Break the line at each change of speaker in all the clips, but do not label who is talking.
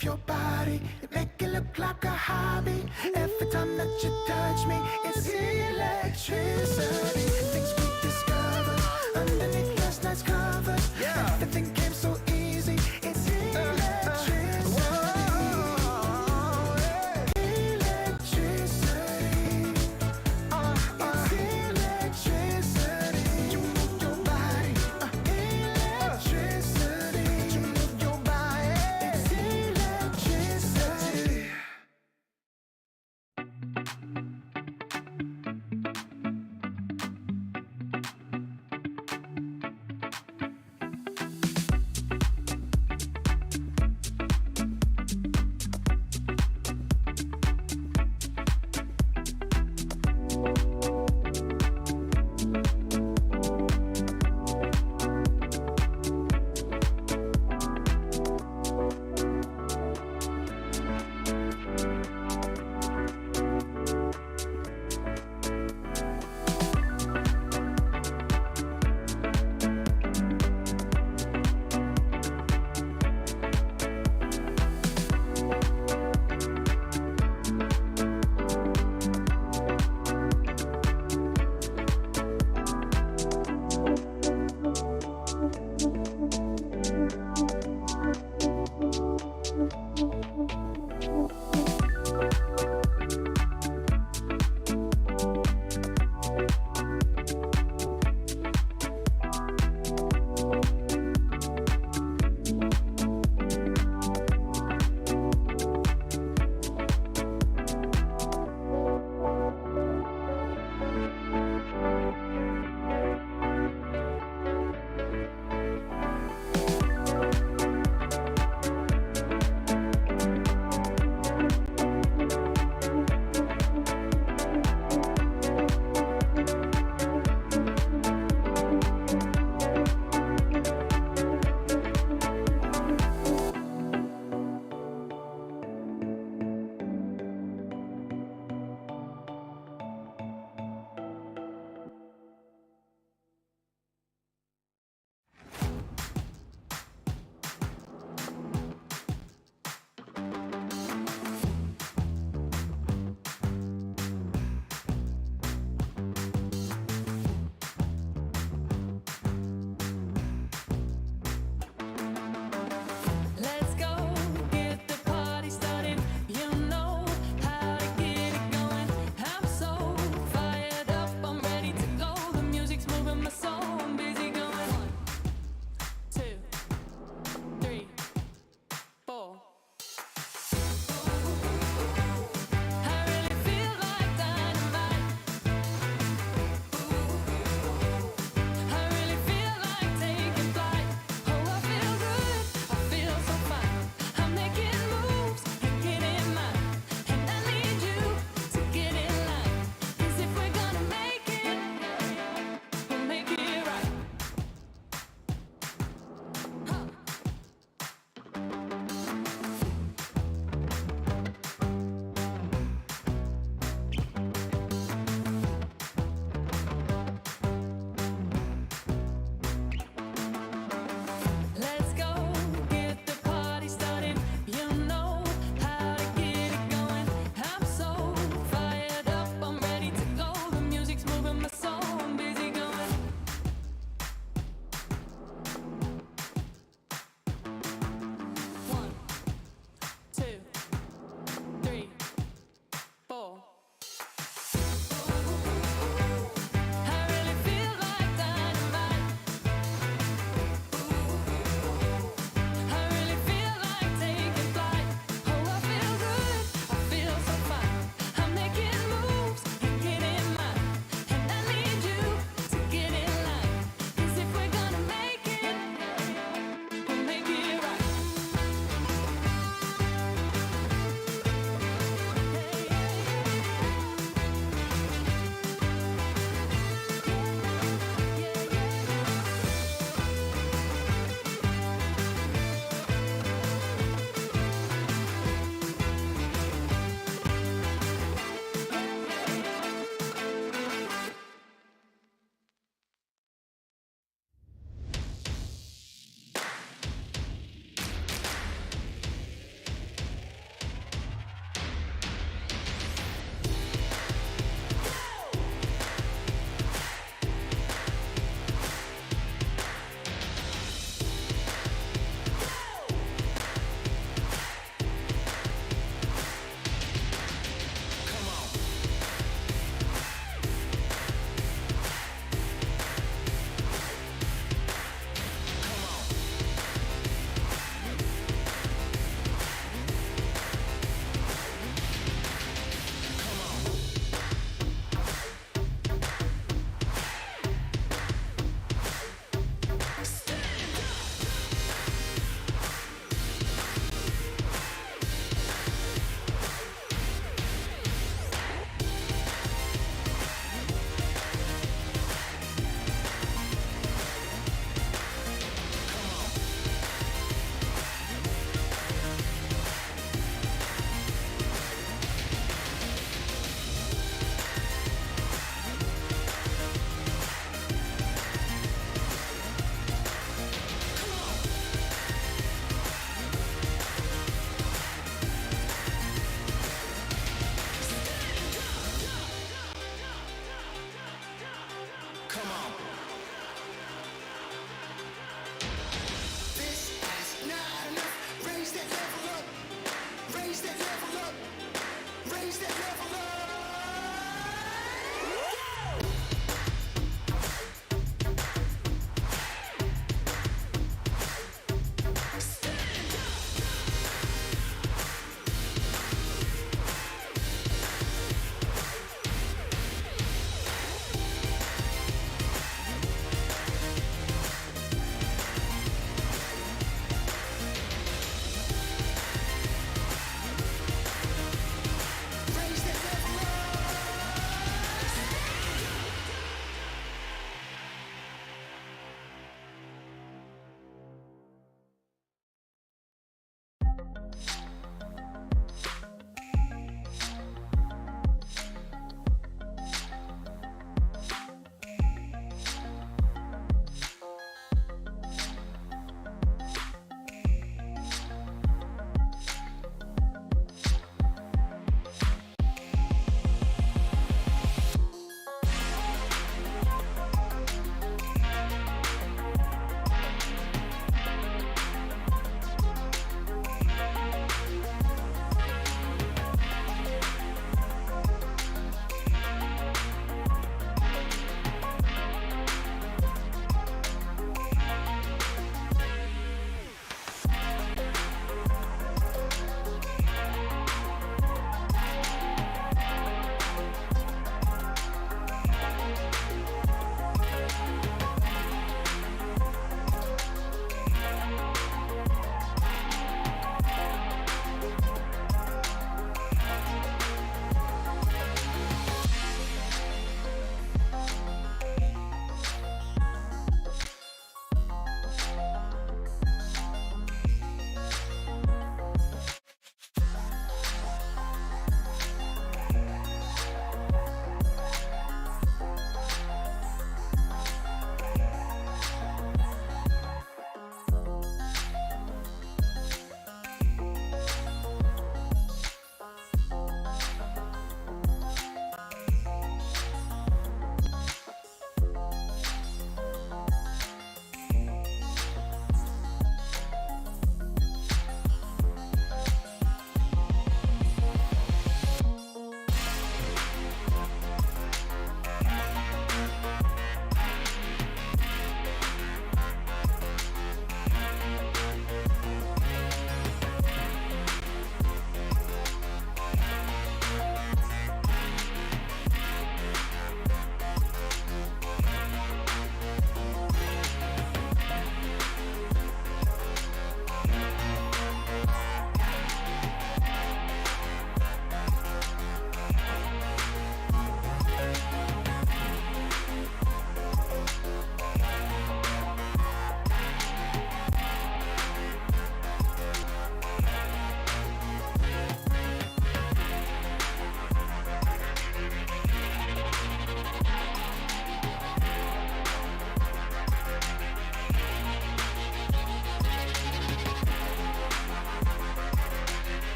move your body, you make it look like a hobby. Every time that you touch me, it's electricity. Things we discovered underneath last night's covers. Everything came so easy. It's electricity. Electricity. It's electricity. You move your body. Electricity. You move your body. It's electricity.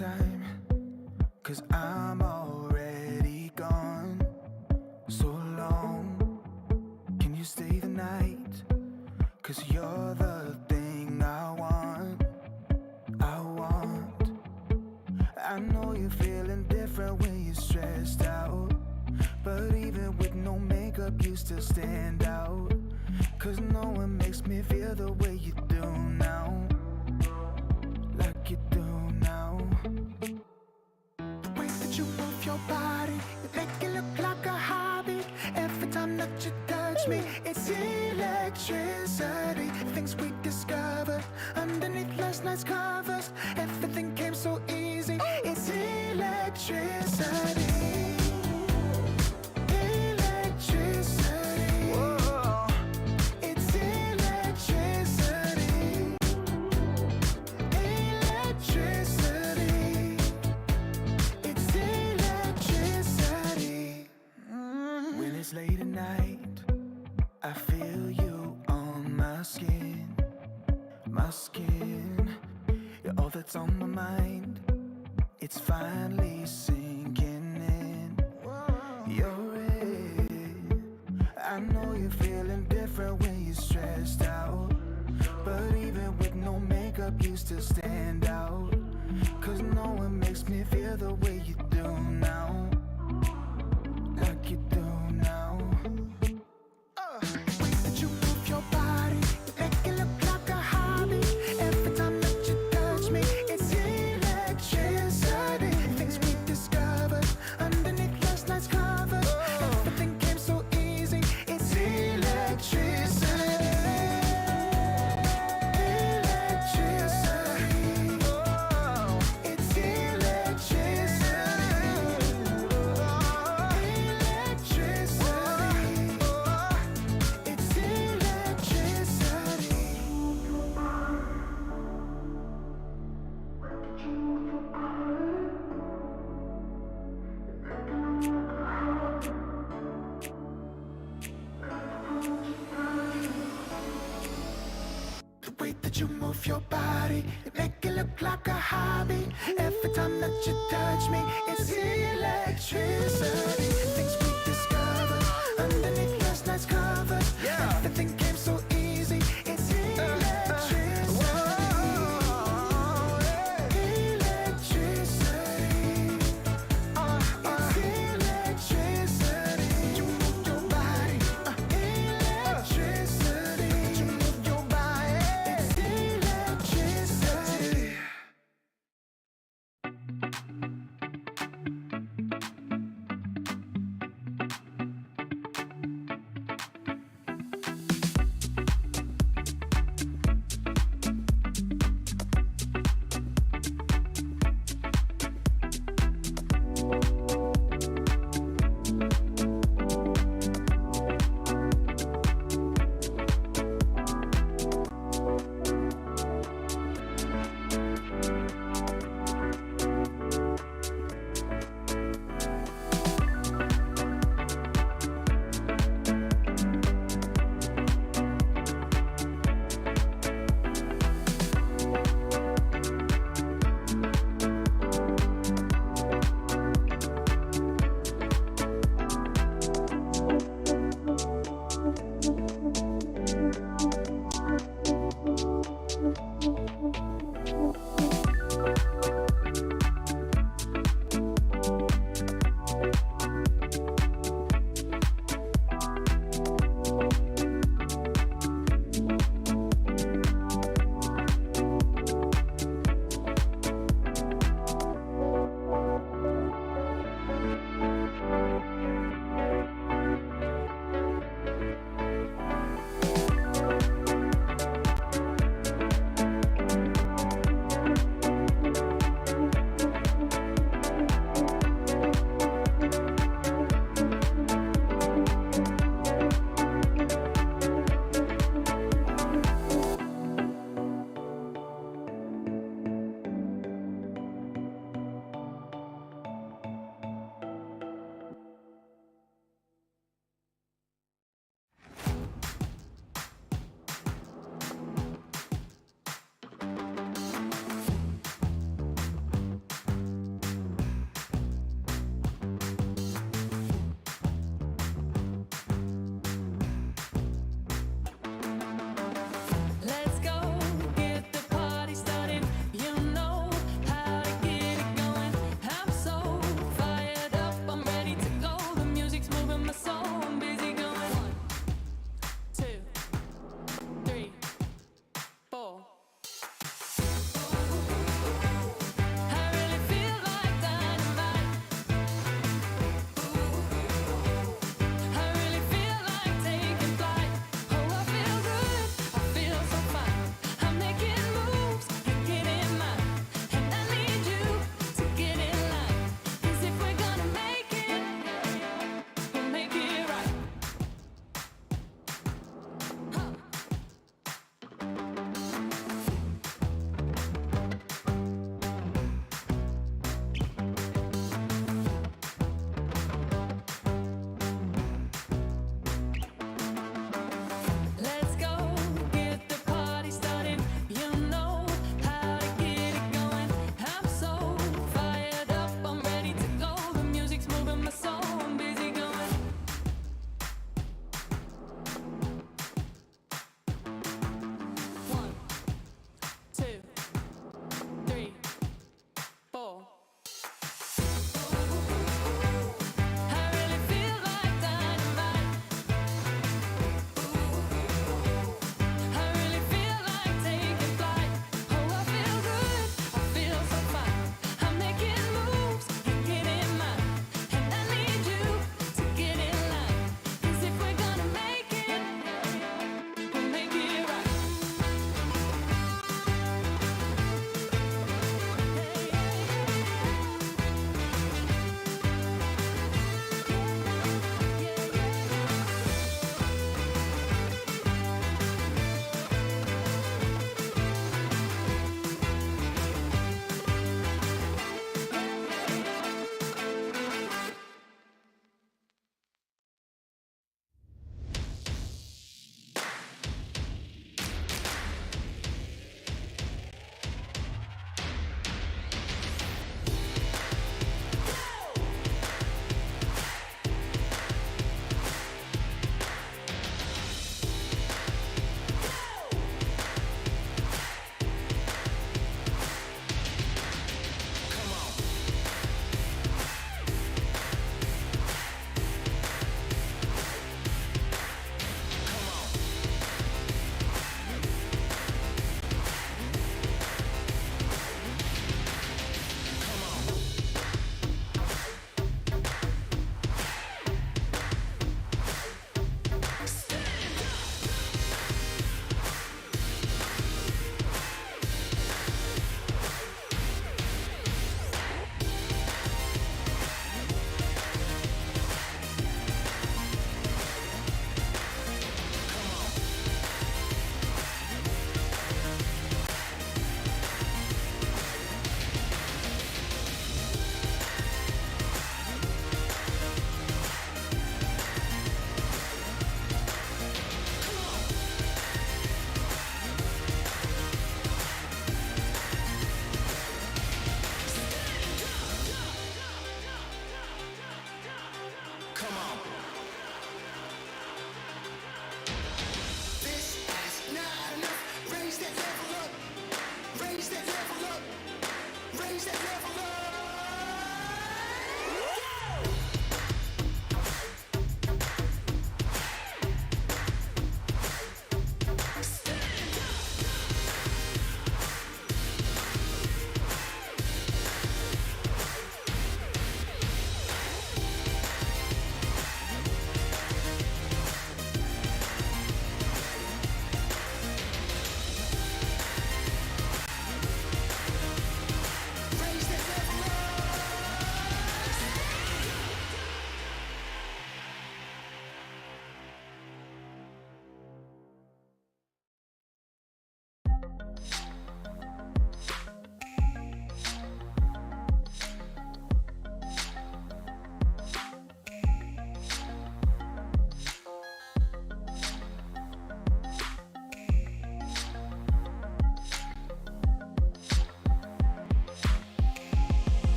time, 'cause I'm already gone. So long, can you stay the night? 'Cause you're the thing I want. I know you're feeling different when you're stressed out, but even with no makeup you still stand out. 'Cause no one makes me feel the way you do now, like you do now. The way that you move your body, you make it look like a hobby. Every time that you touch me, it's electricity. Things we discovered underneath last night's covers. Everything came so easy. It's electricity. Electricity. Whoa. It's electricity. Electricity. It's electricity. When it's late at night, I feel you on my skin. My skin, you're all that's on my mind. It's finally sinking in. You're it. I know you're feeling different when you're stressed out, but even with no makeup you still stand out. 'Cause no one makes me feel the way you do now, like you do now. The way that you move your body, you make it look like a hobby. Every time that you touch me, it's electricity. Things we discovered underneath last night's covers. Everything came so easy. It's electricity. Electricity. Oh, it's electricity. Electricity. It's electricity. The way that you move your body, you make it look like a hobby. Every time that you touch me, it's electricity. Things we discovered underneath last night's covers. Everything came so easy. It's electricity. Electricity. It's electricity. You move your body. Electricity. You move your body. It's electricity.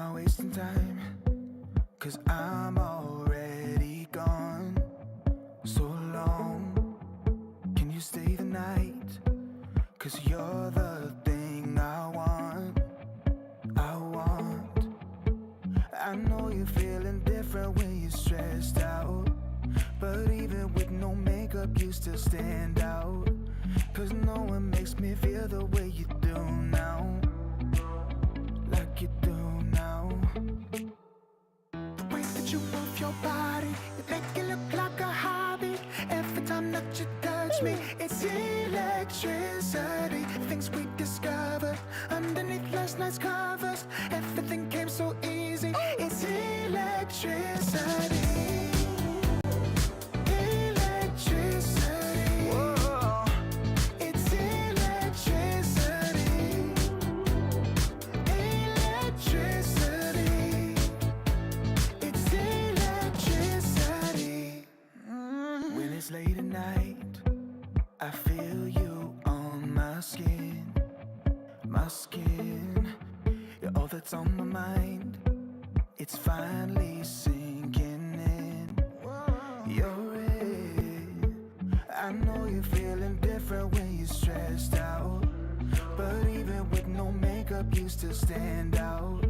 I wasting time? 'Cause I'm already gone. So long, can you stay the night? 'Cause you're the thing I want. I know you're feeling different when you're stressed out, but even with no makeup you still stand out. 'Cause no one makes me feel the way you do now, like you do now. The way that you move your body, you make it look like a hobby. Every time that you touch me, it's electricity. Things we discovered underneath last night's covers. Everything came so easy. It's electricity. Electricity. Whoa. It's electricity. Electricity. It's electricity. When it's late at night, I feel you on my skin. My skin. You're all that's on my mind. It's finally sinking in. You're it. I know you're feeling different when you're stressed out, but even with no makeup you still stand out.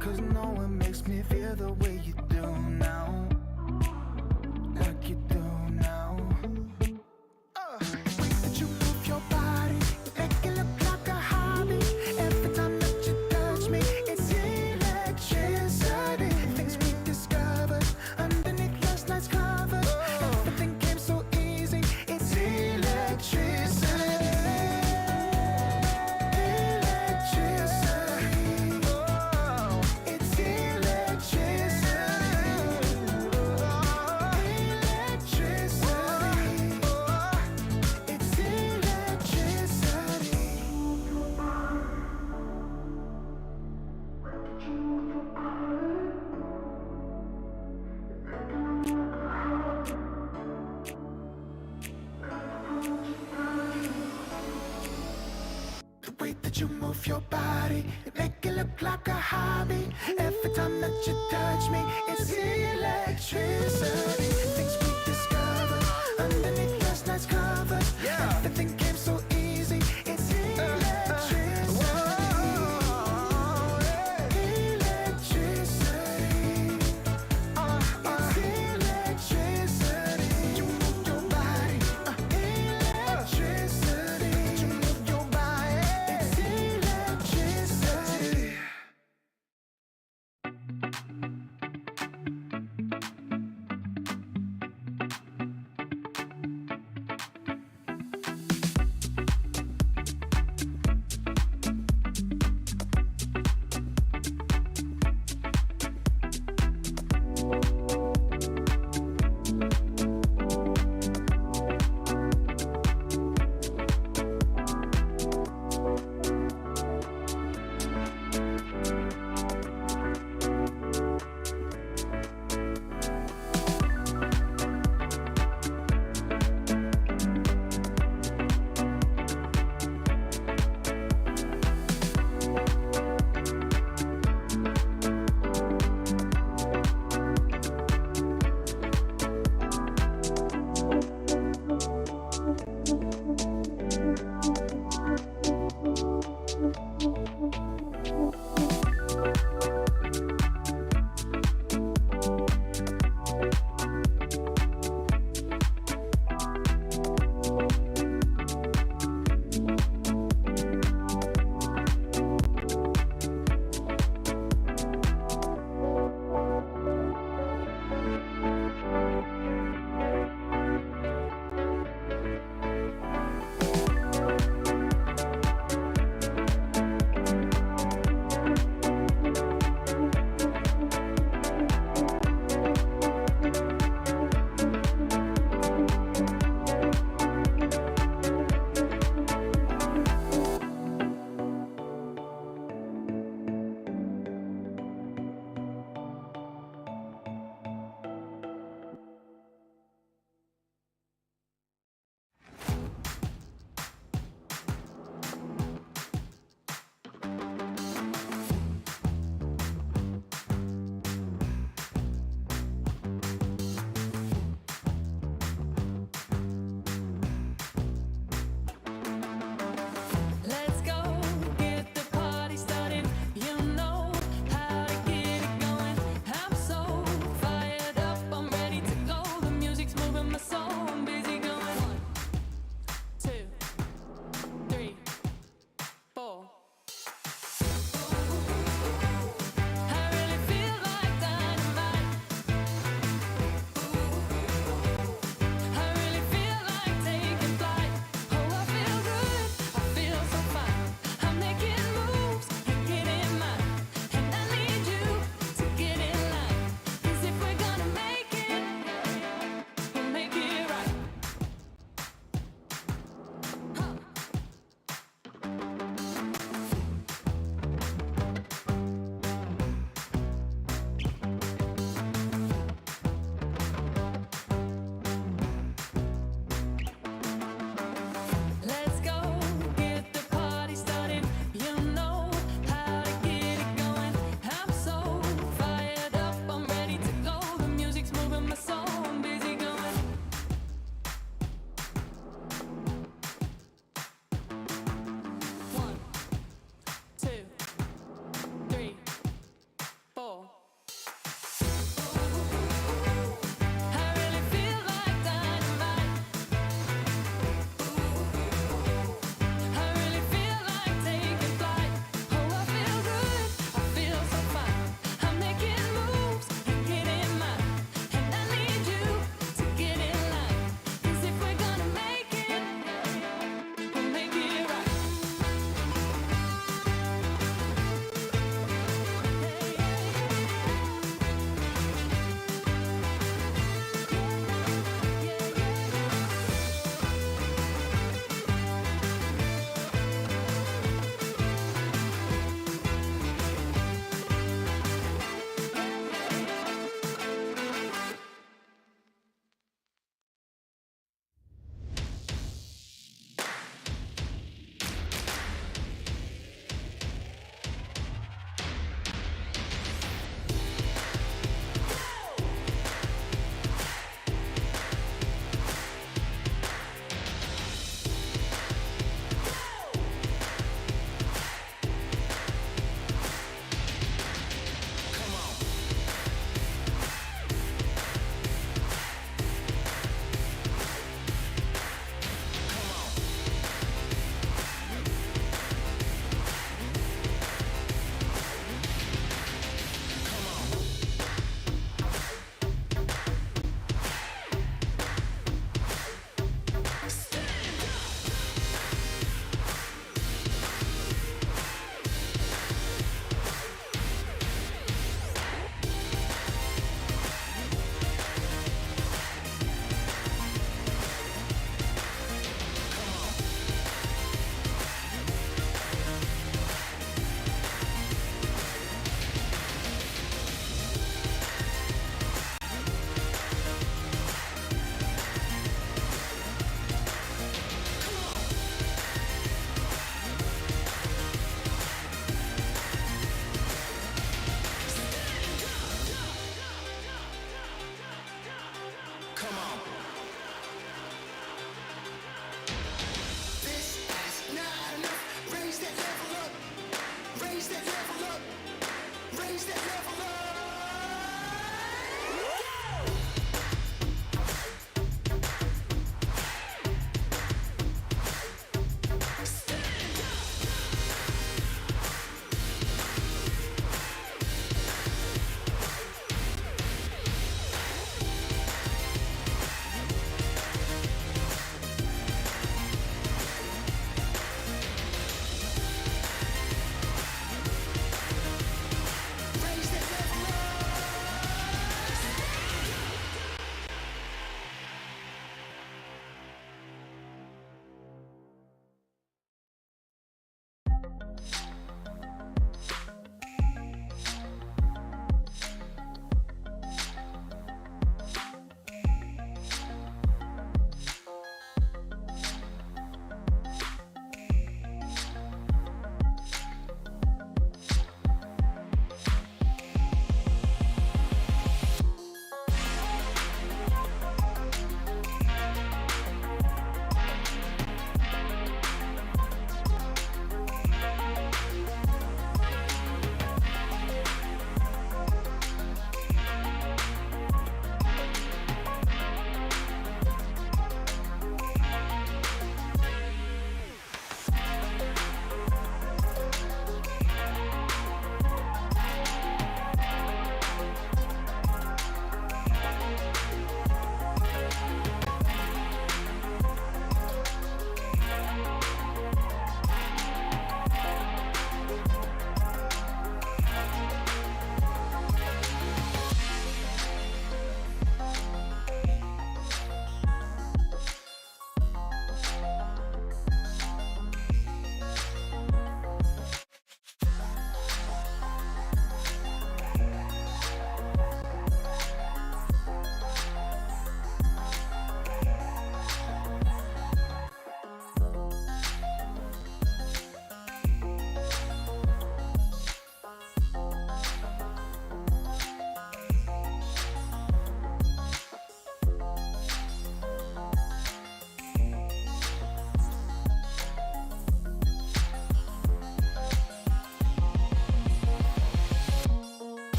'Cause no one makes me feel the way you do now, like you do now. The way that you move your body, you make it look like a hobby. Every time that you touch me, it's electricity. Things we discovered underneath last night's covers. Everything came so easy. It's electricity. Electricity. It's electricity. Electricity. It's electricity. The way that you move your body, you make it look like a hobby. Every time that you touch me, it's electricity. Things we discovered underneath last night's covers. Everything came so easy. It's electricity. Electricity. It's electricity. You move your body. Electricity. You move your body. It's electricity.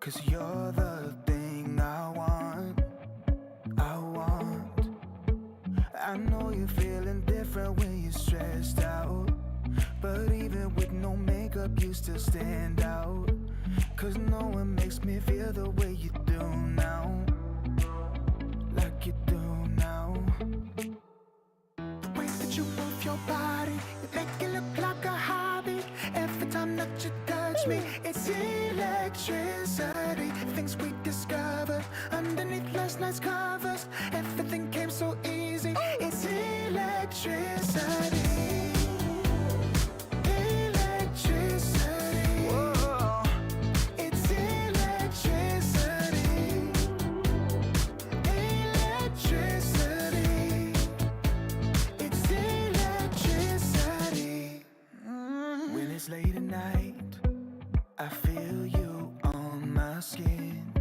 'cause you're the thing I want. I know you're feeling different when you're stressed out, but even with no makeup you still stand out, 'cause no one makes me feel the way you do now, like you do now. The way that you move your body, you make it look like a hobby. Every time that you touch me, it's electricity. Things we discovered underneath last night's covers. Everything came so easy. It's electricity. Electricity. Whoa. It's electricity. Electricity. It's electricity. When it's late at night, I feel you on my skin.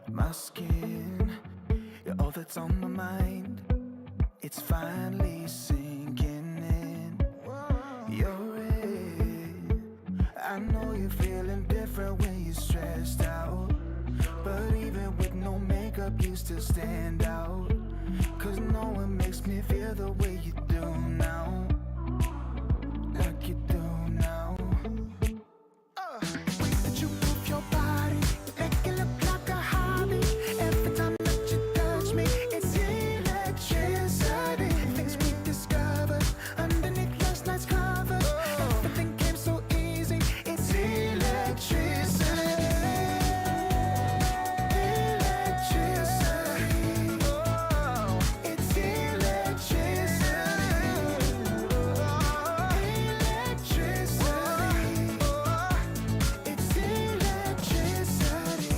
My skin. You're all that's on my mind. It's finally sinking in. You're it. I know you're feeling different when you're stressed out, but even with no makeup you still stand out, 'cause no one makes me feel the way you do now, like you do now. The way that you move your body, you make it look like a hobby. Every time that you touch me, it's electricity. Things we discovered underneath last night's covers. Everything came so easy. It's electricity. Electricity. Oh, it's electricity. Electricity. It's electricity.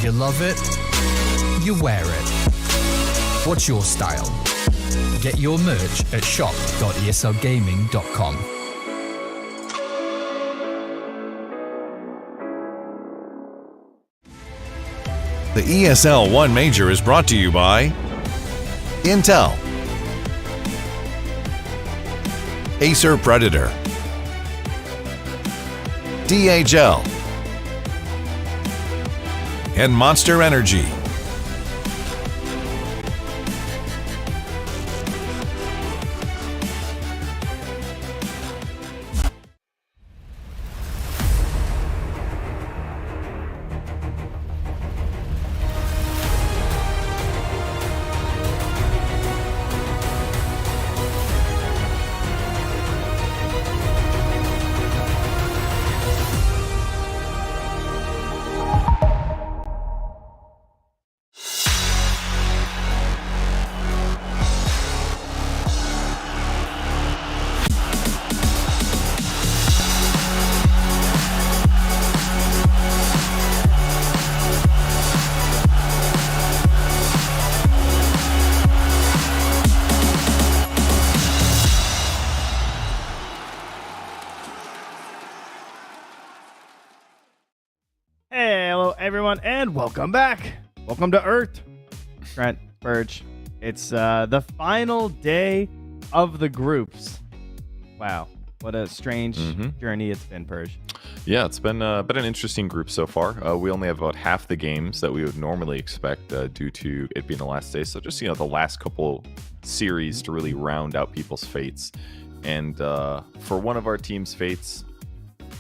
You love it, you wear it. What's your style? Get your merch at shop.eslgaming.com.
The ESL One Major is brought to you by Intel, Acer Predator, DHL, and Monster Energy.
Hey, hello everyone, and welcome back. Welcome to Earth. Trent, Burge. It's the final day of the groups. Wow, what a strange journey it's been, Purge.
Yeah, it's been an interesting group so far. We only have about half the games that we would normally expect due to it being the last day. So just, the last couple series to really round out people's fates. And for one of our team's fates,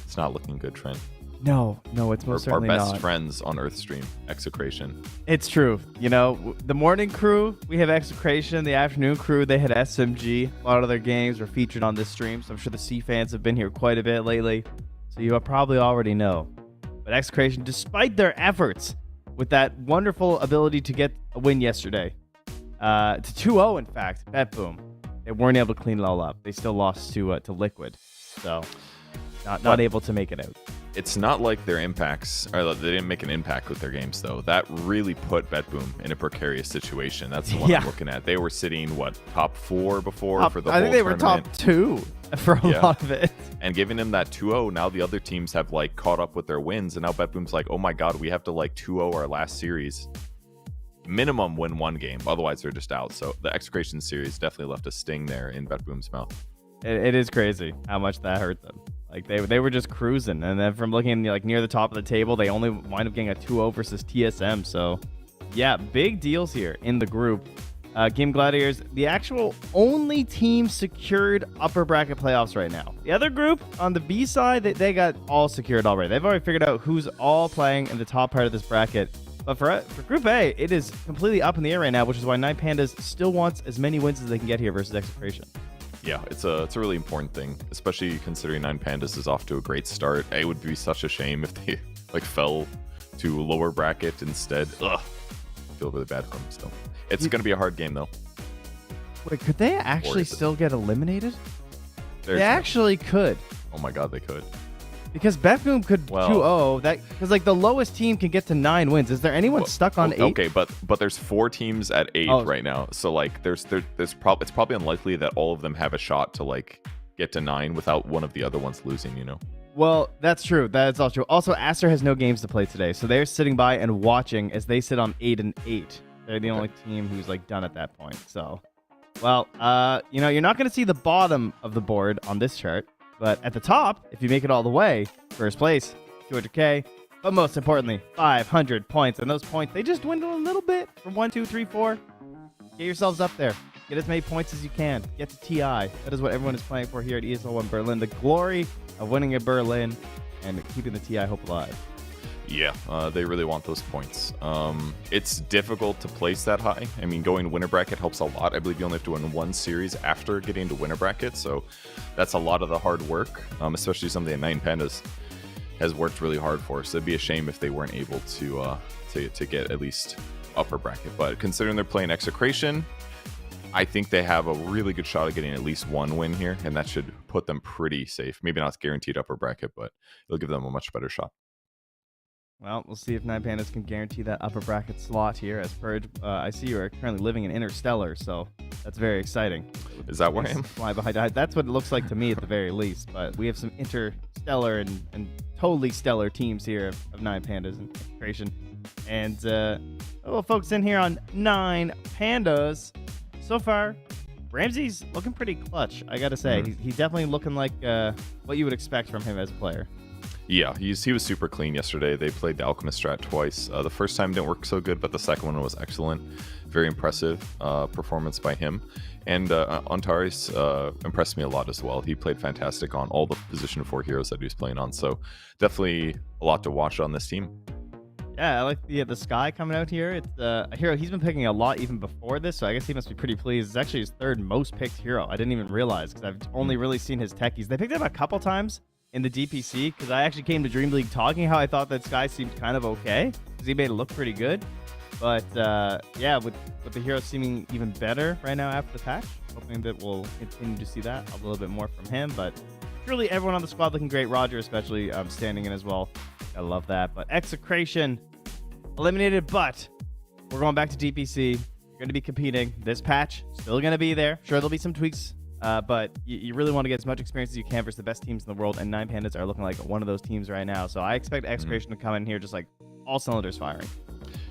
it's not looking good, Trent.
No, it's most certainly not.
Our best friends on Earthstream, Execration.
It's true. The morning crew, we have Execration. The afternoon crew, they had SMG. A lot of their games were featured on this stream, so I'm sure the C fans have been here quite a bit lately. So you probably already know. But Execration, despite their efforts with that wonderful ability to get a win yesterday, to 2-0 in fact, bet boom, they weren't able to clean it all up. They still lost to Liquid, so not able to make it out.
It's not like their impacts, or they didn't make an impact with their games, though. That really put BetBoom in a precarious situation. That's the one I'm looking at. They were sitting, top 4 before for the whole
I think they were top 2 for a lot of it.
And giving them that 2-0, now the other teams have caught up with their wins, and now BetBoom's like, oh my god, we have to 2-0 our last series. Minimum win 1 game, otherwise they're just out. So the Execration series definitely left a sting there in BetBoom's mouth.
It is crazy how much that hurt them. They were just cruising, and then from looking near the top of the table, they only wind up getting a 2-0 versus TSM. So, yeah, big deals here in the group. Game Gladiators, the actual only team secured upper bracket playoffs right now. The other group on the B side, they got all secured already. They've already figured out who's all playing in the top part of this bracket. But for Group A, it is completely up in the air right now, which is why Nine Pandas still wants as many wins as they can get here versus Execration.
Yeah, it's a really important thing, especially considering Nine Pandas is off to a great start. It would be such a shame if they fell to lower bracket instead. Ugh, I feel really bad for them still. It's going to be a hard game though.
Wait, could they actually still get eliminated?
They
actually could.
Oh my god, they could.
Because BetBoom could 2-0 because the lowest team can get to 9 wins. Is there anyone stuck on 8?
Okay, but there's 4 teams at 8 right now. So it's probably unlikely that all of them have a shot to get to 9 without one of the other ones losing, you know.
Well, that's true. That's all true. Also, Aster has no games to play today, so they're sitting by and watching as they sit on 8-8. They're the only team who's done at that point. So, well, you're not going to see the bottom of the board on this chart. But at the top, if you make it all the way, first place, 200K, but most importantly, 500 points. And those points, they just dwindle a little bit from 1, 2, 3, 4. Get yourselves up there. Get as many points as you can. Get to TI. That is what everyone is playing for here at ESL One Berlin. The glory of winning at Berlin and keeping the TI hope alive.
Yeah, they really want those points. It's difficult to place that high. I mean, going winner bracket helps a lot. I believe you only have to win 1 series after getting to winner bracket, so that's a lot of the hard work, especially something that Nine Pandas has worked really hard for. So it'd be a shame if they weren't able to get at least upper bracket. But considering they're playing Execration, I think they have a really good shot of getting at least 1 win here, and that should put them pretty safe. Maybe not guaranteed upper bracket, but it'll give them a much better shot.
Well, we'll see if Nine Pandas can guarantee that upper bracket slot here. As Purge, I see you are currently living in Interstellar, so that's very exciting.
Is that where I am?
Fly behind. That's what it looks like to me at the very least. But we have some interstellar and totally stellar teams here of Nine Pandas and Creation. And we'll focus in here on Nine Pandas. So far, Ramsey's looking pretty clutch, I got to say. He's definitely looking like what you would expect from him as a player.
Yeah, he was super clean yesterday. They played the Alchemist strat twice. The first time didn't work so good, but the second one was excellent. Very impressive performance by him. And Antares impressed me a lot as well. He played fantastic on all the position 4 heroes that he was playing on. So definitely a lot to watch on this team.
Yeah, I like the Sky coming out here. It's a hero he's been picking a lot even before this, so I guess he must be pretty pleased. It's actually his 3rd most picked hero. I didn't even realize because I've only really seen his techies. They picked him a couple times in the DPC because I actually came to Dream League talking how I thought that Sky seemed kind of okay because he made it look pretty good. But yeah, with the hero seeming even better right now after the patch, hoping that we'll continue to see that a little bit more from him. But truly everyone on the squad looking great. Roger especially standing in as well. I love that. But Execration eliminated, but we're going back to DPC. You're going to be competing. This patch still going to be there. Sure, there'll be some tweaks. But you really want to get as much experience as you can versus the best teams in the world, and Nine Pandas are looking like one of those teams right now. So I expect Execration to come in here just like all cylinders firing.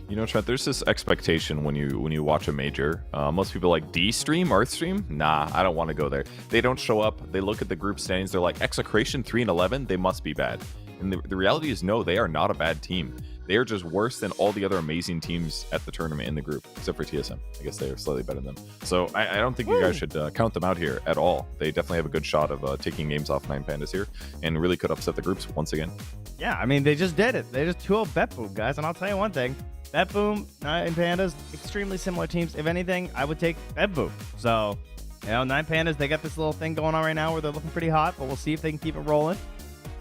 You know, Trent, there's this expectation when you watch a major. Most people are like, D-Stream, Earthstream? Nah, I don't want to go there. They don't show up. They look at the group standings. They're like, Execration 3-11? They must be bad. And the reality is, no, they are not a bad team. They are just worse than all the other amazing teams at the tournament in the group, except for TSM. I guess they are slightly better than them. So I don't think you guys should count them out here at all. They definitely have a good shot of taking games off Nine Pandas here and really could upset the groups once again. Yeah,
I mean, they just did it. They just 2-0 BetBoom, guys. And I'll tell you one thing. BetBoom, Nine Pandas, extremely similar teams. If anything, I would take BetBoom. So, Nine Pandas, they got this little thing going on right now where they're looking pretty hot, but we'll see if they can keep it rolling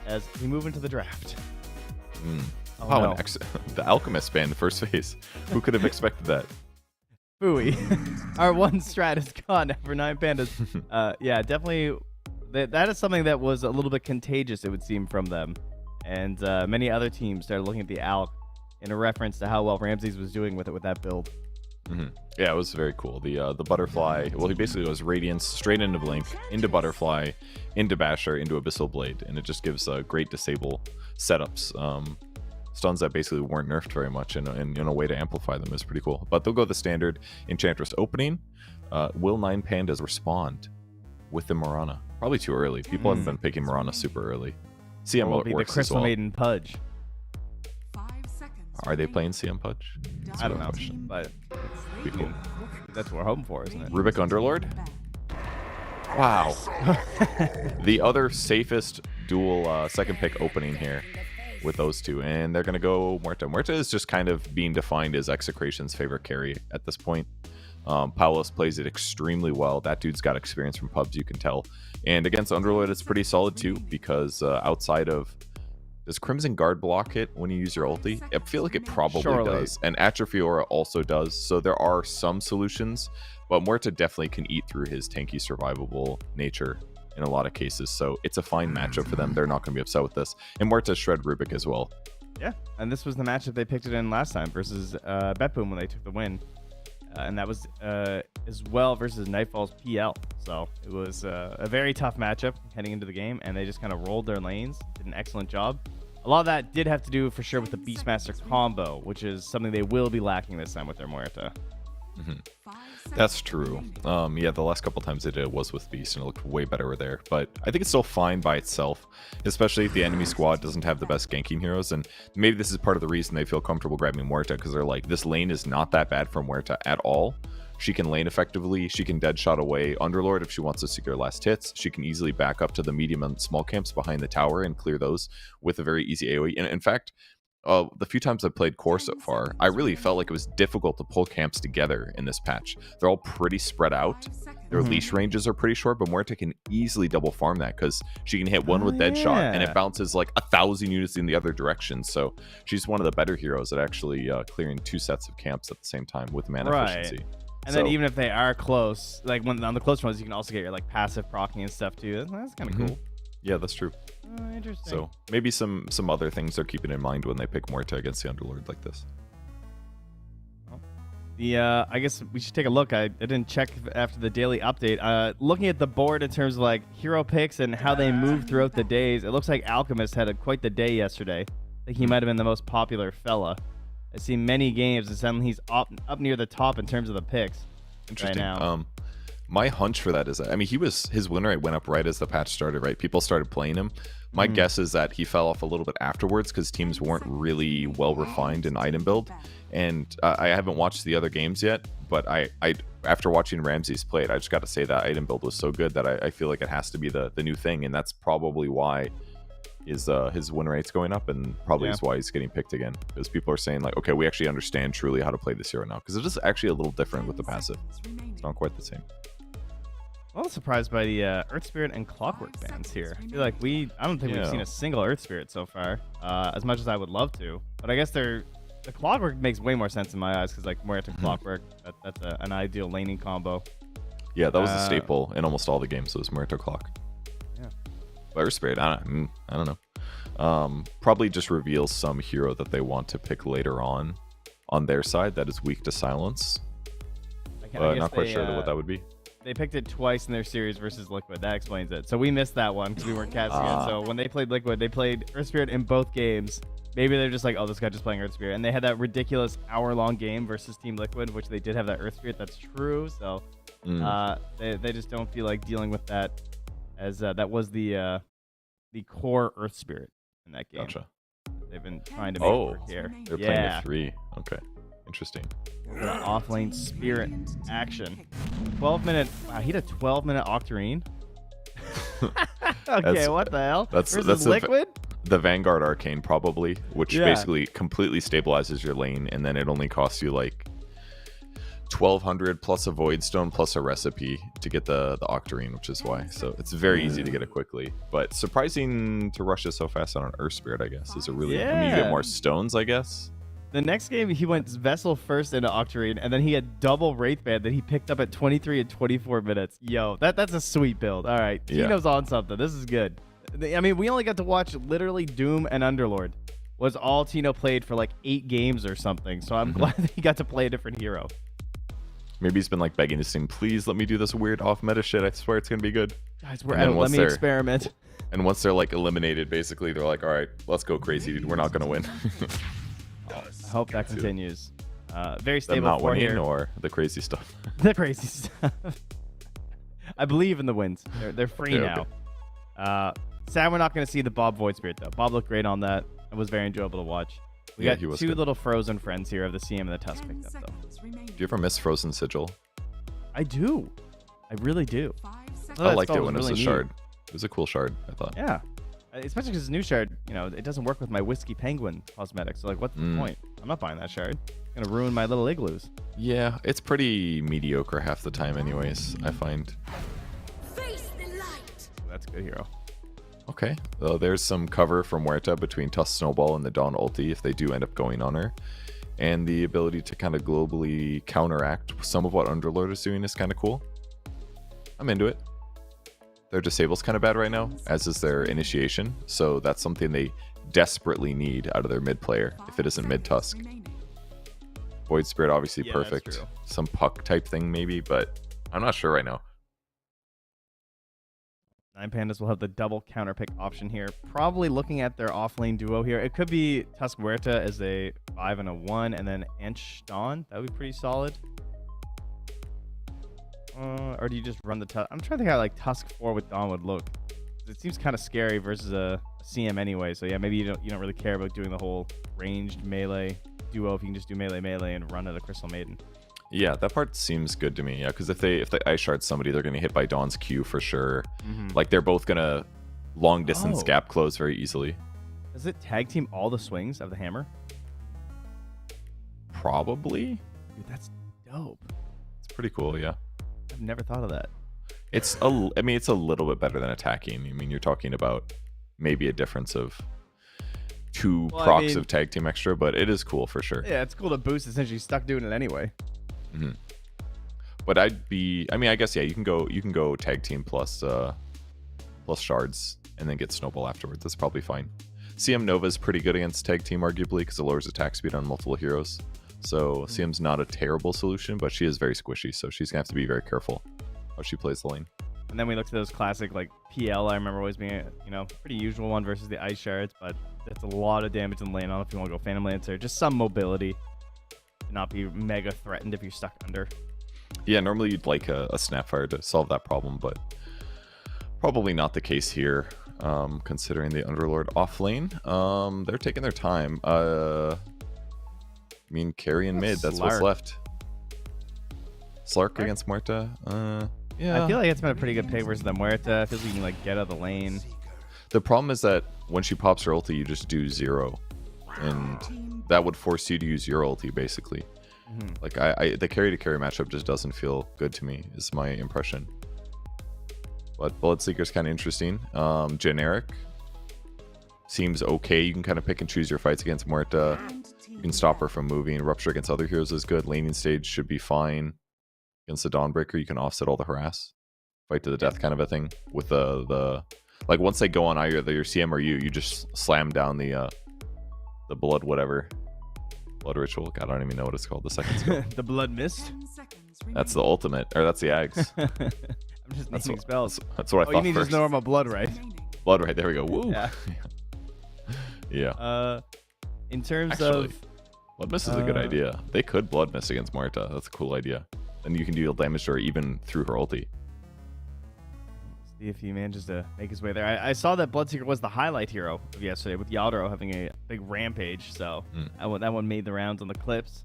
as we move into the draft.
Oh, wow, no. The Alchemist banned the first phase. Who could have expected that?
Phooey. Our one strat is gone for Nine Pandas. Yeah, definitely. That is something that was a little bit contagious, it would seem, from them. and many other teams started looking at the Alk in a reference to how well Ramses was doing with it with that build.
Yeah, it was very cool. The butterfly. Well, he basically goes Radiance straight into Blink, into Butterfly, into Basher, into Abyssal Blade, and it just gives great disable setups. Stuns that basically weren't nerfed very much, and in a way to amplify them is pretty cool. But they'll go the standard Enchantress opening. Will 9 Pandas respond with the Mirana? Probably too early. People haven't been picking Mirana super early. CM
Will
mode
be
works
the Crystal
as well.
Maiden Pudge.
Are they playing CM Pudge?
I don't know, but
Be cool.
that's what we're hoping for, isn't it?
Rubik Underlord? Wow. The other safest dual second pick opening here with those two. And they're going to go Muerta. Muerta is just kind of being defined as Execration's favorite carry at this point. Paulos plays it extremely well. That dude's got experience from pubs, you can tell. And against Underlord, it's pretty solid too, because outside of... Does Crimson Guard block it when you use your ulti? I feel like it probably does. And Atrophiora also does. So there are some solutions, but Muerta definitely can eat through his tanky survivable nature in a lot of cases. So it's a fine matchup for them. They're not going to be upset with this. And Muerta shred Rubik as well.
Yeah, and this was the matchup they picked it in last time versus Betboom when they took the win. And that was as well versus Nightfall's PL. So it was a very tough matchup heading into the game, and they just kind of rolled their lanes, did an excellent job. A lot of that did have to do for sure with the Beastmaster combo, which is something they will be lacking this time with their Muerta.
That's true. Yeah, the last couple times they did it was with Beast, and it looked way better there. But I think it's still fine by itself, especially if the enemy squad doesn't have the best ganking heroes. And maybe this is part of the reason they feel comfortable grabbing Muerta, because they're like, this lane is not that bad for Muerta at all. She can lane effectively. She can dead shot away Underlord if she wants to secure last hits. She can easily back up to the medium and small camps behind the tower and clear those with a very easy AoE. And in fact, the few times I've played core so far, I really felt like it was difficult to pull camps together in this patch. They're all pretty spread out. Their leash ranges are pretty short, but Muerta can easily double farm that because she can hit one with dead shot, and it bounces like 1,000 units in the other direction. So she's one of the better heroes at actually clearing 2 sets of camps at the same time with mana efficiency.
And then even if they are close, like when on the close ones, you can also get your like passive proccing and stuff too. That's kind of cool.
Yeah, that's true.
Interesting.
So maybe some other things they're keeping in mind when they pick Muerta against the Underlord like this.
I guess we should take a look. I didn't check after the daily update. Looking at the board in terms of like hero picks and how they move throughout the days, it looks like Alchemist had quite the day yesterday. I think he might have been the most popular fella. I see many games and suddenly he's up near the top in terms of the picks.
Interesting.
Right now.
My hunch for that is that, I mean, his win rate went up right as the patch started, right? People started playing him. My guess is that he fell off a little bit afterwards because teams weren't really well refined in item build. And I haven't watched the other games yet, but I after watching Ramses play it, I just got to say that item build was so good that I feel like it has to be the new thing, and that's probably why his win rate's going up, and probably is why he's getting picked again, because people are saying like, okay, we actually understand truly how to play this hero now, because it is actually a little different with the passive. It's not quite the same.
I'm a little surprised by the Earth Spirit and Clockwork bans here. I feel like I don't think we've seen a single Earth Spirit so far, as much as I would love to. But I guess the Clockwork makes way more sense in my eyes, because like Muerta Clockwork, that's an ideal laning combo.
Yeah, that was a staple in almost all the games. So it was Muerta Clock.
Yeah.
But Earth Spirit, I don't know. Probably just reveals some hero that they want to pick later on their side that is weak to silence. Not quite sure what that would be.
They picked it twice in their series versus Liquid. That explains it. So we missed that one because we weren't casting it. So when they played Liquid, they played Earth Spirit in both games. Maybe they're just like, oh, this guy just playing Earth Spirit. And they had that ridiculous hour-long game versus Team Liquid, which they did have that Earth Spirit. That's true. So they just don't feel like dealing with that, as that was the core Earth Spirit in that game.
Gotcha.
They've been trying to make it work here.
They're playing with 3. Okay. Interesting.
Off-lane Spirit action. 12-minute. Wow, he had a 12-minute Octarine. Okay, what the hell?
That's
Liquid?
The Vanguard Arcane probably, which basically completely stabilizes your lane, and then it only costs you like 1,200 plus a Void Stone plus a recipe to get the Octarine, which is why. So it's very easy to get it quickly. But surprising to rush it so fast on an Earth Spirit, I guess, is a really... I mean, you get more stones, I guess.
The next game, he went Vessel first into Octarine, and then he had double Wraithband that he picked up at 23 and 24 minutes. Yo, that's a sweet build. All right, Tino's on something. This is good. I mean, we only got to watch literally Doom and Underlord. Was all Tino played for like 8 games or something. So I'm glad that he got to play a different hero.
Maybe he's been like begging his team, please let me do this weird off-meta shit. I swear it's gonna be good.
Guys, we're out. Let me experiment.
And once they're like eliminated, basically, they're like, all right, let's go crazy, dude. We're not gonna win.
I hope that continues. Very
Them
stable
not
for
winning
here.
or the crazy stuff.
The crazy stuff. I believe in the wins. They're free
Yeah,
now. Sad we're not going to see the Bob Void Spirit, though. Bob looked great on that. It was very enjoyable to watch. We got
he was
2
good.
little Frozen friends here of the CM and the Tusk picked up, though.
Do you ever miss Frozen Sigil?
I do. I really do.
I liked it when it was
really
a
neat.
shard. It was a cool shard, I thought.
Yeah. Especially because it's new shard, it doesn't work with my Whiskey Penguin cosmetics. So, like, what's the point? I'm not buying that shard. It's going to ruin my little igloos.
Yeah, it's pretty mediocre half the time anyways, I find.
That's a good hero.
Okay, there's some cover from Huerta between Tusk Snowball and the Dawn ulti if they do end up going on her. And the ability to kind of globally counteract some of what Underlord is doing is kind of cool. I'm into it. Their disable's kind of bad right now, as is their initiation. So that's something they desperately need out of their mid player if it isn't mid Tusk. Void Spirit obviously
Yeah, that's
perfect.
true.
Some puck type thing maybe, but I'm not sure right now.
9 Pandas will have the double counter pick option here. Probably looking at their offlane duo here. It could be Tusk Huerta as a 5 and a 1, and then Ench Dawn. That would be pretty solid. Or do you just run the Tusk? I'm trying to think how like Tusk 4 with Dawn would look. It seems kind of scary versus a CM anyway. So yeah, maybe you don't really care about doing the whole ranged melee duo if you can just do melee and run at a Crystal Maiden.
Yeah, that part seems good to me. Yeah, because if they ice shard somebody, they're gonna hit by Dawn's Q for sure. Like they're both gonna long distance gap close very easily.
Does it tag team all the swings of the hammer?
Probably.
Dude, that's dope.
It's pretty cool. Yeah.
I've never thought of that.
It's a little bit better than attacking. I mean, you're talking about maybe a difference of 2 procs of tag team extra, but it is cool for sure.
Yeah, it's cool to boost it since you're stuck doing it anyway.
But I guess yeah, you can go tag team plus shards and then get snowball afterwards. That's probably fine. CM Nova is pretty good against tag team arguably because it lowers attack speed on multiple heroes. So CM's not a terrible solution, but she is very squishy, so she's gonna have to be very careful how she plays the lane.
And then we look to those classic like PL. I remember always being a pretty usual one versus the ice shards, but that's a lot of damage in the lane. I don't know if you want to go Phantom Lancer, just some mobility. Not be mega threatened if you're stuck under.
Yeah, normally you'd like a Snapfire to solve that problem, but probably not the case here, considering the Underlord off lane. They're taking their time. I mean, carry and mid, that's what's left. Slark against Muerta. Yeah.
I feel like it's been a pretty good pick versus the Muerta. I feel like you can like get out of the lane.
The problem is that when she pops her ulti, you just do 0. And that would force you to use your ulti, basically. Like, the carry-to-carry matchup just doesn't feel good to me, is my impression. But Bloodseeker's kind of interesting. Generic seems okay. You can kind of pick and choose your fights against Muerta. You can stop her from moving. Rupture against other heroes is good. Laning stage should be fine. Against the Dawnbreaker, you can offset all the harass. Fight to the death kind of a thing. With the like, once they go on either your CM or you just slam down the blood whatever. Blood ritual. God, I don't even know what it's called. The second skill.
The blood mist.
That's the ultimate, or that's the Ags.
I'm just naming spells.
That's what I thought.
You mean
first.
just normal blood, right?
Blood, right? There we go. Woo.
Yeah.
Yeah.
In terms
Actually,
of
blood mist is a good idea. They could blood mist against Muerta. That's a cool idea. And you can deal damage to her even through her ulti.
see if he manages to make his way there. I saw that Bloodseeker was the highlight hero of yesterday, with Yaldro having a big rampage. So that one made the rounds on the clips.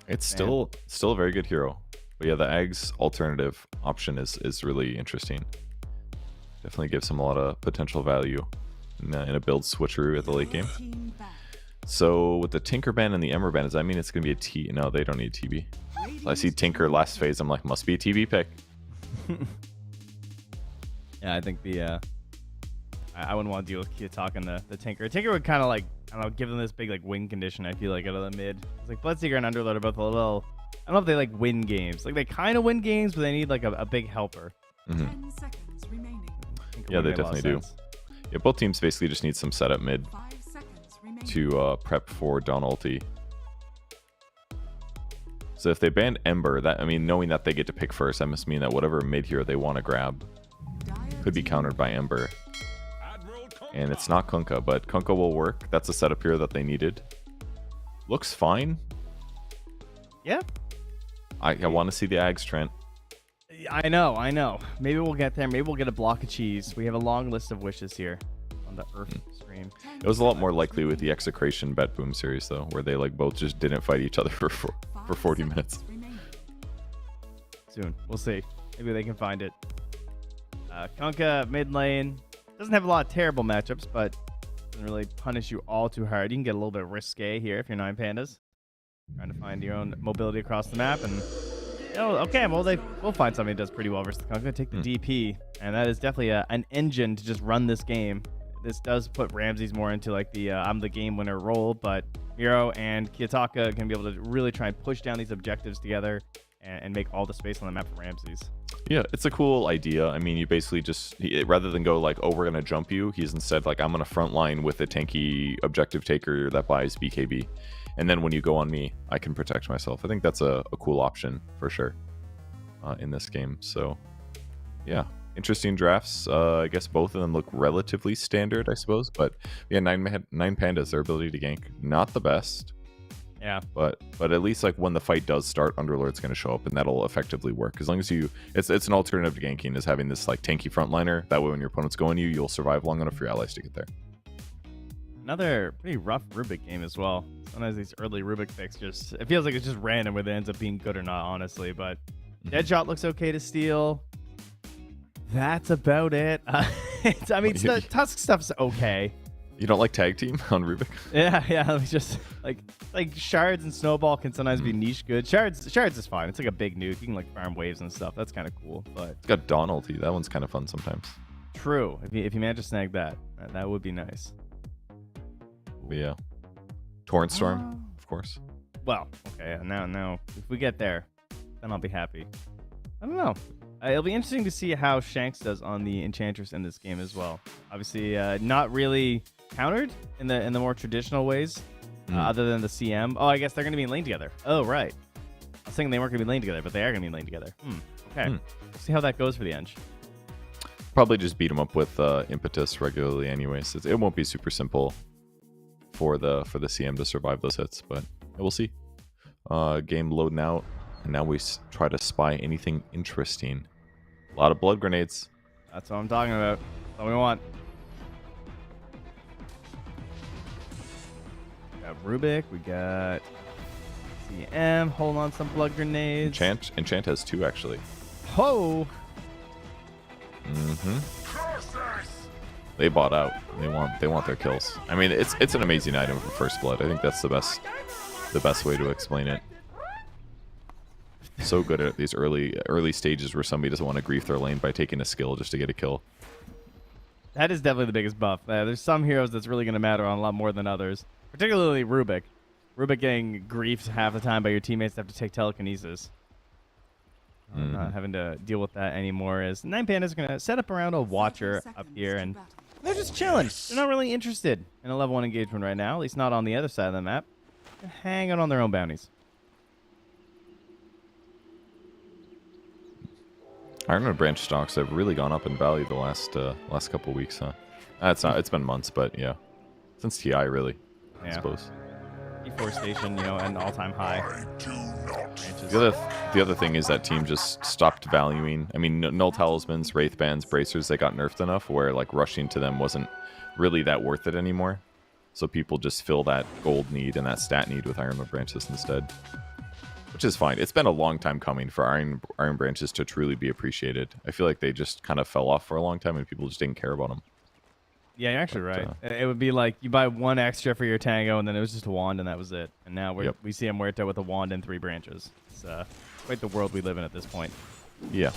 It's still a very good hero. But yeah, the Ags alternative option is really interesting. Definitely gives him a lot of potential value in a build switcheroo at the late game. So with the Tinker ban and the Ember ban, does that mean it's going to be a T? No, they don't need TB. So I see Tinker last phase. I'm like, must be a TB pick.
Yeah, I think the I wouldn't want to deal with Kia talking the Tinker. Tinker would kind of like, I don't know, give them this big like win condition. I feel like out of the mid, it's like Bloodseeker and Underlord are both a little. I don't know if they like win games. Like they kind of win games, but they need like a big helper.
seconds remaining.
Yeah, they definitely do. Yeah, both teams basically just need some setup mid
5 seconds remaining.
to prep for Dawn ulti. So if they ban Ember, that, I mean, knowing that they get to pick first, that must mean that whatever mid hero they want to grab could be countered by Ember. And it's not Kunkka, but Kunkka will work. That's a setup hero that they needed. Looks fine.
Yeah.
I want to see the Ags, Trent.
I know. Maybe we'll get there. Maybe we'll get a block of cheese. We have a long list of wishes here on the Earth stream.
It was a lot more likely with the Execration Bet Boom series, though, where they like both just didn't fight each other for 40 minutes.
Soon. We'll see. Maybe they can find it. Kunkka mid lane. Doesn't have a lot of terrible matchups, but doesn't really punish you all too hard. You can get a little bit risque here if you're 9 pandas. Trying to find your own mobility across the map. And okay, well, we'll find something that does pretty well versus Kunkka. Take the DP. And that is definitely an engine to just run this game. This does put Ramses more into like the I'm the game winner role, but Miro and Kiyotaka can be able to really try and push down these objectives together and make all the space on the map for Ramses.
Yeah, it's a cool idea. I mean, you basically just, rather than go like, oh, we're going to jump you, he's instead like, I'm going to front line with a tanky objective taker that buys BKB. And then when you go on me, I can protect myself. I think that's a cool option for sure in this game. So, yeah. Interesting drafts. I guess both of them look relatively standard, I suppose. But yeah, 9 pandas, their ability to gank, not the best.
Yeah.
But at least like when the fight does start, Underlord's going to show up and that'll effectively work. As long as it's an alternative to ganking, is having this like tanky frontliner. That way when your opponent's going you, you'll survive long enough for your allies to get there.
Another pretty rough Rubik game as well. Sometimes these early Rubik picks it feels like it's just random whether it ends up being good or not, honestly. But Deadshot looks okay to steal. That's about it. The Tusk stuff's okay.
You don't like tag team on Rubik?
Yeah. Just like shards and snowball can sometimes be niche good. Shards is fine. It's like a big nuke. You can like farm waves and stuff. That's kind of cool. But
it's got Dawn ulti. That one's kind of fun sometimes.
True. If you manage to snag that would be nice.
But yeah. Torrent Storm, of course.
Well, okay. Now, if we get there, then I'll be happy. I don't know. It'll be interesting to see how Shanks does on the Enchantress in this game as well. Obviously, not really countered in the more traditional ways, other than the CM. Oh, I guess they're going to be in lane together. Oh, right. I was thinking they weren't going to be in lane together, but they are going to be in lane together. Okay. We'll see how that goes for the Eng.
Probably just beat him up with Impetus regularly anyways. It won't be super simple for the CM to survive those hits, but we'll see. Game loading out. And now we try to spy anything interesting. A lot of blood grenades.
That's what I'm talking about. That's all we want. We got Rubik. We got CM. Holding on some blood grenades.
Enchant has 2 actually.
Ho!
They bought out. They want their kills. I mean, it's an amazing item for first blood. I think that's the best way to explain it. So good at these early stages where somebody doesn't want to grief their lane by taking a skill just to get a kill.
That is definitely the biggest buff. There's some heroes that's really going to matter on a lot more than others, particularly Rubik. Rubik getting griefed half the time by your teammates that have to take telekinesis. Not having to deal with that anymore. As 9 pandas are going to set up around a Watcher up here, and they're just chilling. They're not really interested in a level 1 engagement right now, at least not on the other side of the map. They're hanging on their own bounties.
Iron Branch stocks have really gone up in value the last couple weeks, huh? It's been months, but yeah, since TI really, I suppose.
Deforestation, at an all-time high.
The other thing is that team just stopped valuing. I mean, null talismans, wraith bands, bracers, they got nerfed enough where like rushing to them wasn't really that worth it anymore. So people just fill that gold need and that stat need with Iron Branches instead. Which is fine. It's been a long time coming for Iron Branches to truly be appreciated. I feel like they just kind of fell off for a long time and people just didn't care about them.
Yeah, you're actually right. It would be like you buy 1 extra for your Tango and then it was just a wand and that was it. And now we see a Muerto with a wand and 3 branches. It's quite the world we live in at this point.
Yeah.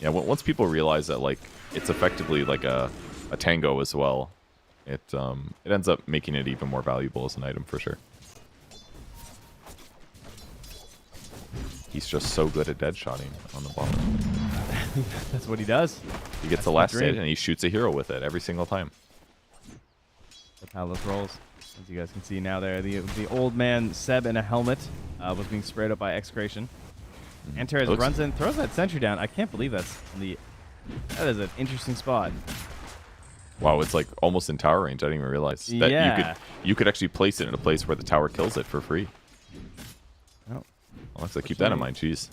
Yeah, once people realize that like it's effectively like a Tango as well, it ends up making it even more valuable as an item for sure. He's just so good at deadshotting on the bottom.
That's what he does.
He gets the last hit and he shoots a hero with it every single time.
That's how this rolls. As you guys can see now there, the old man Seb in a helmet was being sprayed up by Xtreme. Antares runs in, throws that sentry down. I can't believe that is an interesting spot.
Wow, it's like almost in tower range. I didn't even realize that you could actually place it in a place where the tower kills it for free.
Oh.
I'll have to keep that in mind. Jeez.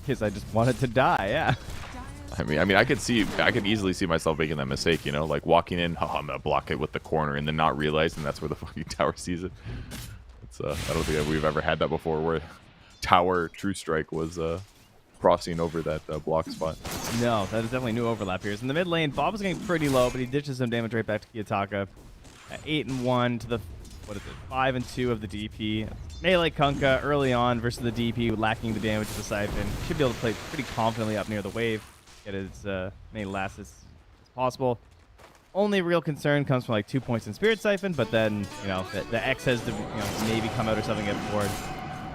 Because I just wanted to die. Yeah.
I mean, I could easily see myself making that mistake, you know, like walking in, I'm gonna block it with the corner, and then not realizing that's where the fucking tower sees it. It's I don't think we've ever had that before, where tower True Strike was crossing over that block spot.
No, that is definitely new overlap here. So in the mid lane, Bob is getting pretty low, but he ditches some damage right back to Kiyotaka. 8-1 to the 5-2 of the DP. Melee Kunkka early on versus the DP, lacking the damage to the Siphon. Should be able to play pretty confidently up near the wave. Get as many lasts as possible. Only real concern comes from like 2 points in Spirit Siphon, but then the X has to maybe come out or something, get forward.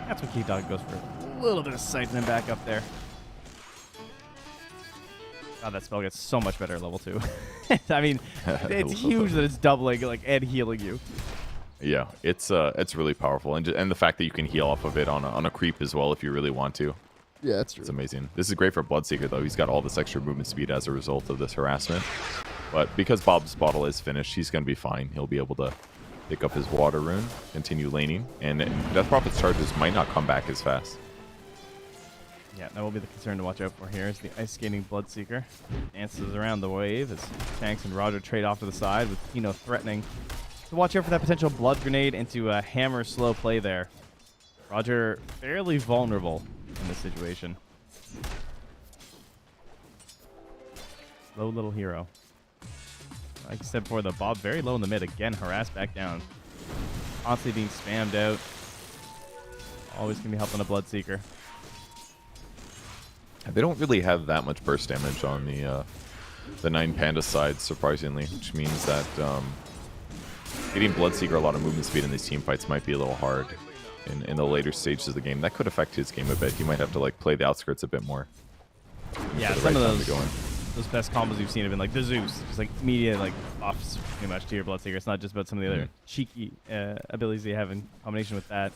That's what Kiyotaka goes for. A little bit of Siphon back up there. God, that spell gets so much better at level 2. I mean, it's huge that it's doubling and healing you.
Yeah, it's really powerful, and the fact that you can heal off of it on a creep as well if you really want to.
Yeah, that's true.
It's amazing. This is great for Bloodseeker, though. He's got all this extra movement speed as a result of this harassment. But because Bob's bottle is finished, he's going to be fine. He'll be able to pick up his water rune, continue laning, and Death Prophet's charges might not come back as fast.
Yeah, that will be the concern to watch out for here is the ice skating Bloodseeker. Dances around the wave as Shanks and Roger trade off to the side with Tino threatening to watch out for that potential blood grenade into a hammer slow play there. Roger fairly vulnerable in this situation. Low little hero. Like I said before, the Bob very low in the mid. Again, harassed back down. Constantly being spammed out. Always going to be helping a Bloodseeker.
They don't really have that much burst damage on the 9 Panda side, surprisingly, which means that getting Bloodseeker a lot of movement speed in these team fights might be a little hard in the later stages of the game. That could affect his game a bit. He might have to play the outskirts a bit more.
Yeah, some of those best combos you've seen have been like the Zeus, just immediate buffs pretty much to your Bloodseeker. It's not just about some of the other cheeky abilities you have in combination with that.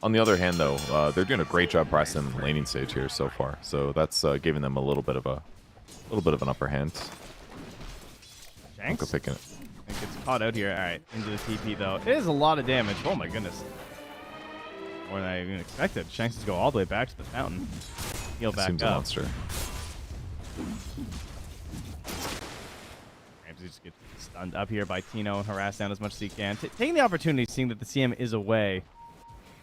On the other hand, though, they're doing a great job pressing the laning stage here so far. So that's giving them a little bit of an upper hand.
Shanks
picking it.
I think it's caught out here. All right, into the TP though. It is a lot of damage. Oh my goodness. More than I even expected. Shanks is go all the way back to the fountain. Heal back
Seems
up.
a monster.
Ramsey just gets stunned up here by Tino and harassed down as much as he can. Taking the opportunity, seeing that the CM is away,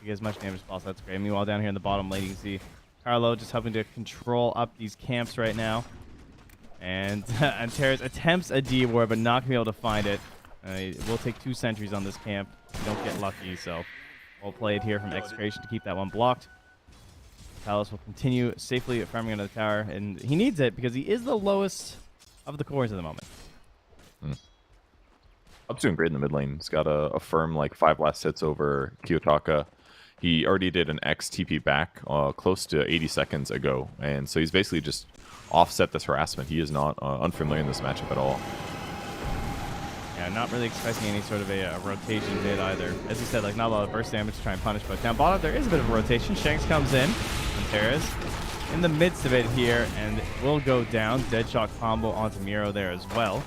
to get as much damage as possible. That's great. Meanwhile, down here in the bottom lane, you can see Carlo just helping to control up these camps right now. And Antares attempts a D ward, but not going to be able to find it. We'll take 2 sentries on this camp. We don't get lucky, so well played here from Xtreme to keep that one blocked. Talos will continue safely farming under the tower, and he needs it because he is the lowest of the cores at the moment.
Up's doing great in the mid lane. He's got a firm 5 last hits over Kiyotaka. He already did an X TP back close to 80 seconds ago, and so he's basically just offset this harassment. He is not unfamiliar in this matchup at all.
Yeah, not really expecting any sort of a rotation bid either. As you said, not a lot of burst damage to try and punish, but down bottom there is a bit of a rotation. Shanks comes in, and Terrace in the midst of it here, and will go down. Deadshot combo onto Miro there as well.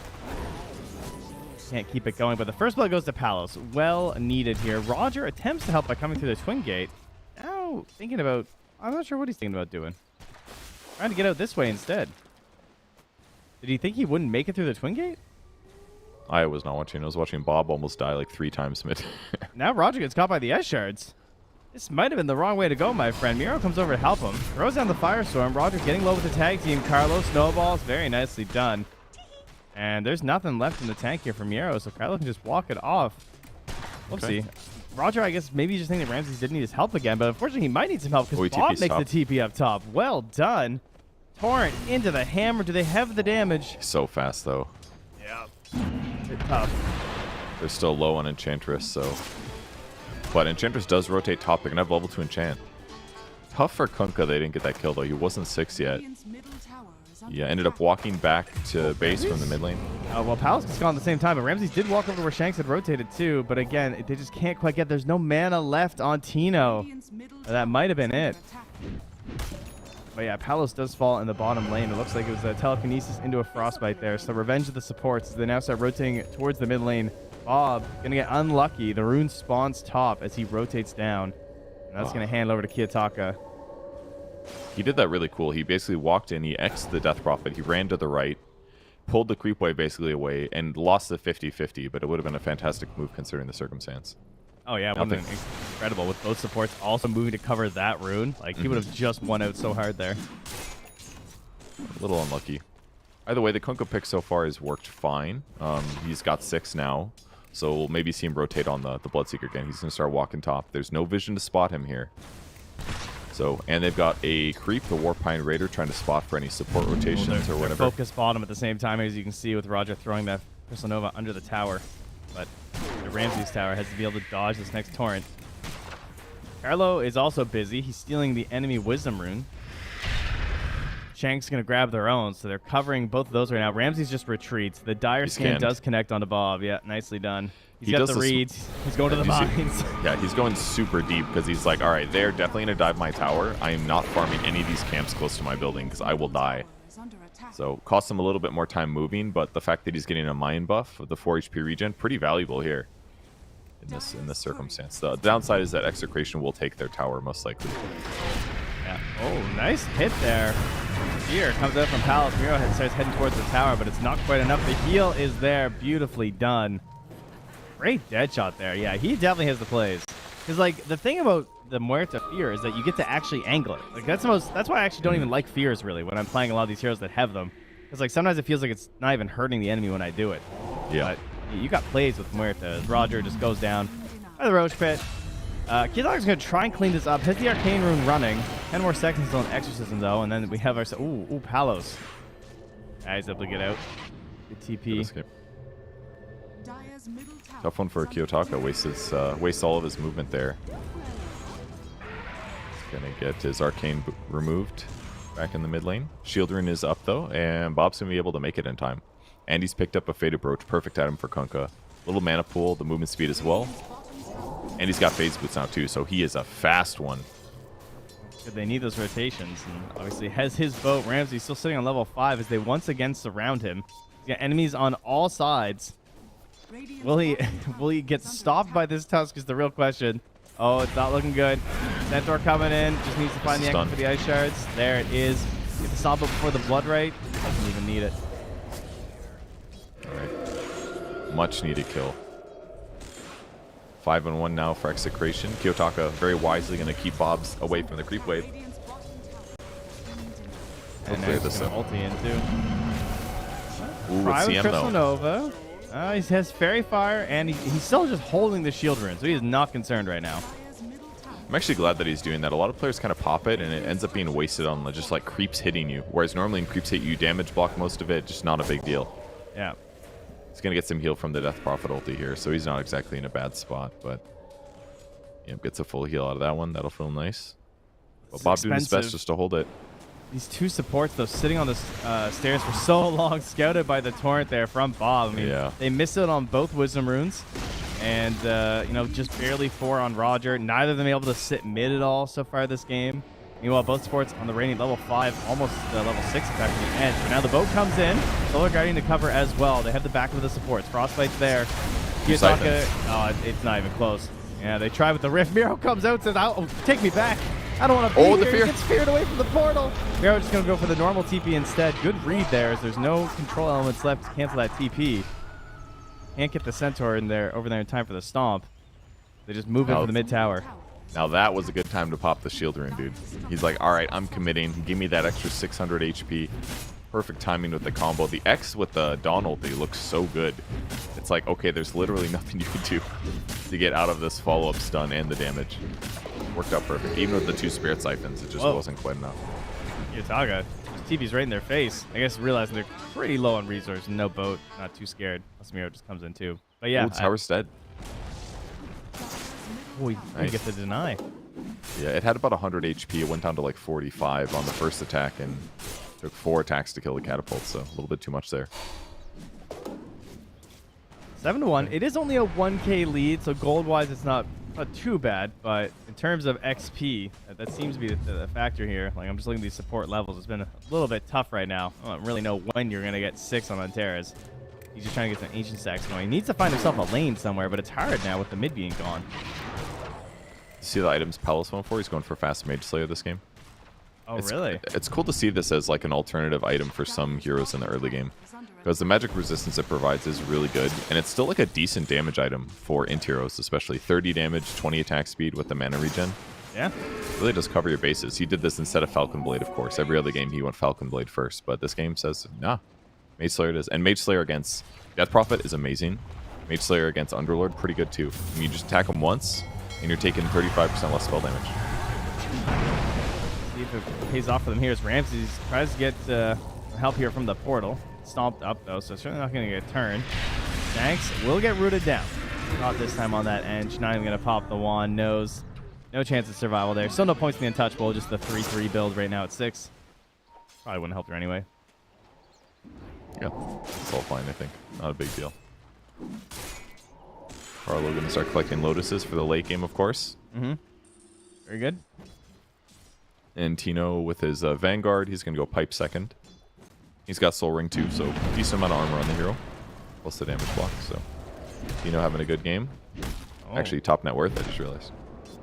Can't keep it going, but the first blood goes to Palos. Well needed here. Roger attempts to help by coming through the Twin Gate. Now thinking about, I'm not sure what he's thinking about doing. Trying to get out this way instead. Did he think he wouldn't make it through the Twin Gate?
I was not watching. I was watching Bob almost die 3 times mid.
Now Roger gets caught by the S shards. This might have been the wrong way to go, my friend. Miro comes over to help him. Throws down the Firestorm. Roger getting low with the tag team. Carlo snowballs. Very nicely done. And there's nothing left in the tank here for Miro, so Carlo can just walk it off. We'll see. Roger, I guess maybe you just think that Ramses didn't need his help again, but unfortunately he might need some help because Bob makes the TP up top. Well done. Torrent into the hammer. Do they have the damage?
So fast, though.
Yeah. It's tough.
They're still low on Enchantress, so... But Enchantress does rotate top. They're going to have level 2 enchant. Tough for Kunkka. They didn't get that kill, though. He wasn't 6 yet. Yeah, ended up walking back to base from the mid lane.
Well, Palace was gone at the same time, but Ramses did walk over where Shanks had rotated too. But again, they just can't quite get. There's no mana left on Tino. That might have been it. But yeah, Palos does fall in the bottom lane. It looks like it was a telekinesis into a frostbite there. So revenge of the supports as they now start rotating towards the mid lane. Bob gonna get unlucky. The rune spawns top as he rotates down. And that's gonna hand over to Kiyotaka.
He did that really cool. He basically walked in, he X'd the Death Prophet, he ran to the right, pulled the creep wave basically away, and lost the 50-50, but it would have been a fantastic move considering the circumstance.
Oh yeah, it would have been incredible with both supports also moving to cover that rune. Like, he would have just won out so hard there.
A little unlucky. Either way, the Kunkka pick so far has worked fine. He's got 6 now, so we'll maybe see him rotate on the Bloodseeker again. He's going to start walking top. There's no vision to spot him here. So, and they've got a creep, the Warpine Raider, trying to spot for any support rotations or whatever.
Focus bottom at the same time, as you can see with Roger throwing that Crystal Nova under the tower. But the Ramses tower has to be able to dodge this next torrent. Carlo is also busy. He's stealing the enemy Wisdom Rune. Shank's going to grab their own, so they're covering both of those right now. Ramses just retreats. The Dire Scan does connect onto Bob. Yeah, nicely done. He's got the reads. He's going to the mines.
Yeah, he's going super deep because he's like, all right, they're definitely going to dive my tower. I am not farming any of these camps close to my building because I will die. So costs him a little bit more time moving, but the fact that he's getting a mine buff with the 4 HP regen, pretty valuable here in this circumstance. The downside is that Execration will take their tower most likely.
Yeah. Oh, nice hit there. Here comes out from Palace. Miro starts heading towards the tower, but it's not quite enough. The heal is there. Beautifully done. Great dead shot there. Yeah, he definitely has the plays. Because, like, the thing about the Muerta Fear is that you get to actually angle it. Like, that's why I actually don't even like Fears, really, when I'm playing a lot of these heroes that have them. Because, like, sometimes it feels like it's not even hurting the enemy when I do it.
Yeah.
But you got plays with Muerta. Roger just goes down by the Roach Pit. Kidog's going to try and clean this up. Has the Arcane Rune running. 10 more seconds until an Exorcism, though. And then we have our... Ooh, Palos. He's able to get out. Good TP.
Tough one for Kiyotaka. Wastes all of his movement there. He's going to get his Arcane removed back in the mid lane. Shield Rune is up, though. And Bob's going to be able to make it in time. And he's picked up a Faded Brooch. Perfect item for Kunkka. Little mana pool. The movement speed as well. And he's got phase boots now too, so he is a fast one.
Good, they need those rotations, and obviously has his boat. Ramsey still sitting on level 5 as they once again surround him. He's got enemies on all sides. Will he get stopped by this tusk is the real question. Oh, it's not looking good. Centaur coming in, just needs to find the exit for the ice shards. There it is. Get the stop up before the blood right. Doesn't even need it.
All right, much needed kill. 5-1 now for Execration. Kiyotaka very wisely going to keep Bobs away from the creep wave.
And now he's going to ulti in too.
Ooh, with CM
Crystal
though.
Nova. He has Fairy Fire, and he's still just holding the shield rune, so he is not concerned right now.
I'm actually glad that he's doing that. A lot of players kind of pop it, and it ends up being wasted on just like creeps hitting you. Whereas normally when creeps hit you, damage block most of it, just not a big deal.
Yeah.
He's going to get some heal from the Death Prophet ulti here, so he's not exactly in a bad spot, but yeah, gets a full heal out of that one. That'll feel nice. But Bob doing his best just to hold it.
These two supports, though, sitting on the stairs for so long, scouted by the torrent there from Bob. I mean, they missed it on both Wisdom Runes, and, you know, just barely 4 on Roger. Neither of them able to sit mid at all so far this game. Meanwhile, both supports on the reigning level 5, almost level 6 attacking the edge. But now the boat comes in. Solar Guardian to cover as well. They have the back of the supports. Frostbite's there. Kiyotaka, oh, it's not even close. Yeah, they try with the Rift. Miro comes out and says, oh, take me back. I don't want to be here.
The fear.
He gets feared away from the portal. Miro just going to go for the normal TP instead. Good read there as there's no control elements left to cancel that TP. Can't get the Centaur in there over there in time for the stomp. They just move into the mid tower.
Now that was a good time to pop the shield rune, dude. He's like, all right, I'm committing. Give me that extra 600 HP. Perfect timing with the combo. The X with the Dawn ulti looks so good. It's like, okay, there's literally nothing you can do to get out of this follow-up stun and the damage. Worked out perfect. Even with the 2 Spirit Siphons, it just wasn't quite enough.
Kiyotaka, TP's right in their face. I guess realizing they're pretty low on resource, no boat, not too scared. Miro just comes in too. But yeah.
Tower's dead.
We get the deny.
Yeah, it had about 100 HP. It went down to like 45 on the first attack and took 4 attacks to kill the catapult, so a little bit too much there.
7-1. It is only a 1k lead, so gold-wise it's not too bad, but in terms of XP, that seems to be the factor here. Like, I'm just looking at these support levels. It's been a little bit tough right now. I don't really know when you're going to get 6 on Antares. He's just trying to get some ancient stacks going. He needs to find himself a lane somewhere, but it's hard now with the mid being gone.
See the items Palos went for? He's going for Fast Mage Slayer this game.
Oh, really?
It's cool to see this as like an alternative item for some heroes in the early game. Because the magic resistance it provides is really good, and it's still like a decent damage item for int heroes, especially 30 damage, 20 attack speed with the mana regen.
Yeah.
It really does cover your bases. He did this instead of Falcon Blade, of course. Every other game he went Falcon Blade first, but this game says, nah, Mage Slayer it is. And Mage Slayer against Death Prophet is amazing. Mage Slayer against Underlord, pretty good too. I mean, you just attack him once, and you're taking 35% less spell damage.
See if it pays off for them here as Ramses tries to get help here from the portal. Stomped up though, so certainly not going to get a turn. Shanks will get rooted down. Not this time on that end. She's not even going to pop the wand. Knows no chance of survival there. Still no points in the untouchable. Just the 3-3 build right now at 6. Probably wouldn't help her anyway.
Yeah, it's all fine, I think. Not a big deal. Carlo going to start collecting lotuses for the late game, of course.
Mm-hmm. Very good.
And Tino with his Vanguard, he's going to go pipe second. He's got Soul Ring too, so decent amount of armor on the hero. Plus the damage block, so Tino having a good game.
Oh.
Actually, top net worth, I just realized.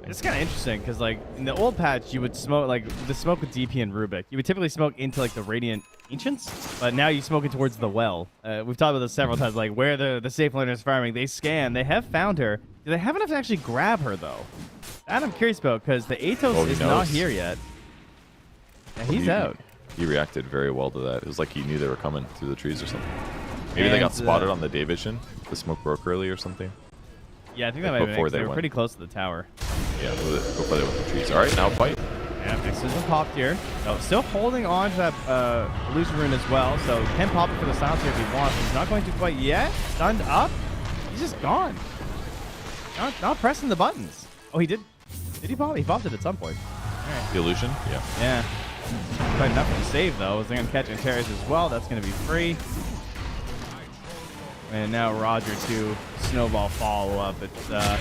It's kind of interesting because, like, in the old patch, you would smoke, like, the smoke with DP and Rubik. You would typically smoke into, like, the Radiant Ancients, but now you smoke it towards the well. We've talked about this several times, like, where the safe laner is farming. They scan. They have found her. Do they have enough to actually grab her, though? That I'm curious about because the Atos is not here yet. Yeah, he's out.
He reacted very well to that. It was like he knew they were coming through the trees or something. Maybe they got spotted on the day vision. The smoke broke early or something.
Yeah, I think that might have been they were pretty close to the tower.
Yeah, before they went to the trees. All right, now fight.
Yeah, Exorcism popped here. Oh, still holding on to that illusion rune as well, so he can pop it for the silence here if he wants. He's not going to quite yet. Stunned up. He's just gone. Not pressing the buttons. Oh, he did. Did he pop? He popped it at some point. All right.
The illusion? Yeah.
Yeah. Quite enough to save, though. Is they going to catch Antares as well? That's going to be free. And now Roger to snowball follow-up. It's a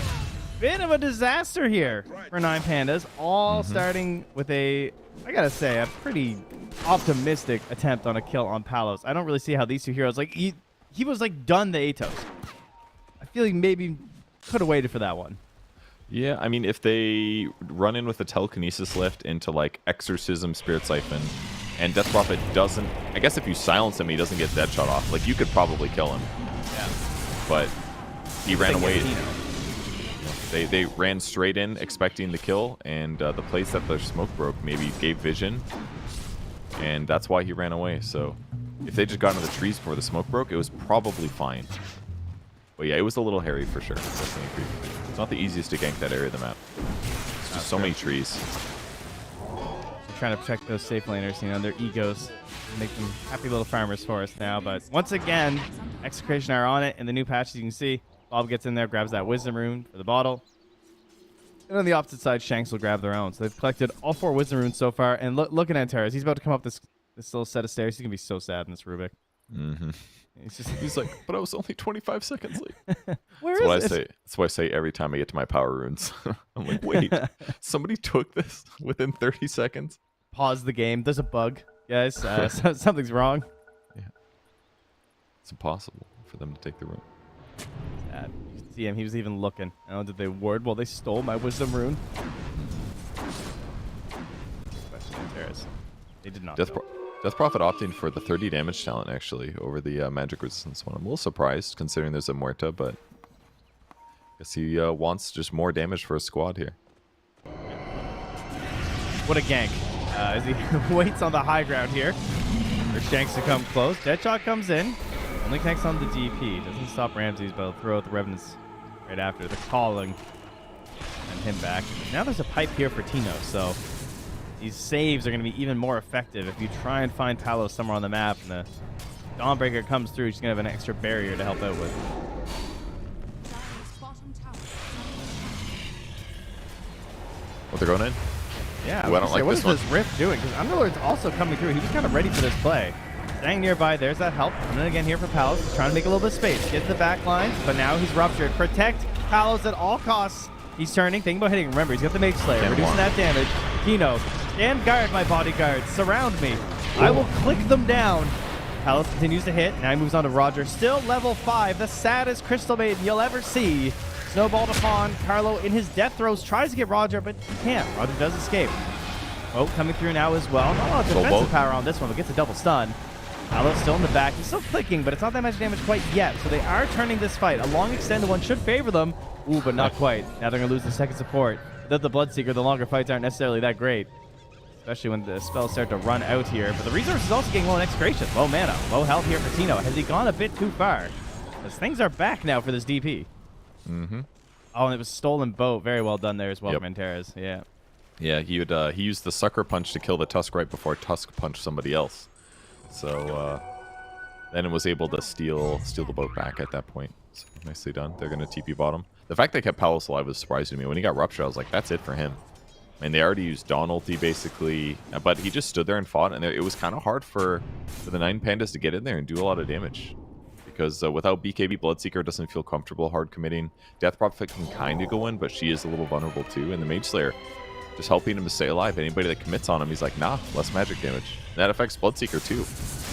bit of a disaster here for 9 Pandas. All starting with I gotta say, a pretty optimistic attempt on a kill on Palos. I don't really see how these two heroes, like, he was, like, done the Atos. I feel like maybe could have waited for that one.
Yeah, I mean, if they run in with a telekinesis lift into, like, Exorcism, Spirit Siphon, and Death Prophet doesn't... I guess if you silence him, he doesn't get Deadshot off. Like, you could probably kill him.
Yeah.
But he ran away. They ran straight in, expecting the kill, and the place that the smoke broke maybe gave vision, and that's why he ran away. So if they just got into the trees before the smoke broke, it was probably fine. But yeah, it was a little hairy for sure. Definitely agree. It's not the easiest to gank that area of the map. It's just so many trees.
They're trying to protect those safe laners, you know, their egos. Make them happy little farmers for us now. But once again, Execration are on it in the new patch, as you can see. Bob gets in there, grabs that Wisdom Rune for the bottle. And on the opposite side, Shanks will grab their own. So they've collected all 4 Wisdom Runes so far. And looking at Antares, he's about to come up this little set of stairs. He's going to be so sad in this Rubik.
Mm-hmm. He's like, but I was only 25 seconds late. That's what I say every time I get to my power runes. I'm like, wait, somebody took this within 30 seconds?
Pause the game. There's a bug, guys. Something's wrong.
Yeah. It's impossible for them to take the rune.
Sad. You can see him. He was even looking. Oh, did they ward? Well, they stole my Wisdom Rune. Question Antares. They did not.
Death Prophet opting for the 30 damage talent, actually, over the magic resistance one. I'm a little surprised, considering there's a Muerta, but I guess he wants just more damage for his squad here.
What a gank. As he waits on the high ground here for Shanks to come close. Deadshot comes in. Only connects on the DP. Doesn't stop Ramses, but he'll throw out the Revenants right after. The calling and him back. Now there's a pipe here for Tino, so these saves are going to be even more effective if you try and find Palos somewhere on the map and the Dawnbreaker comes through. She's going to have an extra barrier to help out with.
Oh, they're going in?
Yeah,
Ooh, I don't like
what
this
is
one.
this Rift doing? Because Underlord's also coming through. He was kind of ready for this play. Staying nearby, there's that help. And then again here for Palos. He's trying to make a little bit of space. Get to the back lines, but now he's ruptured. Protect Palos at all costs. He's turning, thinking about hitting. Remember, he's got the Mage Slayer, reducing that damage. Kino, stand guard, my bodyguards. Surround me. I will click them down. Palos continues to hit. Now he moves on to Roger. Still level 5, the saddest Crystal Maiden you'll ever see. Snowballed upon. Carlo in his death throes tries to get Roger, but he can't. Roger does escape. Oh, coming through now as well. Not a lot of defensive power on this one, but gets a double stun. Palos still in the back. He's still clicking, but it's not that much damage quite yet. So they are turning this fight. A long extended one should favor them. Ooh, but not quite. Now they're going to lose the second support. Without the Bloodseeker, the longer fights aren't necessarily that great. Especially when the spells start to run out here. But the resource is also getting low in Execration. Low mana, low health here for Tino. Has he gone a bit too far? Because things are back now for this DP.
Mm-hmm.
Oh, and it was stolen boat. Very well done there as well, Manteras. Yeah.
Yeah, he used the Sucker Punch to kill the Tusk right before Tusk punched somebody else. So then it was able to steal the boat back at that point. So nicely done. They're going to TP bottom. The fact they kept Palos alive was surprising to me. When he got Rupture, I was like, that's it for him. And they already used Dawn ulti basically, but he just stood there and fought, and it was kind of hard for the 9 Pandas to get in there and do a lot of damage. Because without BKB, Bloodseeker doesn't feel comfortable hard committing. Death Prophet can kind of go in, but she is a little vulnerable too. And the Mage Slayer just helping him to stay alive. Anybody that commits on him, he's like, nah, less magic damage. And that affects Bloodseeker too.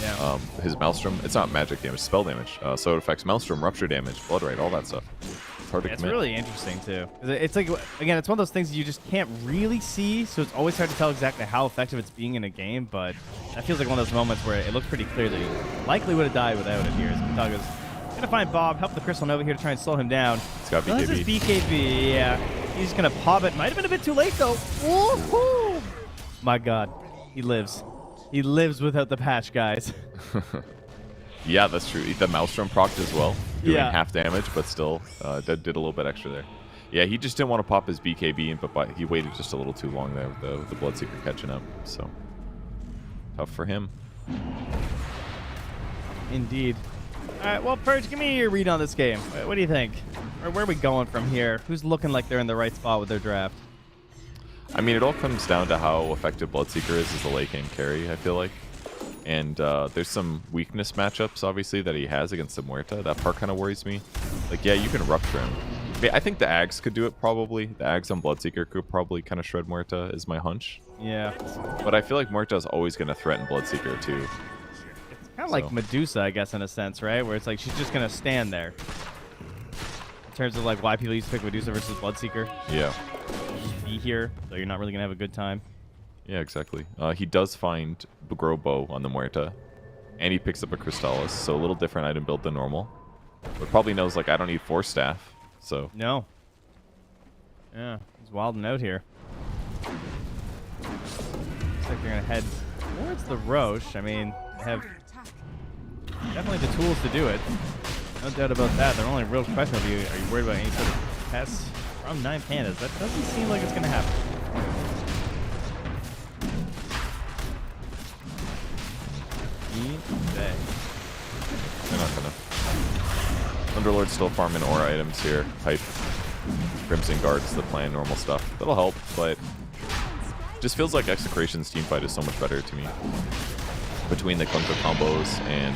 Yeah.
His Maelstrom, it's not magic damage, spell damage. So it affects Maelstrom, Rupture damage, Blood Right, all that stuff. It's hard to
It's
commit.
really interesting too. It's like, again, it's one of those things you just can't really see, so it's always hard to tell exactly how effective it's being in a game, but that feels like one of those moments where it looks pretty clear that he likely would have died without it here. As Kitaga's gonna find Bob, help the Crystal Nova here to try and slow him down.
It's got
This is
BKB.
BKB, yeah. He's just gonna pop it. Might have been a bit too late though. Woohoo! My God, he lives. He lives without the patch, guys.
Yeah, that's true. The Maelstrom procced as well, doing
Yeah.
half damage, but still did a little bit extra there. Yeah, he just didn't want to pop his BKB, but he waited just a little too long there with the Bloodseeker catching up. So tough for him.
Indeed. All right, well, Purge, give me your read on this game. What do you think? Where are we going from here? Who's looking like they're in the right spot with their draft?
I mean, it all comes down to how effective Bloodseeker is as a late game carry, I feel like. And there's some weakness matchups, obviously, that he has against the Muerta. That part kind of worries me. Like, yeah, you can Rupture him. I think the Ags could do it, probably. The Ags on Bloodseeker could probably kind of shred Muerta, is my hunch.
Yeah.
But I feel like Muerta is always going to threaten Bloodseeker, too.
Kind of like Medusa, I guess, in a sense, right? Where it's like she's just going to stand there. In terms of like why people used to pick Medusa versus Bloodseeker.
Yeah.
Just be here, so you're not really going to have a good time.
Yeah, exactly. He does find Grow Bow on the Muerta, and he picks up a Crystallis, so a little different item build than normal. But probably knows, like, I don't need 4 staff, so...
No. Yeah, he's wilding out here. Looks like they're going to head towards the Roche. I mean, they have definitely the tools to do it. No doubt about that. The only real question of you, are you worried about any sort of pests from 9 Pandas? That doesn't seem like it's going to happen.
They're not gonna. Underlord's still farming aura items here. Pipe, Crimson Guard's the plan, normal stuff. That'll help, but just feels like Execration's teamfight is so much better to me. Between the Kunka combos and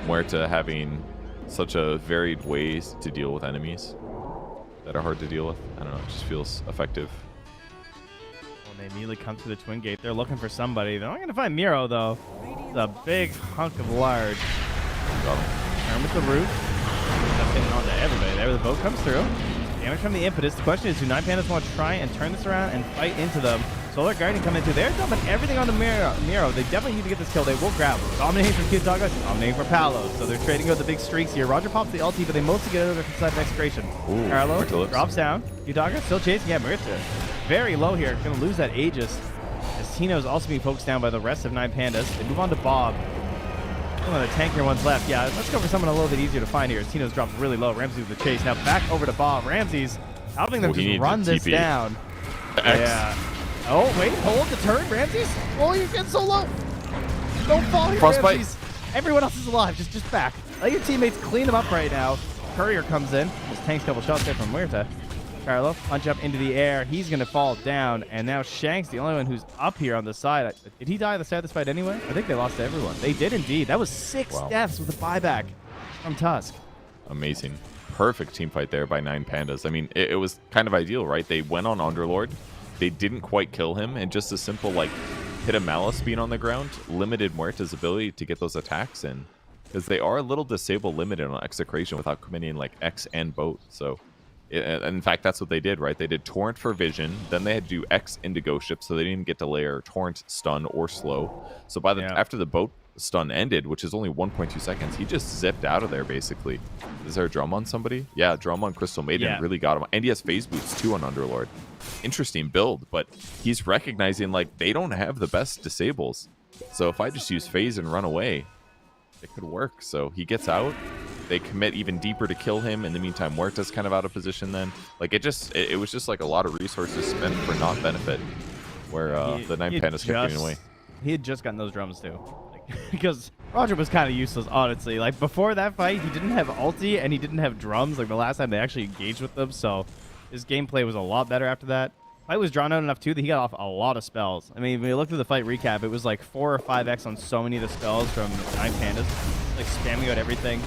Muerta having such a varied ways to deal with enemies that are hard to deal with. I don't know, it just feels effective.
When they immediately come to the Twin Gate, they're looking for somebody. They're not going to find Miro, though. It's a big hunk of large.
Got him.
Turn with the root. That's hitting onto everybody there. The boat comes through. Damage from the Impetus. The question is, do 9 Pandas want to try and turn this around and fight into them? Solar Guardian coming into. They're dumping everything on the Miro. They definitely need to get this kill. They will grab him. Dominating from Kitaga, dominating for Palos. So they're trading out the big streaks here. Roger pops the ulti, but they mostly get out of the side of Execration.
Ooh,
Carlo
Mertilips.
drops down. Kitaga still chasing. Yeah, Muerta. Very low here. Going to lose that Aegis. As Tino is also being focused down by the rest of 9 Pandas. They move on to Bob. One of the tankier ones left. Yeah, let's go for someone a little bit easier to find here. As Tino's dropped really low. Ramsey with the chase. Now back over to Bob. Ramsey's helping them just run this down. Yeah. Oh, wait. Hold the turn. Ramsey's. Oh, you're getting so low. Don't fall here,
Frostbite.
Ramsey's. Everyone else is alive. Just back. Let your teammates clean them up right now. Courier comes in. Just tanks a couple shots there from Muerta. Carlo. Punch up into the air. He's going to fall down. And now Shank's the only one who's up here on the side. Did he die at the start of this fight anyway? I think they lost to everyone. They did indeed. That was 6 deaths with a buyback from Tusk.
Amazing. Perfect team fight there by 9 Pandas. I mean, it was kind of ideal, right? They went on Underlord. They didn't quite kill him. And just a simple, like, hit a Malice being on the ground limited Muerta's ability to get those attacks in. Because they are a little disable limited on Execration without committing like X and boat. So, in fact, that's what they did, right? They did Torrent for Vision, then they had to do X into Ghost Ship, so they didn't get to layer Torrent, Stun, or Slow. So by the after the boat stun ended, which is only 1.2 seconds, he just zipped out of there basically. Is there a drum on somebody? Yeah, drum on Crystal Maiden really got him, and he has phase boots too on Underlord. Interesting build, but he's recognizing like they don't have the best disables. So if I just use phase and run away, it could work. So he gets out. They commit even deeper to kill him. In the meantime, Muerta's kind of out of position then. Like it was just like a lot of resources spent for not benefit, where the 9 Pandas kept getting away.
He had just gotten those drums too. Because Roger was kind of useless, honestly. Like before that fight, he didn't have ulti and he didn't have drums. Like the last time they actually engaged with them, so his gameplay was a lot better after that. Fight was drawn out enough too that he got off a lot of spells. I mean, when you look through the fight recap, it was like 4 or 5x on so many of the spells from 9 Pandas, like spamming out everything.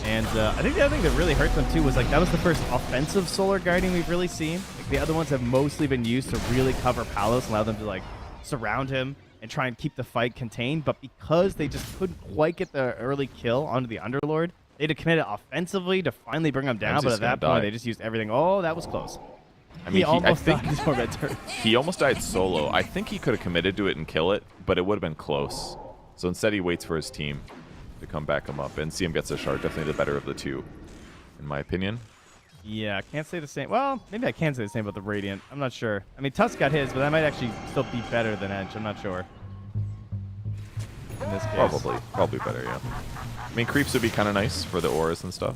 And I think the other thing that really hurt them too was like that was the first offensive solar guarding we've really seen. Like the other ones have mostly been used to really cover Palos, allow them to like surround him and try and keep the fight contained. But because they just couldn't quite get the early kill onto the Underlord, they had to commit it offensively to finally bring him down. But at that point, they just used everything. Oh, that was close.
I mean,
I think
he almost died solo. I think he could have committed to it and kill it, but it would have been close. So instead, he waits for his team to come back him up, and CM gets a shard. Definitely the better of the two, in my opinion.
Yeah, I can't say the same. Well, maybe I can say the same about the Radiant. I'm not sure. I mean, Tusk got his, but that might actually still be better than Edge. I'm not sure. In this case.
Probably better, yeah. I mean, creeps would be kind of nice for the auras and stuff.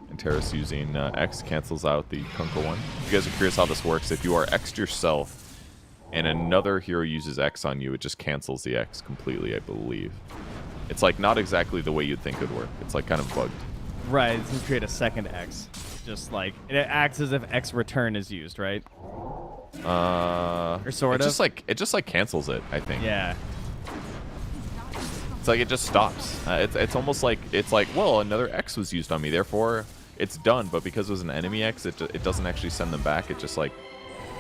And Terrace using X cancels out the Kunkka one. If you guys are curious how this works, if you are X'd yourself and another hero uses X on you, it just cancels the X completely, I believe. It's like not exactly the way you'd think it would work. It's like kind of bugged.
Right, it's going to create a second X. Just like, it acts as if X return is used, right? Or sort of?
It just like cancels it, I think.
Yeah.
It's like it just stops. It's almost like, it's like, well, another X was used on me, therefore it's done. But because it was an enemy X, it doesn't actually send them back. It just like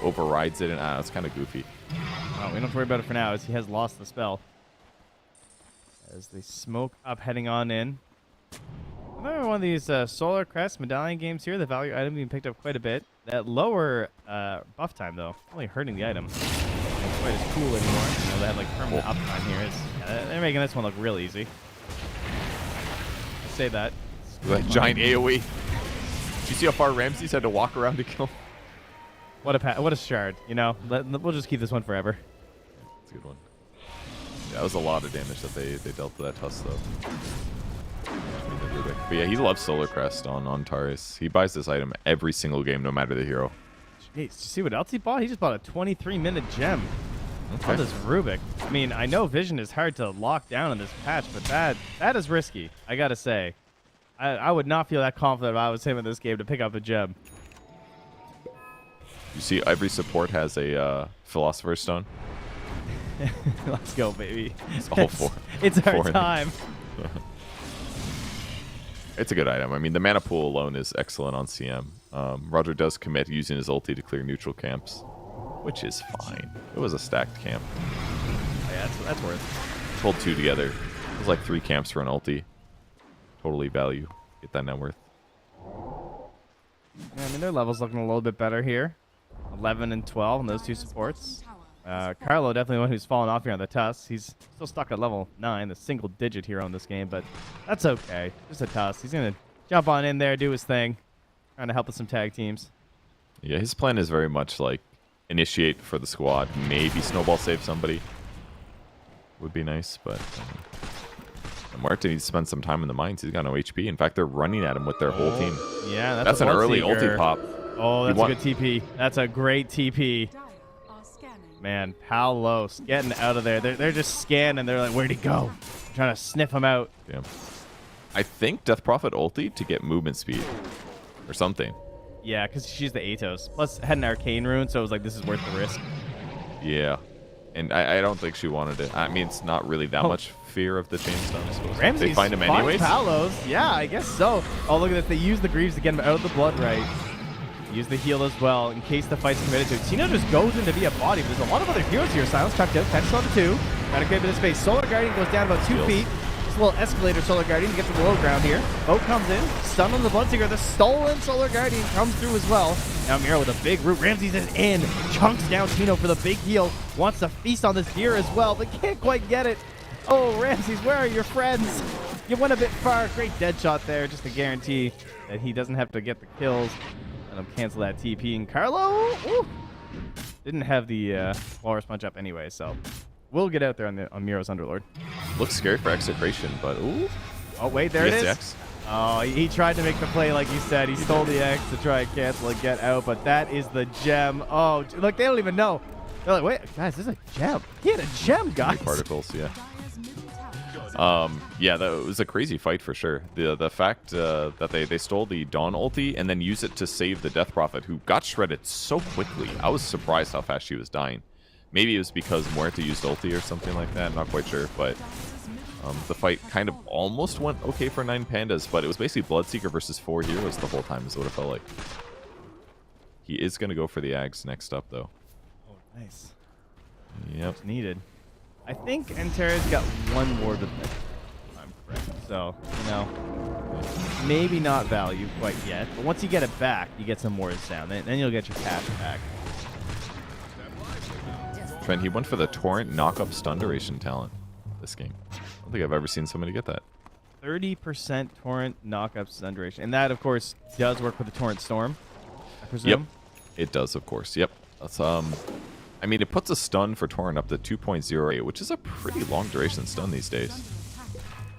overrides it, and it's kind of goofy.
Oh, we don't have to worry about it for now, as he has lost the spell. As they smoke up, heading on in. Another one of these Solar Crest medallion games here, the value item being picked up quite a bit. That lower buff time, though, only hurting the item. It's not quite as cool anymore. You know, they have like permanent uptime here. They're making this one look real easy. I say that.
That giant AoE. Did you see how far Ramses had to walk around to kill him?
What a shard, you know? We'll just keep this one forever.
That's a good one. Yeah, that was a lot of damage that they dealt to that Tusk, though. But yeah, he loves Solar Crest on Taurus. He buys this item every single game, no matter the hero.
Jeez, did you see what else he bought? He just bought a 23-minute gem on this Rubik. I mean, I know Vision is hard to lock down in this patch, but that is risky, I gotta say. I would not feel that confident if I was him in this game to pick up a gem.
You see, every support has a Philosopher's Stone.
Let's go, baby.
It's all four.
It's our time.
It's a good item. I mean, the mana pool alone is excellent on CM. Roger does commit using his ulti to clear neutral camps, which is fine. It was a stacked camp.
Yeah, that's worth.
Pulled two together. It was like 3 camps for an ulti. Totally value. Get that net worth.
Yeah, I mean, their level's looking a little bit better here. 11 and 12 on those two supports. Carlo, definitely one who's fallen off here on the Tusk. He's still stuck at level 9, the single-digit hero in this game, but that's okay. Just a Tusk. He's going to jump on in there, do his thing, trying to help with some tag teams.
Yeah, his plan is very much like initiate for the squad, maybe snowball save somebody. Would be nice, but Muerta needs to spend some time in the mines. He's got no HP. In fact, they're running at him with their whole team.
Yeah,
that's an early ulti pop.
Oh, that's a good TP. That's a great TP. Man, Palos getting out of there. They're just scanning. They're like, where'd he go? Trying to sniff him out.
Damn. I think Death Prophet ulti to get movement speed or something.
Yeah, because she's the Atos. Plus, had an arcane rune, so it was like, this is worth the risk.
Yeah. And I don't think she wanted it. I mean, it's not really that much fear of the chainstone, I suppose.
Ramses
They find him anyways?
Palos. Yeah, I guess so. Oh, look at this. They use the Greaves to get him out of the blood right. Use the heal as well in case the fight's committed to it. Tino just goes in to be a body, but there's a lot of other heroes here. Silence chucked out. Catches on the 2. Trying to get a bit of space. Solar Guardian goes down about 2 feet. Just a little escalator Solar Guardian to get to the low ground here. Boat comes in. Stun on the Bloodseeker. The stolen Solar Guardian comes through as well. Now Miro with a big root. Ramses is in. Chunks down Tino for the big heal. Wants to feast on this deer as well, but can't quite get it. Oh, Ramses, where are your friends? You went a bit far. Great dead shot there, just to guarantee that he doesn't have to get the kills. Let him cancel that TP. And Carlo, ooh, didn't have the Walrus Punch up anyway, so we'll get out there on Miro's Underlord.
Looks scary for Execration, but ooh.
Oh, wait, there it is.
The X.
Oh, he tried to make the play like you said. He stole the X to try and cancel and get out, but that is the gem. Oh, look, they don't even know. They're like, wait, guys, this is a gem. He had a gem, guys.
Particles, yeah. Yeah, that was a crazy fight for sure. The fact that they stole the Dawn ulti and then used it to save the Death Prophet, who got shredded so quickly. I was surprised how fast she was dying. Maybe it was because Muerta used ulti or something like that. I'm not quite sure, but the fight kind of almost went okay for 9 pandas, but it was basically Bloodseeker versus 4 heroes the whole time is what it felt like. He is going to go for the Ags next up, though.
Oh, nice.
Yep.
It's needed. I think Antares got 1 ward with it. I'm correct. So, you know, maybe not value quite yet. But once you get it back, you get some wards down. Then you'll get your cash back.
Trent, he went for the Torrent knock-up stun duration talent this game. I don't think I've ever seen somebody get that.
30% Torrent knock-up stun duration. And that, of course, does work with the Torrent Storm, I presume.
Yep. It does, of course. Yep. That's, I mean, it puts a stun for Torrent up to 2.08, which is a pretty long duration stun these days.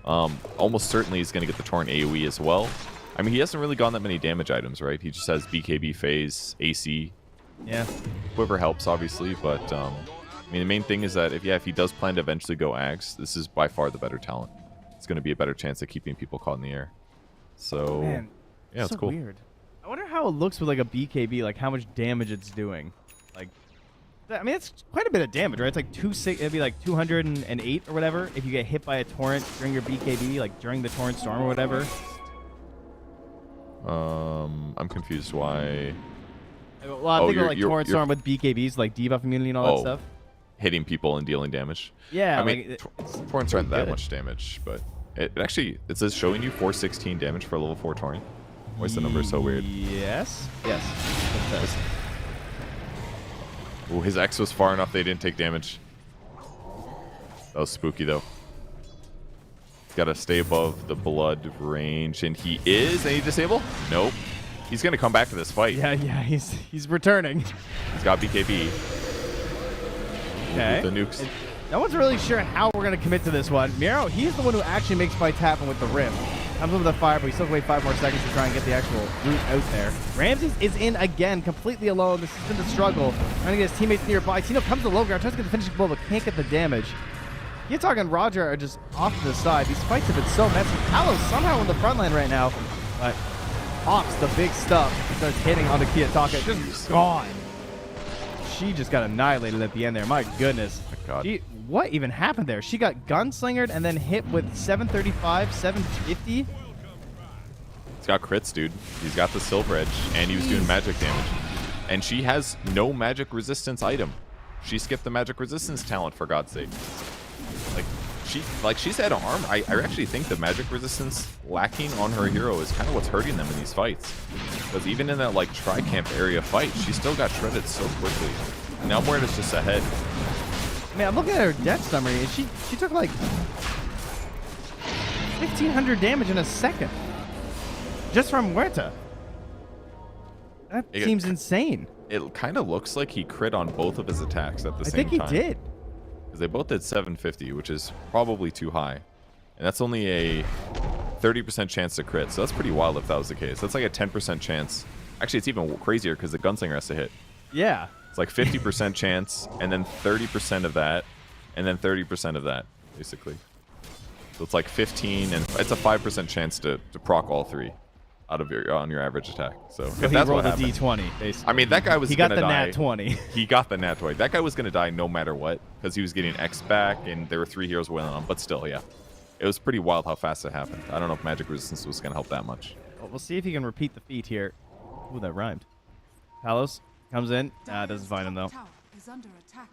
Almost certainly he's going to get the Torrent AoE as well. I mean, he hasn't really gotten that many damage items, right? He just has BKB phase, AC.
Yeah.
Quiver helps, obviously, but I mean, the main thing is that if he does plan to eventually go Ags, this is by far the better talent. It's going to be a better chance of keeping people caught in the air. So,
man,
yeah, it's
so
cool.
Weird. I wonder how it looks with like a BKB, like how much damage it's doing. Like, I mean, it's quite a bit of damage, right? It's like it'd be like 208 or whatever if you get hit by a torrent during your BKB, like during the torrent storm or whatever.
I'm confused why.
Well, I think like torrent storm with BKBs, like debuff immunity and all that stuff.
Hitting people and dealing damage.
Yeah,
I mean,
like,
torrents aren't that much damage, but it actually it says showing you 416 damage for a level 4 torrent. Why is the number so weird?
Yes. Yes. It says.
Ooh, his X was far enough they didn't take damage. That was spooky, though. He's got to stay above the blood range, and he is. And he disable? Nope. He's going to come back to this fight.
Yeah, he's returning.
He's got BKB.
Okay.
With the nukes.
No one's really sure how we're going to commit to this one. Miro, he's the one who actually makes fights happen with the Rift. Comes over the fire, but we still have to wait 5 more seconds to try and get the actual route out there. Ramses is in again, completely alone. This has been the struggle. Trying to get his teammates nearby. Tino comes to the low ground, tries to get the finishing blow, but can't get the damage. Yitzhak and Roger are just off to the side. These fights have been so messy. Palos somehow in the front line right now, but pops the big stuff. Starts hitting onto Kiyotaka. Just gone. She just got annihilated at the end there. My goodness.
Oh, God.
What even happened there? She got gunslingered and then hit with 735, 750.
He's got crits, dude. He's got the Silver Edge, and he was doing magic damage. And she has no magic resistance item. She skipped the magic resistance talent, for God's sake. She's had arm. I actually think the magic resistance lacking on her hero is kind of what's hurting them in these fights. Because even in that like tri-camp area fight, she still got shredded so quickly. And now Muerta's just ahead.
Man, I'm looking at her death summary, and she took like 1,500 damage in a second. Just from Muerta. That seems insane.
It kind of looks like he crit on both of his attacks at the same time.
I think he did.
Because they both did 750, which is probably too high. And that's only a 30% chance to crit, so that's pretty wild if that was the case. That's like a 10% chance. Actually, it's even crazier because the gunslinger has to hit.
Yeah.
It's like 50% chance, and then 30% of that, and then 30% of that, basically. So it's like 15, and it's a 5% chance to proc all 3. out of your on your average attack. So
So
if
he
that's
rolled
what
a
happened,
d20, basically.
I mean, that guy was
He got
gonna
the
die.
nat 20.
He got the nat 20. That guy was gonna die no matter what because he was getting X back, and there were 3 heroes wailing on him. But still, yeah, it was pretty wild how fast it happened. I don't know if magic resistance was gonna help that much.
Well, we'll see if he can repeat the feat here. Ooh, that rhymed. Palos comes in. Doesn't find him, though.
Tower is under attack.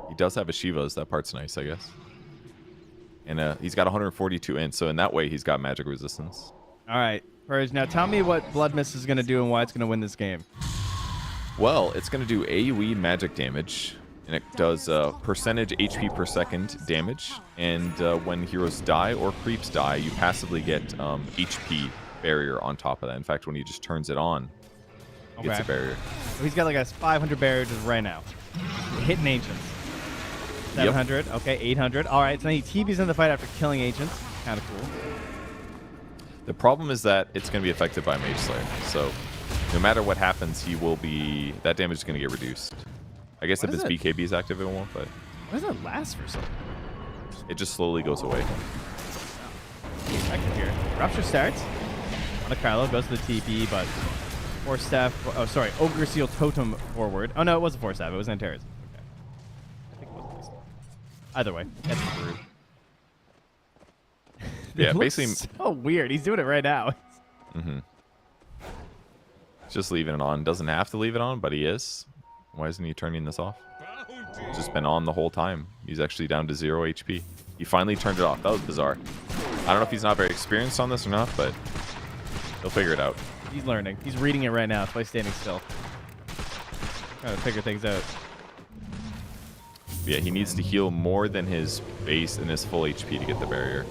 He does have a Shivas. That part's nice, I guess. And he's got 142 int, so in that way, he's got magic resistance.
All right, Purge. Now tell me what Blood Mist is going to do and why it's going to win this game.
Well, it's going to do AoE magic damage, and it does percentage HP per second damage. And when heroes die or creeps die, you passively get HP barrier on top of that. In fact, when he just turns it on, he gets a barrier.
So he's got like a 500 barrier just right now. Hitting Ancients. 700. Yep. Okay, 800. All right, so then he TBs in the fight after killing Ancients. Kind of cool.
The problem is that it's going to be affected by Mage Slayer. So no matter what happens, he will be... That damage is going to get reduced. I guess if his BKB is active, it won't, but...
Why does that last for so long?
It just slowly goes away.
Second here. Rupture starts. On a Carlo, goes to the TP, but... Force Staff... Oh, sorry. Ogre Seal Totem forward. Oh, no, it wasn't Force Staff. It was Antares. Okay. I think it was at least. Either way. That's rude.
Yeah, basically...
so weird. He's doing it right now.
Mm-hmm. Just leaving it on. Doesn't have to leave it on, but he is. Why isn't he turning this off? It's just been on the whole time. He's actually down to 0 HP. He finally turned it off. That was bizarre. I don't know if he's not very experienced on this or not, but he'll figure it out.
He's learning. He's reading it right now. That's why he's standing still. Trying to figure things out.
Yeah, he needs to heal more than his base and his full HP to get the barrier.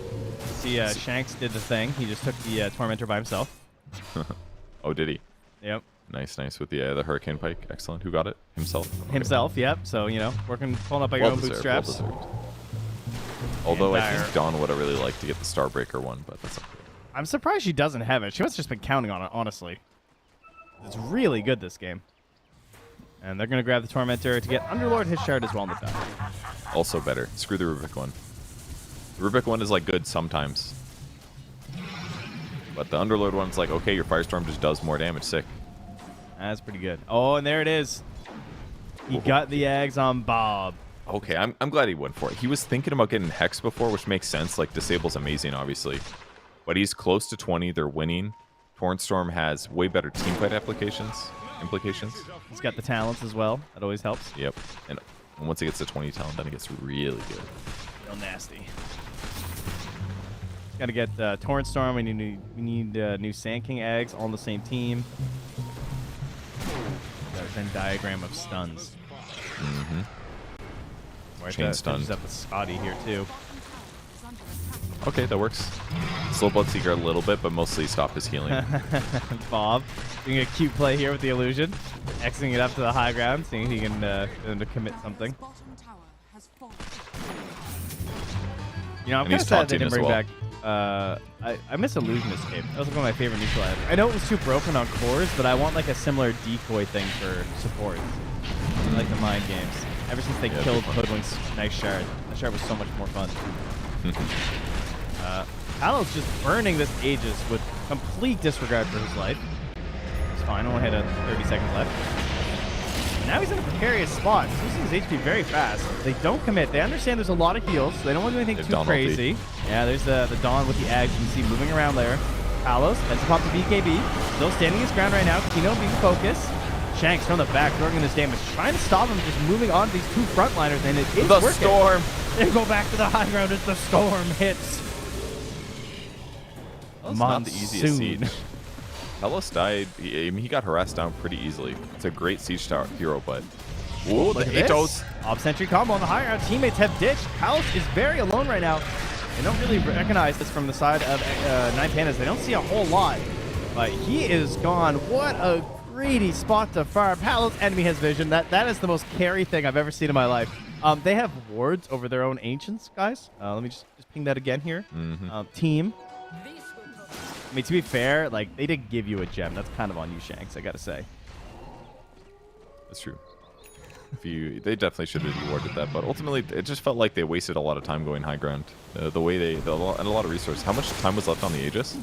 See, Shanks did the thing. He just took the Tormentor by himself.
Oh, did he?
Yep.
Nice, nice with the Hurricane Pike. Excellent. Who got it? Himself? Okay.
Himself, yep. So, you know, pulling up by your own bootstraps.
Although I think Dawn would have really liked to get the Starbreaker one, but that's not good.
I'm surprised she doesn't have it. She must have just been counting on it, honestly. It's really good, this game. And they're going to grab the Tormentor to get Underlord his shard as well in the top.
Also better. Screw the Rubik one. The Rubik one is like good sometimes. But the Underlord one's like, okay, your Firestorm just does more damage. Sick.
That's pretty good. Oh, and there it is. He got the eggs on Bob.
Okay, I'm glad he went for it. He was thinking about getting Hex before, which makes sense. Like, Disable's amazing, obviously. But he's close to 20. They're winning. Torrenstorm has way better teamfight implications.
He's got the talents as well. That always helps.
Yep. And once he gets to 20 talent, then it gets really good.
Real nasty. Got to get Torrenstorm. We need new Sand King eggs all on the same team. Got a Venn diagram of stuns.
Mm-hmm.
Chain stun. Up with Scotty here too.
Okay, that works. Slow Bloodseeker a little bit, but mostly stop his healing.
Bob doing a cute play here with the illusion, Xing it up to the high ground, seeing if he can to commit something. You know, I'm kind of sad they didn't bring back. I miss Illusion Escape. That was like one of my favorite neutral items. I know it was too broken on cores, but I want like a similar decoy thing for support. I like the mind games. Ever since they killed Hoodwink's nice shard, that shard was so much more fun. Palos just burning this Aegis with complete disregard for his life. It's fine. Only had 30 seconds left. And now he's in a precarious spot. He's losing his HP very fast. They don't commit. They understand there's a lot of heals, so they don't want to do anything too crazy. Yeah, there's the Dawn with the Ags. You can see moving around there. Palos has to pop the BKB. Still standing his ground right now. Kino being focused. Shanks from the back, throwing in this damage, trying to stop him, just moving on these two frontliners, and it is working. The Storm. They go back to the high ground as the Storm hits.
That's not the easiest siege. Palos died. He got harassed down pretty easily. It's a great siege tower hero, but
ooh, the Atos. Ob Sentry combo on the high ground. Teammates have ditched. Palos is very alone right now. They don't really recognize this from the side of 9 Pandas. They don't see a whole lot, but he is gone. What a greedy spot to fire. Palos enemy has vision. That is the most carry thing I've ever seen in my life. They have wards over their own ancients, guys. Let me just ping that again here. Team. I mean, to be fair, like, they did give you a gem. That's kind of on you, Shanks, I gotta say.
That's true. They definitely should have rewarded that, but ultimately it just felt like they wasted a lot of time going high ground. The way and a lot of resources. How much time was left on the Aegis?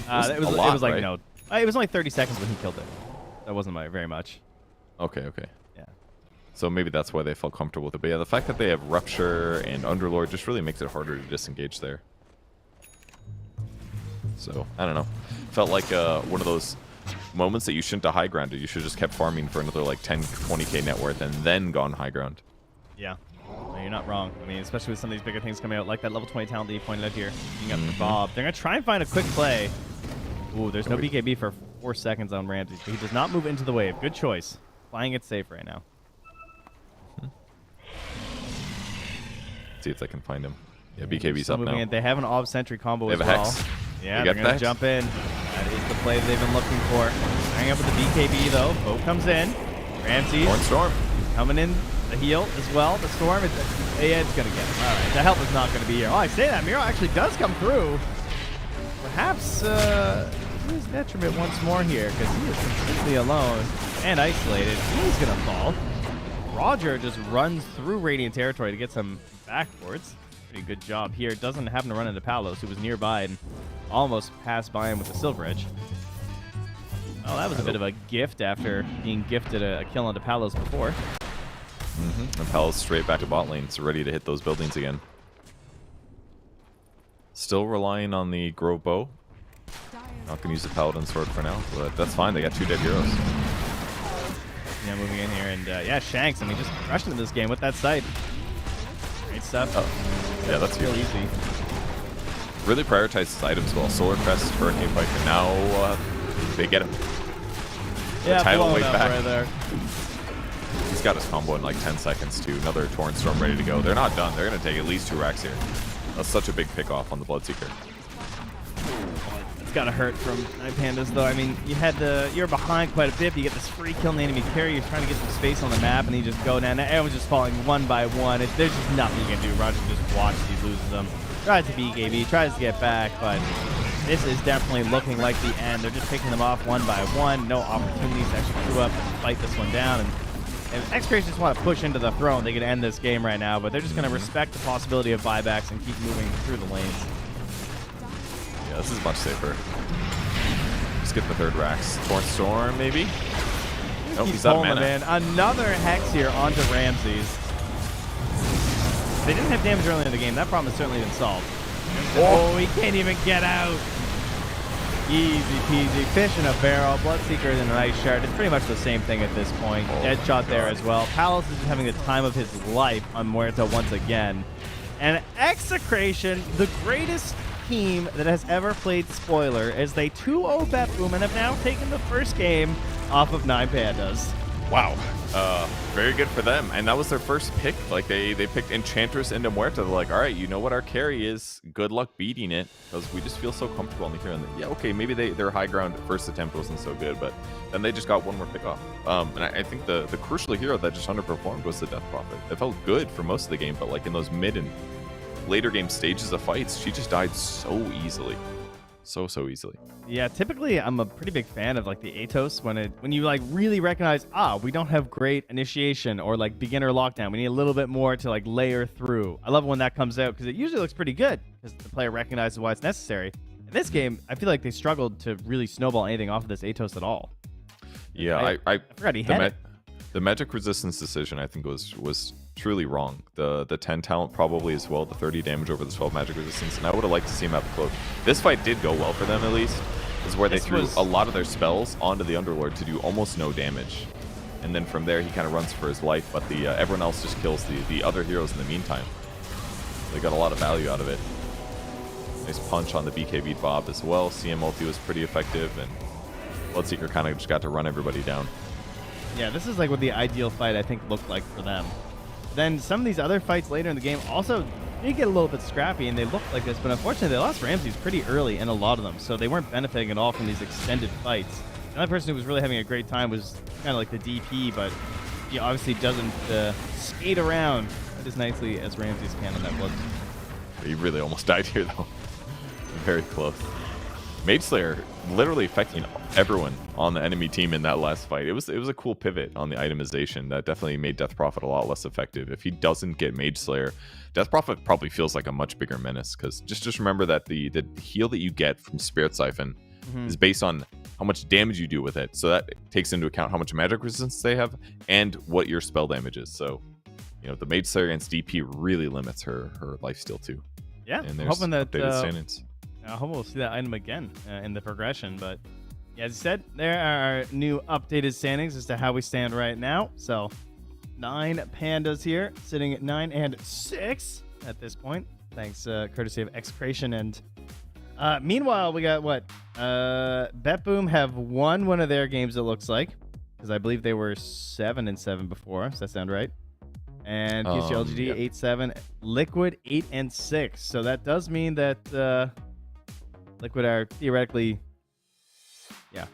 It was like
right?
no, it was only 30 seconds when he killed it. That wasn't very much.
Okay.
Yeah.
So maybe that's why they felt comfortable with it. But yeah, the fact that they have Rupture and Underlord just really makes it harder to disengage there. So, I don't know. Felt like one of those moments that you shouldn't have high grounded. You should have just kept farming for another like 10, 20k net worth and then gone high ground.
Yeah. No, you're not wrong. I mean, especially with some of these bigger things coming out, like that level 20 talent that you pointed out here. Being up for Bob. They're going to try and find a quick play. Ooh, there's no BKB for 4 seconds on Ramsey. But he does not move into the wave. Good choice. Playing it safe right now.
See if they can find him. Yeah, BKB's up now.
In. They have an Ob Sentry combo
as
well.
Hex.
Yeah, they're going to jump in. That is the play that they've been looking for. Hang up with the BKB, though. Boat comes in. Ramsey.
Storm.
Coming in. The heal as well. The Storm. It's going to get him. All right. The help is not going to be here. Oh, I say that. Miro actually does come through. Perhaps to his detriment once more here, because he is completely alone and isolated. He's going to fall. Roger just runs through Radiant territory to get some backwards. Pretty good job here. Doesn't happen to run into Palos, who was nearby and almost passed by him with the Silver Edge. Oh, that was a bit of a gift after being gifted a kill onto Palos before.
And Palos straight back to bot lane, so ready to hit those buildings again. Still relying on the Grove Bow. Not going to use the Paladin Sword for now, but that's fine. They got 2 dead heroes.
Yeah, moving in here, and yeah, Shanks, I mean, just crushed into this game with that sight. Great stuff.
Oh. Yeah, that's
real
huge.
easy.
Really prioritizes his items well. Solar Crest, Hurricane Pike, and now they get him.
Yeah,
title
blowing
way
up
back.
right there.
He's got his combo in like 10 seconds too. Another Torrent Storm ready to go. They're not done. They're going to take at least 2 racks here. That's such a big pick off on the Bloodseeker.
It's gotta hurt from Night Pandas, though. I mean, you're behind quite a bit, but you get this free kill on the enemy carry. You're trying to get some space on the map, and you just go down. Everyone's just falling one by one. There's just nothing you can do. Roger just watches he loses them. Tries to BKB, tries to get back, but this is definitely looking like the end. They're just picking them off one by one. No opportunities to actually queue up and fight this one down. And if Xtreme just want to push into the throne, they could end this game right now, but they're just going to respect the possibility of buybacks and keep moving through the lanes.
Yeah, this is much safer. Just get the 3rd racks. Torrent Storm, maybe? Nope, he's out of mana.
In. Another Hex here onto Ramses. They didn't have damage early in the game. That problem has certainly been solved. Oh, he can't even get out. Easy peasy. Fish in a barrel. Bloodseeker in an ice shard. It's pretty much the same thing at this point. Dead shot there as well. Palos is having the time of his life on Muerta once again. And Execration, the greatest team that has ever played Spoiler, as they 2-0 Bethboom and have now taken the first game off of 9 Pandas.
Wow. Very good for them. And that was their first pick. Like, they picked Enchantress into Muerta. They're like, all right, you know what our carry is. Good luck beating it. Because we just feel so comfortable on the hero. And yeah, okay, maybe their high ground first attempt wasn't so good, but then they just got one more pick off. And I think the crucial hero that just underperformed was the Death Prophet. It felt good for most of the game, but like in those mid and later game stages of fights, she just died so easily. So easily.
Yeah, typically I'm a pretty big fan of like the Atos when you like really recognize, we don't have great initiation or like beginner lockdown. We need a little bit more to like layer through. I love when that comes out because it usually looks pretty good because the player recognizes why it's necessary. In this game, I feel like they struggled to really snowball anything off of this Atos at all.
Yeah, I
forgot he had it.
The magic resistance decision I think was truly wrong. The 10 talent probably as well, the 30 damage over the 12 magic resistance, and I would have liked to see him have a cloak. This fight did go well for them at least, is where they threw a lot of their spells onto the Underlord to do almost no damage. And then from there he kind of runs for his life, but the everyone else just kills the other heroes in the meantime. They got a lot of value out of it. Nice punch on the BKB Bob as well. CM ulti was pretty effective, and Bloodseeker kind of just got to run everybody down.
Yeah, this is like what the ideal fight I think looked like for them. Then some of these other fights later in the game also did get a little bit scrappy, and they looked like this, but unfortunately they lost Ramses pretty early in a lot of them, so they weren't benefiting at all from these extended fights. Another person who was really having a great time was kind of like the DP, but he obviously doesn't skate around as nicely as Ramses can on that blood.
He really almost died here though. Very close. Mage Slayer literally affecting everyone on the enemy team in that last fight. It was a cool pivot on the itemization that definitely made Death Prophet a lot less effective. If he doesn't get Mage Slayer, Death Prophet probably feels like a much bigger menace, because just remember that the heal that you get from Spirit Siphon is based on how much damage you do with it. So that takes into account how much magic resistance they have and what your spell damage is. So, you know, the Mage Slayer against DP really limits her lifesteal too.
Yeah,
and
I'm hoping that
updated standings.
I hope we'll see that item again in the progression. But yeah, as you said, there are new updated standings as to how we stand right now. So 9 pandas here, sitting at 9 and 6 at this point. Thanks, courtesy of Xtreme. And meanwhile, we got what? Bet Boom have won one of their games, it looks like, because I believe they were 7-7 before. Does that sound right? And PSG LGD 8-7, Liquid 8-6. So that does mean that Liquid are theoretically, yeah.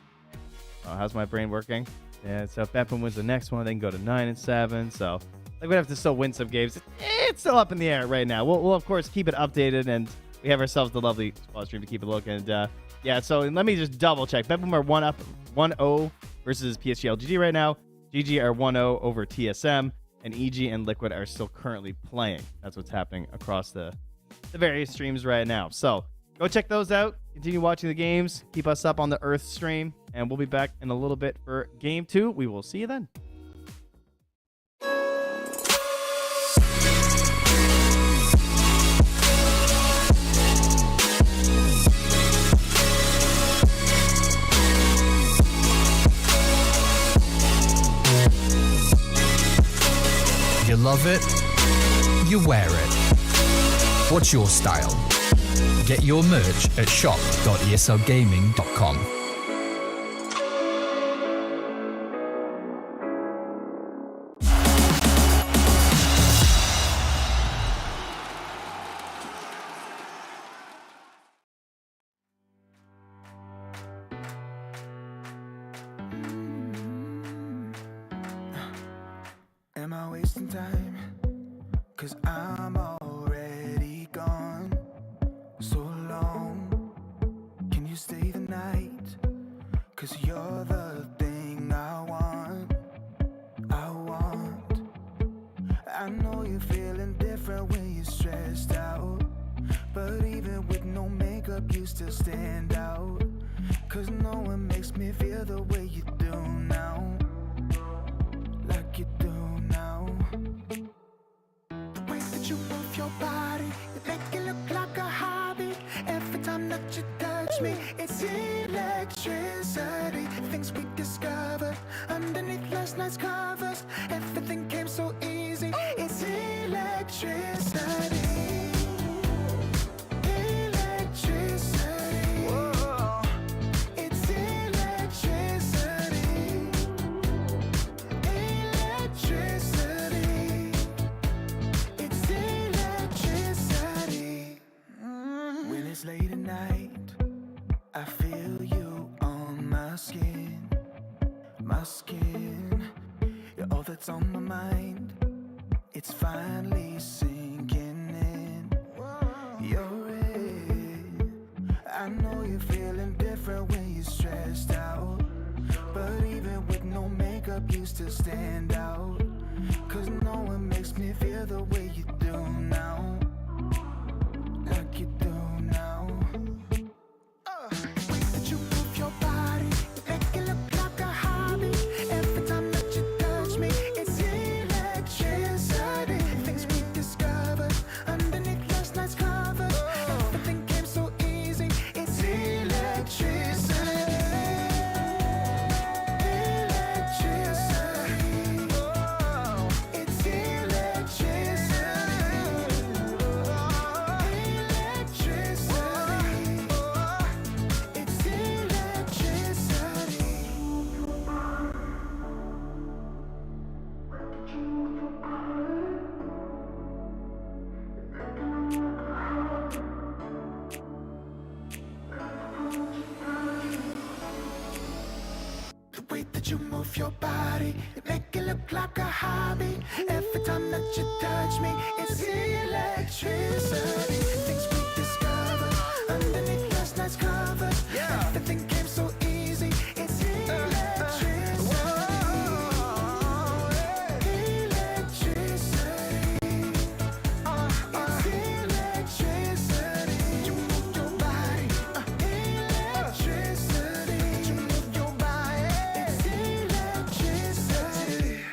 Oh, how's my brain working? Yeah, so if Bepin wins the next one, they can go to 9-7. So Liquid have to still win some games. It's still up in the air right now. We'll of course keep it updated, and we have ourselves the lovely squad stream to keep a look. And yeah, so let me just double check. Bepin are 1-0 versus PSG LGD right now. GG are 1-0 over TSM, and EG and Liquid are still currently playing. That's what's happening across the various streams right now. So go check those out. Continue watching the games. Keep us up on the Earth stream. And we'll be back in a little bit for Game 2. We will see you then.
You love it, you wear it. What's your style? Get your merch at shop.eslgaming.com.
Am I wasting time? 'Cause I'm already gone. So long, can you stay the night? 'Cause you're the thing I want. I know you're feeling different when you're stressed out, but even with no makeup you still stand out. 'Cause no one makes me feel the way you do now, like you do now. The way that you move your body, you make it look like a hobby. Every time that you touch me, it's electricity. Things we discovered underneath last night's covers. Everything came so easy. It's electricity. Electricity. Whoa. It's electricity. Electricity. It's electricity. When it's late at night, I feel you on my skin. My skin. You're all that's on my mind. It's finally sinking in. You're it. I know you're feeling different when you're stressed out, but even with no makeup you still stand out. 'Cause no one makes me feel the way you do now, like you do now. The way that you move your body, you make it look like a hobby. Every time that you touch me, it's electricity. Things we discovered underneath last night's covers. Everything came so easy. It's electricity. Electricity. Oh, it's electricity. Electricity. It's electricity. The way that you move your body, you make it look like a hobby. Every time that you touch me, it's electricity. Things we discovered underneath last night's nights covered. Everything came so easy. It's electricity. Electricity. You move your body. Electricity. You move your body. It's electricity.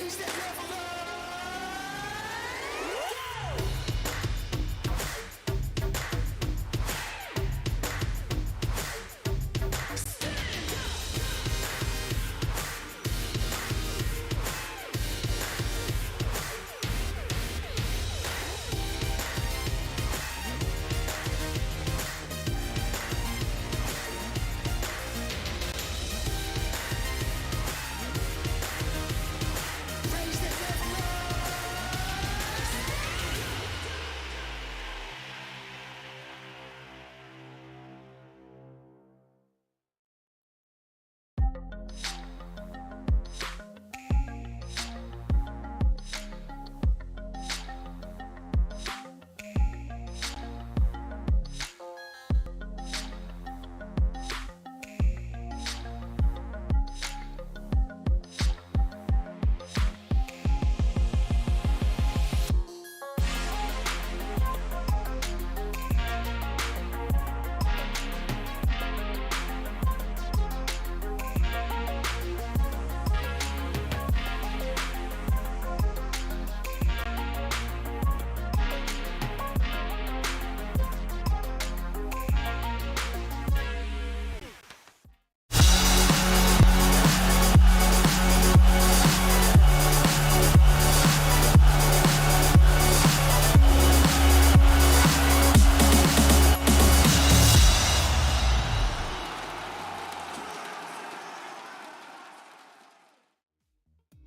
Raise that level up. Raise that level up.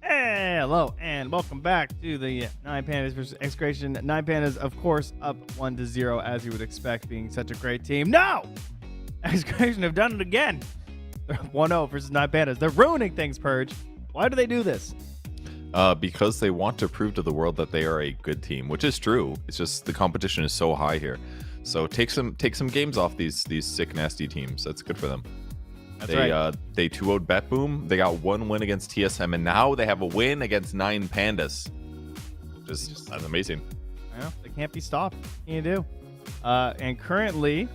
Hey, hello, and welcome back to the 9 Pandas versus Xtreme. 9 Pandas, of course, up 1-0, as you would expect, being such a great team. No! Xtreme have done it again. They're 1-0 versus 9 Pandas. They're ruining things, Purge. Why do they do this?
Because they want to prove to the world that they are a good team, which is true. It's just the competition is so high here. So take some games off these sick, nasty teams. That's good for them.
That's
They
right.
they 2-0'd Bet Boom. They got one win against TSM, and now they have a win against 9 Pandas. That's amazing.
Well, they can't be stopped. What can you do? And currently,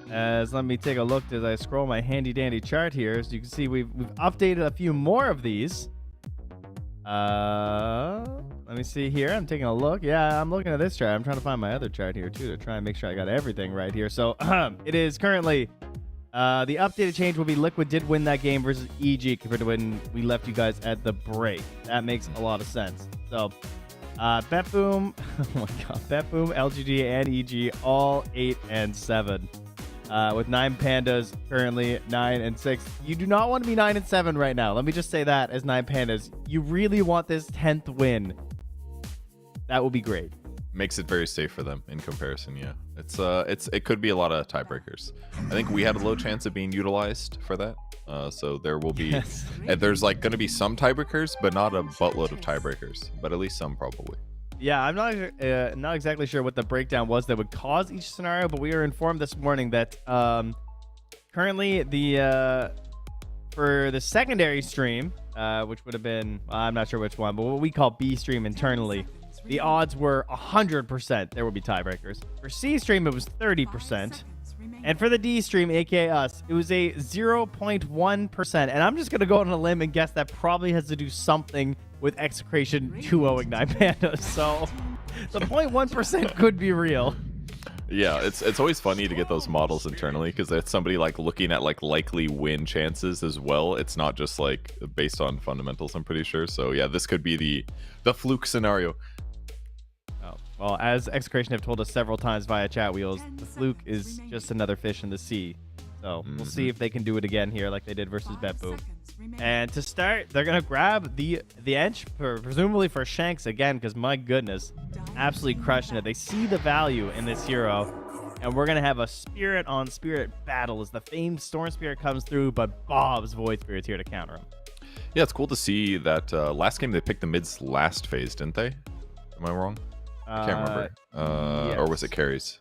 let me take a look as I scroll my handy dandy chart here. As you can see, we've updated a few more of these. Let me see here. I'm taking a look. Yeah, I'm looking at this chart. I'm trying to find my other chart here too to try and make sure I got everything right here. So it is currently the updated change will be Liquid did win that game versus EG compared to when we left you guys at the break. That makes a lot of sense. So Bet Boom, oh my god, Bet Boom, LGD, and EG all 8-7. With 9 Pandas currently 9-6. You do not want to be 9-7 right now. Let me just say that as 9 Pandas. You really want this 10th win. That would be great.
Makes it very safe for them in comparison. Yeah, it could be a lot of tiebreakers. I think we had a low chance of being utilized for that. So there will be, there's like going to be some tiebreakers, but not a buttload of tiebreakers, but at least some probably.
Yeah, I'm not exactly sure what the breakdown was that would cause each scenario, but we were informed this morning that currently for the secondary stream, which would have been, I'm not sure which one, but what we call B stream internally, the odds were 100% there would be tiebreakers. For C stream, it was 30%. And for the D stream, aka us, it was a 0.1%. And I'm just going to go on a limb and guess that probably has to do something with Execration 2-0ing 9 Pandas. So the 0.1% could be real.
Yeah, it's always funny to get those models internally because it's somebody like looking at like likely win chances as well. It's not just like based on fundamentals, I'm pretty sure. So yeah, this could be the fluke scenario.
Oh, well, as Execration have told us several times via chat wheels, the fluke is just another fish in the sea. So we'll see if they can do it again here like they did versus Betboom. And to start, they're going to grab the edge, presumably for Shanks again, because my goodness, absolutely crushing it. They see the value in this hero, and we're going to have a spirit on spirit battle as the famed Storm Spirit comes through, but Bob's Void Spirit's here to counter him.
Yeah, it's cool to see that last game they picked the mid's last phase, didn't they? Am I wrong? I can't remember.
Yes.
Or was it carries?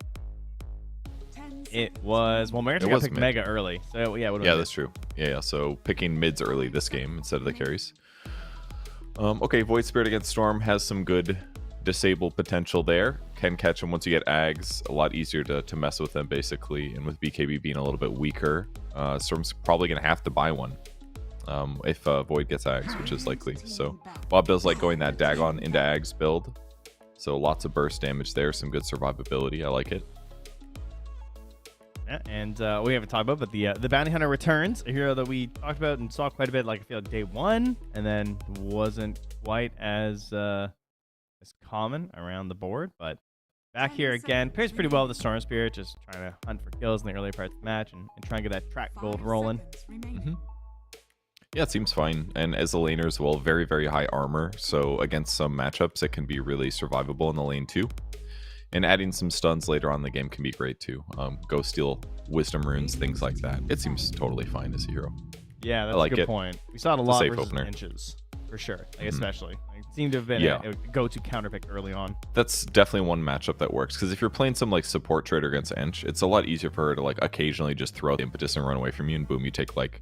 It was, well, Meriton got picked
mid.
Mega early. So yeah,
Yeah, that's true. Yeah, so picking mids early this game instead of the carries. Okay, Void Spirit against Storm has some good disable potential there. Can catch him once you get Ags. A lot easier to mess with them, basically. And with BKB being a little bit weaker, Storm's probably going to have to buy one. if Void gets Ags, which is likely. So Bob does like going that Dagon into Ags build. So lots of burst damage there, some good survivability. I like it.
Yeah, and we haven't talked about, but the Bounty Hunter returns, a hero that we talked about and saw quite a bit, like I feel like day one, and then wasn't quite as common around the board. But back here again, pairs pretty well with the Storm Spirit, just trying to hunt for kills in the early parts of the match and try and get that track gold rolling.
Yeah, it seems fine. And as a laner as well, very, very high armor. So against some matchups, it can be really survivable in the lane too. And adding some stuns later on in the game can be great too. Go steal wisdom runes, things like that. It seems totally fine as a hero.
Yeah, that's
like
a good
it.
point. We saw it a lot
safe
versus
opener.
Inches, for sure. Like, especially. Like, it seemed to have been a go-to counter pick early on.
That's definitely one matchup that works. Because if you're playing some like support trader against Ench, it's a lot easier for her to like occasionally just throw out the impetus and run away from you, and boom, you take like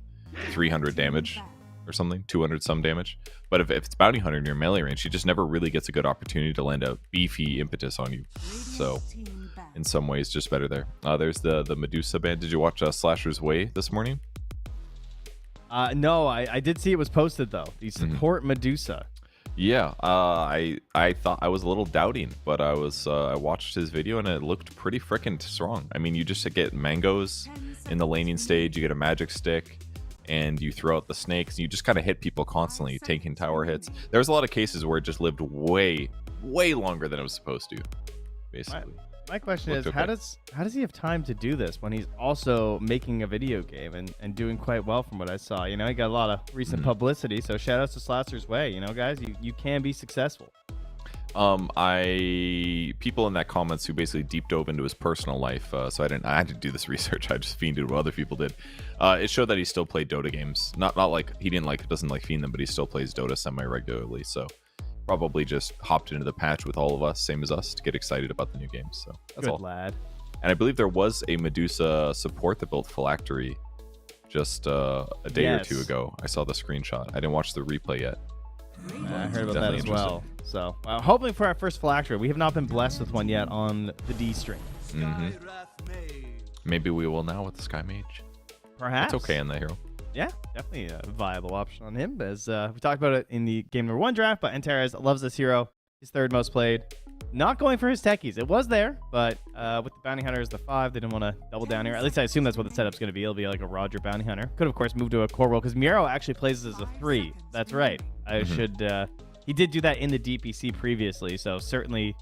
300 damage or something, 200 some damage. But if it's Bounty Hunter in your melee range, she just never really gets a good opportunity to land a beefy impetus on you. So in some ways, just better there. There's the Medusa band. Did you watch Slasher's Way this morning?
No, I did see it was posted though. The support Medusa.
Yeah, I thought I was a little doubting, but I watched his video and it looked pretty freaking strong. I mean, you just get mangoes in the laning stage, you get a magic stick, and you throw out the snakes, and you just kind of hit people constantly, taking tower hits. There was a lot of cases where it just lived way longer than it was supposed to, basically.
My question is,
okay.
how does he have time to do this when he's also making a video game and doing quite well from what I saw? You know, he got a lot of recent publicity, so shout outs to Slasher's Way. You know, guys, you can be successful.
People in that comments who basically deep dove into his personal life, so I had to do this research. I just fiended what other people did. It showed that he still played Dota games. Not like he doesn't like fiend them, but he still plays Dota semi-regularly. So probably just hopped into the patch with all of us, same as us, to get excited about the new games. So that's
Good
all.
lad.
And I believe there was a Medusa support that built Phylactery just a day or two ago. I saw the screenshot. I didn't watch the replay yet.
I heard about that as well. So, hoping for our first Phylactery. We have not been blessed with one yet on the D stream.
Maybe we will now with the Sky Mage.
Perhaps.
It's okay in the hero.
Yeah, definitely a viable option on him. As we talked about it in the game number 1 draft, but Antares loves this hero. His third most played. Not going for his techies. It was there, but with the Bounty Hunter as the 5, they didn't want to double down here. At least I assume that's what the setup's going to be. It'll be like a Roger Bounty Hunter. Could, of course, move to a core role because Miero actually plays as a 3. That's right. He did do that in the DPC previously, so certainly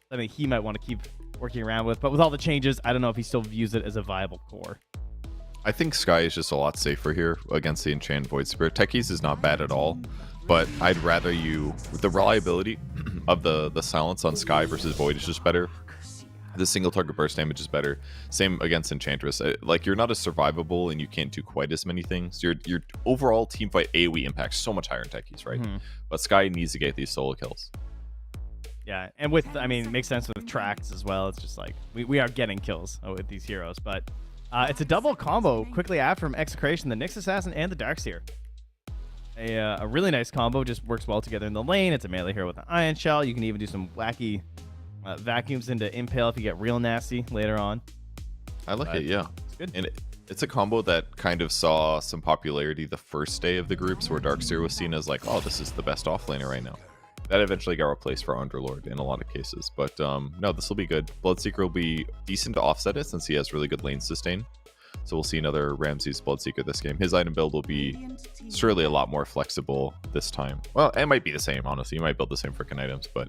something he might want to keep working around with. But with all the changes, I don't know if he still views it as a viable core.
I think Sky is just a lot safer here against the Enchant Void Spirit. Techies is not bad at all, but I'd rather the reliability of the silence on Sky versus Void is just better. The single target burst damage is better. Same against Enchantress. Like, you're not as survivable and you can't do quite as many things. Your overall teamfight AoE impact so much higher in techies, right? But Sky needs to get these solo kills.
Yeah, and it makes sense with tracks as well. It's just like we are getting kills with these heroes, but it's a double combo quickly after from Execration, the Nyx Assassin and the Darkseer. A really nice combo, just works well together in the lane. It's a melee hero with an Ion Shell. You can even do some wacky vacuums into Impale if you get real nasty later on.
I like it, yeah.
It's good.
And it's a combo that kind of saw some popularity the first day of the groups, where Darkseer was seen as like, oh, this is the best offlaner right now. That eventually got replaced for Underlord in a lot of cases. But no, this will be good. Bloodseeker will be decent to offset it since he has really good lane sustain. So we'll see another Ramses Bloodseeker this game. His item build will be surely a lot more flexible this time. Well, it might be the same, honestly. You might build the same freaking items, but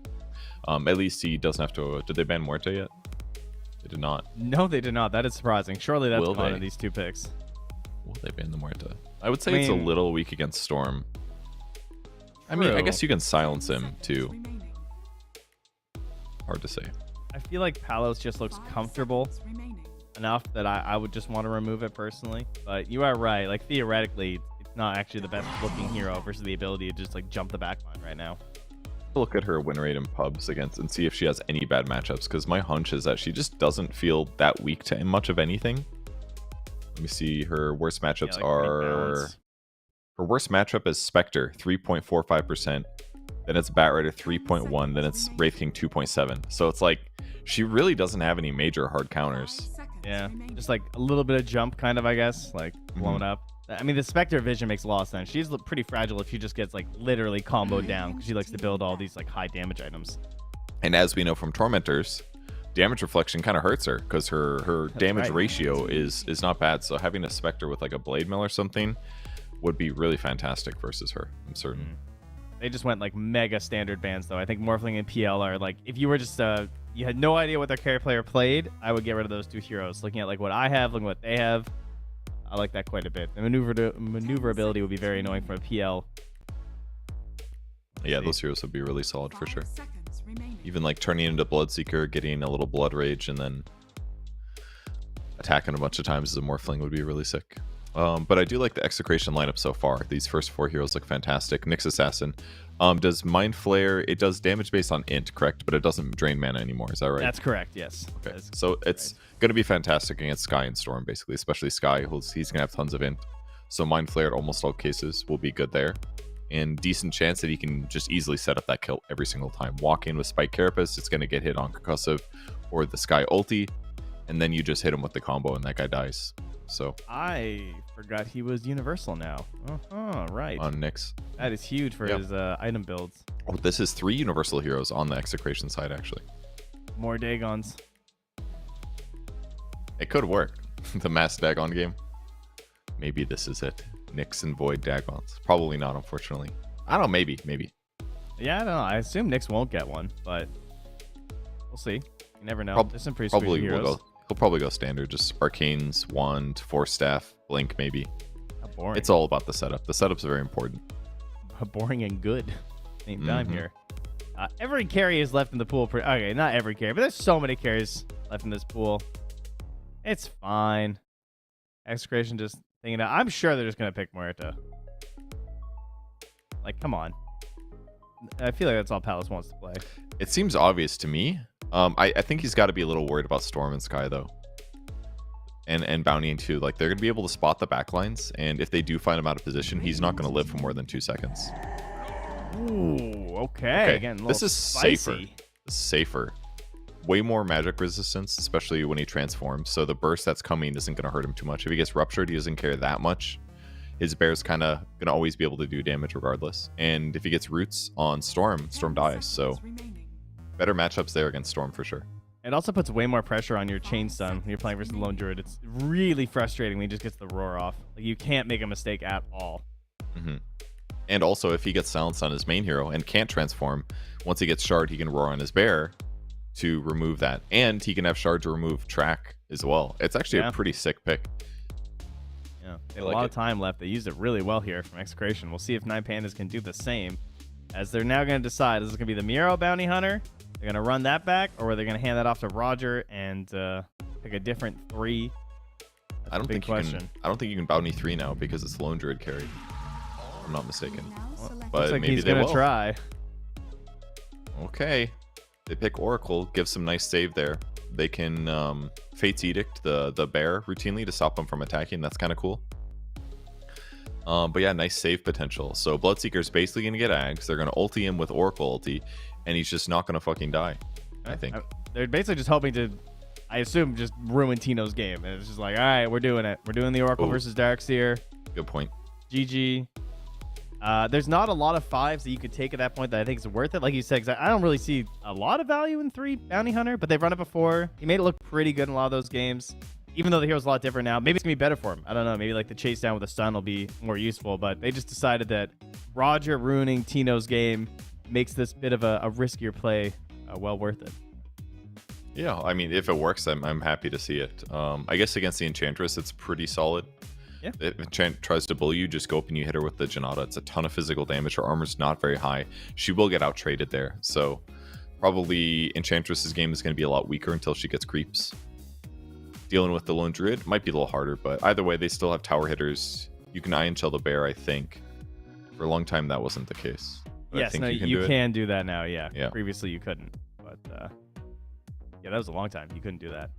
at least he doesn't have to... Did they ban Muerte yet? They did not.
No, they did not. That is surprising. Surely that's
Will
one
they?
of these 2 picks.
Will they ban the Muerte? I would say it's a little weak against Storm. I mean, I
True.
guess you can silence him, too. Hard to say.
I feel like Palos just looks comfortable enough that I would just want to remove it personally. But you are right. Like, theoretically, it's not actually the best looking hero versus the ability to just like jump the backline right now.
Look at her win rate in pubs against and see if she has any bad matchups, because my hunch is that she just doesn't feel that weak to much of anything. Let me see. Her worst matchups are... Her worst matchup is Spectre, 3.45%. Then it's Batrider, 3.1. Then it's Wraith King, 2.7. So it's like, she really doesn't have any major hard counters.
Yeah, just like a little bit of jump kind of, I guess, like blown up. I mean, the Spectre vision makes a lot of sense. She's pretty fragile if she just gets like literally comboed down because she likes to build all these like high damage items.
And as we know from Tormentors, damage reflection kind of hurts her because her damage ratio is not bad. So having a Spectre with like a Blade Mill or something would be really fantastic versus her, I'm certain.
They just went like mega standard bans though. I think Morphling and PL are like, if you were just you had no idea what their carry player played, I would get rid of those two heroes. Looking at like what I have, looking at what they have, I like that quite a bit. The maneuverability would be very annoying for a PL.
Yeah, those heroes would be really solid for sure. Even like turning into Bloodseeker, getting a little Blood Rage, and then attacking a bunch of times as a Morphling would be really sick. But I do like the Execration lineup so far. These first 4 heroes look fantastic. Nyx Assassin does Mind Flare. It does damage based on int, correct? But it doesn't drain mana anymore. Is that right?
That's correct, yes.
Okay, so it's going to be fantastic against Sky and Storm, basically, especially Sky. He's going to have tons of int. So Mind Flare at almost all cases will be good there. And decent chance that he can just easily set up that kill every single time. Walk in with Spike Carapace, it's going to get hit on Concussive or the Sky ulti, and then you just hit him with the combo and that guy dies. So
I forgot he was universal now. Right.
On Nyx.
That is huge for his item builds.
Oh, this is 3 universal heroes on the Execration side, actually.
More Dagons.
It could work. The mass Dagon game. Maybe this is it. Nyx and Void Dagons. Probably not, unfortunately. I don't know, maybe.
Yeah, I don't know. I assume Nyx won't get one, but we'll see. You never know. There's some pretty sweet heroes.
He'll probably go standard. Just Arcanes, Wand, Force Staff, Blink, maybe.
How boring.
It's all about the setup. The setup's very important.
Boring and good. Same time here. Every carry is left in the pool. Okay, not every carry, but there's so many carries left in this pool. It's fine. Execration just thinking that. I'm sure they're just going to pick Muerta. Like, come on. I feel like that's all Palace wants to play.
It seems obvious to me. I think he's got to be a little worried about Storm and Sky, though. And Bounty too. Like, they're going to be able to spot the backlines, and if they do find him out of position, he's not going to live for more than 2 seconds.
Ooh, okay. Again,
this is
spicy.
Safer. Way more magic resistance, especially when he transforms. So the burst that's coming isn't going to hurt him too much. If he gets ruptured, he doesn't care that much. His bear's kind of going to always be able to do damage regardless. And if he gets roots on Storm, Storm dies. So better matchups there against Storm for sure.
It also puts way more pressure on your chain stun when you're playing versus the Lone Druid. It's really frustrating when he just gets the roar off. Like, you can't make a mistake at all.
And also, if he gets silenced on his main hero and can't transform, once he gets shard, he can roar on his bear to remove that. And he can have shard to remove track as well. It's actually a pretty sick pick.
Yeah, they have a lot of time left. They used it really well here from Execration. We'll see if 9 Pandas can do the same, as they're now going to decide, is this going to be the Miro Bounty Hunter? They're going to run that back, or are they going to hand that off to Roger and pick a different 3? That's
I don't think you can bounty 3 now because it's Lone Druid carry. If I'm not mistaken. But
looks like
maybe
he's
they
going
will.
to try.
Okay. They pick Oracle, give some nice save there. They can Fate's Edict the bear routinely to stop them from attacking. That's kind of cool. But yeah, nice save potential. So Bloodseeker's basically going to get Ags. They're going to ulti him with Oracle ulti, and he's just not going to fucking die, I think.
They're basically just hoping to, I assume, just ruin Tino's game. And it's just like, all right, we're doing it. We're doing the Oracle versus Darkseer.
Good point.
GG. There's not a lot of 5s that you could take at that point that I think is worth it. Like you said, 'cause I don't really see a lot of value in 3 Bounty Hunter, but they've run it before. He made it look pretty good in a lot of those games. Even though the hero's a lot different now, maybe it's going to be better for him. I don't know. Maybe like the chase down with a stun will be more useful, but they just decided that Roger ruining Tino's game makes this bit of a riskier play well worth it.
Yeah, I mean, if it works, I'm happy to see it. I guess against the Enchantress, it's pretty solid.
Yeah.
If Enchant tries to bully you, just go up and you hit her with the Janata. It's a ton of physical damage. Her armor's not very high. She will get out-traded there. So probably Enchantress's game is going to be a lot weaker until she gets creeps. Dealing with the Lone Druid might be a little harder, but either way, they still have tower hitters. You can Iron Shell the bear, I think. For a long time, that wasn't the case. But
Yes,
I think
no,
you
can do that now, yeah.
Yeah.
Previously, you couldn't. But, yeah, that was a long time. You couldn't do that.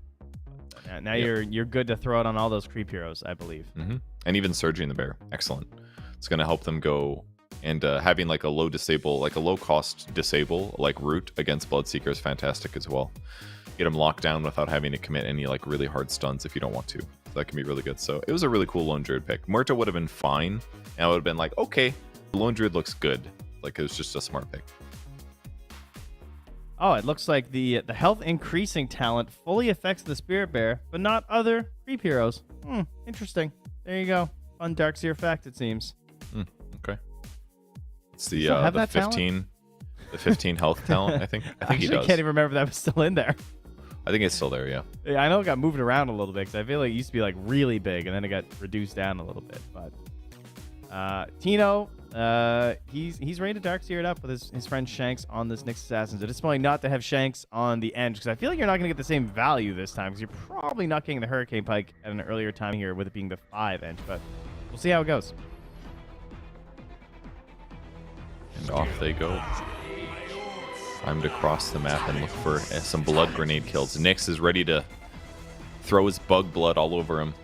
But, now
Yeah.
you're good to throw it on all those creep heroes, I believe.
And even Surging the bear, excellent. It's going to help them go, and having like a low cost disable like Root against Bloodseeker is fantastic as well. get him locked down without having to commit any like really hard stuns if you don't want to. So that can be really good. So it was a really cool Lone Druid pick. Murta would have been fine, and I would have been like, okay, Lone Druid looks good. Like it was just a smart pick.
Oh, it looks like the health increasing talent fully affects the Spirit Bear, but not other creep heroes. Interesting. There you go. Fun Darkseer fact, it seems.
Okay. It's the
have
the
that
15 the 15 health talent. I think he does.
I can't even remember if that was still in there.
I think it's still there. Yeah.
Yeah, I know it got moved around a little bit because I feel like it used to be like really big and then it got reduced down a little bit. But Tino, he's ready to Darkseer it up with his friend Shanks on this Nyx Assassins. It's disappointing not to have Shanks on the Eng because I feel like you're not going to get the same value this time because you're probably not getting the Hurricane Pike at an earlier time here with it being the 5 Eng. But we'll see how it goes.
And off they go. Time to cross the map and look for some blood grenade kills. Nyx is ready to throw his bug blood all over him.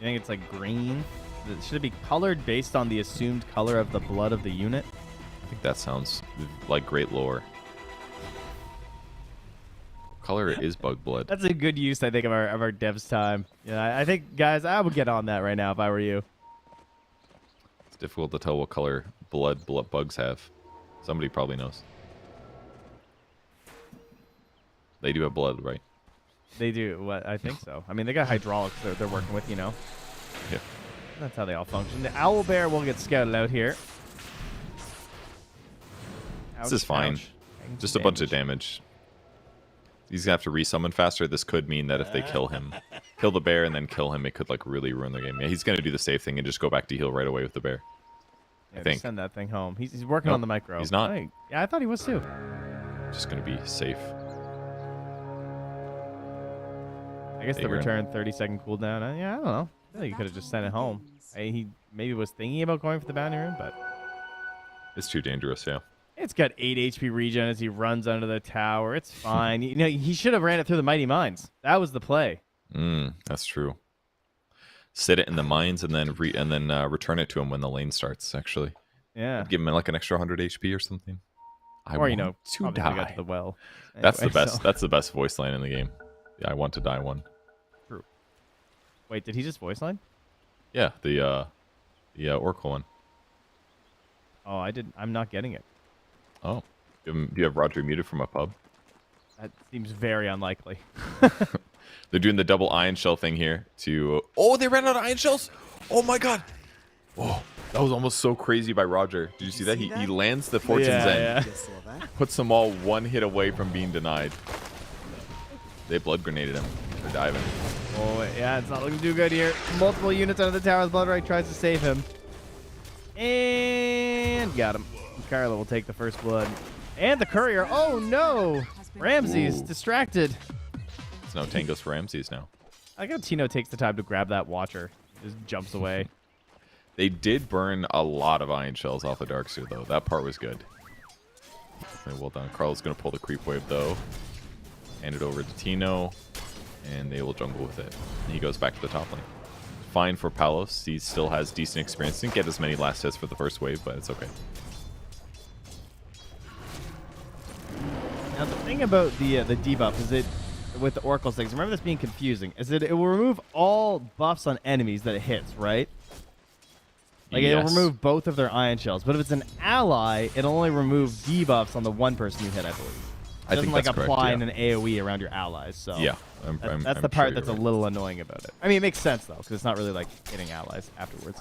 You think it's like green? Should it be colored based on the assumed color of the blood of the unit?
I think that sounds like great lore. Color is bug blood.
That's a good use, I think, of our devs' time. Yeah, I think, guys, I would get on that right now if I were you.
It's difficult to tell what color blood bugs have. Somebody probably knows. They do have blood, right?
They do. What? I think so. I mean, they got hydraulics they're working with, you know.
Yeah.
That's how they all function. The Owlbear will get scouted out here.
This is fine.
Ouch.
Just a bunch of damage. He's gonna have to resummon faster. This could mean that if they kill the bear and then kill him, it could like really ruin their game. Yeah, he's gonna do the safe thing and just go back to heal right away with the bear.
Yeah,
I think.
send that thing home. He's working on the micro.
He's not.
Yeah, I thought he was too.
Just gonna be safe.
I guess the return 30-second cooldown. Yeah, I don't know. I feel like you could have just sent it home. He maybe was thinking about going for the bounty rune, but
it's too dangerous. Yeah.
It's got 8 HP regen as he runs under the tower. It's fine. You know, he should have ran it through the Mighty Mines. That was the play.
That's true. Sit it in the mines and then return it to him when the lane starts. Actually,
yeah.
Give him like an extra 100 HP or something.
Or you know,
to die.
Got to the well. Anyway,
that's the best. So. That's the best voice line in the game. Yeah, I want to die one.
True. Wait, did he just voice line?
Yeah, the Oracle one.
Oh, I didn't. I'm not getting it.
Oh, do you have Roger muted from a pub?
That seems very unlikely.
They're doing the double ion shell thing here to... Oh, they ran out of ion shells! Oh my god! Oh, that was almost so crazy by Roger. Did you see that? He lands the Fortune's End.
Yeah.
Puts them all one hit away from being denied. They blood grenaded him. They're diving.
Oh, yeah, it's not looking too good here. Multiple units under the tower as Bloodright tries to save him. And got him. Carla will take the first blood. And the courier. Oh, no! Ramses distracted.
It's no tangos for Ramses now.
I like how Tino takes the time to grab that Watcher. Just jumps away.
They did burn a lot of ion shells off of Darkseer, though. That part was good. Very well done. Carl's going to pull the creep wave, though. Hand it over to Tino. And they will jungle with it. And he goes back to the top lane. Fine for Palos. He still has decent experience. Didn't get as many last hits for the first wave, but it's okay.
Now, the thing about the debuff is with the Oracle things, remember this being confusing, is that it will remove all buffs on enemies that it hits, right? Like,
yes.
It'll remove both of their ion shells. But if it's an ally, it'll only remove debuffs on the one person you hit, I believe. It doesn't, like, apply in an AoE around your allies. So
yeah.
That's the part that's a little annoying about it. I mean, it makes sense, though, because it's not really, like, hitting allies afterwards.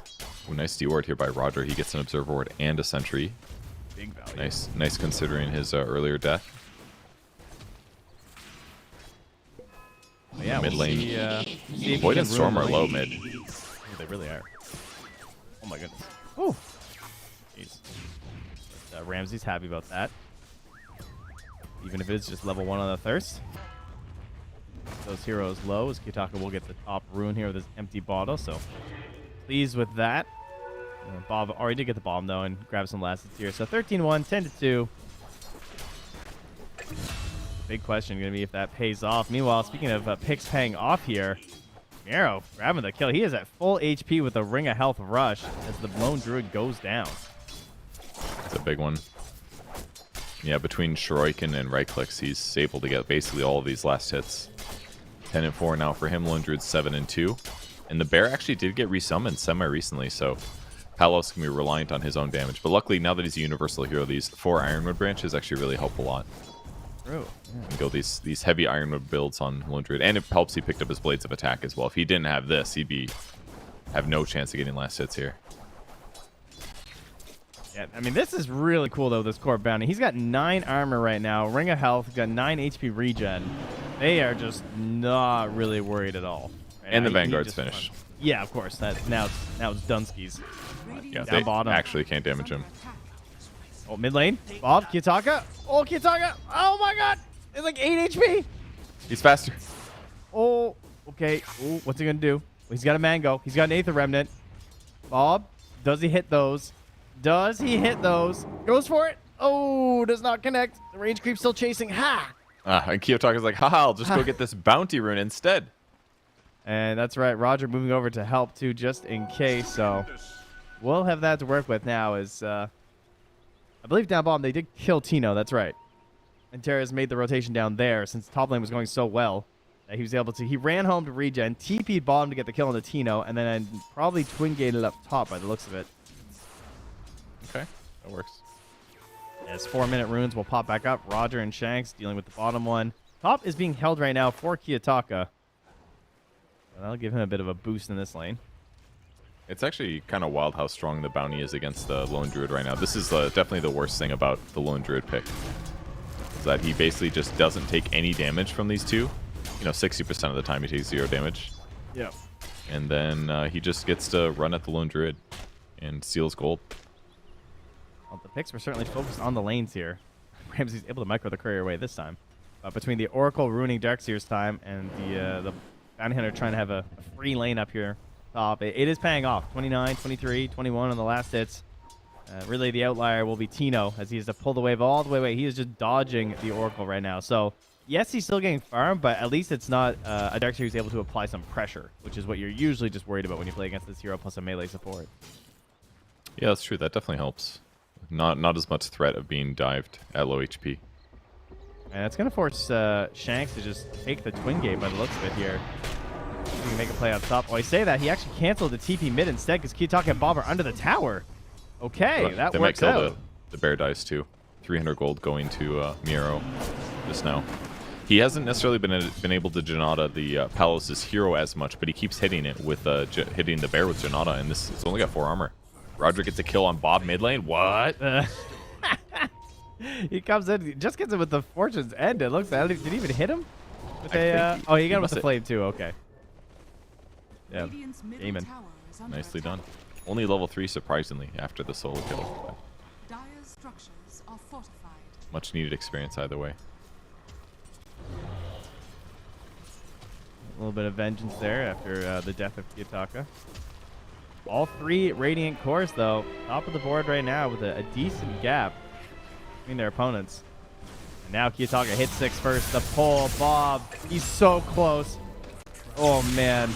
Ooh, nice D-ward here by Roger. He gets an Observer Ward and a Sentry.
Big value.
Nice considering his earlier death.
Yeah,
mid lane.
See
Void and Storm are low mid.
Yeah, they really are. Oh my goodness. Oh. Jeez. Ramsey's happy about that. Even if it's just level 1 on the Thirst. Those heroes low, as Kitaka will get the top rune here with his empty bottle, so pleased with that. Bob already did get the bomb though and grab some last hits here. So 13-1, 10-2. Big question going to be if that pays off. Meanwhile, speaking of picks paying off here, Miro grabbing the kill. He is at full HP with a Ring of Health Rush as the Lone Druid goes down.
That's a big one. Yeah, between Shuriken and right clicks, he's able to get basically all of these last hits. 10 and 4 now for him. Lone Druid 7 and 2. And the bear actually did get resummoned semi-recently, so Palos can be reliant on his own damage. But luckily, now that he's a universal hero, these 4 Ironwood branches actually really help a lot.
True.
And go these heavy Ironwood builds on Lone Druid. And it helps he picked up his Blades of Attack as well. If he didn't have this, he'd have no chance of getting last hits here.
Yeah, I mean, this is really cool, though, this core bounty. He's got 9 armor right now, ring of health, he's got 9 HP regen. They are just not really worried at all. Right?
And the Vanguard's finished.
Yeah, of course. Now it's Dunsky's.
Yeah,
Down
they
bottom.
actually can't damage him.
Oh, mid lane. Bob, Kiyotaka. Oh, Kiyotaka. Oh, my God. It's like 8 HP.
He's faster.
Oh, okay. Oh, what's he going to do? Well, he's got a Mango. He's got an Aether Remnant. Bob, does he hit those? Does he hit those? Goes for it. Oh, does not connect. The range creep still chasing. Ha!
And Kiyotaka's like, haha, I'll just go get this bounty rune instead.
And that's right. Roger moving over to help, too, just in case. So we'll have that to work with now. I believe down bottom they did kill Tino. That's right. And Terra's made the rotation down there since top lane was going so well. He was able to. He ran home to regen, TP'd bottom to get the kill on the Tino, and then probably twin gated up top by the looks of it.
Okay, that works.
As 4-minute runes will pop back up. Roger and Shanks dealing with the bottom one. Top is being held right now for Kiyotaka. That'll give him a bit of a boost in this lane.
It's actually kind of wild how strong the bounty is against the Lone Druid right now. This is definitely the worst thing about the Lone Druid pick. Is that he basically just doesn't take any damage from these two. 60% of the time he takes 0 damage.
Yeah.
And then he just gets to run at the Lone Druid and steals gold.
Well, the picks were certainly focused on the lanes here. Ramsey's able to micro the courier away this time. Between the Oracle ruining Darkseer's time and the Bounty Hunter trying to have a free lane up here top, it is paying off. 29, 23, 21 on the last hits. Really, the outlier will be Tino as he has to pull the wave all the way away. He is just dodging the Oracle right now. So, yes, he's still getting farm, but at least it's not a Darkseer who's able to apply some pressure, which is what you're usually just worried about when you play against this hero plus a melee support.
Yeah, that's true. That definitely helps. Not as much threat of being dived at low HP.
And it's going to force Shanks to just take the twin gate by the looks of it here. He can make a play on top. Oh, I say that. He actually canceled the TP mid instead because Kiyotaka and Bob are under the tower. Okay, that
they
works
might kill
out.
the bear dice too. 300 gold going to Miro just now. He hasn't necessarily been able to Janata the Palos' hero as much, but he keeps hitting it with hitting the bear with Janata, and it's only got 4 armor. Roger gets a kill on Bob mid lane. What?
He comes in, he just gets it with the Fortune's End. It looks like. Did he even hit him? With he got him with the flame too. Okay. Yeah. Aiming.
Nicely done. Only level 3 surprisingly after the solo kill.
Dire's structures are fortified.
Much needed experience either way.
A little bit of vengeance there after the death of Kiyotaka. All 3 Radiant cores, though, top of the board right now with a decent gap between their opponents. And now Kiyotaka hits 6 first. The pull, Bob, he's so close. Oh, man.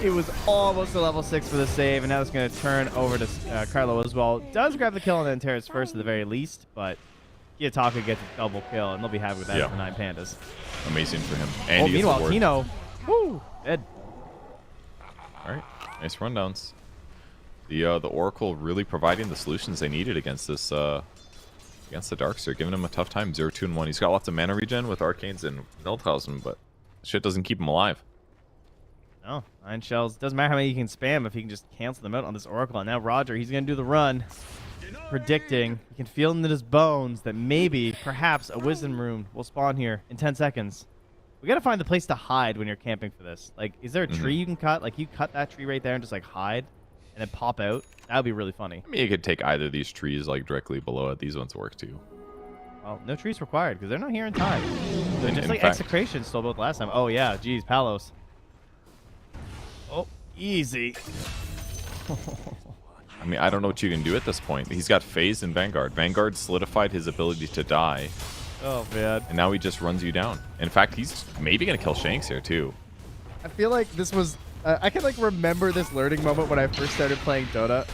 It was almost a level 6 for the save, and now it's going to turn over to Carlo as well. Does grab the kill on the Antares first at the very least, but Kiyotaka gets a double kill, and they'll be happy with that for 9 Pandas.
Amazing for him. And he gets
meanwhile,
the ward.
Tino, woo, dead.
All right, nice rundowns. The Oracle really providing the solutions they needed against this against the Darkseer, giving him a tough time. 0, 2, and 1. He's got lots of mana regen with Arcanes and Nilthausen, but shit doesn't keep him alive.
No, 9 shells. Doesn't matter how many you can spam if he can just cancel them out on this Oracle. And now Roger, he's going to do the run. Predicting. He can feel in his bones that maybe, perhaps, a Wisdom Rune will spawn here in 10 seconds. We got to find the place to hide when you're camping for this. Like, is there a tree you can cut? Like, you cut that tree right there and just, like, hide and then pop out? That would be really funny.
I mean, you could take either of these trees, like, directly below it. These ones work, too.
Well, no trees required because they're not here in time. They're just
in
like
fact-
Execration stole both last time. Oh, yeah. Geez, Palos. Oh, easy.
I mean, I don't know what you can do at this point. He's got Phase and Vanguard. Vanguard solidified his ability to die,
Oh, man.
and now he just runs you down. In fact, he's maybe going to kill Shanks here, too.
I feel like this was... I can, like, remember this learning moment when I first started playing Dota.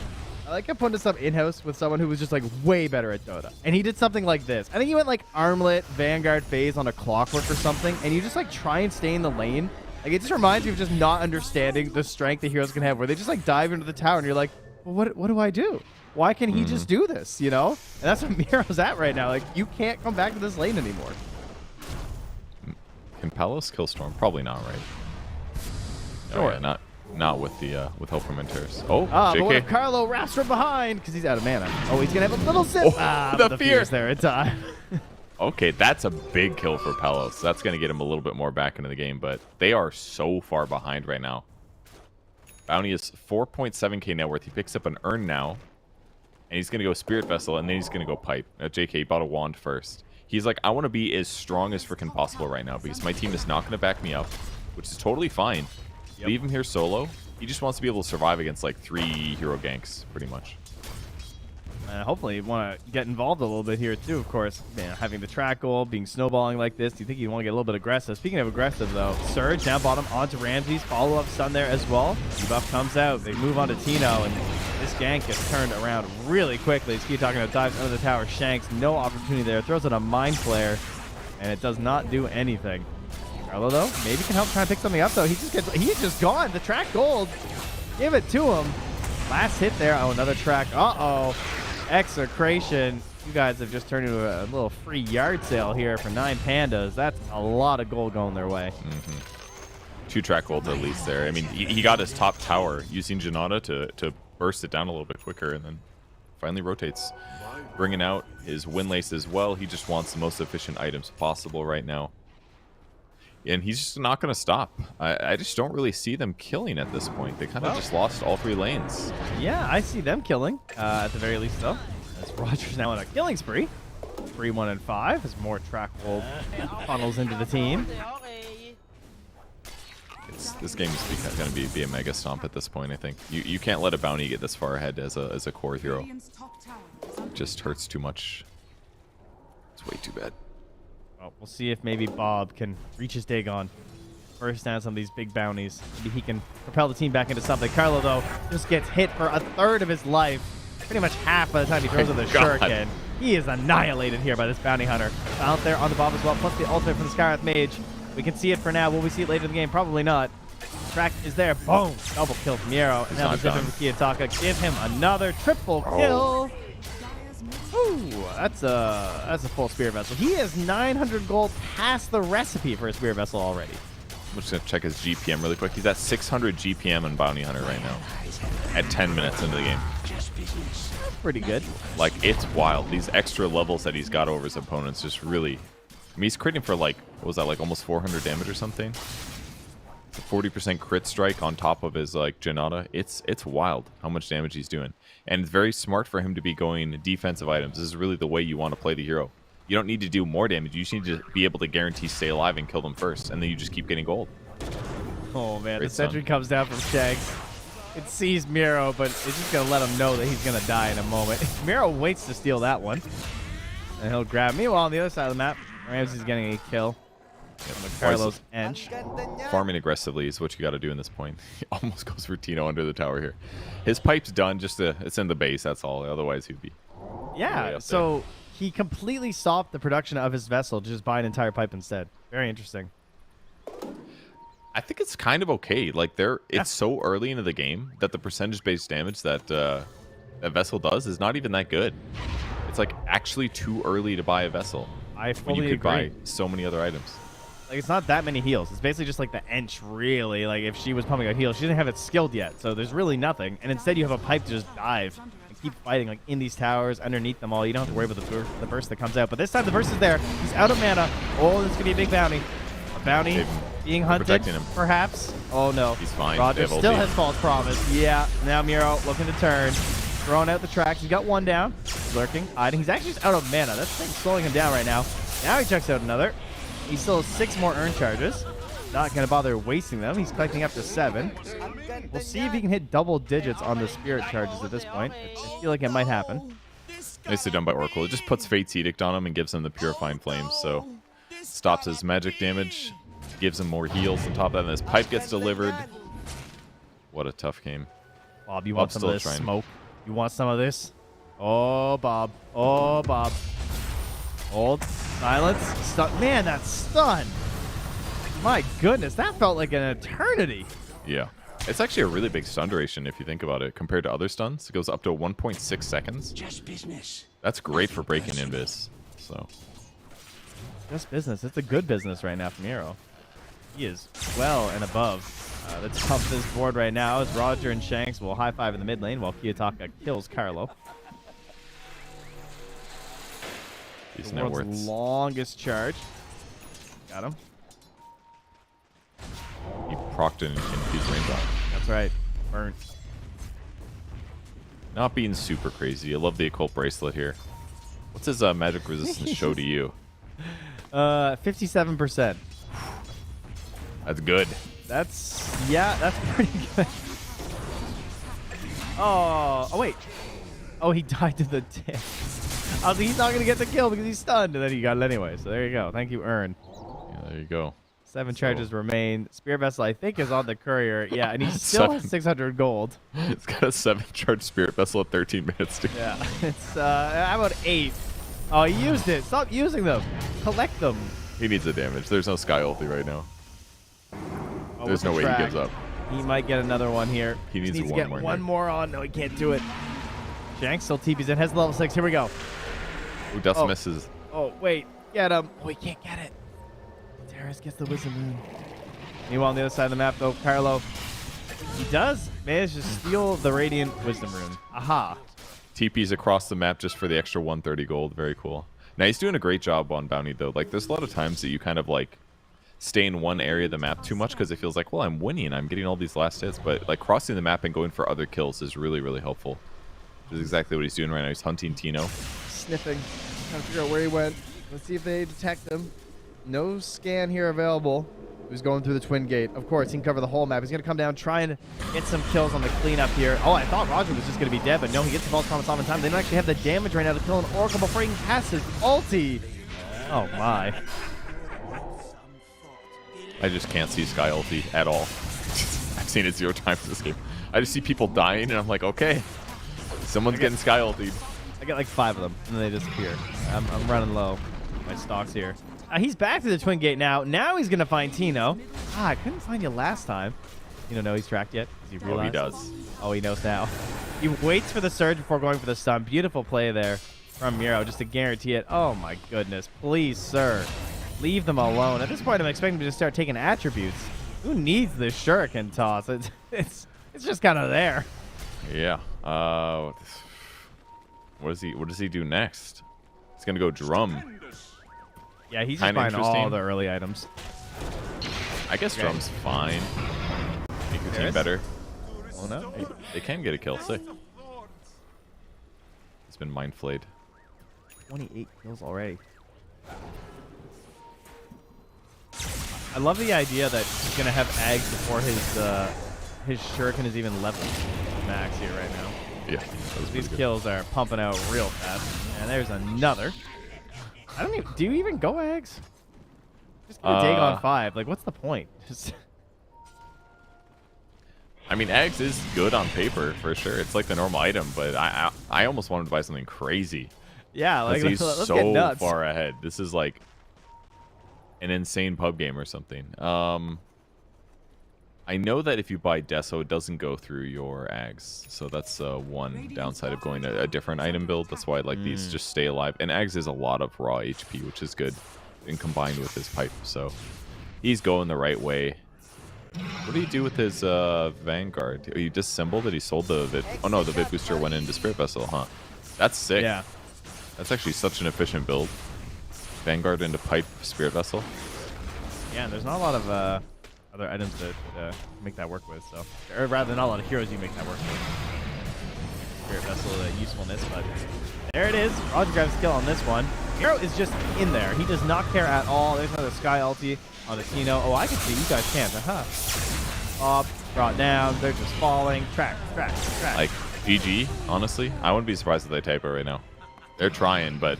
like I put this up in-house with someone who was just like way better at Dota. And he did something like this. I think he went like armlet, Vanguard phase on a clockwork or something. And you just like try and stay in the lane. Like it just reminds me of just not understanding the strength that heroes can have where they just like dive into the tower and you're like, well, what do I do? Why can he just do this, you know? And that's what Miro's at right now. Like you can't come back to this lane anymore.
Can Palos kill Storm? Probably not, right? Oh, yeah, not with the with help from Interris. Oh,
but what if
JK.
Carlo wraps from behind because he's out of mana? Oh, he's gonna have a little sip.
The fear.
fear's there in time.
Okay, that's a big kill for Palos. That's going to get him a little bit more back into the game, but they are so far behind right now. Bounty is 4.7k net worth. He picks up an urn now, and he's going to go Spirit Vessel, and then he's going to go Pipe. Now, JK bought a wand first. He's like, I want to be as strong as freaking possible right now because my team is not going to back me up, which is totally fine. Leave him here solo. He just wants to be able to survive against like 3 hero ganks, pretty much.
Hopefully you want to get involved a little bit here too, of course. Man, having the track goal, being snowballing like this, do you think you want to get a little bit aggressive? Speaking of aggressive though, Surge down bottom onto Ramses, follow-up stun there as well. Debuff comes out, they move on to Tino, and this gank gets turned around really quickly. Keep talking about dives under the tower, Shanks, no opportunity there, throws out a Mind Flare, and it does not do anything. Carlo though, maybe can help try and pick something up though. He's just gone. The track gold, give it to him. Last hit there. Oh, another track. Uh-oh. Execration. You guys have just turned into a little free yard sale here for 9 pandas. That's a lot of gold going their way.
2 track golds at least there. I mean, he got his top tower using Janata to burst it down a little bit quicker and then finally rotates. Bringing out his Windlace as well. He just wants the most efficient items possible right now. And he's just not going to stop. I just don't really see them killing at this point. They kind of just lost all 3 lanes.
Yeah, I see them killing, at the very least, though. As Roger's now on a killing spree. 3, 1, and 5 as more track gold funnels into the team.
This game is going to be a mega stomp at this point, I think. You can't let a bounty get this far ahead as a core hero.
Radiant's top tower is under
It just hurts too much. It's way too bad.
Well, we'll see if maybe Bob can reach his Dagon. First down some of these big bounties. Maybe he can propel the team back into something. Carlo, though, just gets hit for a third of his life. Pretty much half by the time he throws with the shuriken. He is annihilated here by this bounty hunter. Out there on the Bob as well, plus the ultimate from the Skywrath Mage. We can see it for now. Will we see it later in the game? Probably not. Track is there. Boom. Double kill from Miro. And now the different from Kiyotaka. Give him another triple kill. Ooh, that's a full Spirit Vessel. He has 900 gold past the recipe for a Spirit Vessel already.
I'm just going to check his GPM really quick. He's at 600 GPM on Bounty Hunter right now at 10 minutes into the game.
That's pretty good.
Like, it's wild. These extra levels that he's got over his opponents just really... I mean, he's critting for like, what was that, like almost 400 damage or something? 40% crit strike on top of his like Janata. It's wild how much damage he's doing. And it's very smart for him to be going defensive items. This is really the way you want to play the hero. You don't need to do more damage. You just need to be able to guarantee stay alive and kill them first. And then you just keep getting gold.
Oh, man.
Great
the sentry
stun.
comes down from Shanks. It sees Miro, but it's just going to let him know that he's going to die in a moment. Miro waits to steal that one. And he'll grab. Meanwhile, on the other side of the map, Ramsey's getting a kill. Carlos Ench.
Farming aggressively is what you got to do in this point. He almost goes for Tino under the tower here. His pipe's done. It's in the base. That's all. Otherwise, he'd be.
Yeah, so he completely stopped the production of his vessel to just buy an entire pipe instead. Very interesting.
I think it's kind of okay. Like it's so early into the game that the percentage-based damage that that vessel does is not even that good. It's like actually too early to buy a vessel.
I fully
when you could
agree.
buy so many other items.
Like, it's not that many heals. It's basically just like the Ench, really. Like, if she was pumping out heals, she didn't have it skilled yet, so there's really nothing. And instead, you have a pipe to just dive and keep fighting, like, in these towers, underneath them all. You don't have to worry about the burst that comes out. But this time, the burst is there. He's out of mana. Oh, this is going to be a big bounty. A bounty being hunted,
protecting him.
Perhaps. Oh, no.
He's fine.
Roger
They have
still
ulti.
has false promise. Yeah. Now Miro looking to turn. Throwing out the tracks. He's got one down. Lurking. Hiding. He's actually just out of mana. That's slowing him down right now. Now he checks out another. He still has 6 more urn charges. Not going to bother wasting them. He's collecting up to 7. We'll see if he can hit double digits on the spirit charges at this point. I feel like it might happen.
Nicely done by Oracle. It just puts Fate's Edict on him and gives him the Purifying Flames. So stops his magic damage, gives him more heals on top of that. And this pipe gets delivered. What a tough game.
Bob, you want
Bob's
some of
still
this
trying.
smoke? You want some of this? Oh, Bob. Oh, Bob. Hold. Silence. Stun. Man, that stun. My goodness, that felt like an eternity.
Yeah. It's actually a really big stun duration if you think about it. Compared to other stuns, it goes up to 1.6 seconds.
Just business.
That's great for breaking invis. So,
Just business. It's a good business right now from Hero. He is well and above the top of this board right now as Roger and Shanks will high five in the mid lane while Kiyotaka kills Carlo.
these
The world's
networks.
longest charge. Got him.
He procced and infused rainbow.
That's right. Burnt.
Not being super crazy. I love the occult bracelet here. What's his magic resistance show to you?
57%.
That's good.
That's pretty good. Oh, wait. Oh, he died to the tip. I was like, he's not going to get the kill because he's stunned, and then he got it anyway. So there you go. Thank you, Earn.
Yeah, there you go.
7 charges remain. Spirit Vessel, I think, is on the courier. Yeah, and he still has 600 gold.
It's got a 7-charge spirit vessel at 13 minutes, dude.
Yeah, it's how about 8? Oh, he used it. Stop using them. Collect them.
He needs the damage. There's no Sky ulti right now.
Oh,
There's
with
no
the
way he
track.
gives up.
He might get another one here.
He needs
Just
one
to get
more
one
here.
more on. No, he can't do it. Shanks still TP's in. Has the level 6. Here we go.
Ooh, Dust
Oh.
misses.
Oh, wait. Get him. Oh, he can't get it. Darius gets the Wisdom Rune. Meanwhile, on the other side of the map, though, Carlo, he does manage to steal the Radiant Wisdom Rune. Aha.
TP's across the map just for the extra 130 gold. Very cool. Now, he's doing a great job on Bounty, though. Like, there's a lot of times that you kind of, like, stay in one area of the map too much because it feels like, well, I'm winning. I'm getting all these last hits. But, like, crossing the map and going for other kills is really, really helpful. Which is exactly what he's doing right now. He's hunting Tino.
Sniffing. Trying to figure out where he went. Let's see if they detect him. No scan here available. Who's going through the Twin Gate. Of course, he can cover the whole map. He's going to come down, try and get some kills on the cleanup here. Oh, I thought Roger was just going to be dead, but no, he gets the False Promise off in time. They don't actually have the damage right now to kill an Oracle before he can cast his ulti. Oh, my.
I just can't see Sky ulti at all. I've seen it 0 times this game. I just see people dying, and I'm like, okay. Someone's getting Sky ultied.
I get like 5 of them, and then they disappear. I'm running low. My stocks here. He's back to the Twin Gate now. Now he's going to find Tino. I couldn't find you last time. You don't know he's tracked yet? Does he realize?
Oh, he does.
Oh, he knows now. He waits for the surge before going for the stun. Beautiful play there from Miro just to guarantee it. Oh, my goodness. Please, sir. Leave them alone. At this point, I'm expecting him to start taking attributes. Who needs this shuriken toss? It's just kind of there.
Yeah. What does he do next? He's going to go drum.
Yeah, he's just
Kinda
buying all
interesting.
the early items.
I guess
Okay.
drum's fine. Make your team
Darius?
better.
Oh, no.
They can get a kill. Sick. He's been mind flayed.
28 kills already. I love the idea that he's gonna have Ags before his shuriken is even leveled max here right now.
Yeah. That was
These
pretty good.
kills are pumping out real fast. And there's another. I don't even. Do you even go Ags? Just get a Dagon 5. Like, what's the point? Just.
I mean, Ags is good on paper for sure. It's like the normal item, but I almost wanted to buy something crazy.
Yeah, like
He's
let's get
so
nuts.
far ahead. This is like an insane pub game or something. I know that if you buy Deso, it doesn't go through your Ags. So that's one downside of going a different item build. That's why like these just stay alive. And Ags is a lot of raw HP, which is good, and combined with his pipe. So he's going the right way. What do you do with his Vanguard? Oh, you disassembled it? He sold the Vit. Oh no, the Vit booster went into Spirit Vessel, huh? That's sick.
Yeah.
That's actually such an efficient build. Vanguard into pipe Spirit Vessel.
Yeah, there's not a lot of other items that make that work with. So, or rather, not a lot of heroes you make that work with. Spirit Vessel usefulness, but there it is. Roger grabs kill on this one. Hero is just in there. He does not care at all. There's another Sky ulti on the Tino. Oh, I can see you guys can't. Up, brought down. They're just falling. Track.
Like GG, honestly, I wouldn't be surprised if they type it right now. They're trying, but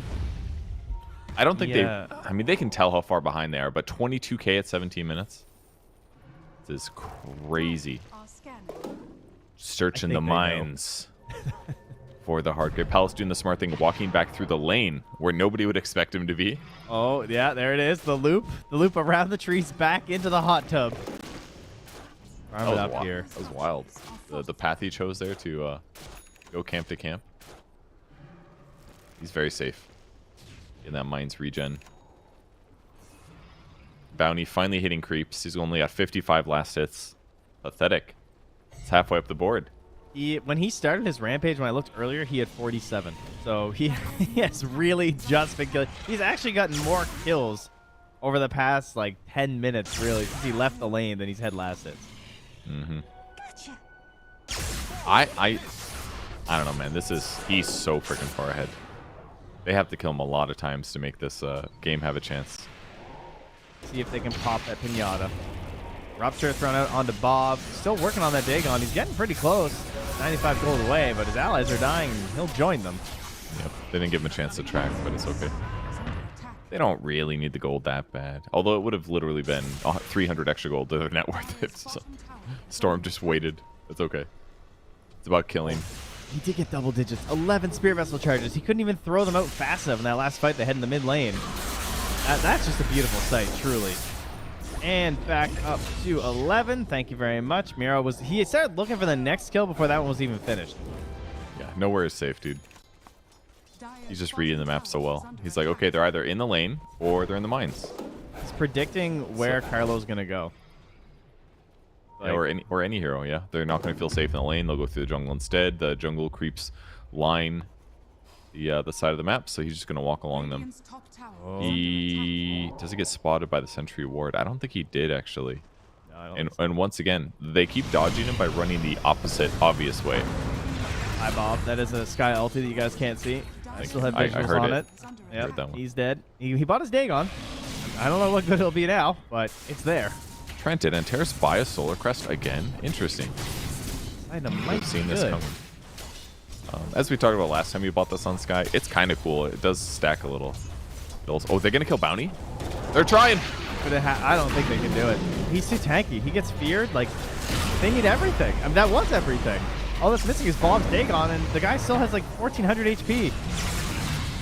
I don't think
Yeah.
I mean, they can tell how far behind they are, but 22k at 17 minutes. This is crazy.
Are scanning.
Searching
I
the
think they know.
mines. for the hard carry. Palace doing the smart thing, walking back through the lane where nobody would expect him to be.
Oh, yeah, there it is. The loop around the trees back into the hot tub. Farm it up here.
That was wild. The path he chose there to go camp to camp. He's very safe in that mines regen. Bounty finally hitting creeps. He's only got 55 last hits. Pathetic. It's halfway up the board.
When he started his rampage, when I looked earlier, he had 47. So he has really just been killing. He's actually gotten more kills over the past like 10 minutes, really, since he left the lane than he's had last hits.
Mm-hmm. I don't know, man. He's so freaking far ahead. They have to kill him a lot of times to make this game have a chance.
See if they can pop that pinata. Rupture thrown out onto Bob. Still working on that Dagon. He's getting pretty close. 95 gold away, but his allies are dying. He'll join them.
Yep. They didn't give him a chance to track, but it's okay. They don't really need the gold that bad. Although it would have literally been 300 extra gold to their net worth it. So Storm just waited. It's okay. It's about killing.
He did get double digits. 11 Spirit Vessel charges. He couldn't even throw them out fast enough in that last fight they had in the mid lane. That's just a beautiful sight, truly. And back up to 11. Thank you very much. Miro he started looking for the next kill before that one was even finished.
Yeah, nowhere is safe, dude. He's just reading the map so well. He's like, okay, they're either in the lane or they're in the mines.
He's predicting where Carlo's going to go.
Like, yeah, or any hero, yeah. They're not going to feel safe in the lane. They'll go through the jungle instead. The jungle creeps line the side of the map, so he's just going to walk along them.
Oh.
Does he get spotted by the sentry ward? I don't think he did, actually.
No,
and once again, they keep dodging him by running the opposite obvious way.
Hi, Bob. That is a Sky ulti that you guys can't see. I still have visuals
heard
on
it.
Yep,
Heard that one.
he's dead. He bought his Dagon. I don't know what good he'll be now, but it's there.
Trent, did Antares buy a Solar Crest again? Interesting. I've seen this coming. As we talked about last time you bought this on Sky, it's kind of cool. It does stack a little. Oh, they're going to kill Bounty? They're trying.
But I don't think they can do it. He's too tanky. He gets feared. Like, they need everything. I mean, that was everything. All that's missing is Bob's Dagon, and the guy still has like 1,400 HP.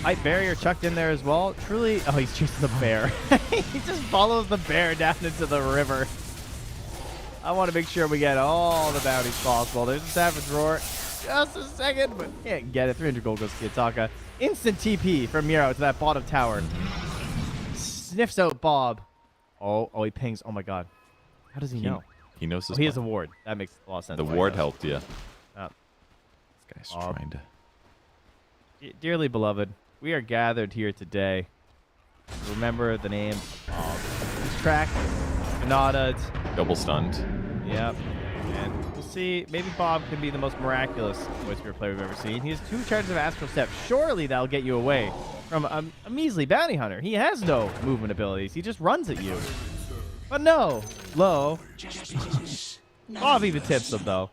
Height barrier chucked in there as well. Truly, oh, he's chasing the bear. He just follows the bear down into the river. I want to make sure we get all the bounties possible. There's a Savage Roar. Just a second, but can't get it. 300 gold goes to Kiyotaka. Instant TP from Miro to that bottom tower. Sniffs out Bob. Oh, he pings. Oh my god. How does he know?
He knows his
he has a ward. That makes a lot of sense.
The ward helped, yeah.
This
guy's trying to...
Dearly beloved, we are gathered here today to remember the name of this track. Kanata.
Double stunned. Yep.
And we'll see. Maybe Bob can be the most miraculous voice spear player we've ever seen. He has 2 charges of Astral Step. Surely that'll get you away from a measly bounty hunter. He has no movement abilities. He just runs at you. But no. Low. Bob even tips him, though.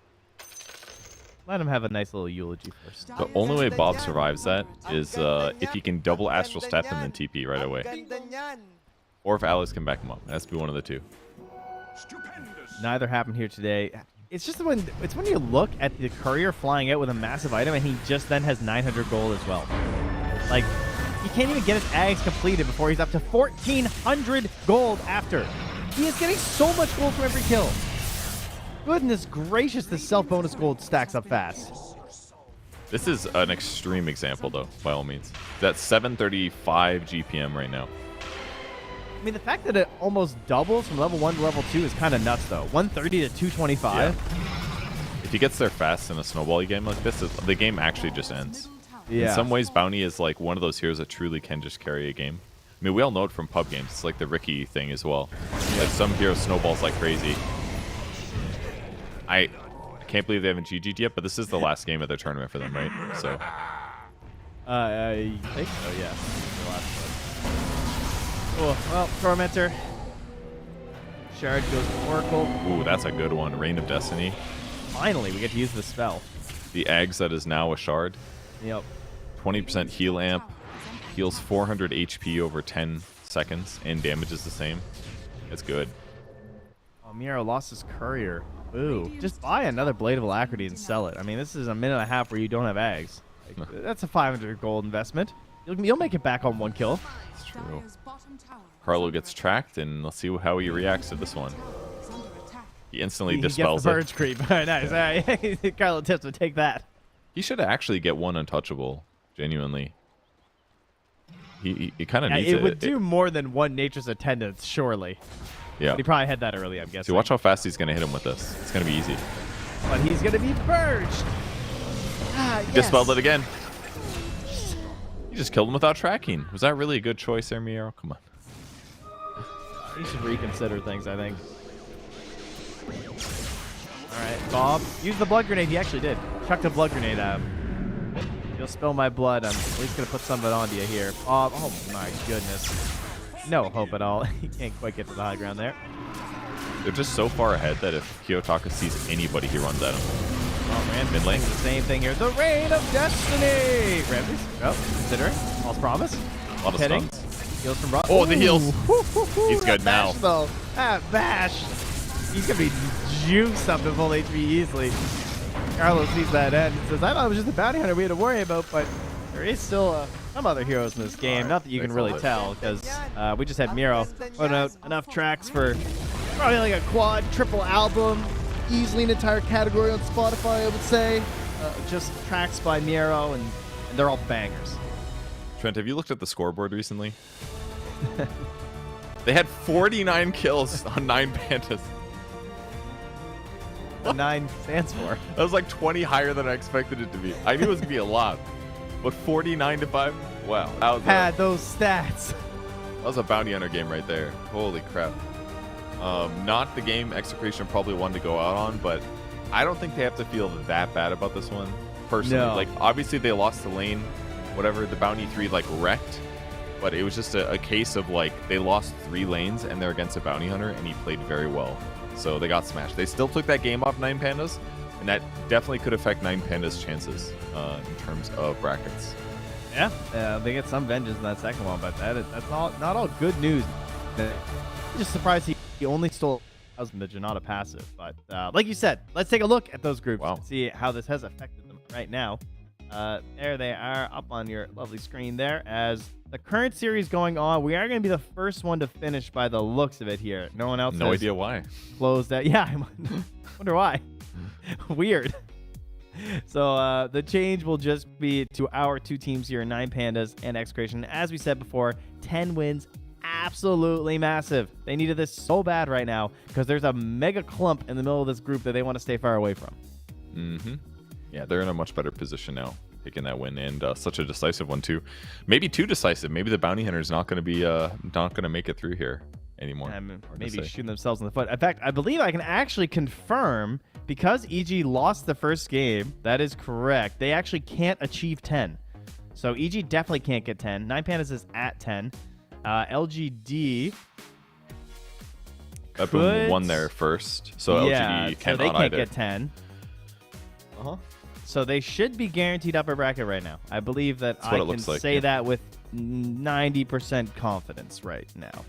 Let him have a nice little eulogy first.
The only way Bob survives that is if he can double Astral Step and then TP right away. Or if Alex can back him up. It has to be one of the two.
Neither happened here today. It's just when you look at the courier flying out with a massive item and he just then has 900 gold as well. Like, he can't even get his Ags completed before he's up to 1,400 gold after. He is getting so much gold from every kill. Goodness gracious, this self-bonus gold stacks up fast.
This is an extreme example, though, by all means. That's 735 GPM right now.
I mean, the fact that it almost doubles from level 1 to level 2 is kind of nuts, though. 130 to 225.
Yeah. If he gets there fast in a snowball game like this, the game actually just ends.
Yeah.
In some ways, Bounty is like one of those heroes that truly can just carry a game. I mean, we all know it from pub games. It's like the Ricky thing as well. Like some heroes snowballs like crazy. I can't believe they haven't GG'd yet, but this is the last game of their tournament for them, right? So.
I think so, yeah. The last one. Oh, well, Tormentor. Shard goes to Oracle.
Ooh, that's a good one. Reign of Destiny.
Finally, we get to use the spell.
The Eggs that is now a Shard.
Yep.
20% heal amp. Heals 400 HP over 10 seconds and damages the same. It's good.
Oh, Miro lost his courier. Ooh. Just buy another Blade of Alacrity and sell it. I mean, this is a minute and a half where you don't have Ags. Like, that's a 500 gold investment. You'll make it back on 1 kill.
It's true.
Dire's bottom tower
Carlo gets tracked, and let's see how he reacts to this one.
is under attack.
He instantly
He gets
dispels
the
it.
purge creep. All right, nice. All right. Carlo tips would take that.
He should actually get one untouchable, genuinely. He kind of needs
It would do more than 1 nature's attendance, surely.
Yeah.
But he probably had that early, I'm
See,
guessing.
watch how fast he's going to hit him with this. It's going to be easy.
But he's going to be purged.
Dispelled it again. You just killed him without tracking. Was that really a good choice there, Miero? Come on.
You should reconsider things, I think. All right, Bob. Use the blood grenade. He actually did. Chucked a blood grenade at him. You'll spill my blood. I'm at least going to put some of it onto you here. Bob, oh my goodness. No hope at all. He can't quite get to the high ground there.
They're just so far ahead that if Kiyotaka sees anybody, he runs at him.
Oh, Ramses
Mid lane.
doing the same thing here. The Reign of Destiny! Ramses, considering. False promise.
A lot of
Hitting.
stuns.
Heals from Rock.
Oh, the heals. He's
That
good now.
bash, though. That bash. He's going to be juiced up to full HP easily. Carlos sees that end and says, I thought it was just a bounty hunter we had to worry about, but there is still some other heroes in this game. Not that you can really tell, because we just had Miro put out enough tracks for probably like a quad, triple album, easily an entire category on Spotify, I would say. Just tracks by Miro, and they're all bangers.
Trent, have you looked at the scoreboard recently? They had 49 kills on 9 pandas.
The 9 stands for.
That was like 20 higher than I expected it to be. I knew it was going to be a lot. But 49 to 5? Wow.
Had those stats.
That was a bounty hunter game right there. Holy crap. Not the game Execration probably wanted to go out on, but I don't think they have to feel that bad about this one. Personally,
No.
like obviously they lost the lane, whatever, the bounty 3 like wrecked, but it was just a case of like they lost 3 lanes and they're against a bounty hunter and he played very well. So they got smashed. They still took that game off 9 pandas, and that definitely could affect 9 pandas' chances in terms of brackets.
Yeah, they get some vengeance in that second one, but that's not all good news. Just surprised he only stole the Janata passive. But like you said, let's take a look at those groups and see how this has affected them right now. There they are up on your lovely screen there. As the current series going on, we are going to be the first one to finish by the looks of it here. No one else
No idea why.
closed that. Yeah, I wonder why. Weird. So the change will just be to our 2 teams here, 9 pandas and Execration. As we said before, 10 wins, absolutely massive. They needed this so bad right now because there's a mega clump in the middle of this group that they want to stay far away from.
Mm-hmm. Yeah, they're in a much better position now, taking that win, and such a decisive one too. Maybe too decisive. Maybe the bounty hunter is not going to be not going to make it through here anymore.
Maybe shooting themselves in the foot. In fact, I believe I can actually confirm, because EG lost the first game, that is correct. They actually can't achieve 10. So EG definitely can't get 10. 9 Pandas is at 10. LGD
Boom won there first, so
yeah,
LGD can't
so they can't
either.
get 10. So they should be guaranteed upper bracket right now. I believe that I can say that with 90% confidence right now.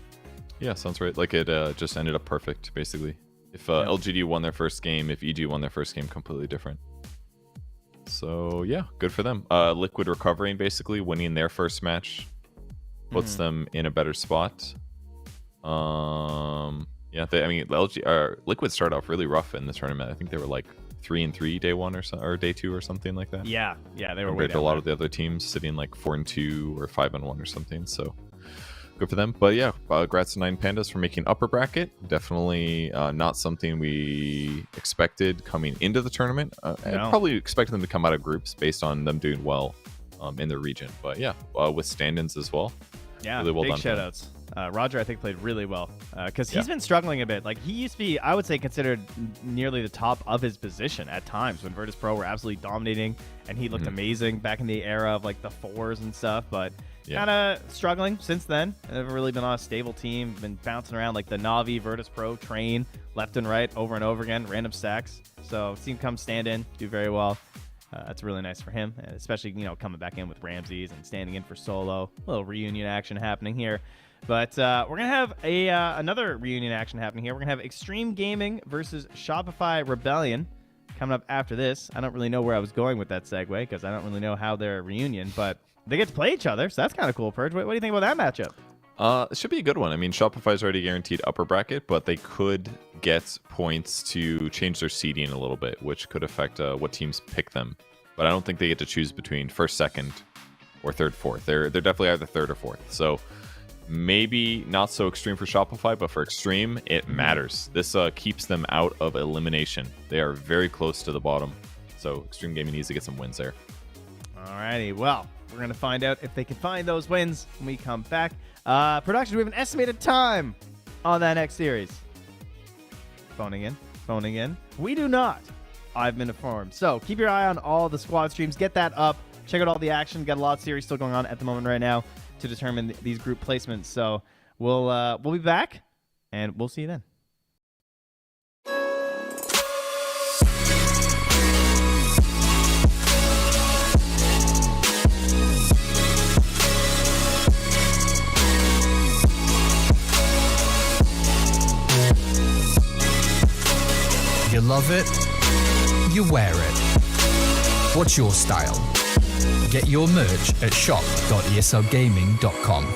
Yeah, sounds right. Like it just ended up perfect, basically. If LGD won their first game, if EG won their first game, completely different. So yeah, good for them. Liquid recovering, basically winning their first match puts them in a better spot. Yeah, Liquid started off really rough in this tournament. I think they were like 3-3 day 1 or day 2 or something like that.
Yeah, they were
compared to a lot of the other teams sitting like 4-2 or 5-1 or something. So good for them. But yeah, congrats to 9 Pandas for making upper bracket. Definitely not something we expected coming into the tournament. I probably expected them to come out of groups based on them doing well in their region. But yeah, with stand-ins as well.
Yeah,
really well
big
done.
shoutouts. Roger, I think, played really well because he's been struggling a bit. Like, he used to be, I would say, considered nearly the top of his position at times when Virtus Pro were absolutely dominating, and he looked amazing back in the era of like the 4s and stuff. But kind of struggling since then. Never really been on a stable team. Been bouncing around like the Navi Virtus Pro train left and right over and over again, random stacks. So seen him come stand in, do very well. That's really nice for him, especially coming back in with Ramses and standing in for solo. A little reunion action happening here. But we're going to have another reunion action happening here. We're going to have Xtreme Gaming versus Shopify Rebellion coming up after this. I don't really know where I was going with that segue because I don't really know how they're a reunion, but they get to play each other, so that's kind of cool, Purge. What do you think about that matchup?
It should be a good one. I mean, Shopify's already guaranteed upper bracket, but they could get points to change their seeding a little bit, which could affect what teams pick them. But I don't think they get to choose between first, second, or third, fourth. They're definitely either third or fourth. So maybe not so extreme for Shopify, but for Xtreme, it matters. This keeps them out of elimination. They are very close to the bottom. So Xtreme Gaming needs to get some wins there.
Alrighty, well, we're going to find out if they can find those wins when we come back. Production, we have an estimated time on that next series. Phoning in. We do not. I've been informed. So keep your eye on all the squad streams. Get that up. Check out all the action. Got a lot of series still going on at the moment right now to determine these group placements. So we'll be back, and we'll see you then.
You love it, you wear it. What's your style? Get your merch at shop.eslgaming.com.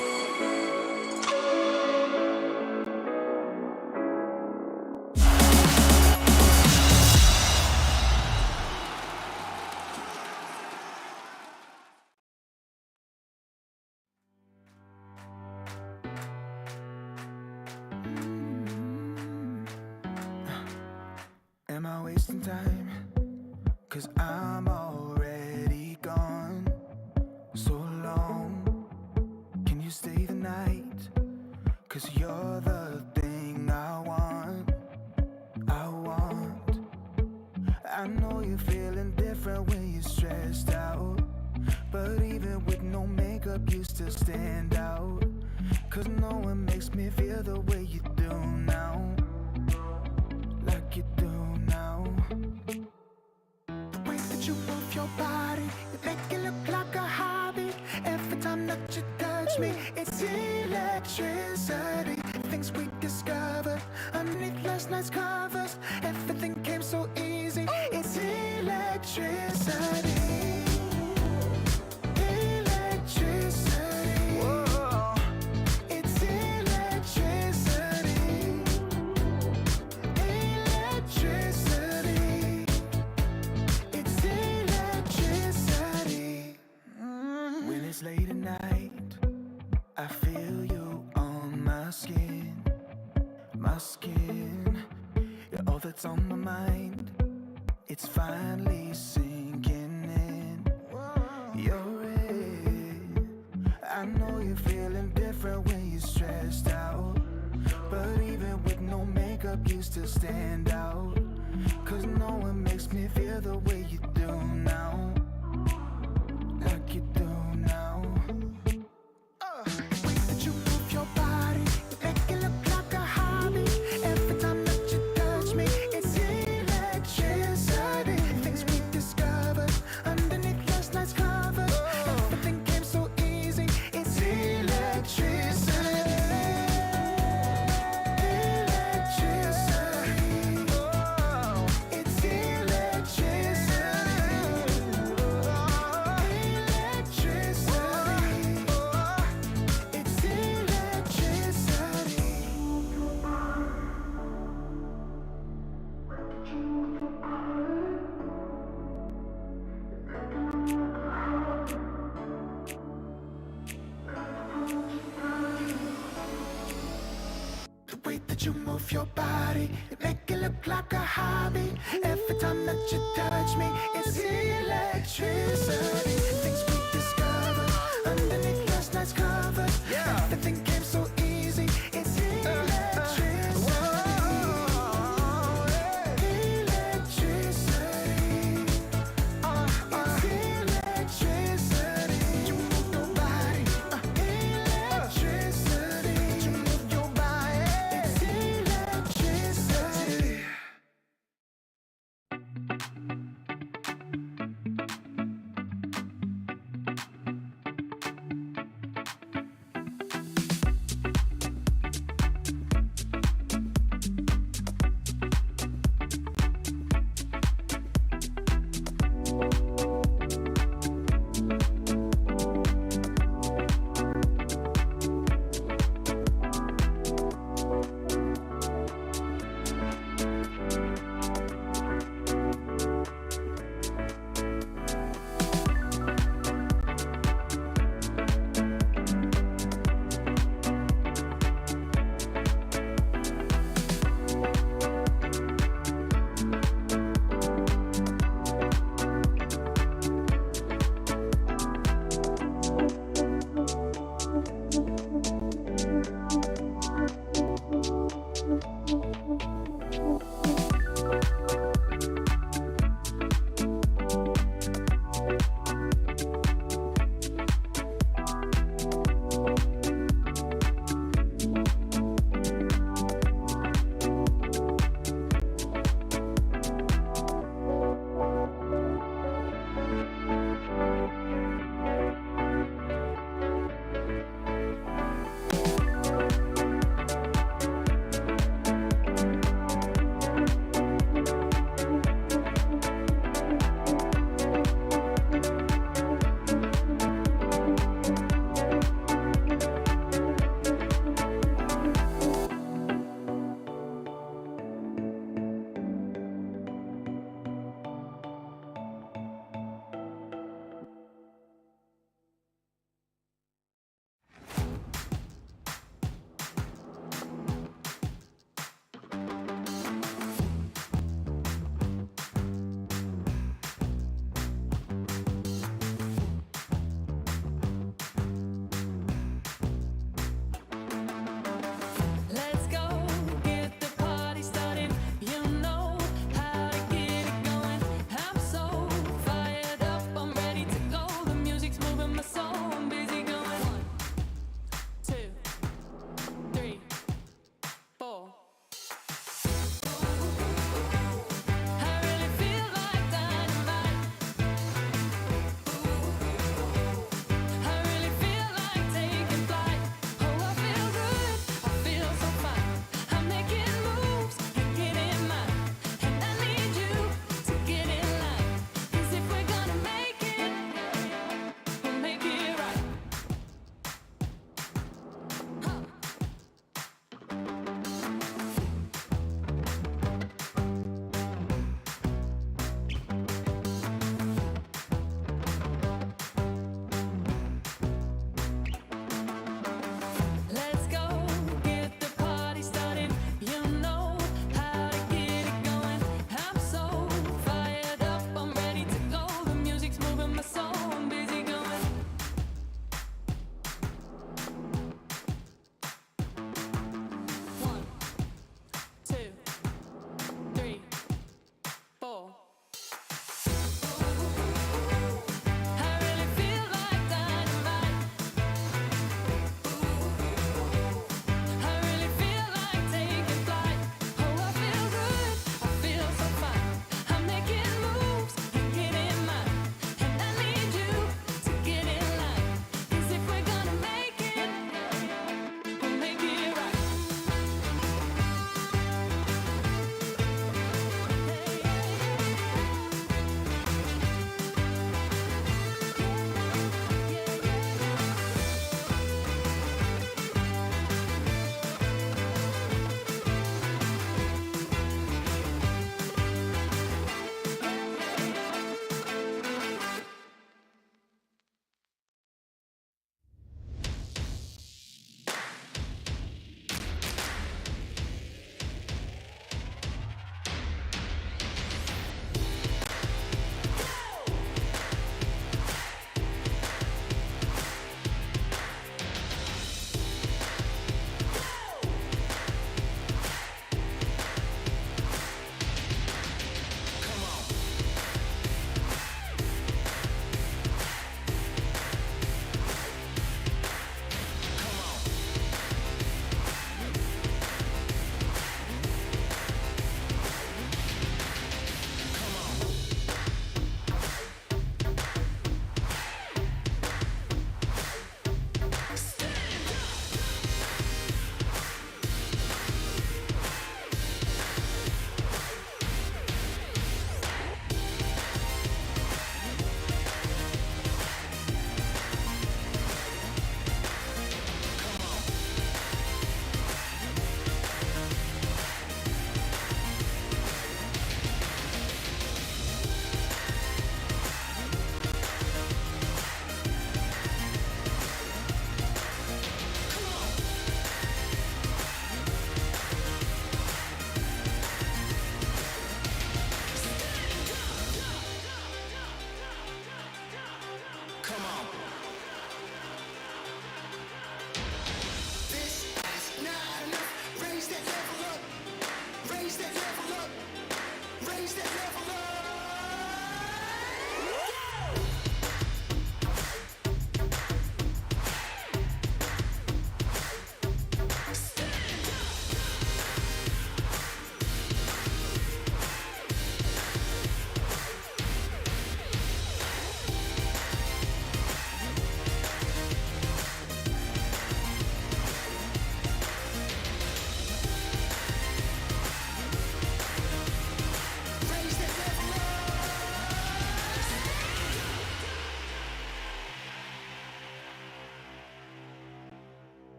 Am I wasting time? 'Cause I'm already gone. So long, can you stay the night? 'Cause you're the thing I want. I know you're feeling different when you're stressed out, but even with no makeup you still stand out. 'Cause no one makes me feel the way you do now. Like you do now. The way that you move your body, you make it look like a hobby. Every time that you touch me, it's electricity. Things we discovered underneath last night's covers. Everything came so easy. It's electricity. Electricity. Whoa. It's electricity. Electricity. It's electricity. When it's late at night, I feel you on my skin. My skin. You're all that's on my mind. It's finally sinking in. You're it. I know you're feeling different when you're stressed out, but even with no makeup you still stand out. 'Cause no one makes me feel the way you do now. Like you do now. The way that you move your body, you make it look like a hobby. Every time that you touch me, it's electricity. Things we discovered underneath last night's covers. Everything came so easy. It's electricity. Electricity. Oh, it's electricity. Electricity. It's electricity. The way that you move your body, you make it look like a hobby. Every time that you touch me, it's electricity. Things we discovered underneath last night's covers. Everything came so easy. It's electricity. Electricity. It's electricity. You move your body. Electricity. You move your body. It's electricity.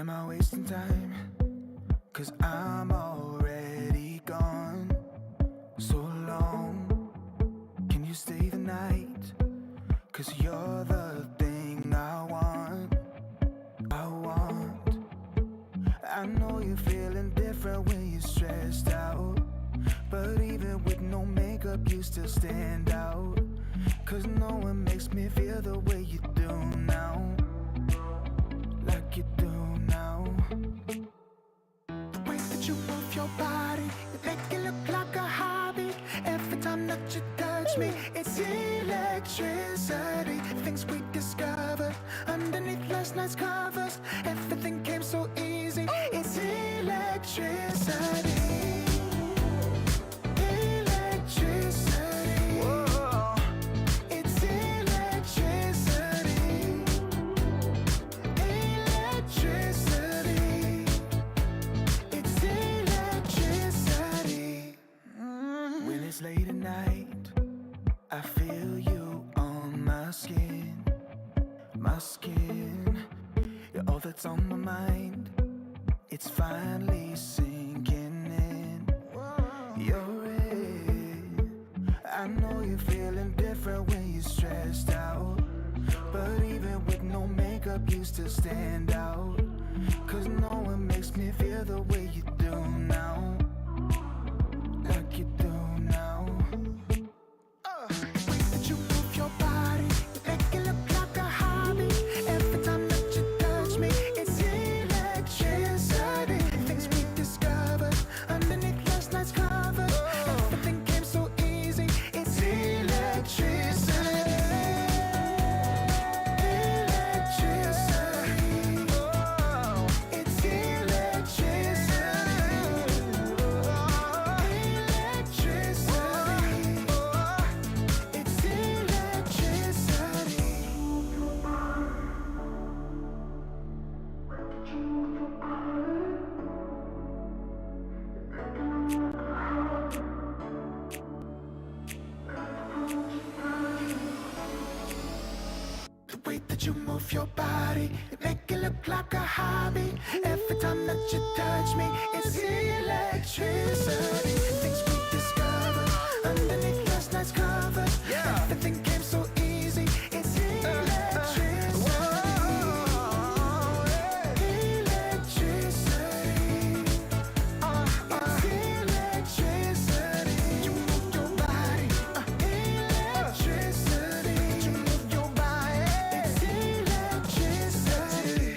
Am I wasting time? 'Cause I'm already gone. So long, can you stay the night? 'Cause you're the thing I want. I know you're feeling different when you're stressed out, but even with no makeup you still stand out. 'Cause no one makes me feel the way you do now. Like you do now. The way that you move your body, you make it look like a hobby. Every time that you touch me, it's electricity. Things we discovered underneath last night's covers. Everything came so easy. It's electricity. Electricity. Whoa. It's electricity. Electricity. It's electricity. When it's late at night, I feel you on my skin. My skin. You're all that's on my mind. It's finally sinking in. You're it. I know you're feeling different when you're stressed out, but even with no makeup you still stand out. 'Cause no one makes me feel the way you do now. Like you do now. The way that you move your body, you make it look like a hobby. Every time that you touch me, it's electricity. Things we discovered underneath last night's covers. Everything came so easy. It's electricity. Electricity. Oh, it's electricity. Electricity. It's electricity. The way that you move your body, you make it look like a hobby. Every time that you touch me, it's electricity. Things we discovered underneath last night's covers. Everything came so easy. It's electricity. Electricity. It's electricity. You move your body. Electricity. You move your body. It's electricity.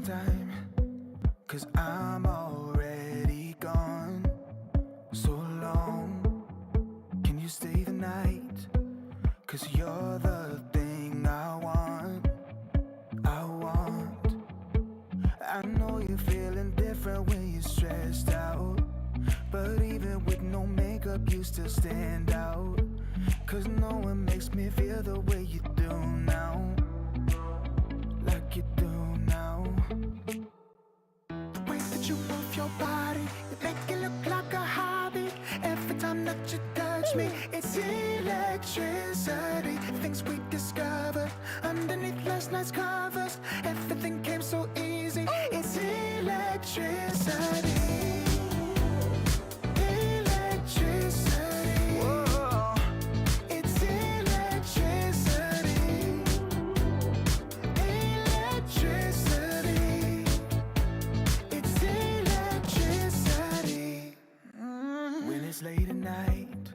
some time, 'cause I'm already gone. So long, can you stay the night? 'Cause you're the thing I want. I know you're feeling different when you're stressed out, but even with no makeup you still stand out. 'Cause no one makes me feel the way you do now, like you do now. The way that you move your body, you make it look like a hobby. Every time that you touch me, it's electricity. Things we discovered underneath last night's covers. Everything came so easy. It's electricity. Electricity. Whoa. It's electricity. Electricity. It's electricity. When it's late at night,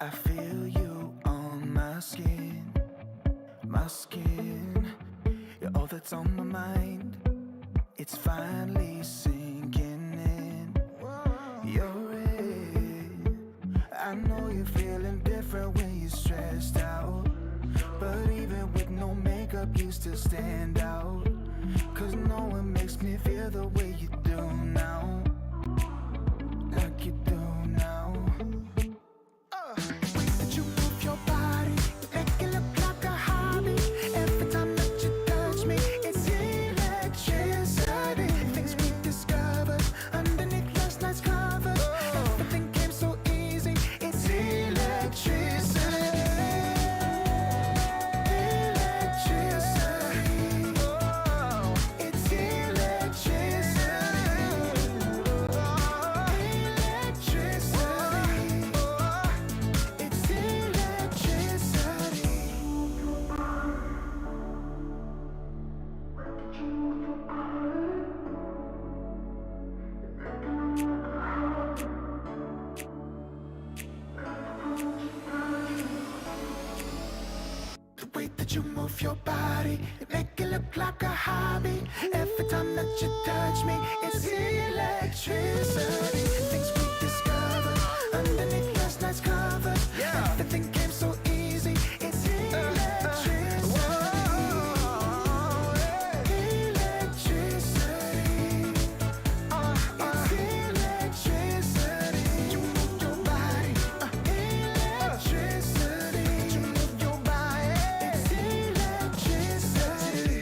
I feel you on my skin. My skin. You're all that's on my mind. It's finally sinking in. You're it. I know you're feeling different when you're stressed out, but even with no makeup you still stand out. 'Cause no one makes me feel the way you do now, like you do now. The way that you move your body, you make it look like a hobby. Every time that you touch me, it's electricity. Things we discovered underneath last night's covers. Everything came so easy. It's electricity. Electricity. It's electricity. Electricity. It's electricity. The way that you move your body, you make it look like a hobby. Every time that you touch me, it's electricity. Things we discovered underneath last night's covers. Everything came so easy. It's electricity. Electricity. It's electricity. You move your body. Electricity. You move your body. It's electricity.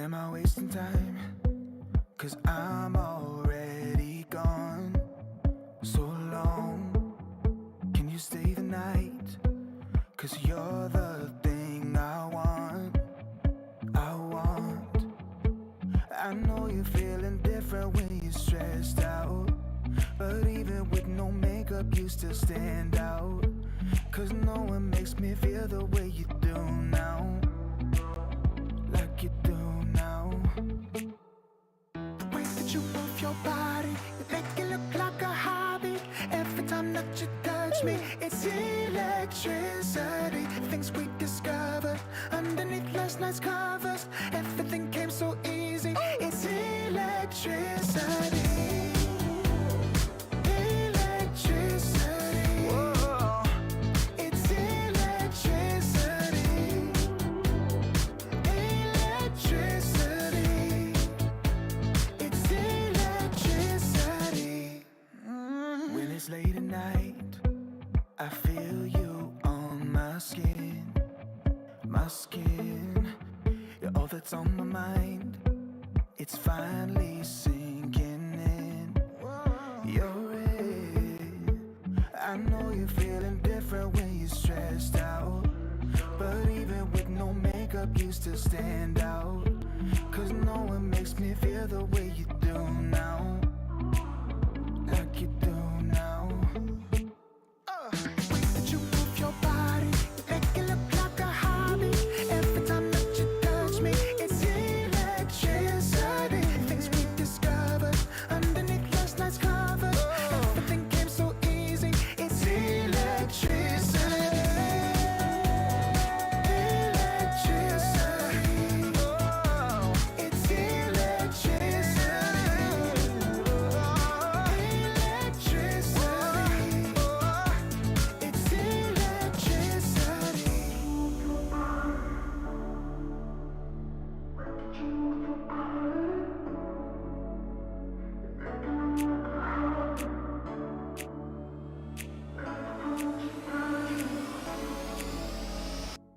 Am I wasting time? 'Cause I'm already gone. So long, can you stay the night? 'Cause you're the thing I want. I know you're feeling different when you're stressed out, but even with no makeup you still stand out. 'Cause no one makes me feel the way you do now. Like you do now. The way that you move your body, you make it look like a hobby. Every time that you touch me, it's electricity. Things we discovered underneath last night's covers. Everything came so easy. It's electricity. Electricity. Whoa. It's electricity. Electricity. It's electricity. When it's late at night, I feel you on my skin. My skin. You're all that's on my mind. It's finally sinking in. You're it. I know you're feeling different when you're stressed out, but even with no makeup you still stand out. 'Cause no one makes me feel the way you do now. Like you do now. The way that you move your body, you make it look like a hobby. Every time that you touch me, it's electricity. Things we discovered underneath last night's covers. Everything came so easy. It's electricity. Electricity. It's electricity. Electricity. It's electricity.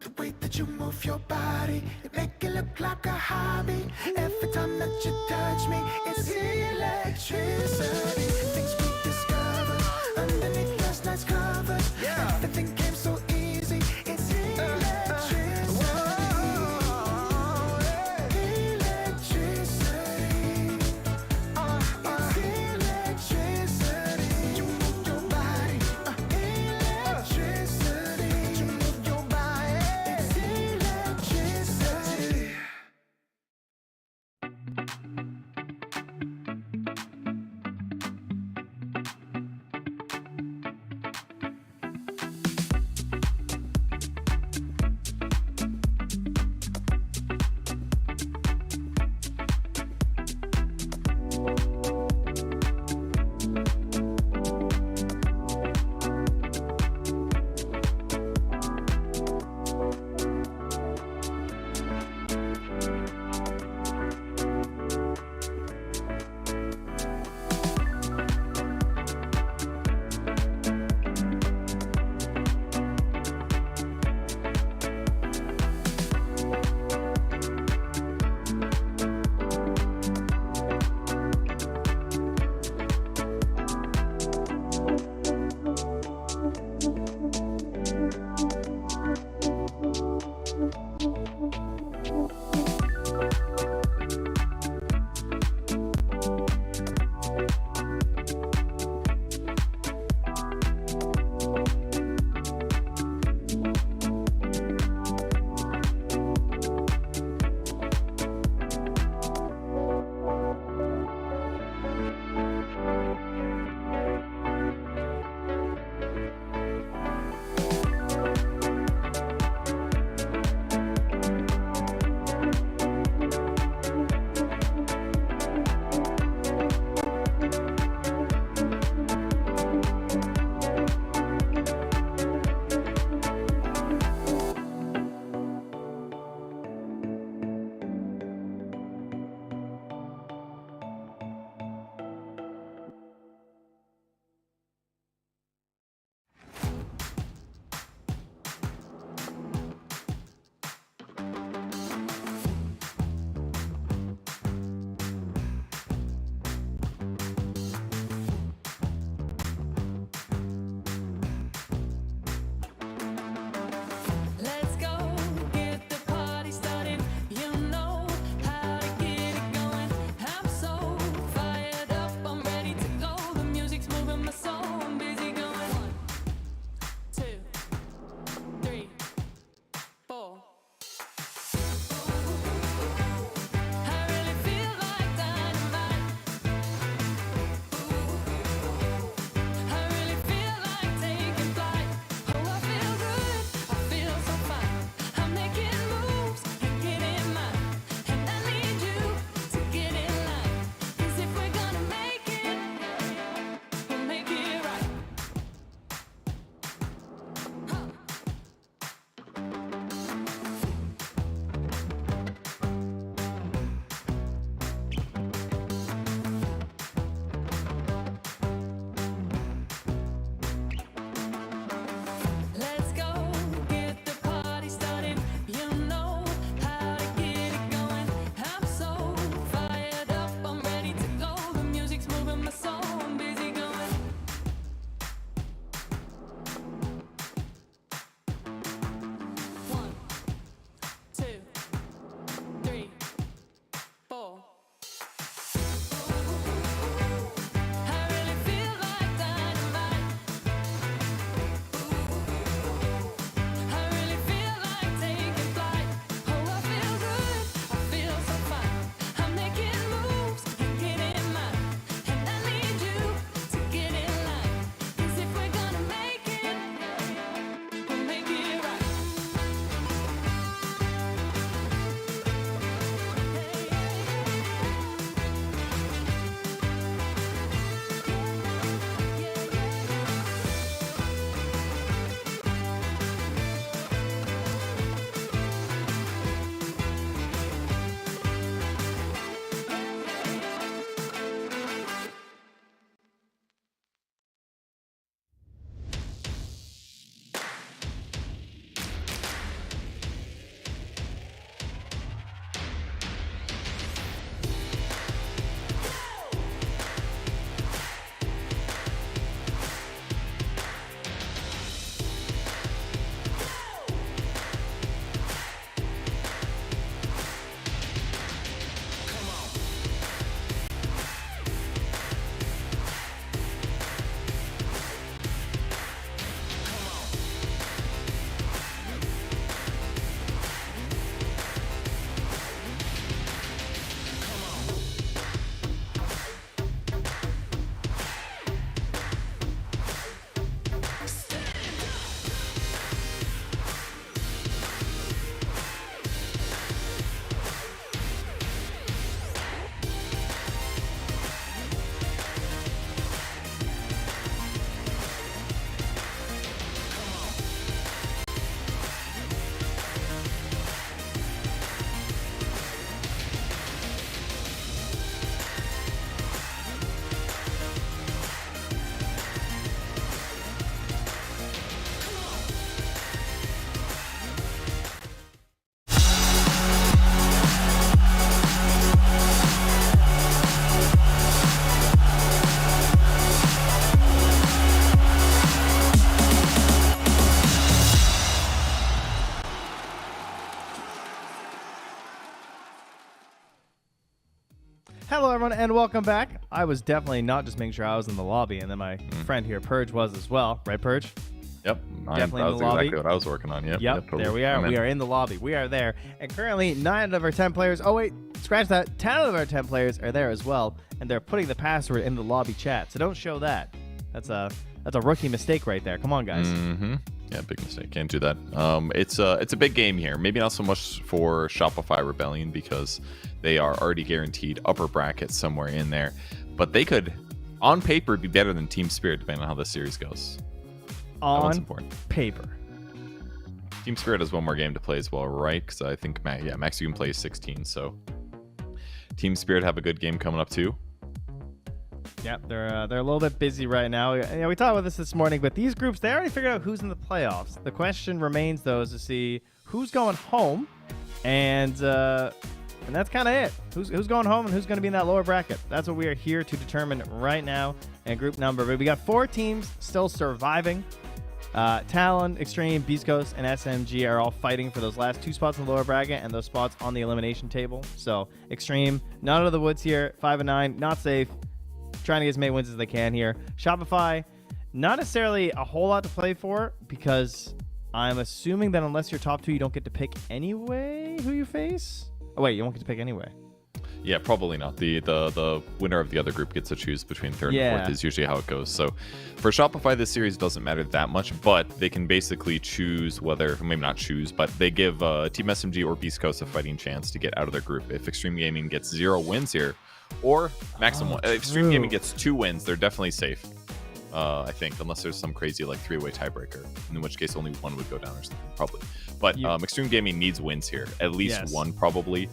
The way that you move your body, you make it look like a hobby. Every time that you touch me, it's electricity. Things we discovered underneath last night's covers. Everything came so easy. It's electricity. Electricity. It's electricity. You move your body. Electricity. You move your body. It's electricity.
Hello, everyone, and welcome back. I was definitely not just making sure I was in the lobby, and then my friend here, Purge, was as well. Right, Purge?
Yep.
Definitely
that
in
was
the lobby.
exactly what I was working on. Yep.
Yep, there we are.
I'm in.
We are in the lobby. We are there. And currently, 9 of our 10 players. Oh, wait. Scratch that. 10 of our 10 players are there as well. And they're putting the password in the lobby chat. So don't show that. That's a rookie mistake right there. Come on, guys.
Mm-hmm. Yeah, big mistake. Can't do that. It's a big game here. Maybe not so much for Shopify Rebellion because they are already guaranteed upper bracket somewhere in there. But they could, on paper, be better than Team Spirit depending on how this series goes.
On paper.
Team Spirit has one more game to play as well, right? Because I think, Max, you can play 16. So Team Spirit have a good game coming up too.
Yep, they're a little bit busy right now. We talked about this morning, but these groups, they already figured out who's in the playoffs. The question remains, though, is to see who's going home, and that's kind of it. Who's going home and who's going to be in that lower bracket? That's what we are here to determine right now. And group number, we got 4 teams still surviving. Talon, Xtreme, Beast Coast, and SMG are all fighting for those last 2 spots in the lower bracket and those spots on the elimination table. So Xtreme, not out of the woods here, 5-9, not safe. Trying to get as many wins as they can here. Shopify, not necessarily a whole lot to play for because I'm assuming that unless you're top 2, you don't get to pick anyway who you face. Oh wait, you won't get to pick anyway.
Yeah, probably not. The winner of the other group gets to choose between 3rd and 4th is usually how it goes. So for Shopify, this series doesn't matter that much, but they can basically choose whether, maybe not choose, but they give Team SMG or Beast Coast a fighting chance to get out of their group. If Xtreme Gaming gets 0 wins here, or maximum, if Xtreme Gaming gets 2 wins, they're definitely safe. I think, unless there's some crazy like 3-way tiebreaker, in which case only 1 would go down or something, probably. But Xtreme Gaming needs wins here, at least 1 probably,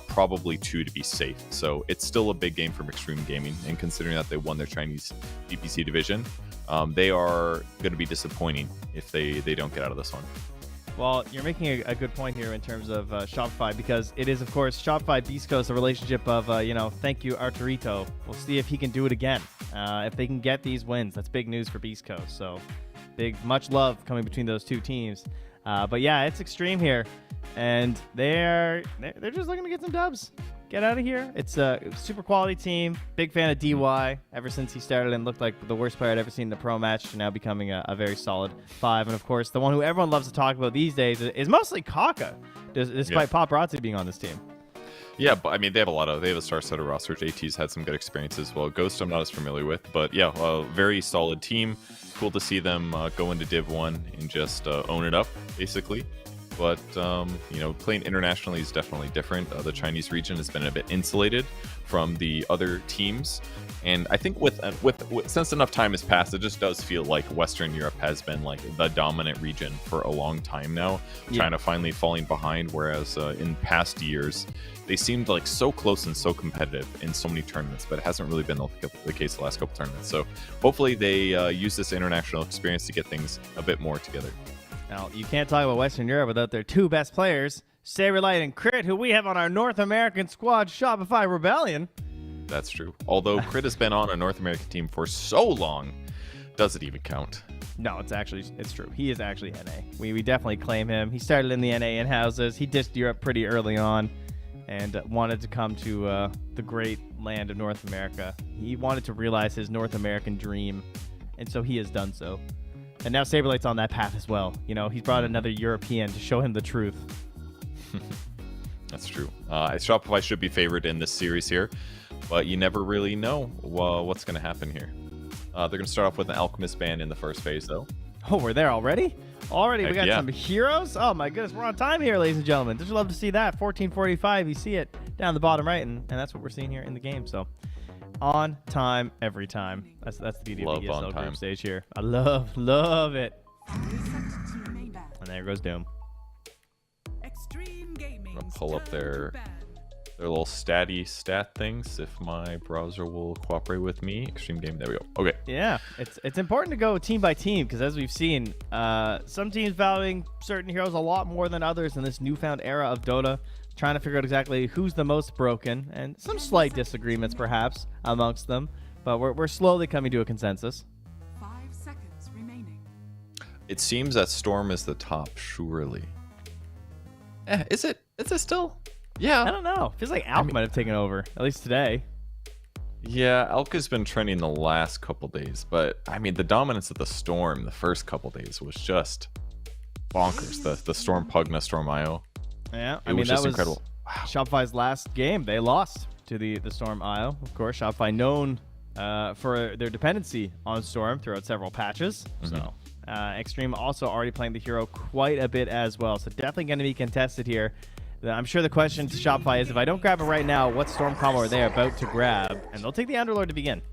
probably 2 to be safe. So it's still a big game from Xtreme Gaming, and considering that they won their Chinese DPC division, they are going to be disappointing if they don't get out of this one.
Well, you're making a good point here in terms of Shopify, because it is, of course, Shopify Beast Coast, a relationship of, thank you, Arturito. We'll see if he can do it again. If they can get these wins, that's big news for Beast Coast. So much love coming between those 2 teams. But yeah, it's Xtreme here, and they're just looking to get some dubs. Get out of here. It's a super quality team. Big fan of DY ever since he started and looked like the worst player I'd ever seen in a pro match to now becoming a very solid 5. And of course, the one who everyone loves to talk about these days is mostly Kaka, despite Paparazzi being on this team.
Yeah, but I mean, they have a star-studded roster. JT's had some good experiences. Well, Ghost I'm not as familiar with, but yeah, a very solid team. Cool to see them go into Div 1 and just own it up, basically. But, playing internationally is definitely different. The Chinese region has been a bit insulated from the other teams. And I think with since enough time has passed, it just does feel like Western Europe has been like the dominant region for a long time now. China finally falling behind, whereas in past years, they seemed like so close and so competitive in so many tournaments, but it hasn't really been the case the last couple tournaments. So hopefully they use this international experience to get things a bit more together.
Now, you can't talk about Western Europe without their 2 best players, Saberlight and Crit, who we have on our North American squad, Shopify Rebellion.
That's true. Although Crit has been on a North American team for so long, does it even count?
No, it's true. He is actually NA. We definitely claim him. He started in the NA in-houses. He dissed Europe pretty early on and wanted to come to the great land of North America. He wanted to realize his North American dream, and so he has done so. And now Saberlight's on that path as well. He's brought another European to show him the truth.
That's true. Shopify should be favored in this series here, but you never really know what's going to happen here. They're going to start off with an Alchemist ban in the first phase, though.
Oh, we're there already? We got
yeah.
some heroes? Oh, my goodness. We're on time here, ladies and gentlemen. Just love to see that. 14:45. You see it down the bottom right, and that's what we're seeing here in the game. So on time, every time. That's the beauty of the ESL group stage here. I love it. And there goes Doom.
Extreme Gaming.
Pull up their little stat things if my browser will cooperate with me. Extreme Game. There we go. Okay.
Yeah, it's important to go team by team because as we've seen, some teams valuing certain heroes a lot more than others in this newfound era of Dota. Trying to figure out exactly who's the most broken, and some slight disagreements perhaps amongst them, but we're slowly coming to a consensus.
5 seconds remaining.
It seems that Storm is the top, surely. Is it? Is it still? Yeah.
I don't know. Feels like Alp might have taken over, at least today.
Yeah, Elka's been trending the last couple days, but I mean, the dominance of the Storm the first couple days was just bonkers. The Storm Pugna, Storm IO.
Yeah,
It was just incredible. Wow.
Shopify's last game. They lost to the Storm IO. Of course, Shopify known for their dependency on Storm throughout several patches. So Xtreme also already playing the hero quite a bit as well. So definitely going to be contested here. I'm sure the question to Shopify is, if I don't grab it right now, what Storm combo are they about to grab? And they'll take the Underlord to begin.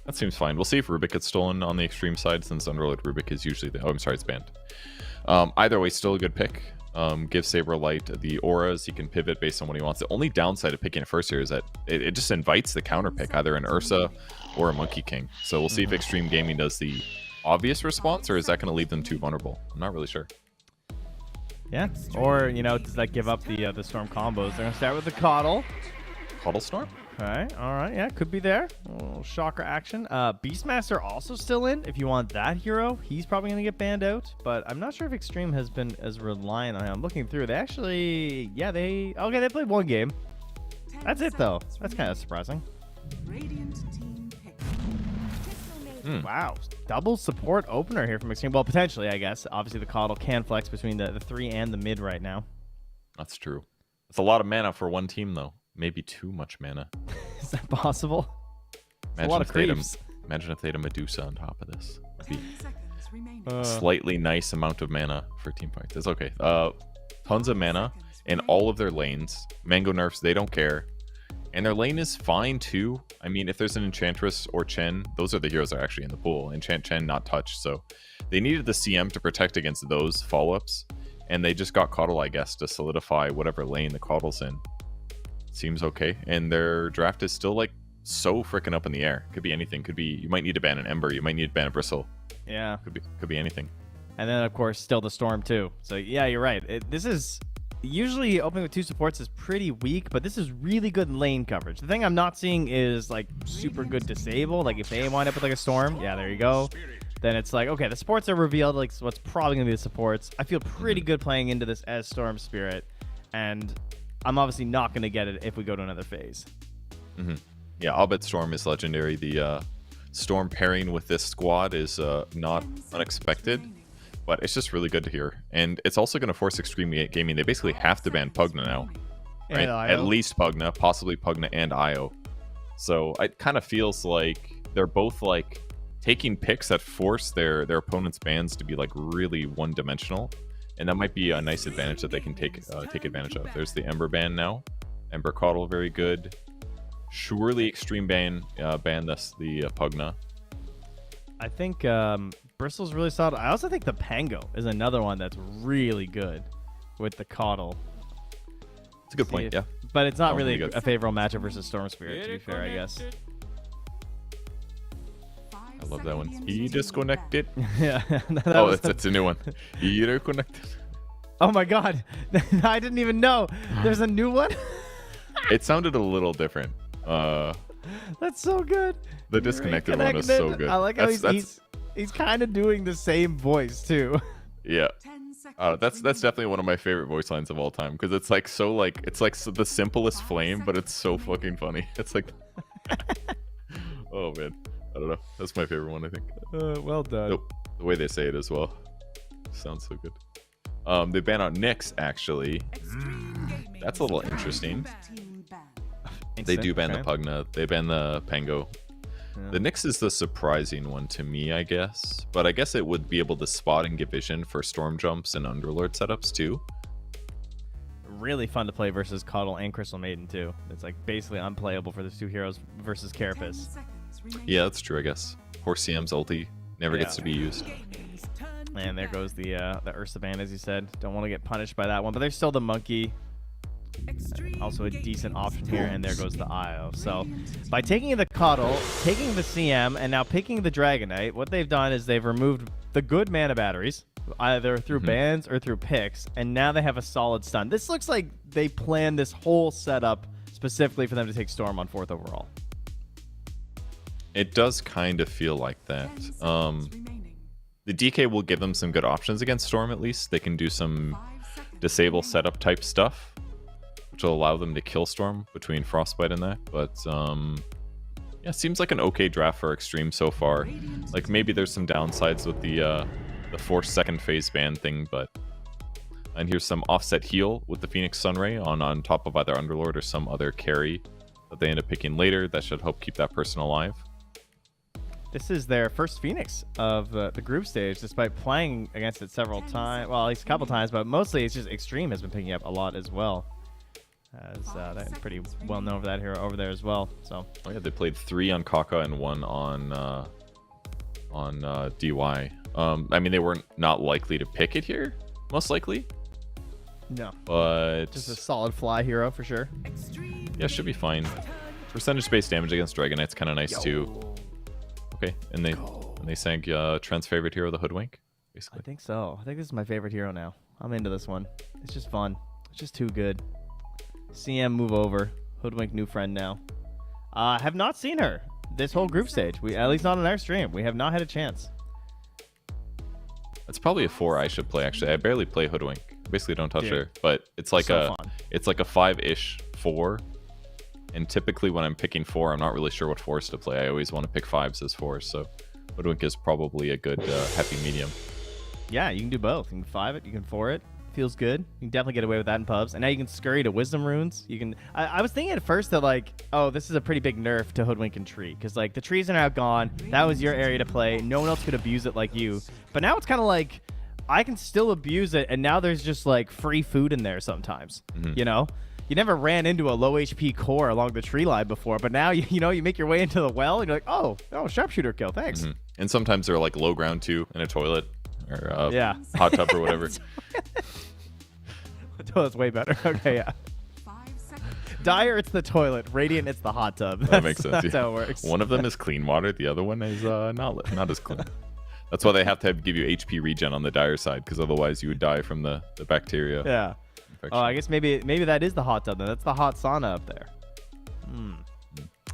That seems fine. We'll see if Rubik gets stolen on the Xtreme side, since Underlord Rubik is usually the... Oh, I'm sorry, it's banned. Either way, still a good pick. Give Saberlight the auras. He can pivot based on what he wants. The only downside of picking it first here is that it just invites the counter pick, either an Ursa or a Monkey King. So we'll see if Xtreme Gaming does the obvious response, or is that going to leave them too vulnerable? I'm not really sure.
Yeah, or, you know, does that give up the Storm combos? They're going to start with the Coddle.
Coddle Storm?
All right, yeah, could be there. A little shocker action. Beastmaster also still in. If you want that hero, he's probably going to get banned out. But I'm not sure if Xtreme has been as reliant on him. I'm looking through. They actually, yeah, they played one game. That's it, though. That's kind of surprising.
Radiant team pick.
Wow, double support opener here from Xtreme. Well, potentially, I guess. Obviously, the Coddle can flex between the 3 and the mid right now.
That's true. It's a lot of mana for one team, though. Maybe too much mana.
Is that possible? A lot of
They had
creeps.
imagine if they had a Medusa on top of this. That'd
10
be
seconds remaining.
a slightly nice amount of mana for team fights. It's okay. Tons of mana in all of their lanes. Mango nerfs, they don't care. And their lane is fine too. I mean, if there's an Enchantress or Chen, those are the heroes that are actually in the pool. Enchant, Chen, not touch. So they needed the CM to protect against those follow-ups. And they just got Coddle, I guess, to solidify whatever lane the Coddle's in. Seems okay. And their draft is still like so freaking up in the air. Could be anything. Could be, you might need to ban an Ember. You might need to ban a Bristle.
Yeah.
Could be anything.
And then, of course, still the Storm, too. So, yeah, you're right. This is... Usually, opening with 2 supports is pretty weak, but this is really good lane coverage. The thing I'm not seeing is, like, super good disable. Like, if they wind up with, like, a Storm, yeah, there you go. Then it's like, okay, the supports are revealed, like, so what's probably going to be the supports. I feel pretty good playing into this as Storm Spirit, and I'm obviously not going to get it if we go to another phase.
Yeah, I'll bet Storm is legendary. The Storm pairing with this squad is not unexpected. But it's just really good to hear. And it's also going to force Xtreme Gaming. They basically have to ban Pugna now. Right?
And IO.
At least Pugna, possibly Pugna and IO. So it kind of feels like they're both like taking picks that force their opponent's bans to be like really one-dimensional. And that might be a nice advantage that they can take advantage of. There's the Ember ban now. Ember Coddle, very good. Surely Xtreme ban the Pugna.
I think Bristle's really solid. I also think the Pango is another one that's really good with the Coddle.
It's a good point, yeah.
But it's not
Oh,
really
really good.
a favorable matchup versus Storm Spirit, to be fair, I guess.
I love that one. He disconnected.
Yeah.
Oh, it's a new one. He disconnected.
Oh my god. I didn't even know. There's a new one?
It sounded a little different.
That's so good.
The disconnected one is so good.
I like how
That's-
he's kind of doing the same voice too.
Yeah.
10 seconds
That's definitely one of my favorite voice lines of all time, because it's like the simplest flame, but it's so fucking funny. It's like, oh man, I don't know. That's my favorite one, I think.
Well done.
The way they say it as well sounds so good. They ban out Nyx actually. That's a little interesting.
team ban.
They do ban the
Okay.
Pugna. They ban the Pango.
Yeah.
The Nyx is the surprising one to me, I guess. But I guess it would be able to spot and get vision for Storm Jumps and Underlord setups too.
Really fun to play versus Coddle and Crystal Maiden too. It's like basically unplayable for those two heroes versus
10
Carapace.
seconds remaining.
Yeah, that's true, I guess. Horse CM's ulti never
Yeah.
gets to be used.
Gaming's turn
And there
back.
goes the Ursa ban, as you said. Don't want to get punished by that one, but there's still the Monkey.
Xtreme
Also a
Gaming
decent option here, and there goes the IO. So
Radiant
by taking the Coddle, taking the CM, and now picking the Dragonite, what they've done is they've removed the good mana batteries, either through bans or through picks, and now they have a solid stun. This looks like they planned this whole setup specifically for them to take Storm on 4th overall.
It does kind of feel like
10
that.
seconds remaining.
The DK will give them some good options against Storm at least. They can do some
5 seconds
disable
remaining.
setup type stuff, which will allow them to kill Storm between Frostbite and that. But Yeah, seems like an okay draft for Xtreme so far. Like maybe there's some downsides with the forced second phase ban thing, but and here's some offset heal with the Phoenix Sunray on top of either Underlord or some other carry that they end up picking later. That should help keep that person alive.
This is their first Phoenix of the group stage, despite playing against it several times. Well, at least a couple times, but mostly it's just Xtreme has been picking up a lot as well. As that's pretty well known for that hero over there as well. So
oh yeah, they played 3 on Kaka and 1 on DY. I mean, they weren't not likely to pick it here, most likely.
no,
But
just a solid fly hero for sure.
yeah, should be fine. Percentage-based damage against Dragon Knight's kind of nice too. Okay, and they sank Trent's favorite hero, the Hoodwink,
I
basically.
think so. I think this is my favorite hero now. I'm into this one. It's just fun. It's just too good. CM move over. Hoodwink new friend now. Have not seen her this whole group stage. We at least not on our stream. We have not had a chance.
That's probably a 4 I should play actually. I barely play Hoodwink. Basically don't touch
Dude,
her, but it's like
so fun.
it's like a 5-ish 4. And typically when I'm picking 4, I'm not really sure what 4s to play. I always want to pick 5s as 4s, so Hoodwink is probably a good happy medium.
Yeah, you can do both. You can 5 it, you can 4 it. Feels good. You can definitely get away with that in pubs. And now you can scurry to Wisdom Runes. You can. I was thinking at first that like, oh, this is a pretty big nerf to Hoodwink and Tree, because like the trees are now gone. That was your area to play. No one else could abuse it like you. But now it's kind of like I can still abuse it, and now there's just like free food in there sometimes. You know, you never ran into a low HP core along the tree line before, but now you know you make your way into the well, and you're like, oh, sharpshooter kill, thanks.
And sometimes they're like low ground too in a toilet or
Yeah.
hot tub or whatever.
The toilet's way better. Okay, yeah.
5 seconds.
Dire, it's the toilet. Radiant, it's the hot tub.
That makes sense.
That's
yeah.
how it works.
One of them is clean water. The other one is not as clean. That's why they have to give you HP regen on the Dire side, because otherwise you would die from the bacteria.
Yeah.
infection.
Oh, I guess maybe that is the hot tub then. That's the hot sauna up there.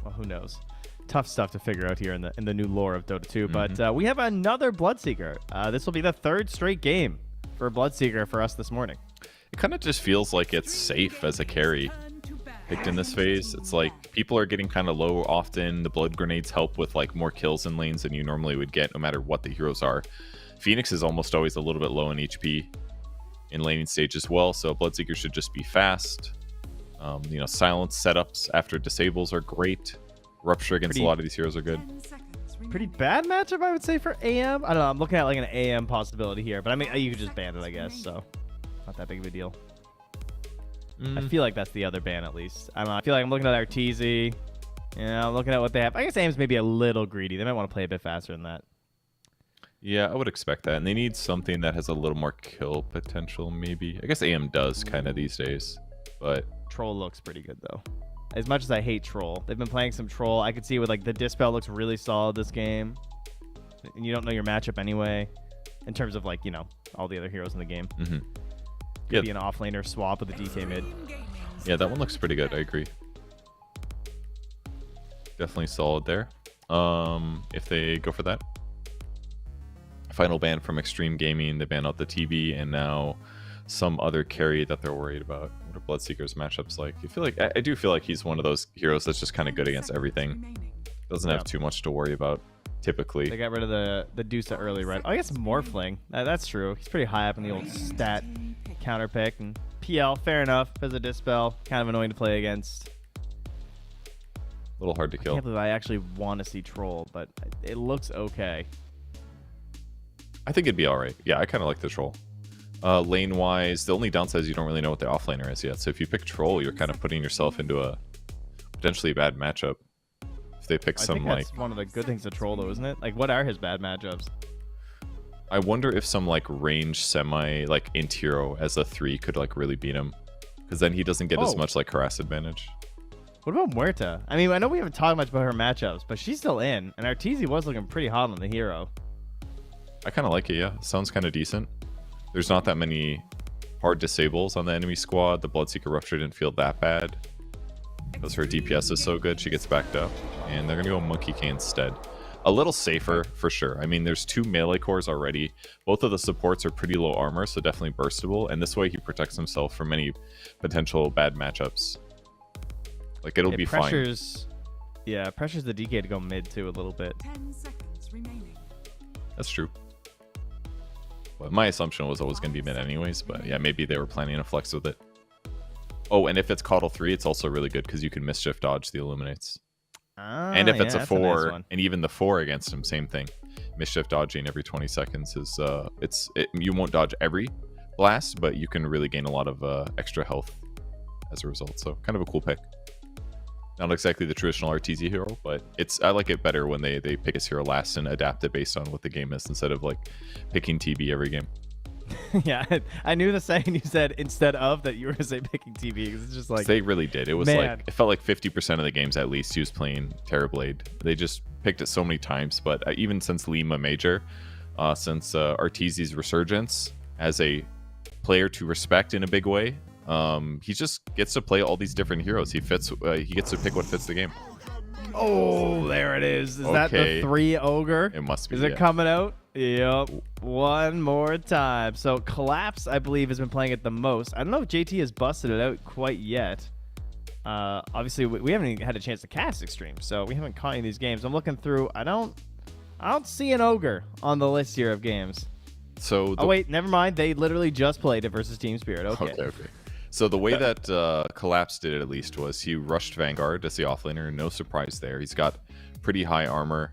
Well, who knows? Tough stuff to figure out here in the new lore of Dota 2. But we have another Bloodseeker. This will be the 3rd straight game for Bloodseeker for us this morning.
It kind of just feels like it's safe as a carry picked in this phase. It's like people are getting kind of low often. The blood grenades help with like more kills in lanes than you normally would get, no matter what the heroes are. Phoenix is almost always a little bit low in HP in laning stage as well, so Bloodseeker should just be fast. You know, silence setups after disables are great. Rupture against a lot of these heroes are good.
10 seconds
Pretty
remaining.
bad matchup, I would say, for AM. I don't know. I'm looking at like an AM possibility here, but I mean, you could just ban it, I guess. So not that big of a deal. I feel like that's the other ban, at least. I don't know. I feel like I'm looking at Arteezy. Yeah, I'm looking at what they have. I guess AM's maybe a little greedy. They might want to play a bit faster than that.
Yeah, I would expect that. And they need something that has a little more kill potential, maybe. I guess AM does kind of these days, but
Troll looks pretty good, though. As much as I hate Troll, they've been playing some Troll. I could see with like the Dispel looks really solid this game. And you don't know your matchup anyway, in terms of like, you know, all the other heroes in the game. Could
Yeah.
be an offlaner swap with a DK mid.
yeah, that one looks pretty good. I agree. Definitely solid there. If they go for that. Final ban from Xtreme Gaming. They banned out the TV, and now some other carry that they're worried about. What are Bloodseeker's matchups like? I do feel like he's one of those heroes that's just kind of good against everything.
Remaining.
Doesn't have too much to worry about typically.
They got rid of the Dusa early, right? Oh, I guess Morphling. That's true. He's pretty high up in the old stat counter pick. And PL, fair enough. As a Dispel, kind of annoying to play against.
A little hard to
I
kill.
can't believe I actually want to see Troll, but it looks okay.
I think it'd be all right. Yeah, I kind of like the Troll. Lane wise, the only downside is you don't really know what the offlaner is yet. So if you pick Troll, you're kind of putting yourself into a potentially bad matchup. If they pick
I
some
think
like,
that's one of the good things to Troll, though, isn't it? Like, what are his bad matchups?
I wonder if some like range semi like int hero as a 3 could like really beat him, because then he doesn't get as
Oh.
much like harass advantage.
What about Muerta? I mean, I know we haven't talked much about her matchups, but she's still in, and Arteezy was looking pretty hot on the hero.
I kind of like it. Yeah, sounds kind of decent. There's not that many hard disables on the enemy squad. The Bloodseeker Rupture didn't feel that bad because her DPS is so good. She gets backed up, and they're gonna go Monkey K instead. A little safer for sure. I mean, there's 2 melee cores already. Both of the supports are pretty low armor, so definitely burstable. And this way, he protects himself from any potential bad matchups. Like it'll
It
be
pressures Yeah, pressures the DK to go mid too a little bit.
10 seconds remaining.
That's true. But my assumption was always going to be mid anyways, but yeah, maybe they were planning to flex with it. Oh, and if it's Coddle 3, it's also really good because you can mischief dodge the Illuminates. And if it's a 4, and even the 4 against him, same thing. Mischief dodging every 20 seconds is you won't dodge every blast, but you can really gain a lot of extra health as a result. So kind of a cool pick. Not exactly the traditional RTZ hero, but I like it better when they pick his hero last and adapt it based on what the game is instead of like picking TB every game.
Yeah, I knew the second you said instead of that you were going to say picking TB because it's just like...
They really did. It was
man.
like, it felt like 50% of the games at least he was playing Terrorblade. They just picked it so many times, but even since Lima Major, since Arteezy's resurgence as a player to respect in a big way, he just gets to play all these different heroes. He gets to pick what fits the game.
Oh, there it is. Is that the 3 ogre?
It must be.
Is it coming out? Yep. One more time. So Collapse, I believe, has been playing it the most. I don't know if JT has busted it out quite yet. Obviously, we haven't even had a chance to cast Xtreme, so we haven't caught any of these games. I'm looking through. I don't see an ogre on the list here of games.
So
oh wait, never mind. They literally just played it versus Team Spirit. Okay.
So the way that Collapse did it, at least, was he rushed Vanguard as the offlaner. No surprise there. He's got pretty high armor.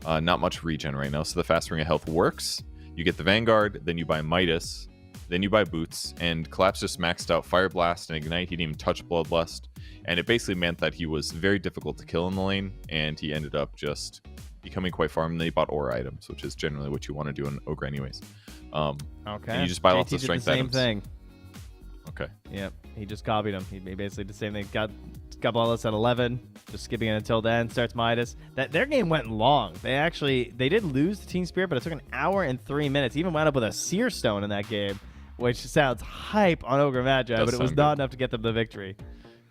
Not much regen right now, so the fast ring of health works. You get the Vanguard, then you buy Midas, then you buy Boots, and Collapse just maxed out Fire Blast and Ignite. He didn't even touch Bloodlust, and it basically meant that he was very difficult to kill in the lane, and he ended up just becoming quite farm. And then he bought aura items, which is generally what you want to do in Ogre anyways.
Okay.
And you just buy lots of
JT did
strength
the same
items.
thing.
Okay.
Yep, he just copied him. He basically did the same thing. Got Bloodlust at 11, just skipping it until then. Starts Midas. Their game went long. They did lose to Team Spirit, but it took an hour and 3 minutes. Even wound up with a Seer Stone in that game, which sounds hype on Ogre Magi, but it was not enough to get them the victory.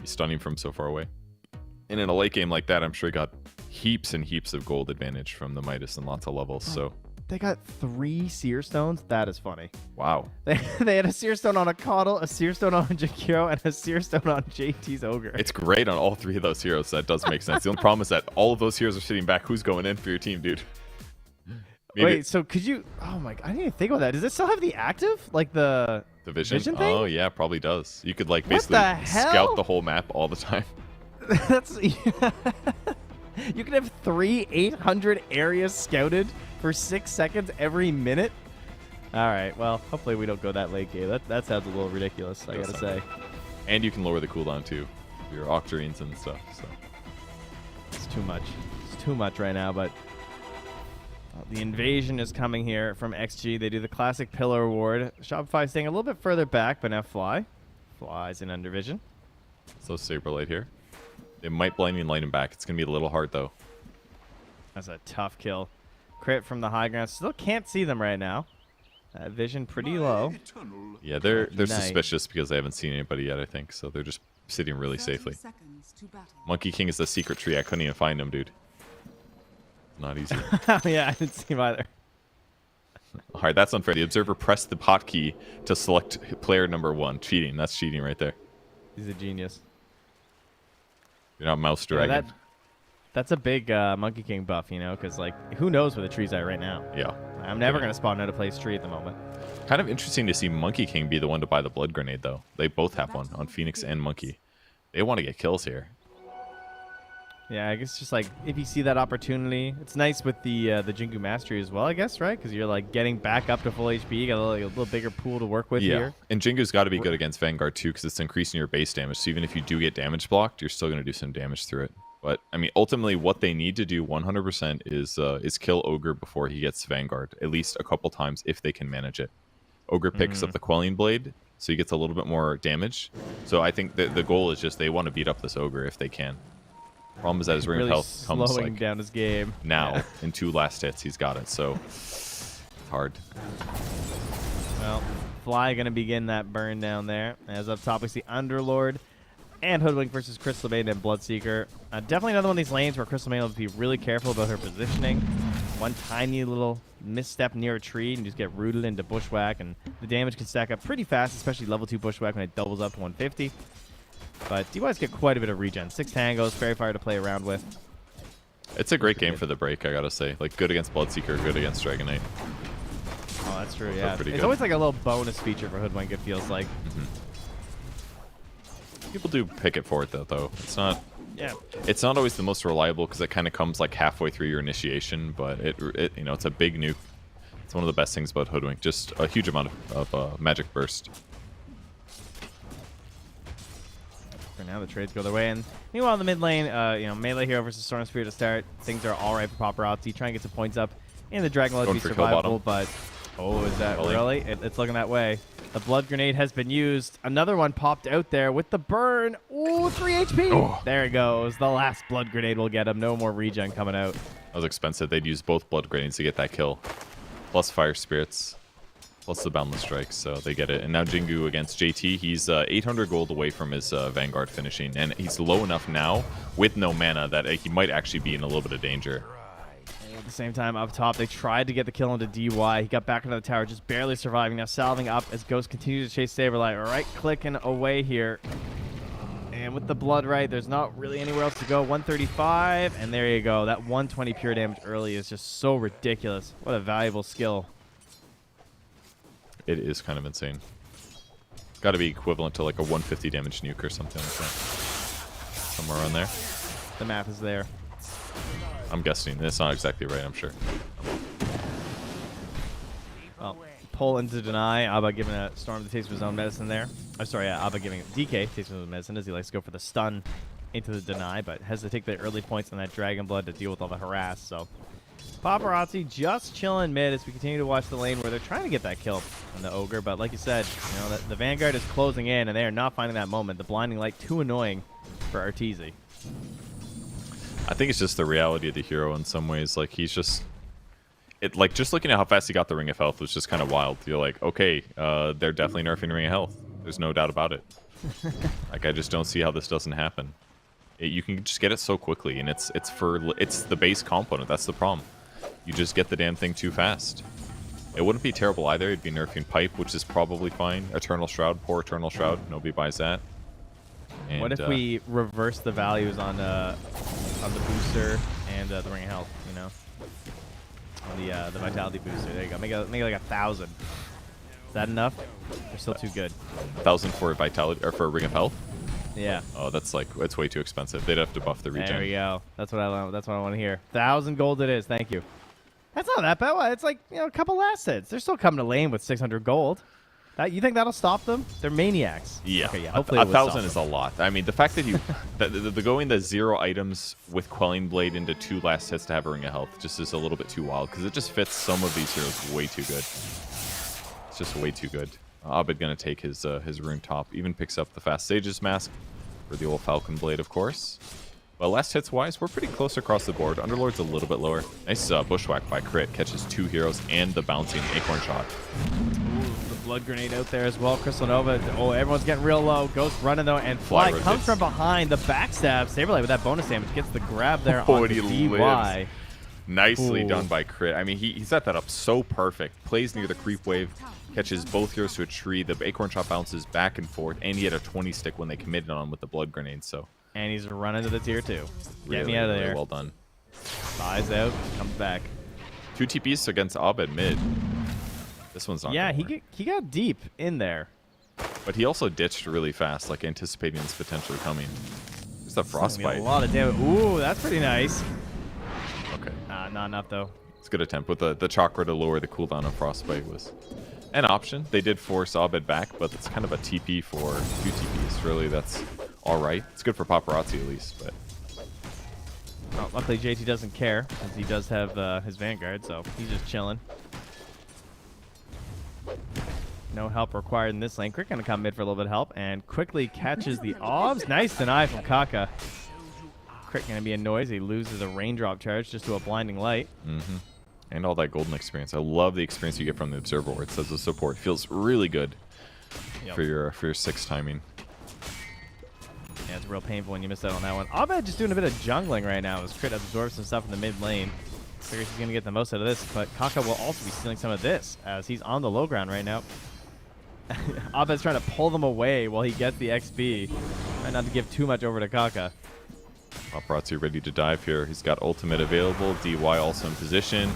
He's stunning from so far away. And in a late game like that, I'm sure he got heaps and heaps of gold advantage from the Midas and lots of levels. So
they got 3 Seer Stones. That is funny.
Wow.
They had a Seer Stone on a Coddle, a Seer Stone on Jakiro, and a Seer Stone on JT's Ogre.
It's great on all 3 of those heroes. That does make sense. The only problem is that all of those heroes are sitting back. Who's going in for your team, dude?
Wait, so could you... Oh my... I didn't even think about that. Does it still have the active? Like the vision thing?
Oh, yeah, probably does. You could like basically scout the whole map all the time.
That's... You can have 3 800 areas scouted for 6 seconds every minute. All right, well, hopefully we don't go that late game. That sounds a little ridiculous, I gotta say.
And you can lower the cooldown too, your Octarines and stuff. So
it's too much. It's too much right now. But the invasion is coming here from XG. They do the classic pillar award. Shopify staying a little bit further back, but now Fly's in Undervision.
So Saberlight here. It might blinding light him back. It's gonna be a little hard though.
That's a tough kill. Crit from the high ground. Still can't see them right now. Vision pretty low.
Yeah, they're suspicious because they haven't seen anybody yet, I think. So they're just sitting really safely. Monkey King is the secret tree. I couldn't even find him, dude. Not easy.
Yeah, I didn't see him either.
All right, that's unfair. The observer pressed the hotkey to select player number 1. Cheating. That's cheating right there.
He's a genius.
You're not mouse dragging.
Yeah, that's a big Monkey King buff, you know, because, like, who knows where the tree's at right now?
Yeah.
I'm never going to spawn out of place tree at the moment.
Kind of interesting to see Monkey King be the one to buy the Blood Grenade, though. They both have one on Phoenix and Monkey. They want to get kills here.
Yeah, I guess just, like, if you see that opportunity, it's nice with the Jingu Mastery as well, I guess, right? Because you're, like, getting back up to full HP. You got a little bigger pool to work with here.
And Jingu's got to be good against Vanguard, too, because it's increasing your base damage. So even if you do get damage blocked, you're still going to do some damage through it. But, I mean, ultimately, what they need to do 100% is kill Ogre before he gets Vanguard, at least a couple times if they can manage it. Ogre picks up the Quelling Blade, so he gets a little bit more damage. So I think that the goal is just they want to beat up this Ogre if they can. Problem is that his ring of health comes
slowing down his game
now. In 2 last hits, he's got it. So it's hard.
Well, Fly going to begin that burn down there. As up top, we see Underlord and Hoodwink versus Crystal Maiden and Bloodseeker. Definitely another one of these lanes where Crystal Maiden will be really careful about her positioning. One tiny little misstep near a tree and just get rooted into Bushwhack, and the damage can stack up pretty fast, especially level 2 Bushwhack when it doubles up to 150. But DYs get quite a bit of regen. 6 tangos, Fairy Fire to play around with.
It's a great game for the break, I gotta say. Like, good against Bloodseeker, good against Dragon Knight.
Oh, that's true, yeah.
pretty
It's
good.
always like a little bonus feature for Hoodwink, it feels like.
People do pick it for it, though. It's not...
Yeah.
It's not always the most reliable because it kind of comes like halfway through your initiation, but it you know, it's a big nuke. It's one of the best things about Hoodwink. Just a huge amount of magic burst.
For now, the trades go their way. And meanwhile, in the mid lane, you know, melee hero versus Storm Spear to start. Things are all right for Paparazzi. Try and get some points up. And the Dragon Blood
Going
be
for kill bottom.
survivable, but... Oh, is that
Really?
really? It's looking that way. The Blood Grenade has been used. Another one popped out there with the burn. Ooh, 3 HP.
Oh.
There it goes. The last Blood Grenade will get him. No more regen coming out.
That was expensive. They'd use both blood grenades to get that kill. Plus fire spirits. Plus the boundless strikes, so they get it. And now Jingu against JT. He's 800 gold away from his Vanguard finishing. And he's low enough now with no mana that he might actually be in a little bit of danger.
At the same time, up top, they tried to get the kill into DY. He got back into the tower, just barely surviving. Now salving up as Ghost continues to chase Saberlight. Right-clicking away here. And with the blood right, there's not really anywhere else to go. 135, and there you go. That 120 pure damage early is just so ridiculous. What a valuable skill.
It is kind of insane. Got to be equivalent to like a 150 damage nuke or something like that. Somewhere around there.
The map is there.
I'm guessing. It's not exactly right, I'm sure.
Well, pull into deny. Abba giving a Storm the taste of his own medicine there. I'm sorry, Abba giving DK taste of his own medicine as he likes to go for the stun into the deny, but has to take the early points on that Dragon Blood to deal with all the harass. So Paparazzi just chilling mid as we continue to watch the lane where they're trying to get that kill on the Ogre, but like you said, you know, the Vanguard is closing in and they are not finding that moment. The blinding light too annoying for Arteezy.
I think it's just the reality of the hero in some ways. Like, he's just... Like, just looking at how fast he got the Ring of Health was just kind of wild. You're like, okay, they're definitely nerfing Ring of Health. There's no doubt about it. Like, I just don't see how this doesn't happen. You can just get it so quickly, and it's the base component. That's the problem. You just get the damn thing too fast. It wouldn't be terrible either. It'd be nerfing Pipe, which is probably fine. Eternal Shroud, poor Eternal Shroud. Nobody buys that. And,
what if we reverse the values on the booster and the Ring of Health, you know? On the Vitality booster. There you go. Make it like 1,000. Is that enough? They're still too good.
1,000 for Vitality or for a Ring of Health?
Yeah.
Oh, that's way too expensive. They'd have to buff the regen.
There we go. That's what I want to hear. 1,000 gold it is. Thank you. That's not that bad. It's like, you know, a couple last hits. They're still coming to lane with 600 gold. You think that'll stop them? They're maniacs.
Yeah.
Okay, yeah. Hopefully,
1,000 is a lot. I mean, the fact that you the going the 0 items with Quelling Blade into 2 last hits to have a Ring of Health just is a little bit too wild because it just fits some of these heroes way too good. It's just way too good. Abed gonna take his rune top. Even picks up the Fast Sage's mask for the old Falcon Blade, of course. But last hits wise, we're pretty close across the board. Underlord's a little bit lower. Nice bushwhack by Crit. Catches 2 heroes and the bouncing Acorn Shot.
The blood grenade out there as well. Crystal Nova. Oh, everyone's getting real low. Ghost running though, and Fly
Fly
comes
rotates.
from behind. The backstab. Saberlight with that bonus damage gets the grab there
Oh,
on
and
the
he
DY.
lives. Nicely
Ooh.
done by Crit. I mean, he set that up so perfect. Plays near the creep wave, catches both heroes to a tree. The Acorn Shot bounces back and forth, and he had a 20 stick when they committed on him with the blood grenade. So
And he's running to the tier 2. Get
really,
me out of
really
there.
well done.
Flies out, comes back.
2 TPs against Abed mid. This one's not.
Yeah,
gonna work.
he got deep in there.
But he also ditched really fast, like anticipating this potentially coming. Just a
I mean,
frostbite.
a lot of damage. Ooh, that's pretty nice.
Okay,
Not enough though.
it's a good attempt. With the chakra to lower the cooldown of frostbite was an option. They did force Abed back, but it's kind of a TP for 2 TPs. Really, that's all right. It's good for Paparazzi at least, but.
Well, luckily JT doesn't care, since he does have his Vanguard, so he's just chilling. No help required in this lane. Crick gonna come mid for a little bit of help, and quickly catches the obs. Nice deny from Kaka. Crick gonna be annoyed. He loses a raindrop charge just to a blinding light.
And all that golden experience. I love the experience you get from the observer where it says the support. Feels really good
Yep.
for your 6 timing.
Yeah, it's real painful when you miss out on that one. Abed just doing a bit of jungling right now as Crit absorbs some stuff in the mid lane. Figures he's going to get the most out of this, but Kaka will also be stealing some of this as he's on the low ground right now. Abed's trying to pull them away while he gets the XP. Trying not to give too much over to Kaka.
Paparazzi ready to dive here. He's got ultimate available. DY also in position.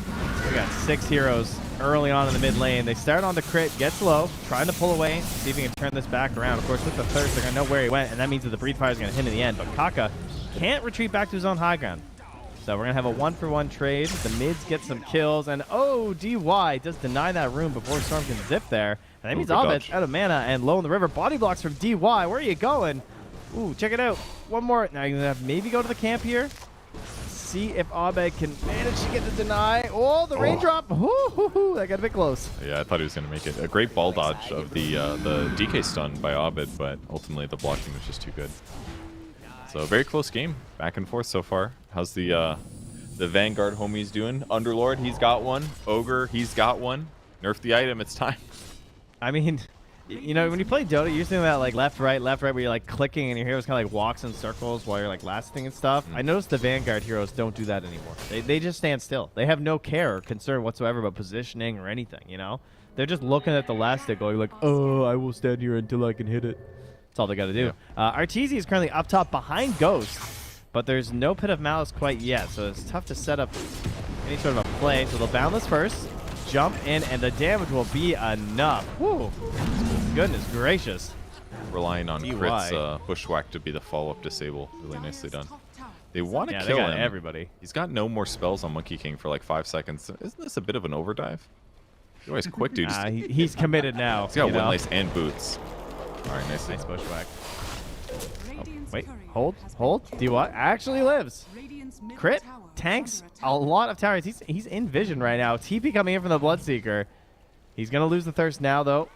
We got 6 heroes early on in the mid lane. They start on the crit, gets low, trying to pull away, see if he can turn this back around. Of course, with the thirst, they're going to know where he went, and that means that the breathe fire is going to hit in the end. But Kaka can't retreat back to his own high ground. So we're going to have a 1-for-1 trade. The mids get some kills, and oh, DY does deny that room before Storm can zip there. And that means
good
Abed's
dodge.
out of mana and low in the river. Body blocks from DY. Where are you going? Ooh, check it out. One more. Now you're going to have maybe go to the camp here. See if Abed can manage to get the deny. Oh, the raindrop. Ooh, that got a bit close.
Yeah, I thought he was going to make it. A great ball dodge of the DK stun by Abed, but ultimately the blocking was just too good. So a very close game. Back and forth so far. How's the Vanguard homies doing? Underlord, he's got one. Ogre, he's got one. Nerf the item. It's time.
I mean, you know, when you play Dota, you're used to that like left, right, where you're like clicking and your heroes kind of like walks in circles while you're like lasting and stuff. I noticed the Vanguard heroes don't do that anymore. They just stand still. They have no care or concern whatsoever about positioning or anything, you know? They're just looking at the last stick going like, oh, I will stand here until I can hit it. That's all they got to do. Arteezy is currently up top behind Ghost, but there's no Pit of Malice quite yet, so it's tough to set up any sort of a play. So they'll Boundless first, jump in, and the damage will be enough. Whew. Goodness gracious.
Relying on
DY.
Crit's Bushwhack to be the follow-up disable. Really nicely done. They want to
Yeah,
kill
they got
him.
everybody.
He's got no more spells on Monkey King for like 5 seconds. Isn't this a bit of an overdive? He's always quick, dude.
He's committed now.
He's got
you know?
Windlace and boots. All right, nicely.
Nice Bushwhack.
Radiant's
Wait,
courier
hold.
has been
DY actually lives.
Radiant's middle
Crit
tower is
tanks
under
a
attack.
lot of towers. He's in vision right now. TP coming in from the Bloodseeker. He's gonna lose the thirst now though,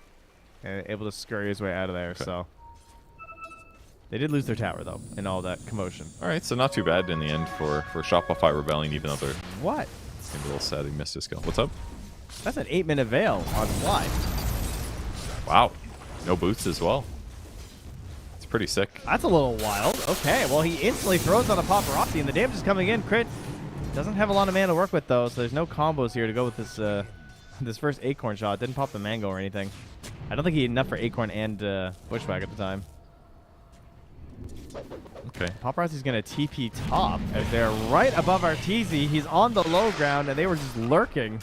and able to scurry his way out of there.
Okay.
So they did lose their tower though in all that commotion.
All right, so not too bad in the end for Shopify Rebellion, even though they're
What?
it's gonna be a little sad he missed his skill. What's up?
That's an 8-minute veil on fly.
Wow, no boots as well. It's pretty sick.
That's a little wild. Okay, well he instantly throws on a paparazzi and the damage is coming in. Crit doesn't have a lot of mana to work with though, so there's no combos here to go with this this first Acorn shot. Didn't pop the mango or anything. I don't think he had enough for Acorn and Bushwhack at the time.
Okay.
Paparazzi's going to TP top as they're right above Arteezy. He's on the low ground, and they were just lurking.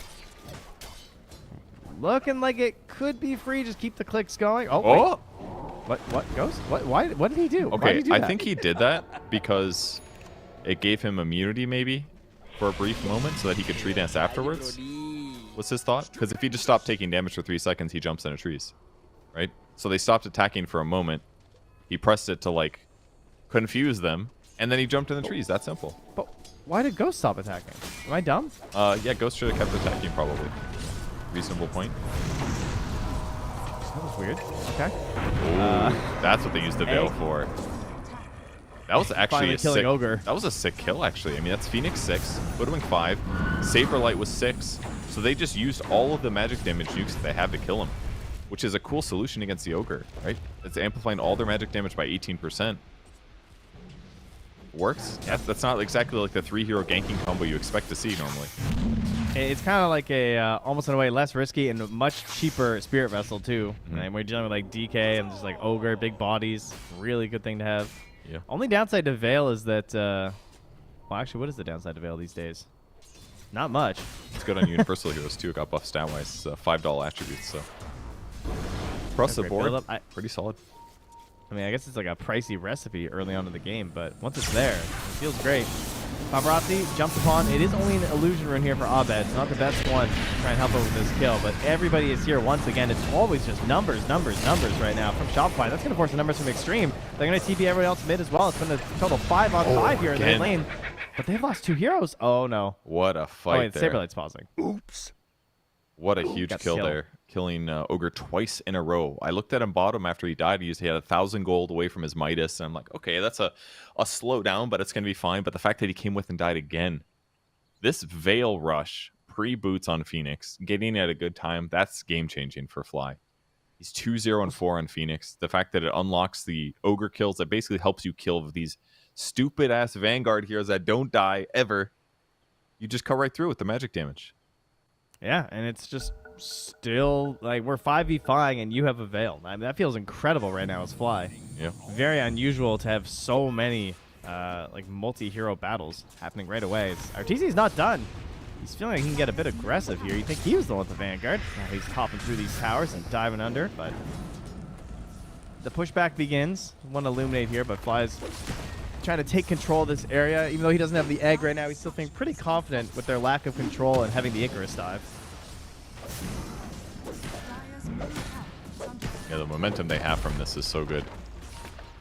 Looking like it could be free. Just keep the clicks going. Oh, wait.
Oh.
What? Ghost? What? Why? What did he do? Why
Okay,
did he do
I
that?
think he did that because it gave him immunity maybe for a brief moment so that he could tree dance afterwards. What's his thought? Because if he just stopped taking damage for 3 seconds, he jumps into trees, right? So they stopped attacking for a moment. He pressed it to like confuse them, and then he jumped in the trees. That simple.
But why did Ghost stop attacking? Am I dumb?
Yeah, Ghost should have kept attacking probably. Reasonable point.
That was weird. Okay.
Ooh, that's what they used the veil
egg.
for. That was actually
Finally
a
killing
sick,
Ogre.
That was a sick kill, actually. I mean, that's Phoenix 6, Budwing 5, Saberlight was 6. So they just used all of the magic damage nukes that they have to kill him, which is a cool solution against the Ogre, right? It's amplifying all their magic damage by 18%. Works. That's not exactly like the 3-hero ganking combo you expect to see normally.
It's kind of like a almost in a way less risky and much cheaper Spirit Vessel too. And we're dealing with like DK and just like Ogre, big bodies. Really good thing to have.
Yeah.
Only downside to Veil is that, well, actually, what is the downside to Veil these days? Not much.
It's good on Universal Heroes too. It got buffed stat-wise. $5 attributes, so. Across the
Great
board,
build-up.
pretty solid.
I mean, I guess it's like a pricey recipe early on in the game, but once it's there, it feels great. Paparazzi jumps upon. It is only an illusion rune here for Abed. It's not the best one to try and help her with this kill, but everybody is here once again. It's always just numbers right now from Shopify. That's going to force the numbers from Xtreme. They're going to TP everybody else mid as well. It's been a total 5-on-5 here in their
again.
lane. But they've lost 2 heroes. Oh, no.
What a
Oh,
fight
wait,
there.
Saberlight's pausing.
What a huge
got
kill
killed.
there. Killing Ogre twice in a row. I looked at him bottom after he died. He had 1,000 gold away from his Midas. And I'm like, okay, that's a slowdown, but it's going to be fine. But the fact that he came with and died again. This Veil rush, pre-boots on Phoenix, getting at a good time, that's game-changing for Fly. He's 2-0-4 on Phoenix. The fact that it unlocks the Ogre kills, that basically helps you kill these stupid-ass Vanguard heroes that don't die ever. You just cut right through with the magic damage.
Yeah, and it's just still like we're 5v5 and you have a Veil. I mean, that feels incredible right now as Fly.
Yeah.
Very unusual to have so many like multi-hero battles happening right away. Arteezy's not done. He's feeling like he can get a bit aggressive here. You think he was the one with the Vanguard. Now he's hopping through these towers and diving under, but the pushback begins. One illuminate here, but Fly's trying to take control of this area. Even though he doesn't have the egg right now, he's still feeling pretty confident with their lack of control and having the Icarus dive.
Yeah, the momentum they have from this is so good.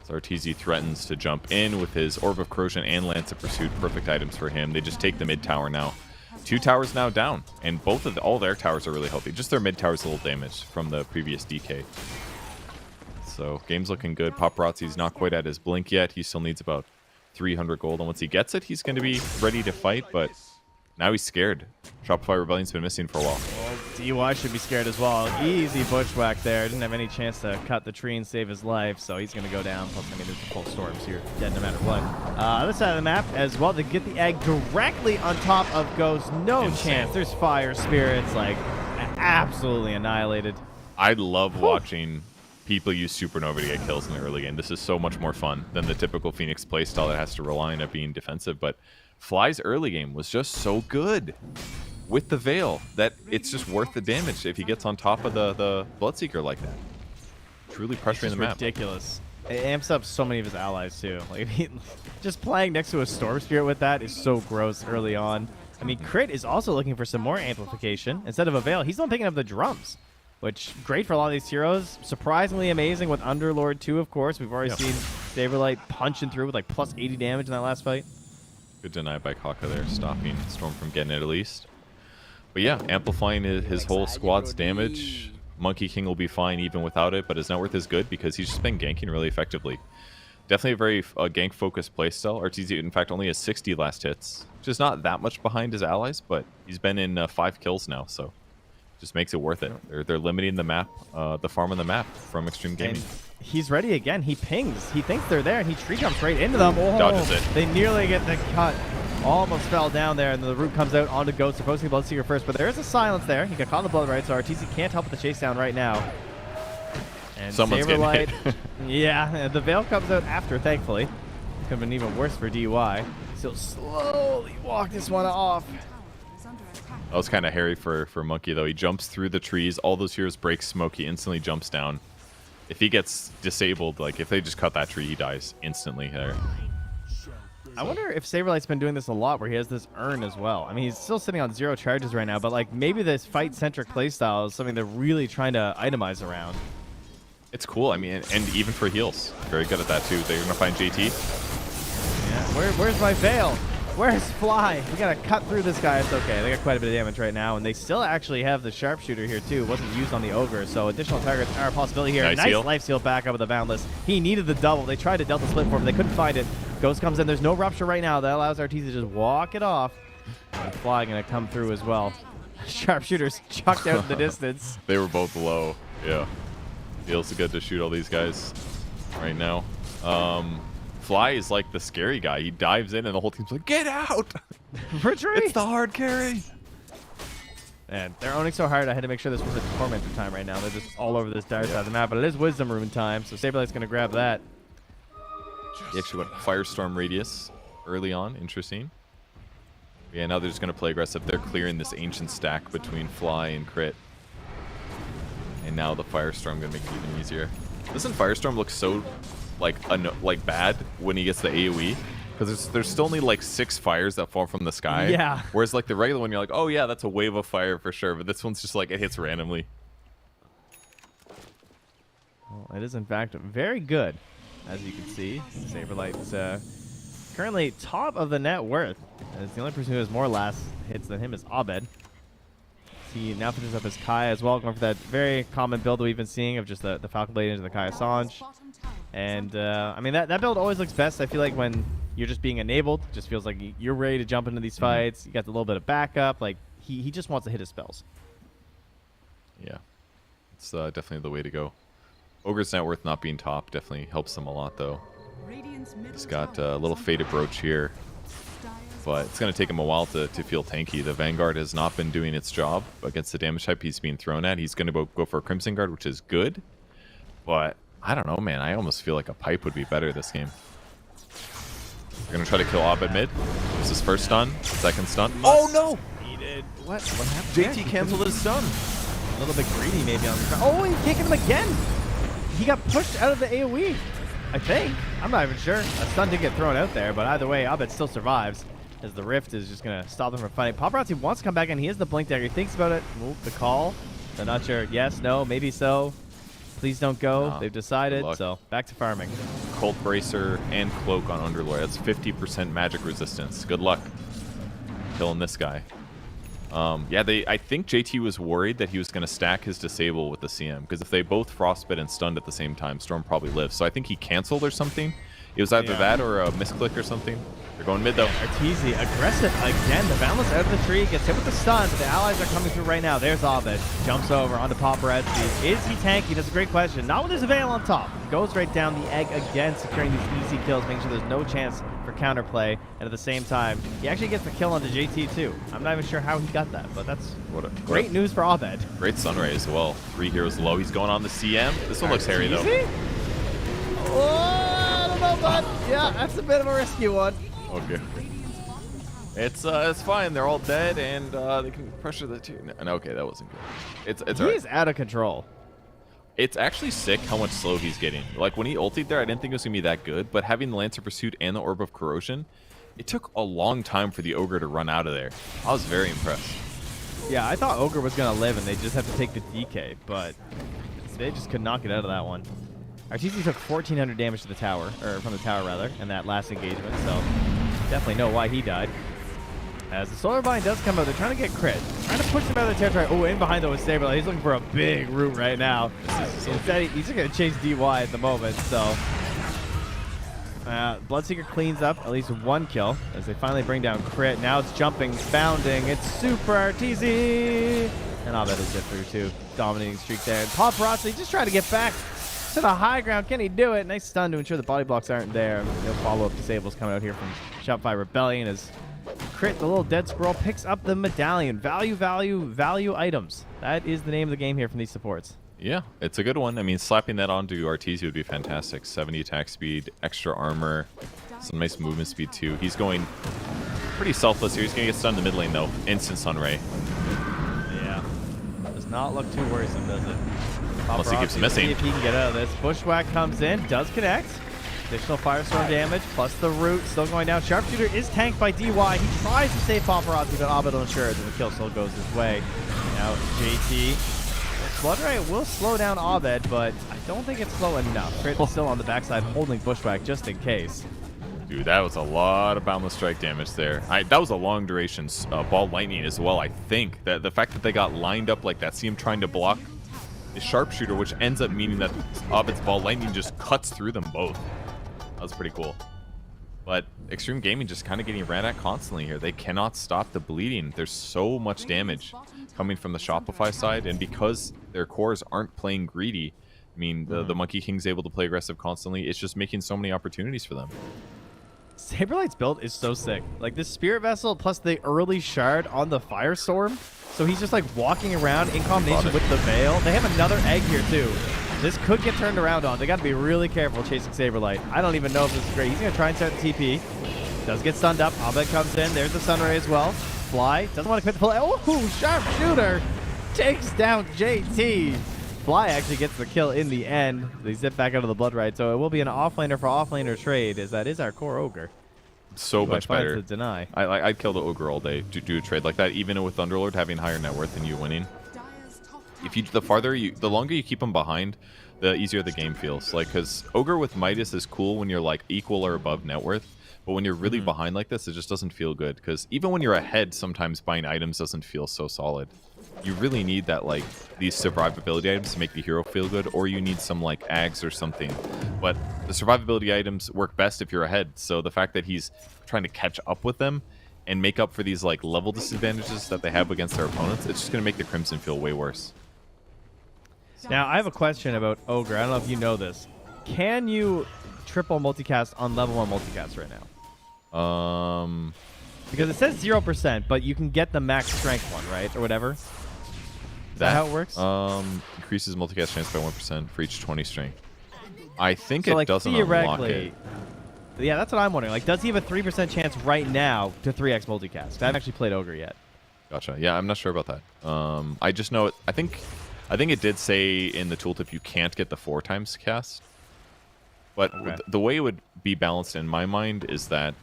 So Arteezy threatens to jump in with his Orb of Corrosion and Lance of Pursuit. Perfect items for him. They just take the mid tower now. 2 towers now down, and all their towers are really healthy. Just their mid tower's a little damaged from the previous DK. So game's looking good. Paparazzi's not quite at his blink yet. He still needs about 300 gold, and once he gets it, he's going to be ready to fight, but now he's scared. Shopify Rebellion's been missing for a while.
Well, DY should be scared as well. Easy bushwhack there. Didn't have any chance to cut the tree and save his life, so he's going to go down. Plus, I mean, there's a full storms here. Dead no matter what. Other side of the map as well. To get the egg directly on top of Ghost. No chance. There's fire spirits, like, absolutely annihilated.
I love watching people use Supernova to get kills in the early game. This is so much more fun than the typical Phoenix playstyle that has to rely on being defensive, but Fly's early game was just so good with the Veil that it's just worth the damage if he gets on top of the Bloodseeker like that. Truly pressuring the map.
Ridiculous. It amps up so many of his allies too. Like just playing next to a Storm Spirit with that is so gross early on. I mean, Crit is also looking for some more amplification. Instead of a Veil, he's not picking up the drums, which great for a lot of these heroes. Surprisingly amazing with Underlord too, of course. We've already seen Saberlight punching through with like plus 80 damage in that last fight.
Good deny by Kaka there, stopping Storm from getting it at least. But yeah, amplifying his whole squad's damage. Monkey King will be fine even without it, but his net worth is good because he's just been ganking really effectively. Definitely a very gank-focused playstyle. Arteezy, in fact, only has 60 last hits, which is not that much behind his allies, but he's been in 5 kills now, so just makes it worth it. They're limiting the map, the farm on the map from Xtreme Gaming.
And he's ready again. He pings. He thinks they're there, and he tree jumps right into them. Oh,
dodges it.
They nearly get the cut. Almost fell down there, and the root comes out onto Ghost. Supposed to be Bloodseeker first, but there is a silence there. He got caught in the blood right, so Arteezy can't help with the chase down right now. And
Someone's
Saberlight,
getting hit.
yeah, the Veil comes out after, thankfully. Could have been even worse for DY. Still slowly walk this one off.
That was kind of hairy for Monkey, though. He jumps through the trees. All those heroes break smoke. He instantly jumps down. If he gets disabled, like if they just cut that tree, he dies instantly there.
I wonder if Saberlight's been doing this a lot where he has this urn as well. I mean, he's still sitting on 0 charges right now, but like maybe this fight-centric playstyle is something they're really trying to itemize around.
It's cool. I mean, and even for heals. Very good at that, too. They're going to find JT.
Yeah, where's my Veil? Where's Fly? We gotta cut through this guy. It's okay. They got quite a bit of damage right now, and they still actually have the Sharpshooter here, too. It wasn't used on the Ogre, so additional targets are a possibility here. Nice
heal.
life steal back up with the Boundless. He needed the double. They tried to Delta Split for him. They couldn't find it. Ghost comes in. There's no Rupture right now. That allows Arteezy to just walk it off. And Fly gonna come through as well. Sharpshooter's chucked out in the distance.
They were both low. Yeah. Feels good to shoot all these guys right now. Fly is like the scary guy. He dives in and the whole team's like, get out!
Retreat!
It's the hard carry!
And they're owning so hard, I had to make sure this was a Tormentor time right now. They're just all over this dire side of the map, but it is Wisdom Rune time, so Saberlight's going to grab that.
He actually went Firestorm Radius early on. Interesting. Yeah, now they're just going to play aggressive. They're clearing this Ancient stack between Fly and Crit. And now the Firestorm going to make it even easier. Doesn't Firestorm look so like bad when he gets the AoE? Because there's still only like 6 fires that fall from the sky.
Yeah.
Whereas like the regular one, you're like, oh yeah, that's a wave of fire for sure. But this one's just like it hits randomly.
Well, it is in fact very good, as you can see. Saberlight's currently top of the net worth. As the only person who has more last hits than him is Abed. He now finishes up his Kai as well, going for that very common build that we've been seeing of just the Falcon Blade into the Kai Assange. And, I mean, that build always looks best, I feel like, when you're just being enabled. It just feels like you're ready to jump into these fights. You got a little bit of backup. Like, he just wants to hit his spells.
Yeah. It's definitely the way to go. Ogre's net worth not being top definitely helps him a lot, though. He's got a little Faded Brooch here. But it's going to take him a while to feel tanky. The Vanguard has not been doing its job against the damage type he's being thrown at. He's going to go for a Crimson Guard, which is good. But I don't know, man. I almost feel like a pipe would be better this game. We're gonna try to kill Abed mid. This is first stun, second stun.
Oh no! He did. What happened?
JT
there?
canceled his stun.
A little bit greedy maybe on the ground. Oh, he's kicking him again. He got pushed out of the AoE. I think. I'm not even sure. A stun did get thrown out there, but either way, Abed still survives as the Rift is just going to stop them from fighting. Paparazzi wants to come back in. He has the blink dagger. He thinks about it. Move the call. They're not sure. Yes, no, maybe so. Please don't go.
Nah,
They've decided.
good luck.
So back to farming.
Cult Bracer and Cloak on Underlord. That's 50% magic resistance. Good luck killing this guy. Yeah, I think JT was worried that he was going to stack his disable with the CM, because if they both frostbit and stunned at the same time, Storm probably lives. So I think he canceled or something. It was either that or a misclick or something. They're going mid though.
Arteezy aggressive again. The Boundless out of the tree gets hit with the stun, but the allies are coming through right now. There's Abed. Jumps over onto Paparazzi. Is he tanky? That's a great question. Not with his Veil on top. Goes right down the egg again, securing these easy kills, making sure there's no chance for counterplay. And at the same time, he actually gets the kill onto JT too. I'm not even sure how he got that, but that's great news for Abed.
Great Sunray as well. 3 heroes low. He's going on the CM. This one looks hairy though.
Oh, I don't know, bud. Yeah, that's a bit of a risky one.
Okay. It's fine. They're all dead, and they can pressure the two. No, okay, that wasn't good. It's
He
alright.
is out of control.
It's actually sick how much slow he's getting. Like, when he ultied there, I didn't think it was going to be that good, but having the Lancer Pursuit and the Orb of Corrosion, it took a long time for the Ogre to run out of there. I was very impressed.
Yeah, I thought Ogre was going to live, and they just have to take the DK, but they just could not get out of that one. Arteezy took 1,400 damage to the tower, or from the tower, rather, in that last engagement, so definitely know why he died. As the Solar Bind does come out, they're trying to get crit. Trying to push them out of the territory. Oh, in behind though is Saberlight. He's looking for a big root right now. Instead, he's just going to chase DY at the moment, so... Bloodseeker cleans up at least one kill as they finally bring down crit. Now it's jumping, bounding. It's Super Arteezy! And Abed is hit through too. Dominating streak there. And Paparazzi just trying to get back to the high ground. Can he do it? Nice stun to ensure the body blocks aren't there. No follow-up disables coming out here from Shopify Rebellion as Crit, the little dead squirrel, picks up the medallion. Value items. That is the name of the game here from these supports.
Yeah, it's a good one. I mean, slapping that onto Arteezy would be fantastic. 70 attack speed, extra armor, some nice movement speed too. He's going pretty selfless here. He's going to get stunned in the mid lane though. Instant Sunray.
Yeah. Does not look too worrisome, does it?
Unless he keeps missing.
See if he can get out of this. Bushwhack comes in, does connect. Additional Firestorm damage, plus the root still going down. Sharpshooter is tanked by DY. He tries to save Paparazzi, but Abed ensures that the kill still goes his way. Now JT. Blood Ray will slow down Abed, but I don't think it's slow enough. Crit is still on the backside holding Bushwhack just in case.
Dude, that was a lot of Boundless Strike damage there. That was a long duration Ball Lightning as well, I think. The fact that they got lined up like that, see him trying to block the Sharpshooter, which ends up meaning that Abed's Ball Lightning just cuts through them both. That was pretty cool. But Xtreme Gaming just kind of getting ran at constantly here. They cannot stop the bleeding. There's so much damage coming from the Shopify side, and because their cores aren't playing greedy, I mean, the Monkey King's able to play aggressive constantly. It's just making so many opportunities for them.
Saberlight's build is so sick. Like this Spirit Vessel plus the early Shard on the Firestorm. So he's just like walking around in combination with the Veil. They have another egg here too. This could get turned around on. They got to be really careful chasing Saberlight. I don't even know if this is great. He's going to try and start the TP. Does get stunned up. Abed comes in. There's the Sunray as well. Fly doesn't want to quit the play. Oh, Sharpshooter takes down JT. Fly actually gets the kill in the end. They zip back out of the Blood Rite. So it will be an offlaner for offlaner trade, as that is our core Ogre.
So much better.
To deny.
I'd kill the Ogre all day to do a trade like that, even with Underlord having higher net worth than you winning. If you, the longer you keep him behind, the easier the game feels. Like, because Ogre with Midas is cool when you're like equal or above net worth, but when you're really behind like this, it just doesn't feel good. Because even when you're ahead, sometimes buying items doesn't feel so solid. You really need that, like, these survivability items to make the hero feel good, or you need some like Ags or something. But the survivability items work best if you're ahead. So the fact that he's trying to catch up with them and make up for these like level disadvantages that they have against their opponents, it's just going to make the Crimson feel way worse.
Now, I have a question about Ogre. I don't know if you know this. Can you triple multicast on level 1 multicast right now? Because it says 0%, but you can get the max strength one, right? Or whatever. Is that how it works?
Increases multicast chance by 1% for each 20 strength. I think
so,
it
like,
doesn't unlock it.
Yeah, that's what I'm wondering. Like, does he have a 3% chance right now to 3x multicast? I haven't actually played Ogre yet.
Gotcha. Yeah, I'm not sure about that. I just know it. I think it did say in the tooltip you can't get the 4 times cast. But the way it would be balanced in my mind is that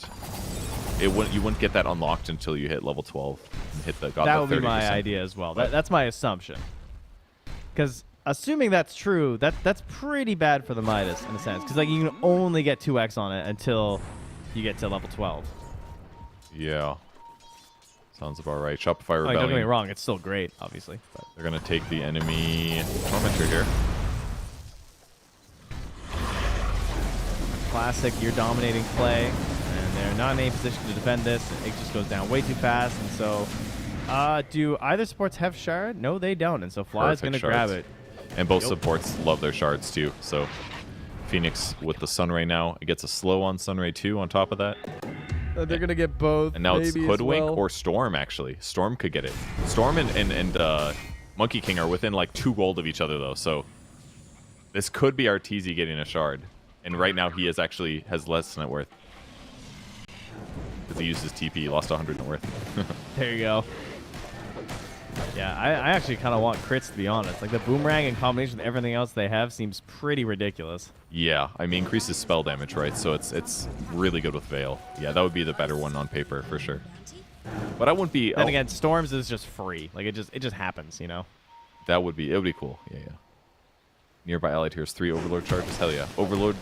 you wouldn't get that unlocked until you hit level 12 and hit the.
That would be my idea as well. That's my assumption. Because assuming that's true, that's pretty bad for the Midas in a sense. Because like you can only get 2x on it until you get to level 12.
Yeah. Sounds about right. Shopify Rebellion.
Don't get me wrong, it's still great, obviously. But
they're gonna take the enemy Tormentor here.
Classic, you're dominating play, and they're not in any position to defend this. And it just goes down way too fast, and so do either supports have shard? No, they don't, and so Fly's gonna grab it.
And both supports love their shards too. So Phoenix with the Sunray now, it gets a slow on Sunray 2 on top of that.
They're gonna get both.
And now it's Hoodwink or Storm, actually. Storm could get it. Storm and Monkey King are within like 2 gold of each other, though. So this could be Arteezy getting a shard. And right now he has less net worth. Because he used his TP, he lost 100 net worth.
There you go. Yeah, I actually kind of want crits, to be honest. Like, the Boomerang in combination with everything else they have seems pretty ridiculous.
Yeah, I mean, increases spell damage, right? So it's really good with Veil. Yeah, that would be the better one on paper, for sure. But I wouldn't be...
Then again, Storms is just free. Like, it just happens, you know?
It would be cool. Yeah. Nearby allied here's 3 Overlord charges. Hell yeah. Overload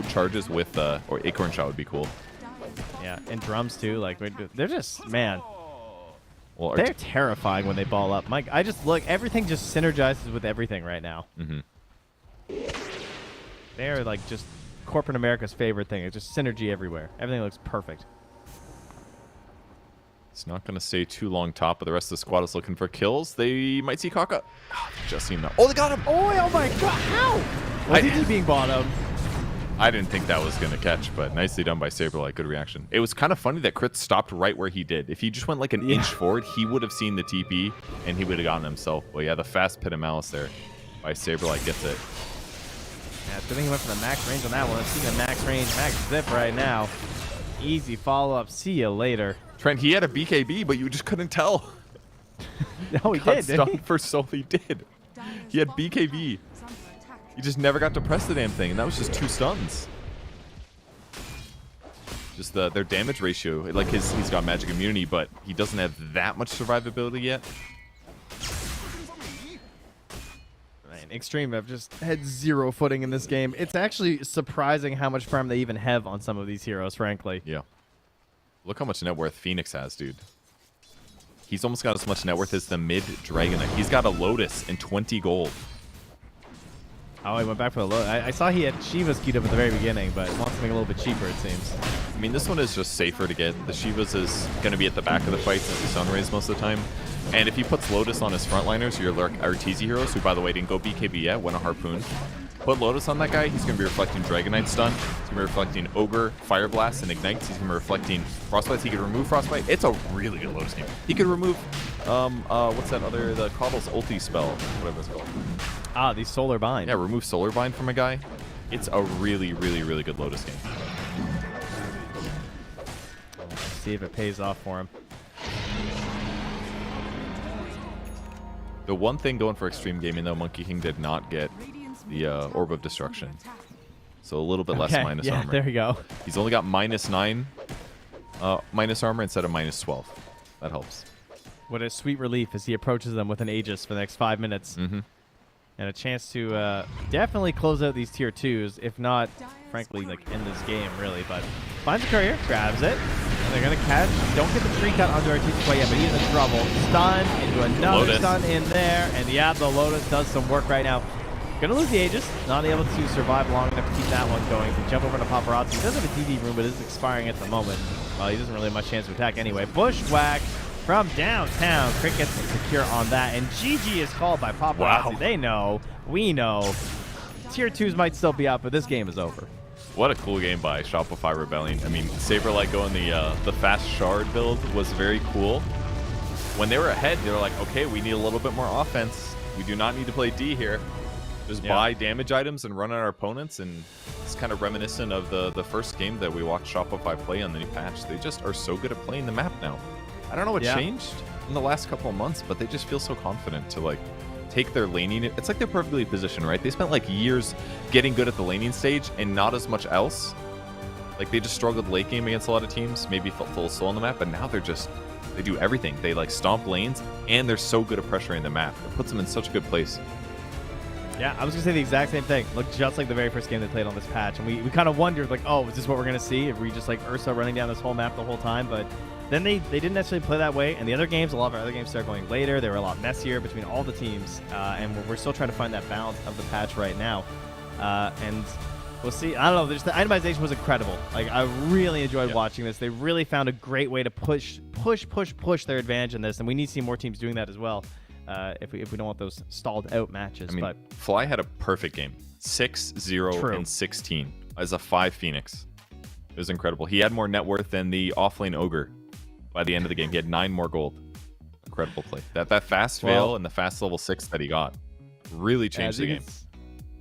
charges with... or Acorn Shot would be cool.
Yeah, and drums, too. Like, they're just... Man...
Well,
they're terrifying when they ball up. Mike, I just look, everything just synergizes with everything right now. They're like just corporate America's favorite thing. It's just synergy everywhere. Everything looks perfect.
It's not going to stay too long top, but the rest of the squad is looking for kills. They might see Kaka. Just seen that. Oh, they got him!
Oh my god, how? Was he being bottom?
I didn't think that was going to catch, but nicely done by Saberlight. Good reaction. It was kind of funny that Crit stopped right where he did. If he just went like an inch forward, he would have seen the TP, and he would have gotten himself. But yeah, the fast pit of Malice there by Saberlight gets it.
Yeah, it's good thing he went for the max range on that one. I'm seeing a max range, max zip right now. Easy follow-up. See you later.
Trent, he had a BKB, but you just couldn't tell.
No, he did, didn't he?
For soul, he did. He had BKB. He just never got to press the damn thing, and that was just 2 stuns. Just their damage ratio, like he's got magic immunity, but he doesn't have that much survivability yet.
Man, Xtreme have just had 0 footing in this game. It's actually surprising how much farm they even have on some of these heroes, frankly.
Yeah. Look how much net worth Phoenix has, dude. He's almost got as much net worth as the mid Dragon Knight. He's got a Lotus and 20 gold.
Oh, he went back for the low. I saw he had Shiva's queued up at the very beginning, but wants something a little bit cheaper, it seems.
I mean, this one is just safer to get. The Shiva's is going to be at the back of the fight since the Sunrays most of the time. And if he puts Lotus on his frontliners, your Arteezy heroes, who, by the way, didn't go BKB yet, went a Harpoon. Put Lotus on that guy, he's going to be reflecting Dragon Knight stun. He's going to be reflecting Ogre, Fire Blast, and Ignites. He's going to be reflecting Frostbite. He could remove Frostbite. It's a really good Lotus game. He could remove, what's that other, the Coddle's ulti spell, whatever it's called.
Ah, the Solar Bind.
Yeah, remove Solar Bind from a guy. It's a really, really, really good Lotus game.
Let's see if it pays off for him.
The one thing going for Extreme Gaming, though, Monkey King did not get the Orb of Destruction. So a little bit less minus armor.
There you go.
He's only got -9 minus armor instead of -12. That helps.
What a sweet relief as he approaches them with an Aegis for the next 5 minutes. And a chance to definitely close out these tier 2s, if not, frankly, like end this game, really. But finds a courier, grabs it, and they're going to catch. Don't get the tree cut onto Arteezy quite yet, but he's in trouble. Stun into another
Lotus.
stun in there, and yeah, the Lotus does some work right now. Going to lose the Aegis, not able to survive long enough to keep that one going. To jump over to Paparazzi. He does have a DD room, but is expiring at the moment. Well, he doesn't really have much chance to attack anyway. Bushwhack from downtown. Crick gets secure on that, and GG is called by Paparazzi.
Wow.
They know. We know. Tier 2s might still be up, but this game is over.
What a cool game by Shopify Rebellion. I mean, Saberlight going the fast shard build was very cool. When they were ahead, they were like, okay, we need a little bit more offense. We do not need to play D here. just buy damage items and run on our opponents, and it's kind of reminiscent of the first game that we watched Shopify play on the new patch. They just are so good at playing the map now. I don't know what changed in the last couple of months, but they just feel so confident to like take their laning. It's like they're perfectly positioned, right? They spent like years getting good at the laning stage and not as much else. Like they just struggled late game against a lot of teams, maybe felt full slow on the map, but now they do everything. They like stomp lanes, and they're so good at pressuring the map. It puts them in such a good place.
Yeah, I was going to say the exact same thing. Looked just like the very first game they played on this patch. And we kind of wondered, like, oh, is this what we're going to see? If we just, like, Ursa running down this whole map the whole time? But then they didn't necessarily play that way. And the other games, a lot of our other games started going later. They were a lot messier between all the teams. And we're still trying to find that balance of the patch right now. And we'll see. I don't know. The itemization was incredible. Like, I really enjoyed watching this. They really found a great way to push their advantage in this. And we need to see more teams doing that as well. If we don't want those stalled out matches.
I mean,
but
Fly had a perfect game. 6-0 and 16 as a 5 Phoenix. It was incredible. He had more net worth than the offlane Ogre by the end of the game. He had 9 more gold. Incredible play. That fast veil and the fast level 6 that he got really changed the game.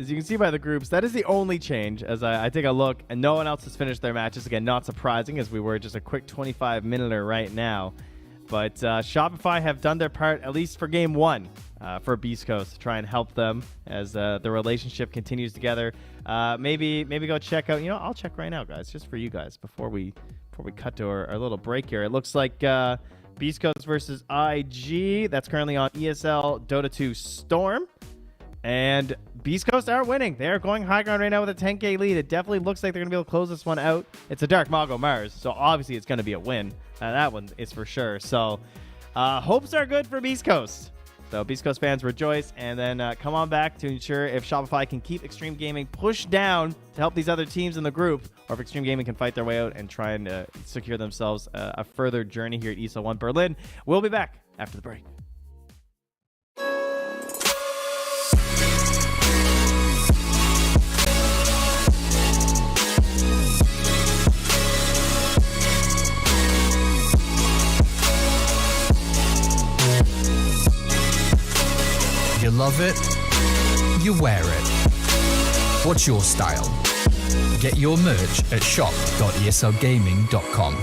As you can see by the groups, that is the only change. As I take a look, and no one else has finished their matches. Again, not surprising, as we were just a quick 25-minute right now. But Shopify have done their part, at least for game 1, for Beast Coast, to try and help them as the relationship continues together. Maybe go check out. I'll check right now, guys, just for you guys before we cut to our little break here. It looks like Beast Coast versus IG. That's currently on ESL Dota 2 Storm. And Beast Coast are winning. They are going high ground right now with a 10k lead. It definitely looks like they're going to be able to close this one out. It's a Dark Mago Mars, so obviously it's going to be a win. That one is for sure. So hopes are good for Beast Coast. So Beast Coast fans rejoice, and then come on back to ensure if Shopify can keep Xtreme Gaming pushed down to help these other teams in the group, or if Xtreme Gaming can fight their way out and try and secure themselves a further journey here at ESL One Berlin. We'll be back after the break.
You love it, you wear it. What's your style? Get your merch at shop.eslgaming.com.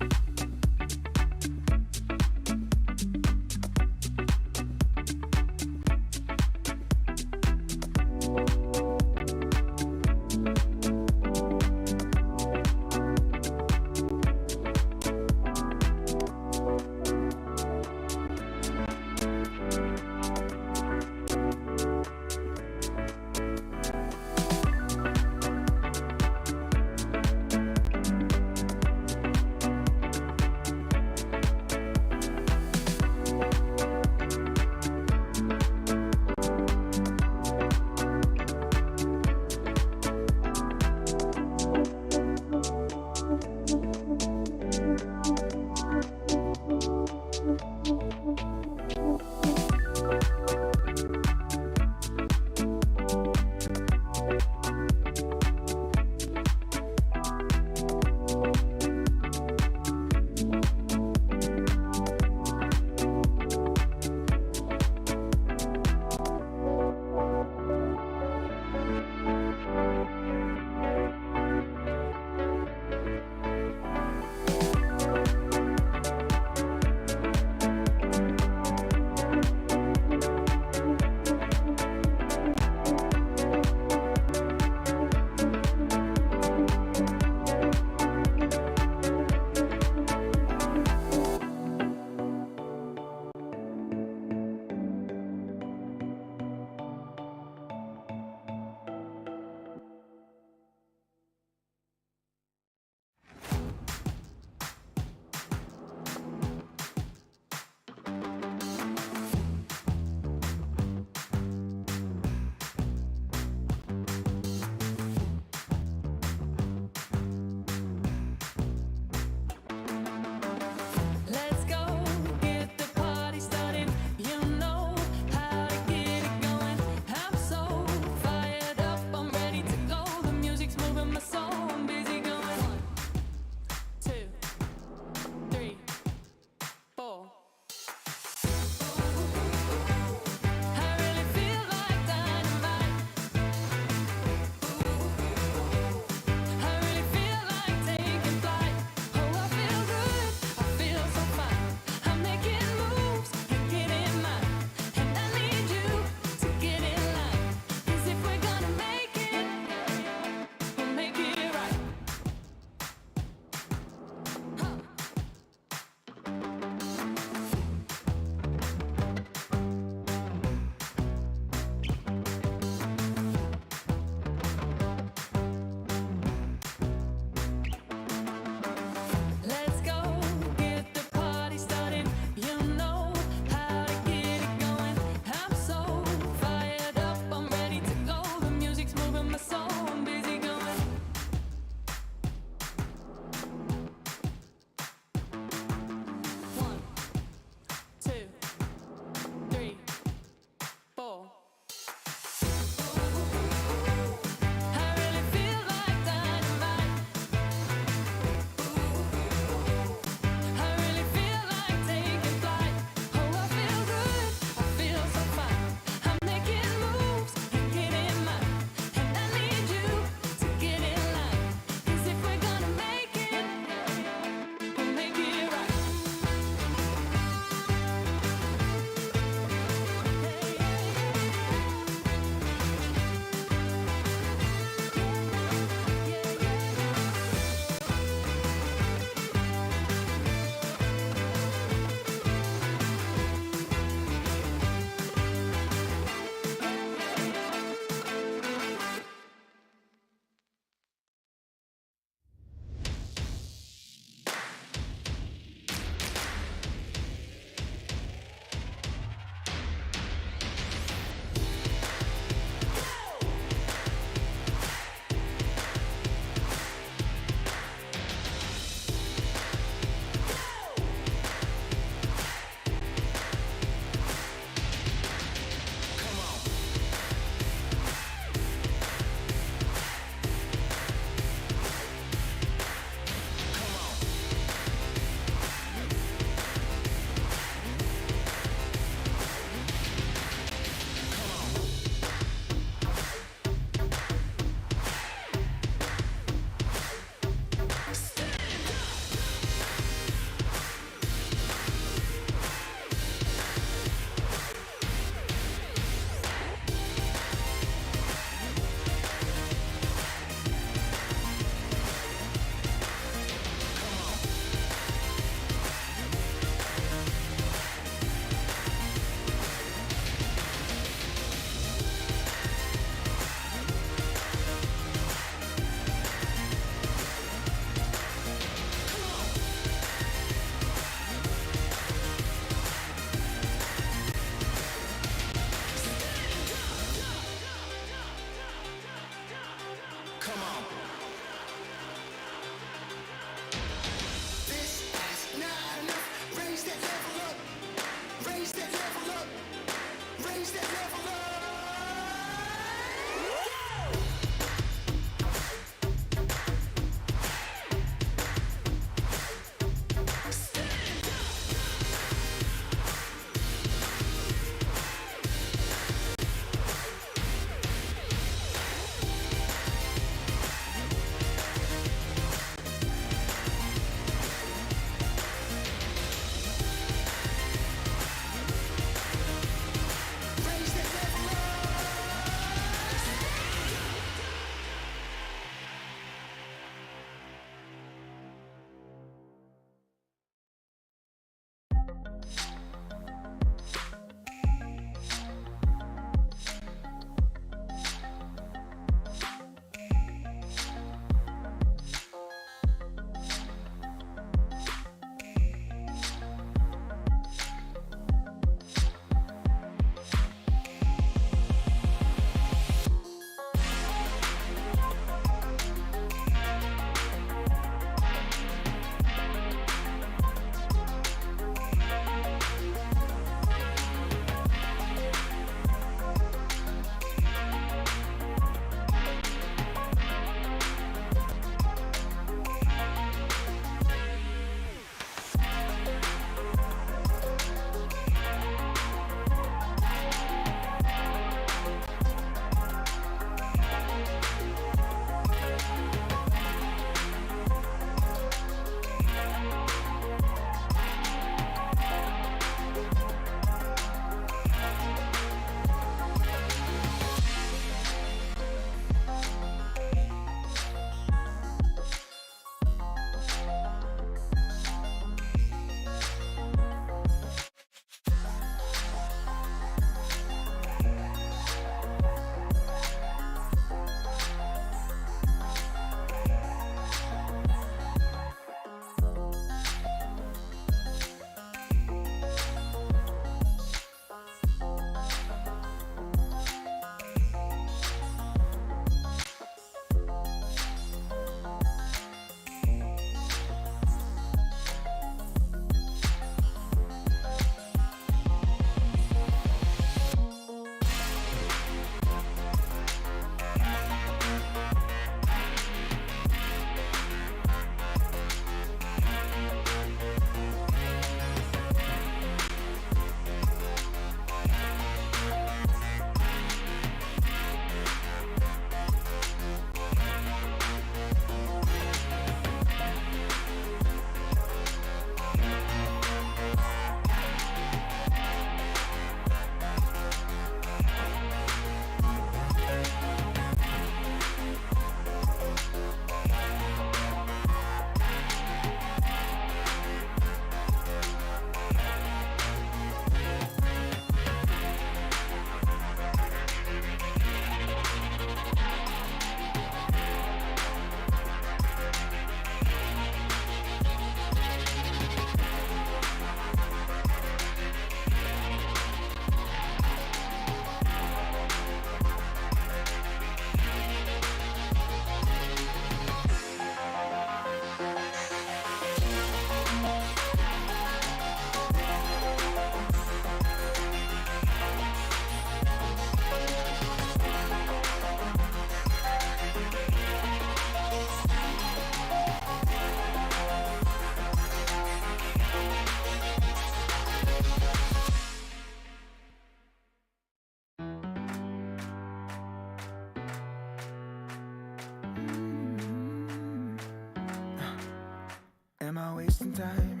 time,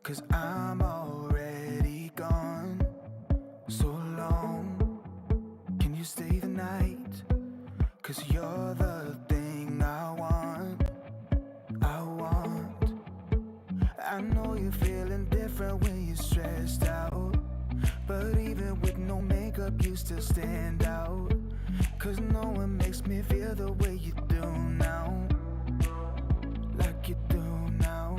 'cause I'm already gone. So long, can you stay the night? 'Cause you're the thing I want. I know you're feeling different when you're stressed out, but even with no makeup you still stand out. 'Cause no one makes me feel the way you do now, like you do now.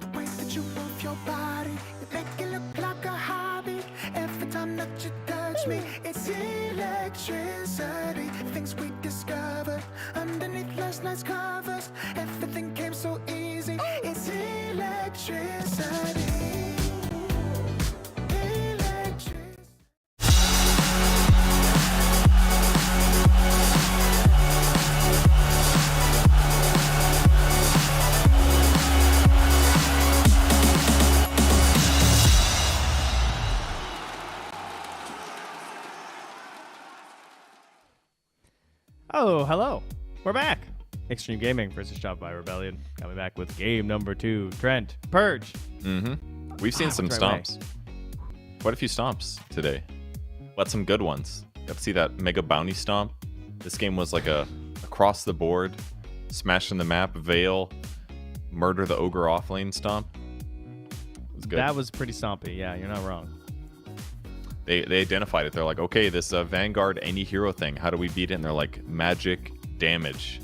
The way that you move your body, you make it look like a hobby. Every time that you touch me, it's electricity. Things we discovered underneath last night's covers. Everything came so easy. It's electricity. Electricity.
Oh, hello. We're back. Extreme Gaming versus Shopify Rebellion. Coming back with game number 2. Trent, Purge.
We've seen some
right away.
stomps. Quite a few stomps today. But some good ones. Got to see that Mega Bounty stomp. This game was like a across the board, smashing the map, Veil, murder the Ogre offlane stomp. It was good.
That was pretty stompy. Yeah, you're not wrong.
They identified it. They're like, okay, this Vanguard any hero thing, how do we beat it? And they're like, magic damage.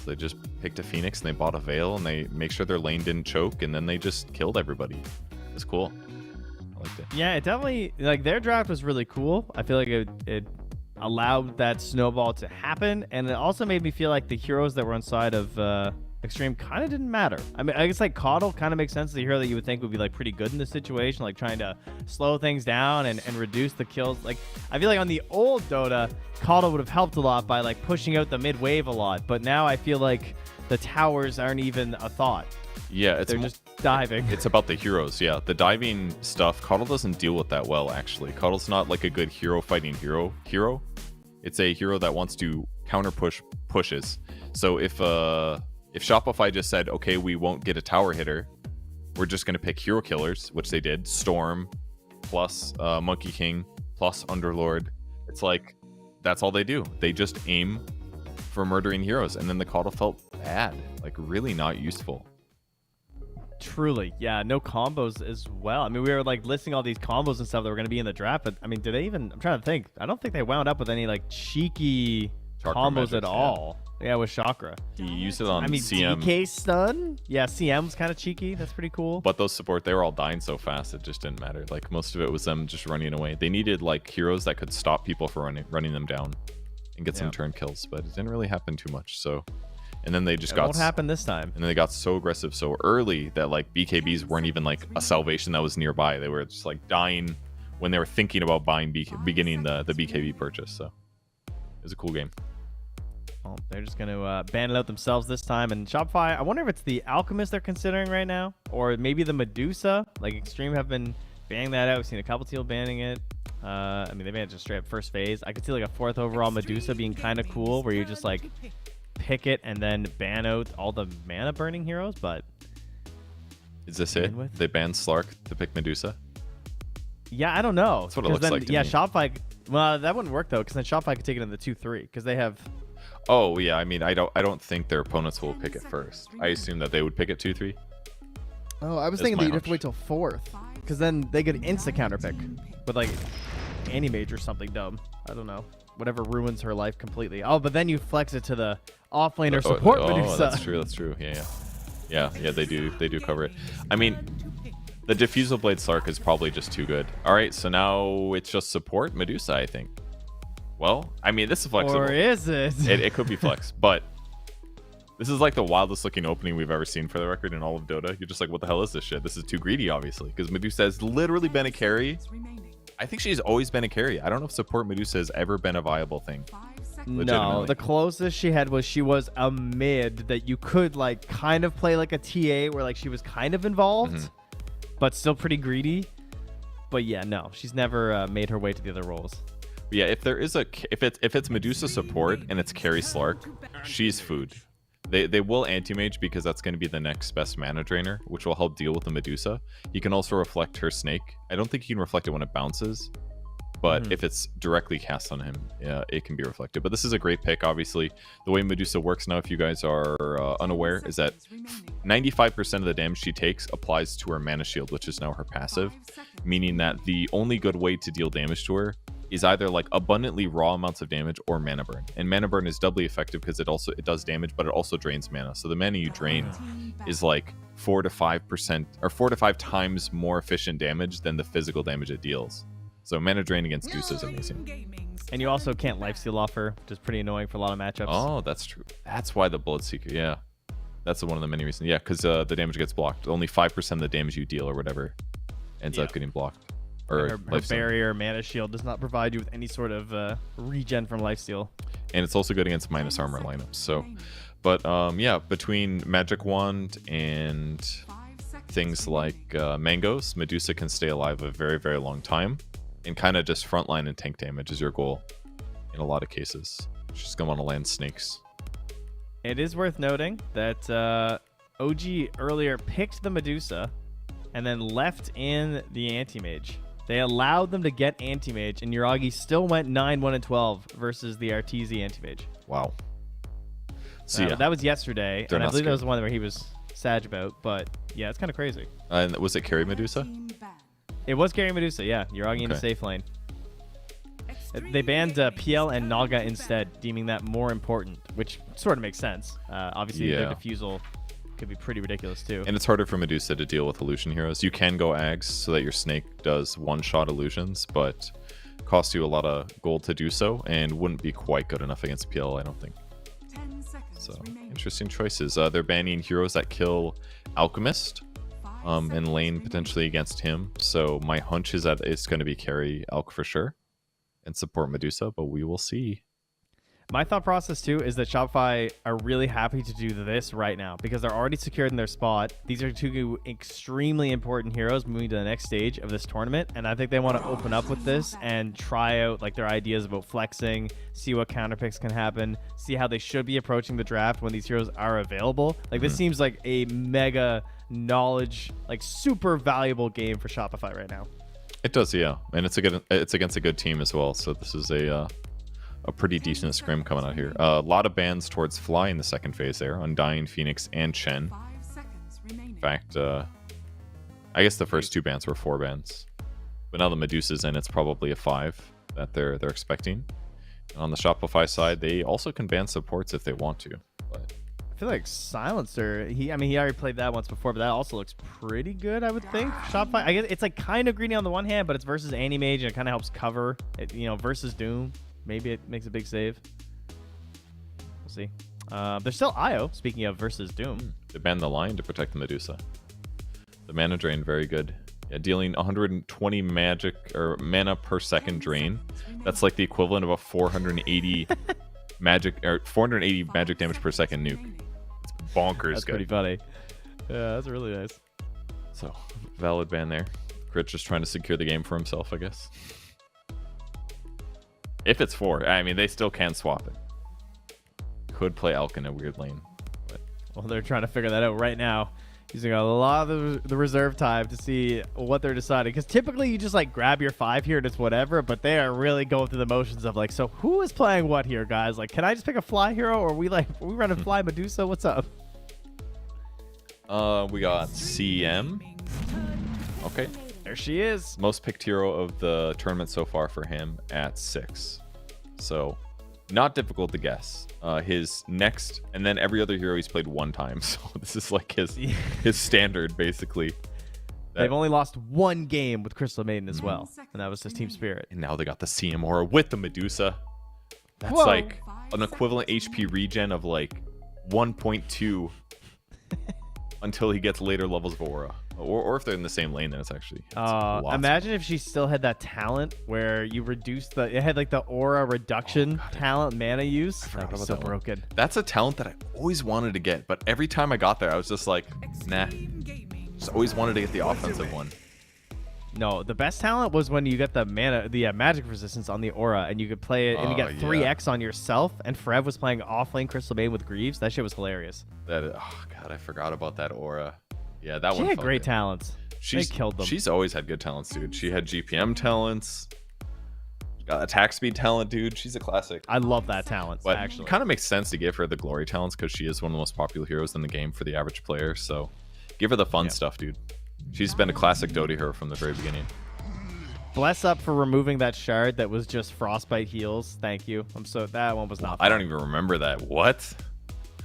So they just picked a Phoenix and they bought a Veil and they make sure their lane didn't choke and then they just killed everybody. It's cool. I liked it.
Yeah, it definitely, like, their draft was really cool. I feel like it allowed that snowball to happen, and it also made me feel like the heroes that were inside of Xtreme kind of didn't matter. I mean, I guess like Caudle kind of makes sense. The hero that you would think would be like pretty good in this situation, like trying to slow things down and reduce the kills. Like, I feel like on the old Dota, Caudle would have helped a lot by like pushing out the mid wave a lot. But now I feel like the towers aren't even a thought.
Yeah,
They're just diving.
It's about the heroes. Yeah, the diving stuff, Caudle doesn't deal with that well, actually. Caudle's not like a good hero fighting hero. It's a hero that wants to counter pushes. So if Shopify just said, okay, we won't get a tower hitter, we're just going to pick hero killers, which they did, Storm plus Monkey King plus Underlord. It's like, that's all they do. They just aim for murdering heroes. And then the Caudle felt bad, like really not useful.
Truly, yeah, no combos as well. I mean, we were like listing all these combos and stuff that were going to be in the draft, but I mean, did they even? I'm trying to think. I don't think they wound up with any like cheeky
Chakra
combos
magics,
at all. Yeah, with Chakra.
He used it on
I mean,
CM.
DK stun. Yeah, CM's kind of cheeky. That's pretty cool.
But those support, they were all dying so fast, it just didn't matter. Like, most of it was them just running away. They needed like heroes that could stop people from running them down and get some turn kills, but it didn't really happen too much. So, and then they just
won't happen this time.
And then they got so aggressive so early that like BKBs weren't even like a salvation that was nearby. They were just like dying when they were thinking about beginning the BKB purchase. So it was a cool game.
Well, they're just going to ban it out themselves this time. And Shopify, I wonder if it's the Alchemist they're considering right now, or maybe the Medusa. Like, Xtreme have been banning that out. We've seen a couple teams banning it. I mean, they banned it just straight up first phase. I could see like a 4th overall Medusa being kind of cool, where you just like pick it and then ban out all the mana burning heroes. But
is this it? They banned Slark to pick Medusa?
Yeah, I don't know.
That's what it looks
then,
like to
yeah,
me.
Shopify. Well, that wouldn't work though, because then Shopify could take it in the 2-3, because they have.
Oh yeah, I mean, I don't think their opponents will pick it first. I assume that they would pick it 2-3.
Oh, I was
That's
thinking
my
that you'd have to
hunch.
wait till 4th.
Because then they could insta counterpick with like Anti-Mage or something dumb. I don't know. Whatever ruins her life completely. Oh, but then you flex it to the offlaner support Medusa.
That's true. Yeah, they do cover it. I mean, the Diffusal Blade Slark is probably just too good. All right, so now it's just support Medusa, I think. Well, I mean, this is flexible.
Or is it?
It could be flex, but this is like the wildest looking opening we've ever seen for the record in all of Dota. You're just like, what the hell is this shit? This is too greedy, obviously, because Medusa has literally been a carry. I think she's always been a carry. I don't know if support Medusa has ever been a viable thing.
No,
Legitimately.
the closest she had was she was a mid that you could like kind of play like a TA where like she was kind of involved, but still pretty greedy. But yeah, no, she's never made her way to the other roles.
Yeah, if there is if it's Medusa support and it's carry Slark, she's food. They will anti-mage because that's going to be the next best mana drainer, which will help deal with the Medusa. He can also reflect her snake. I don't think he can reflect it when it bounces, but if it's directly cast on him, yeah, it can be reflected. But this is a great pick, obviously. The way Medusa works now, if you guys are unaware, is that 95% of the damage she takes applies to her mana shield, which is now her passive, meaning that the only good way to deal damage to her is either like abundantly raw amounts of damage or mana burn. And mana burn is doubly effective because it does damage, but it also drains mana. So the mana you drain is like 4 to 5% or 4 to 5 times more efficient damage than the physical damage it deals. So mana drain against Deuce is amazing.
And you also can't lifesteal off her, which is pretty annoying for a lot of matchups.
Oh, that's true. That's why the Bloodseeker, yeah. That's one of the many reasons. Yeah, because the damage gets blocked. Only 5% of the damage you deal or whatever ends up getting blocked. Or
her barrier mana shield does not provide you with any sort of regen from lifesteal.
And it's also good against minus armor lineups. So, but yeah, between Magic Wand and things like Mangoes, Medusa can stay alive a very, very long time. And kind of just frontline and tank damage is your goal in a lot of cases. She's going to want to land snakes.
It is worth noting that OG earlier picked the Medusa and then left in the Anti-Mage. They allowed them to get Anti-Mage, and Yuragi still went 9-1-12 versus the Arteezy Anti-Mage.
Wow. So yeah,
that was yesterday, and I believe
scared.
that was the one where he was sad about, but yeah, it's kind of crazy.
And was it carry Medusa?
It was carrying Medusa, yeah. Yuragi in the safe lane. They banned PL and Naga instead, deeming that more important, which sort of makes sense. Obviously, their diffusal could be pretty ridiculous too.
And it's harder for Medusa to deal with illusion heroes. You can go Ags so that your snake does one-shot illusions, but costs you a lot of gold to do so and wouldn't be quite good enough against PL, I don't think. So, interesting choices. They're banning heroes that kill Alchemist and lane potentially against him. So my hunch is that it's going to be carry Alch for sure and support Medusa, but we will see.
My thought process too is that Shopify are really happy to do this right now because they're already secured in their spot. These are two extremely important heroes moving to the next stage of this tournament, and I think they want to open up with this and try out like their ideas about flexing, see what counter picks can happen, see how they should be approaching the draft when these heroes are available. Like this seems like a mega knowledge, like super valuable game for Shopify right now.
It does, yeah, and it's against a good team as well. So this is a pretty decent scrim coming out here. A lot of bans towards Fly in the second phase there. Undying, Phoenix, and Chen. In fact, I guess the first two bans were 4 bans. But now the Medusa's in, it's probably a 5 that they're expecting. And on the Shopify side, they also can ban supports if they want to. But
I feel like Silencer, he already played that once before, but that also looks pretty good, I would think. Shopify, I guess it's like kind of greedy on the one hand, but it's versus Anti-Mage and it kind of helps cover it, versus Doom. Maybe it makes a big save. We'll see. There's still IO, speaking of versus Doom.
They banned the Lion to protect the Medusa. The mana drain, very good. Yeah, dealing 120 magic or mana per second drain. That's like the equivalent of a 480 magic or 480 magic damage per second nuke. It's bonkers.
That's
good.
Pretty funny. Yeah, that's really nice.
So, valid ban there. Crit just trying to secure the game for himself, I guess. If it's 4, I mean, they still can swap it. Could play Alch in a weird lane. But
well, they're trying to figure that out right now. Using a lot of the reserve time to see what they're deciding. Because typically you just like grab your 5 here and it's whatever, but they are really going through the motions of like, so who is playing what here, guys? Like, can I just pick a Fly hero or are we running Fly Medusa? What's up?
We got CM. Okay.
There she is.
Most picked hero of the tournament so far for him at 6. So, not difficult to guess. His next, and then every other hero he's played 1 time. So this is like his standard, basically.
They've only lost 1 game with Crystal Maiden as well, and that was his Team Spirit.
And now they got the CM Aura with the Medusa. That's
Whoa.
like an equivalent HP regen of like 1.2 until he gets later levels of Aura. Or if they're in the same lane, then it's actually
imagine if she still had that talent where you reduced it had like the aura reduction talent mana use. That was so broken.
That's a talent that I always wanted to get, but every time I got there, I was just like, nah. Just always wanted to get the offensive one.
No, the best talent was when you got the mana, the magic resistance on the aura, and you could play it, and you got 3x on yourself. And Frev was playing offlane Crystal Bane with Greaves. That shit was hilarious.
Oh god, I forgot about that aura. Yeah, that one.
She had great talents. They killed them.
She's always had good talents, dude. She had GPM talents. Got attack speed talent, dude. She's a classic.
I love that talent.
But
actually,
it kind of makes sense to give her the glory talents because she is one of the most popular heroes in the game for the average player. So give her the fun stuff, dude. She's been a classic Dota hero from the very beginning.
Bless up for removing that shard that was just frostbite heals. Thank you. That one was not fun.
I don't even remember that. What?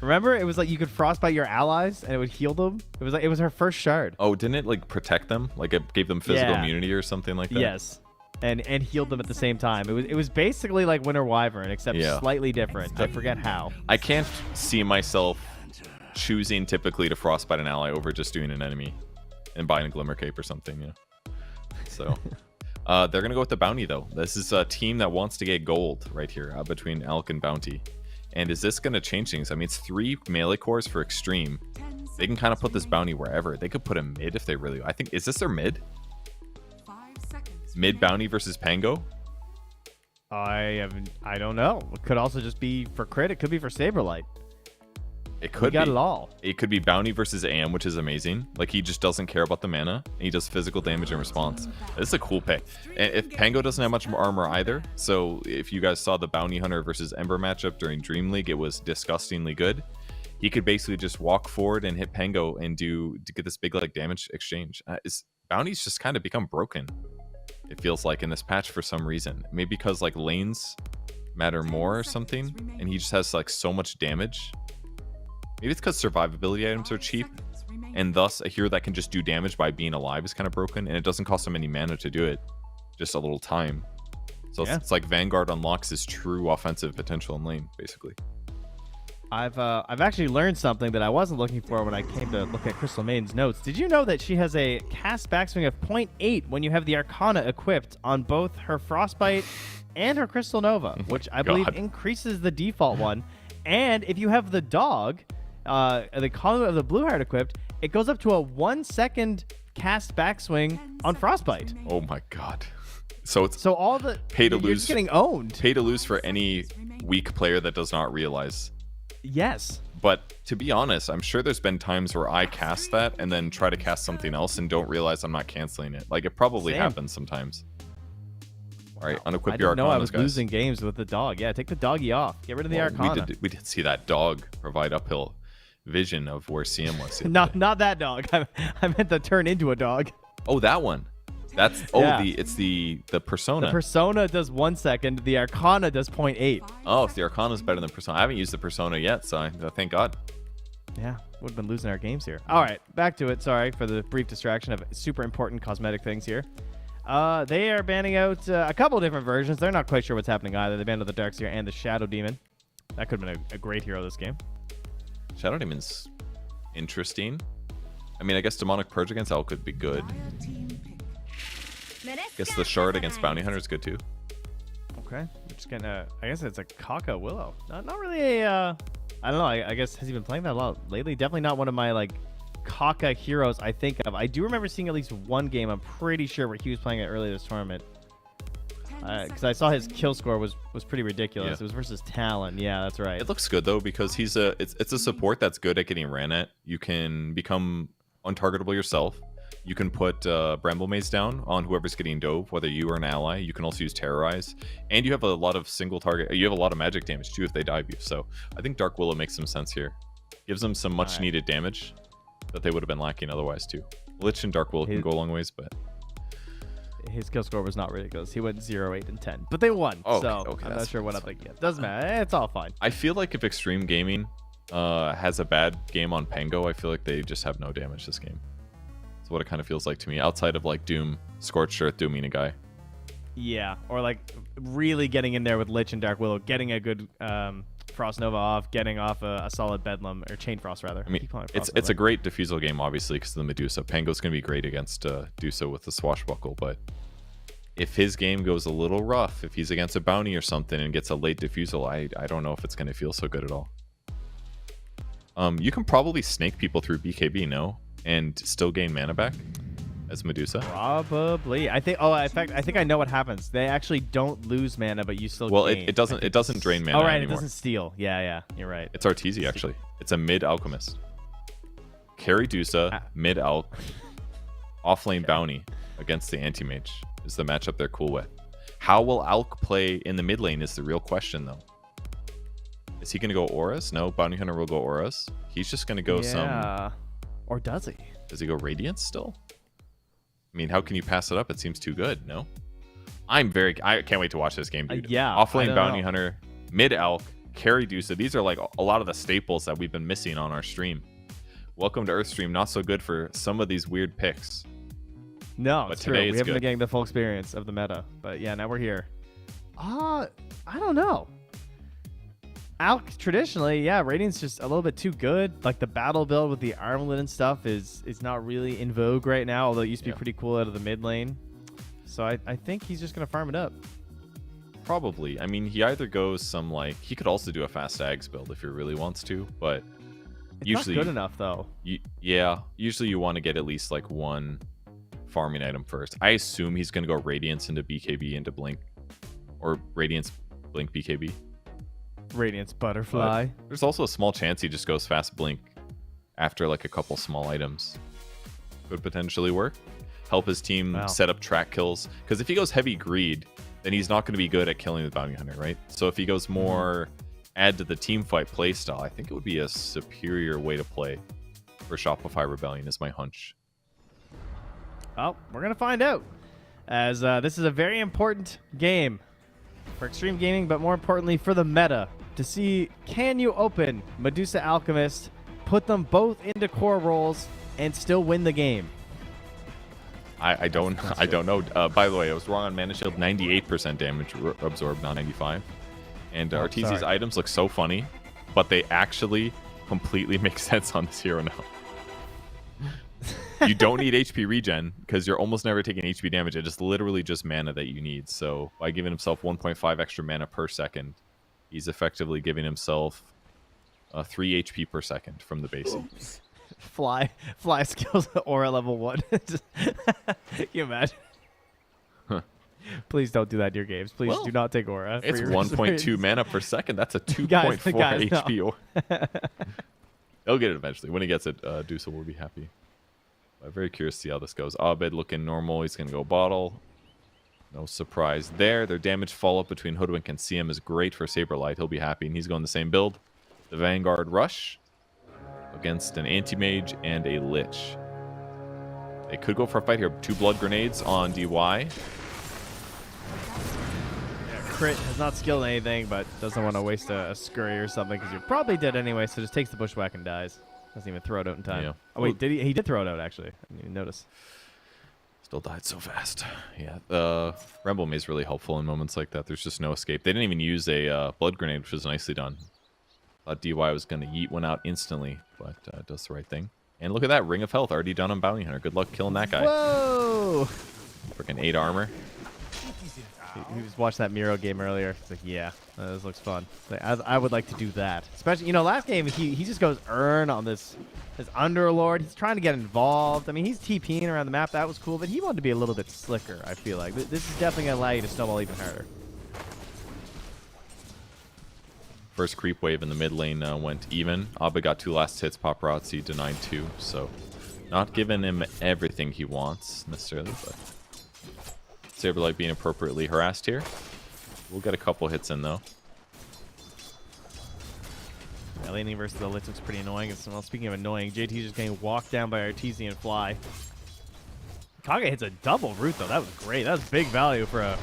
Remember, it was like you could frostbite your allies and it would heal them. It was her first shard.
Oh, didn't it like protect them? Like it gave them physical immunity or something like that?
Yes. And healed them at the same time. It was basically like Winter Wyvern, except slightly different. I forget how.
I can't see myself choosing typically to frostbite an ally over just doing an enemy and buying a Glimmer Cape or something. Yeah. So they're gonna go with the Bounty though. This is a team that wants to get gold right here between Alk and Bounty. And is this gonna change things? I mean, it's 3 melee cores for Xtreme. They can kind of put this Bounty wherever. They could put a mid if they really. I think is this their mid? Mid Bounty versus Pango?
I don't know. It could also just be for crit. It could be for Saberlight.
It could
we got it all.
It could be Bounty versus AM, which is amazing. Like he just doesn't care about the mana. And he does physical damage in response. This is a cool pick. And if Pango doesn't have much armor either, so if you guys saw the Bounty Hunter versus Ember matchup during Dream League, it was disgustingly good. He could basically just walk forward and hit Pango and to get this big like damage exchange. Bounty's just kind of become broken. It feels like in this patch for some reason. Maybe because like lanes matter more or something, and he just has like so much damage. Maybe it's because survivability items are cheap, and thus a hero that can just do damage by being alive is kind of broken, and it doesn't cost him any mana to do it, just a little time. So it's like Vanguard unlocks his true offensive potential in lane, basically.
I've actually learned something that I wasn't looking for when I came to look at Crystal Maiden's notes. Did you know that she has a cast backswing of 0.8 when you have the Arcana equipped on both her Frostbite and her Crystal Nova, which I believe increases the default one. And if you have the dog, the Column of the Blue Heart equipped, it goes up to a 1 second cast backswing on Frostbite.
Oh my god. So
all the
pay to lose,
you're just getting owned.
Pay to lose for any weak player that does not realize.
Yes.
But to be honest, I'm sure there's been times where I cast that and then try to cast something else and don't realize I'm not canceling it. Like it probably happens sometimes. All right, unequip your Arcanas,
I was
guys.
Losing games with the dog. Yeah, take the doggy off. Get rid of the Arcana.
We did see that dog provide uphill vision of where CM was.
Not that dog. I meant to turn into a dog.
Oh, that one. That's it's the Persona.
The Persona does 1 second. The Arcana does 0.8.
Oh, so the Arcana is better than Persona. I haven't used the Persona yet, so thank God.
Yeah, would have been losing our games here. All right, back to it. Sorry for the brief distraction of super important cosmetic things here. They are banning out a couple different versions. They're not quite sure what's happening either. They banned out the Darkseer and the Shadow Demon. That could have been a great hero this game.
Shadow Demon's interesting. I mean, I guess Demonic Purge against Elk could be good. I guess the Shard against Bounty Hunter is good too.
Okay. I'm just gonna. I guess it's a Kaka Willow. Not really a. I don't know. I guess has he been playing that a lot lately? Definitely not one of my like Kaka heroes I think of. I do remember seeing at least one game. I'm pretty sure where he was playing it earlier this tournament. Because I saw his kill score was pretty ridiculous. Yeah. It was versus Talon. Yeah, that's right.
It looks good though because he's it's a support that's good at getting ran at. You can become untargetable yourself. You can put Bramble Maze down on whoever's getting dove, whether you or an ally. You can also use Terrorize. And you have a lot of single target. You have a lot of magic damage too if they dive you. So I think Dark Willow makes some sense here. Gives them some much needed damage that they would have been lacking otherwise too. Lich and Dark Willow can go a long ways, but
his kill score was not ridiculous. He went 0, 8, and 10. But they won.
Oh,
so
okay,
I'm not sure what I'm thinking. Doesn't matter. It's all fine.
I feel like if Xtreme Gaming has a bad game on Pango, I feel like they just have no damage this game. That's what it kind of feels like to me, outside of like Doom, Scorched Earth, Dooming a guy.
Yeah, or like really getting in there with Lich and Dark Willow, getting a good Frost Nova off, getting off a solid Bedlam, or Chain Frost rather.
I mean, it's a great Diffusal game, obviously, because of the Medusa. Pango's going to be great against Dusa with the Swashbuckle, but if his game goes a little rough, if he's against a Bounty or something and gets a late Diffusal, I don't know if it's going to feel so good at all. You can probably snake people through BKB, no? And still gain mana back? as Medusa?
Probably. I think. Oh, in fact, I think I know what happens. They actually don't lose mana, but you still.
Well,
gain.
it doesn't drain mana.
Oh right,
anymore.
it doesn't steal. Yeah, you're right.
It's Arteezy actually. It's a mid alchemist. Carry Dusa, mid alch, offlane bounty against the anti-mage is the matchup they're cool with. How will Alk play in the mid lane is the real question though. Is he going to go Auras? No, Bounty Hunter will go Auras. He's just going to go some...
Or does he?
Does he go Radiance still? I mean, how can you pass it up? It seems too good, no? I can't wait to watch this game, dude.
Yeah.
Offlane Bounty Hunter, mid Alk, carry Dusa. These are like a lot of the staples that we've been missing on our stream. Welcome to Earthstream. Not so good for some of these weird picks.
No,
but
it's true.
today
We haven't
good.
been getting the full experience of the meta. But yeah, now we're here. I don't know. Alk traditionally, yeah, Radiant's just a little bit too good. Like the battle build with the armlet and stuff is not really in vogue right now, although it used to be pretty cool out of the mid lane. So I think he's just going to farm it up.
Probably. I mean, he either goes some like... He could also do a fast Ags build if he really wants to, but...
It's
usually
not good enough, though.
Usually you want to get at least like one farming item first. I assume he's going to go Radiance into BKB into Blink. Or Radiance, Blink, BKB.
Radiance Butterfly.
But there's also a small chance he just goes fast Blink after like a couple small items. Could potentially work. Help his team set up track kills. Because if he goes heavy Greed, then he's not going to be good at killing the Bounty Hunter, right? So if he goes more add to the team fight playstyle, I think it would be a superior way to play for Shopify Rebellion is my hunch.
Well, we're going to find out. As this is a very important game for Extreme Gaming, but more importantly for the meta. To see, can you open Medusa Alchemist, put them both into core roles, and still win the game?
I don't know. By the way, I was wrong on Mana Shield. 98% damage absorbed, not 95. And Arteezy's items look so funny, but they actually completely make sense on this hero now. You don't need HP regen because you're almost never taking HP damage. It is literally just mana that you need. So by giving himself 1.5 extra mana per second, he's effectively giving himself 3 HP per second from the base.
Fly skills aura level 1. Can you imagine?
Huh.
Please don't do that in your games. Please do not take aura.
It's 1.2 mana per second. That's a 2.4
guys,
HP. He'll get it eventually. When he gets it, Dusa will be happy. I'm very curious to see how this goes. Abed looking normal. He's going to go bottle. No surprise there. Their damage follow-up between Hoodwink and CM is great for Saberlight. He'll be happy, and he's going the same build. The Vanguard Rush against an Anti-Mage and a Lich. They could go for a fight here. 2 Blood Grenades on DY.
Crit has not skilled anything, but doesn't want to waste a scurry or something because you're probably dead anyway, so just takes the bushwhack and dies. Doesn't even throw it out in time.
Yeah.
Oh, wait, did he? He did throw it out, actually. I didn't even notice.
Still died so fast. Yeah, Rainbow Maze is really helpful in moments like that. There's just no escape. They didn't even use a Blood Grenade, which was nicely done. Thought DY was going to yeet one out instantly, but does the right thing. And look at that, Ring of Health already done on Bounty Hunter. Good luck killing that guy.
Whoa!
Freaking 8 armor.
He was watching that Miro game earlier. It's like, yeah, this looks fun. Like, I would like to do that. Especially, last game, he just goes earn on this Underlord. He's trying to get involved. I mean, he's TPing around the map. That was cool, but he wanted to be a little bit slicker, I feel like. This is definitely going to allow you to snowball even harder.
First creep wave in the mid lane went even. Abba got 2 last hits. Paparazzi denied 2. So not giving him everything he wants necessarily, but Saberlight being appropriately harassed here. We'll get a couple hits in though.
Yeah, laning versus the Lich looks pretty annoying. Well, speaking of annoying, JT's just getting walked down by Arteezy and Fly. Kage hits a double root though. That was great. That was big value for a...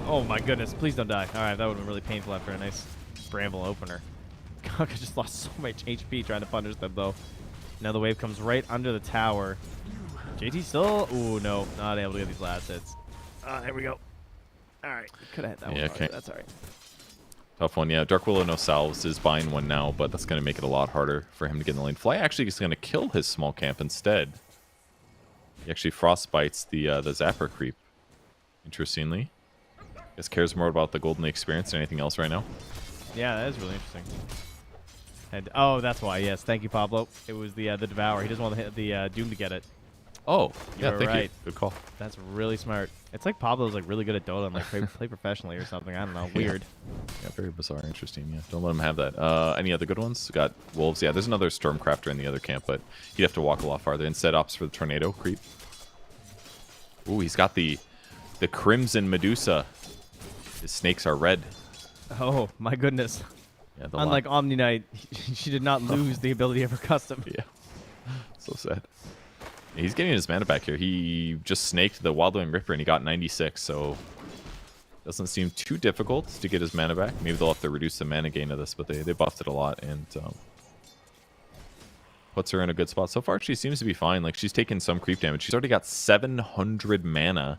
Oh my goodness. Please don't die. All right, that would have been really painful after a nice Bramble opener. Kage just lost so much HP trying to punish them though. Now the wave comes right under the tower. JT still... Ooh, no. Not able to get these last hits. There we go. All right. Could have hit that one.
Okay.
That's all right.
Tough one, yeah. Dark Willow no salves is buying one now, but that's going to make it a lot harder for him to get in the lane. Fly actually is going to kill his small camp instead. He actually frostbites the Zapper creep, interestingly. Guess cares more about the Golden experience than anything else right now.
Yeah, that is really interesting. And oh, that's why. Yes, thank you, Pablo. It was the Devour. He doesn't want to hit the Doom to get it.
Oh, yeah,
were
thank
right.
you. Good call.
That's really smart. It's like Pablo's like really good at Dota and like play professionally or something. I don't know. Weird.
Yeah, very bizarre. Interesting. Yeah, don't let him have that. Any other good ones? Got Wolves. Yeah, there's another Stormcrafter in the other camp, but he'd have to walk a lot farther. Instead, opts for the Tornado creep. Ooh, he's got the Crimson Medusa. His snakes are red.
Oh my goodness.
Yeah,
Unlike Omni Knight, she did not lose the ability of her custom.
Yeah. So sad. Yeah, he's getting his mana back here. He just snaked the Wildwing Ripper and he got 96, so doesn't seem too difficult to get his mana back. Maybe they'll have to reduce the mana gain of this, but they buffed it a lot and puts her in a good spot. So far, she seems to be fine. Like, she's taken some creep damage. She's already got 700 mana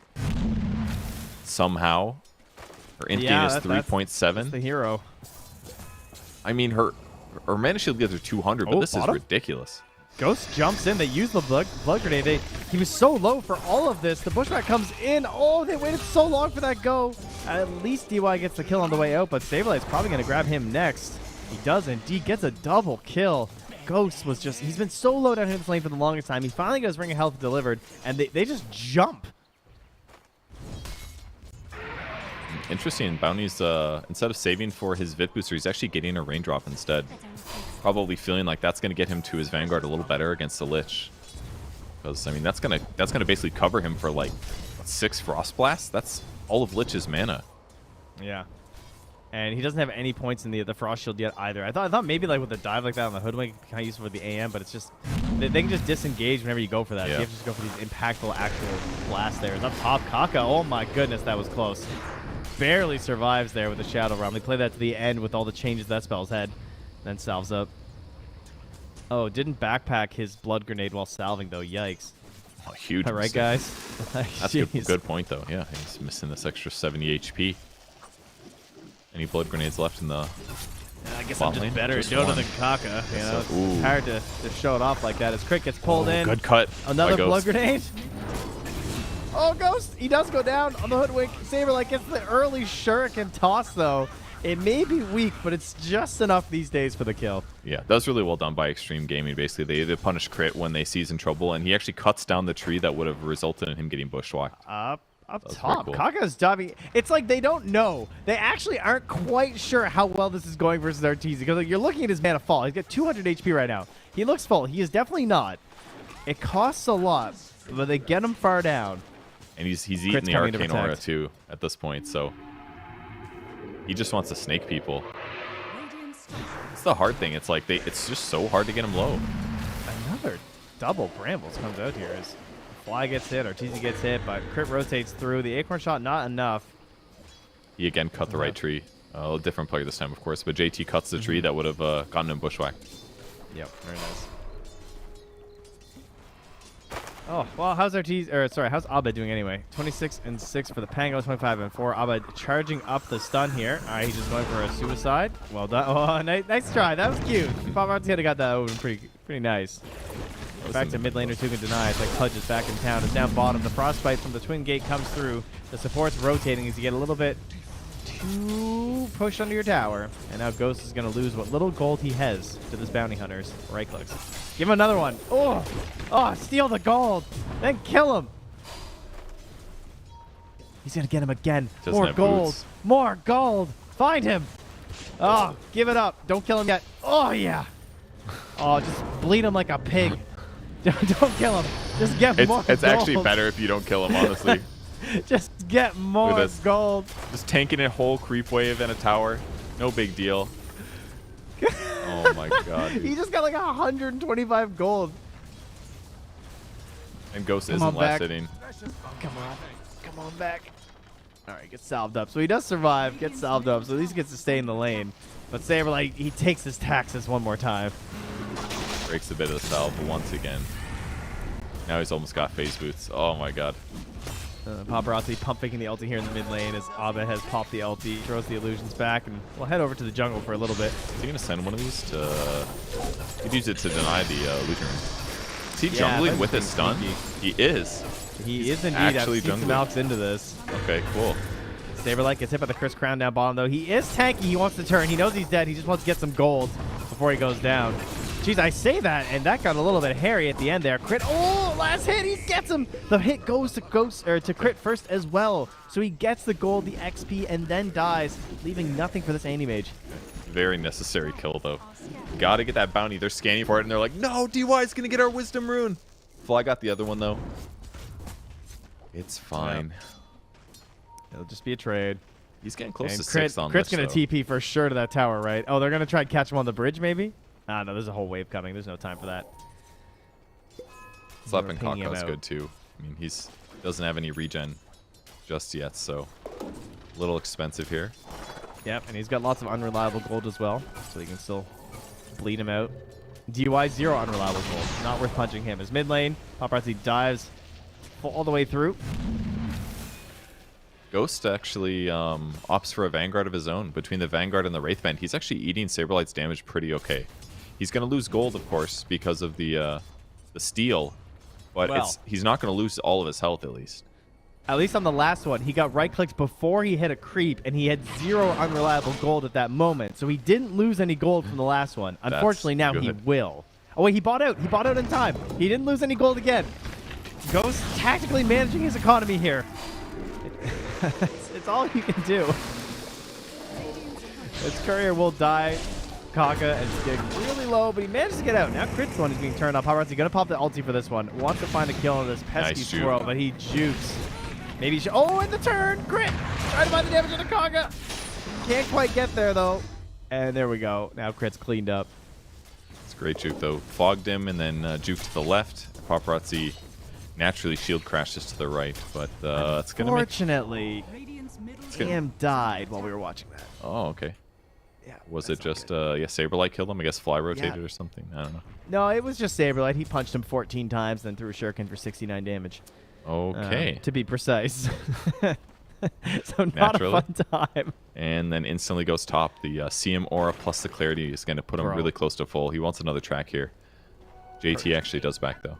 somehow. Her int gain is 3.7.
That's the hero.
I mean, her mana shield gives her 200, but this
bottom?
is ridiculous.
Ghost jumps in. They use the blood grenade. He was so low for all of this. The bushwhack comes in. Oh, they waited so long for that go. At least DY gets the kill on the way out, but Saberlight's probably going to grab him next. He does indeed. Gets a double kill. Ghost was just, he's been so low down here in this lane for the longest time. He finally got his Ring of Health delivered, and they just jump.
Interesting. Bounty's, instead of saving for his Vit booster, he's actually getting a raindrop instead. Probably feeling like that's going to get him to his Vanguard a little better against the Lich. Because, I mean, that's gonna basically cover him for, like, 6 Frost Blasts? That's all of Lich's mana.
Yeah. And he doesn't have any points in the Frost Shield yet either. I thought maybe, like, with a dive like that on the Hoodwink, kind of useful for the AM, but it's just, they can just disengage whenever you go for that.
Yeah.
You have to just go for these impactful actual blasts there. It's up top, Kaka. Oh, my goodness, that was close. Barely survives there with the Shadow Realm. They play that to the end with all the changes that spell's had. Then salves up. Oh, didn't backpack his blood grenade while salving, though. Yikes.
Oh, huge.
All right,
mistake.
guys.
That's a good point, though. Yeah, he's missing this extra 70 HP. Any blood grenades left in the
I guess
bot
I'm just
lane?
better at
Just
Dota
one.
than Kaka. You know,
So- ooh.
it's hard to show it off like that. As Crit gets pulled in.
Good cut.
Another
by
blood
Ghost.
grenade. Oh, Ghost! He does go down on the Hoodwink. Saberlight gets the early Shuriken toss, though. It may be weak, but it's just enough these days for the kill.
Yeah, that was really well done by Xtreme Gaming. Basically, they punish Crit when they see he's in trouble, and he actually cuts down the tree that would have resulted in him getting bushwhacked.
Up
was
top,
pretty cool.
Kaka's diving. It's like they don't know. They actually aren't quite sure how well this is going versus Arteezy. Because like, you're looking at his mana fall. He's got 200 HP right now. He looks full. He is definitely not. It costs a lot, but they get him far down.
And he's eating
Crit's
the
coming to
Arcane Aura,
protect.
too, at this point, so he just wants to snake people. It's the hard thing. It's like it's just so hard to get him low.
Another double Brambles comes out here as Fly gets hit, Arteezy gets hit, but Crit rotates through. The Acorn Shot, not enough.
He again cut the right tree. A different player this time, of course, but JT cuts the tree that would have gotten him bushwhacked.
Yep, very nice. Oh, well, how's how's Abed doing anyway? 26 and 6 for the Pango, 25 and 4. Abed charging up the stun here. All right, he's just going for a suicide. Well done. Oh, nice try. That was cute. Pop Arteezy got that over pretty nice. Back to mid laner, 2 can deny. It's like Pudge is back in town. It's down bottom. The Frostbite from the Twin Gate comes through. The support's rotating as you get a little bit too pushed under your tower. And now Ghost is going to lose what little gold he has to this Bounty Hunters. Right clicks. Give him another one. Oh, steal the gold. Then kill him. He's going to get him again.
Doesn't
More
have
gold.
boots.
More gold. Find him. Oh, give it up. Don't kill him yet. Oh, yeah. Oh, just bleed him like a pig. Don't kill him. Just get more
It's
gold.
actually better if you don't kill him, honestly.
Just get more
this.
gold.
Just tanking a whole creep wave and a tower. No big deal. Oh my god.
He just got like 125 gold.
And Ghost
Come
isn't
on
last
back.
hitting.
Come on back. All right, gets salved up. So he does survive, gets salved up, so at least gets to stay in the lane. But Saberlight, he takes his taxes one more time.
Breaks a bit of the salve once again. Now he's almost got phase boots. Oh my god.
Paparazzi pump faking the ulti here in the mid lane as Abed has popped the ulti, throws the illusions back, and we'll head over to the jungle for a little bit.
Is he going to send one of these to... He'd use it to deny the illusion. Is he
Yeah,
jungling
that's
with his stun?
sneaky.
He is.
He is indeed.
actually
I've seen some
jungling.
Alks into this.
Okay, cool.
Saberlight gets hit by the Chris Crown down bottom, though. He is tanky. He wants to turn. He knows he's dead. He just wants to get some gold before he goes down. Jeez, I say that, and that got a little bit hairy at the end there. Crit. Oh, last hit. He gets him. The hit goes to Ghost or to Crit first as well. So he gets the gold, the XP, and then dies, leaving nothing for this Anti-Mage.
Very necessary kill, though. Gotta get that bounty. They're scanning for it, and they're like, no, DY's gonna get our Wisdom Rune. Fly got the other one, though. It's fine.
It'll just be a trade.
He's getting close
And
to 6 on
Crit's
this,
going
though.
to TP for sure to that tower, right? Oh, they're going to try and catch him on the bridge, maybe? Ah, no, there's a whole wave coming. There's no time for that.
Slapping
pinging him
Kaka's
out.
good, too. I mean, he's doesn't have any regen just yet, so a little expensive here.
Yep, and he's got lots of unreliable gold as well, so he can still bleed him out. DY, 0 unreliable gold. Not worth punching him. His mid lane, Paparazzi dives all the way through.
Ghost actually opts for a Vanguard of his own. Between the Vanguard and the Wraithband, he's actually eating Saberlight's damage pretty okay. He's going to lose gold, of course, because of the steal, but
Well.
he's not going to lose all of his health, at least.
At least on the last one, he got right-clicked before he hit a creep, and he had 0 unreliable gold at that moment. So he didn't lose any gold from the last one. Unfortunately, now he
good.
will. Oh, wait, he bought out. He bought out in time. He didn't lose any gold again. Ghost tactically managing his economy here. It's all you can do. His courier will die. Kaka and Skig really low, but he manages to get out. Now Crit's the one who's being turned off. Paparazzi gonna pop the ulti for this one. Wants to find a kill on this pesky
Nice juke.
squirrel, but he jukes. Maybe he should. Oh, in the turn, Crit! Trying to find the damage on the Kaka. Can't quite get there though. And there we go. Now Crit's cleaned up.
It's a great juke, though. Fogged him and then juke to the left. Paparazzi naturally shield crashes to the right, but it's going to make...
Fortunately,
Radiant's middle
Cam died while we were watching that.
Oh, okay.
Yeah.
Was it just, Saberlight killed him? I guess Fly rotated
Yeah.
or something? I don't know.
No, it was just Saberlight. He punched him 14 times, then threw a shuriken for 69 damage.
Okay.
To be precise. So not
Naturally.
a fun time.
And then instantly goes top. The CM Aura plus the Clarity is going to put him
Bro.
really close to full. He wants another track here. JT actually does back, though.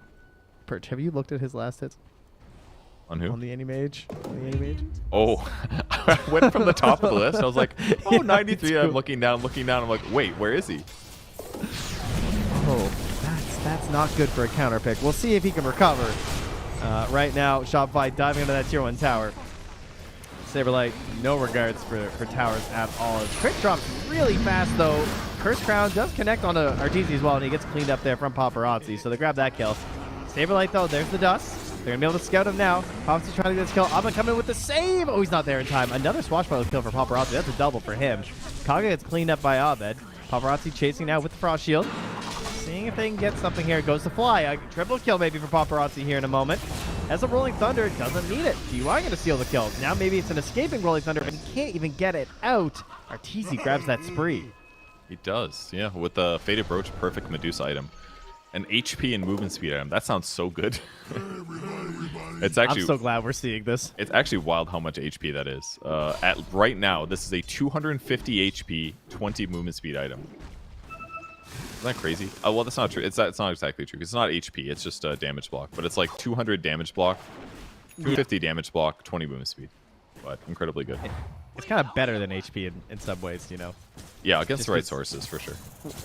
Perch, have you looked at his last hits
On who?
on the Anti-Mage?
Oh, I went from the top of the list. I was like, oh,
Yeah,
93.
me
I'm
too.
looking down. I'm like, wait, where is he?
Oh, that's not good for a counter pick. We'll see if he can recover. Right now, Shopify diving into that tier 1 tower. Saberlight, no regards for towers at all. His crit drops really fast, though. Curse Crown does connect onto Arteezy as well, and he gets cleaned up there from Paparazzi, so they grab that kill. Saberlight, though, there's the dust. They're going to be able to scout him now. Paparazzi trying to get this kill. Abba coming with the save. Oh, he's not there in time. Another swashbuckler kill for Paparazzi. That's a double for him. Kaga gets cleaned up by Abed. Paparazzi chasing now with the Frost Shield. Seeing if they can get something here. Goes to Fly. A triple kill maybe for Paparazzi here in a moment. As a Rolling Thunder, doesn't need it. GY going to steal the kill. Now maybe it's an escaping Rolling Thunder, but he can't even get it out. Arteezy grabs that spree.
He does, yeah. With the Faded Brooch, perfect Medusa item. An HP and movement speed item. That sounds so good. It's actually
I'm so glad we're seeing this.
It's actually wild how much HP that is. At right now, this is a 250 HP, 20 movement speed item. Isn't that crazy? Oh, well, that's not true. It's not exactly true. It's not HP. It's just a damage block. But it's like 200 damage block, 250 damage block, 20 movement speed. But incredibly good.
It's kind of better than HP in some ways, you know.
Yeah, against
Just
the right
it's-
sources, for sure.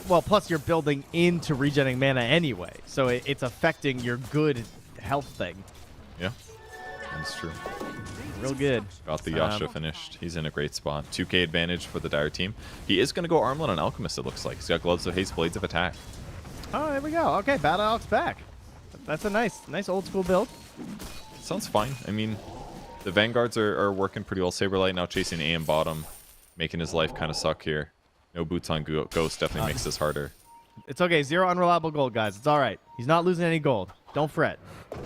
Well, plus you're building into regenerating mana anyway, so it's affecting your good health thing.
Yeah, that's true.
Real good.
Got the Yasha finished. He's in a great spot. 2k advantage for the Dire team. He is going to go Armlet on Alchemist, it looks like. He's got Gloves of Haste, Blades of Attack.
Oh, there we go. Okay, Battle Alex back. That's a nice old school build.
Sounds fine. I mean, the Vanguards are working pretty well. Saberlight now chasing AM bottom, making his life kind of suck here. No boots on Ghost definitely makes this harder.
It's okay. 0 unreliable gold, guys. It's all right. He's not losing any gold. Don't fret.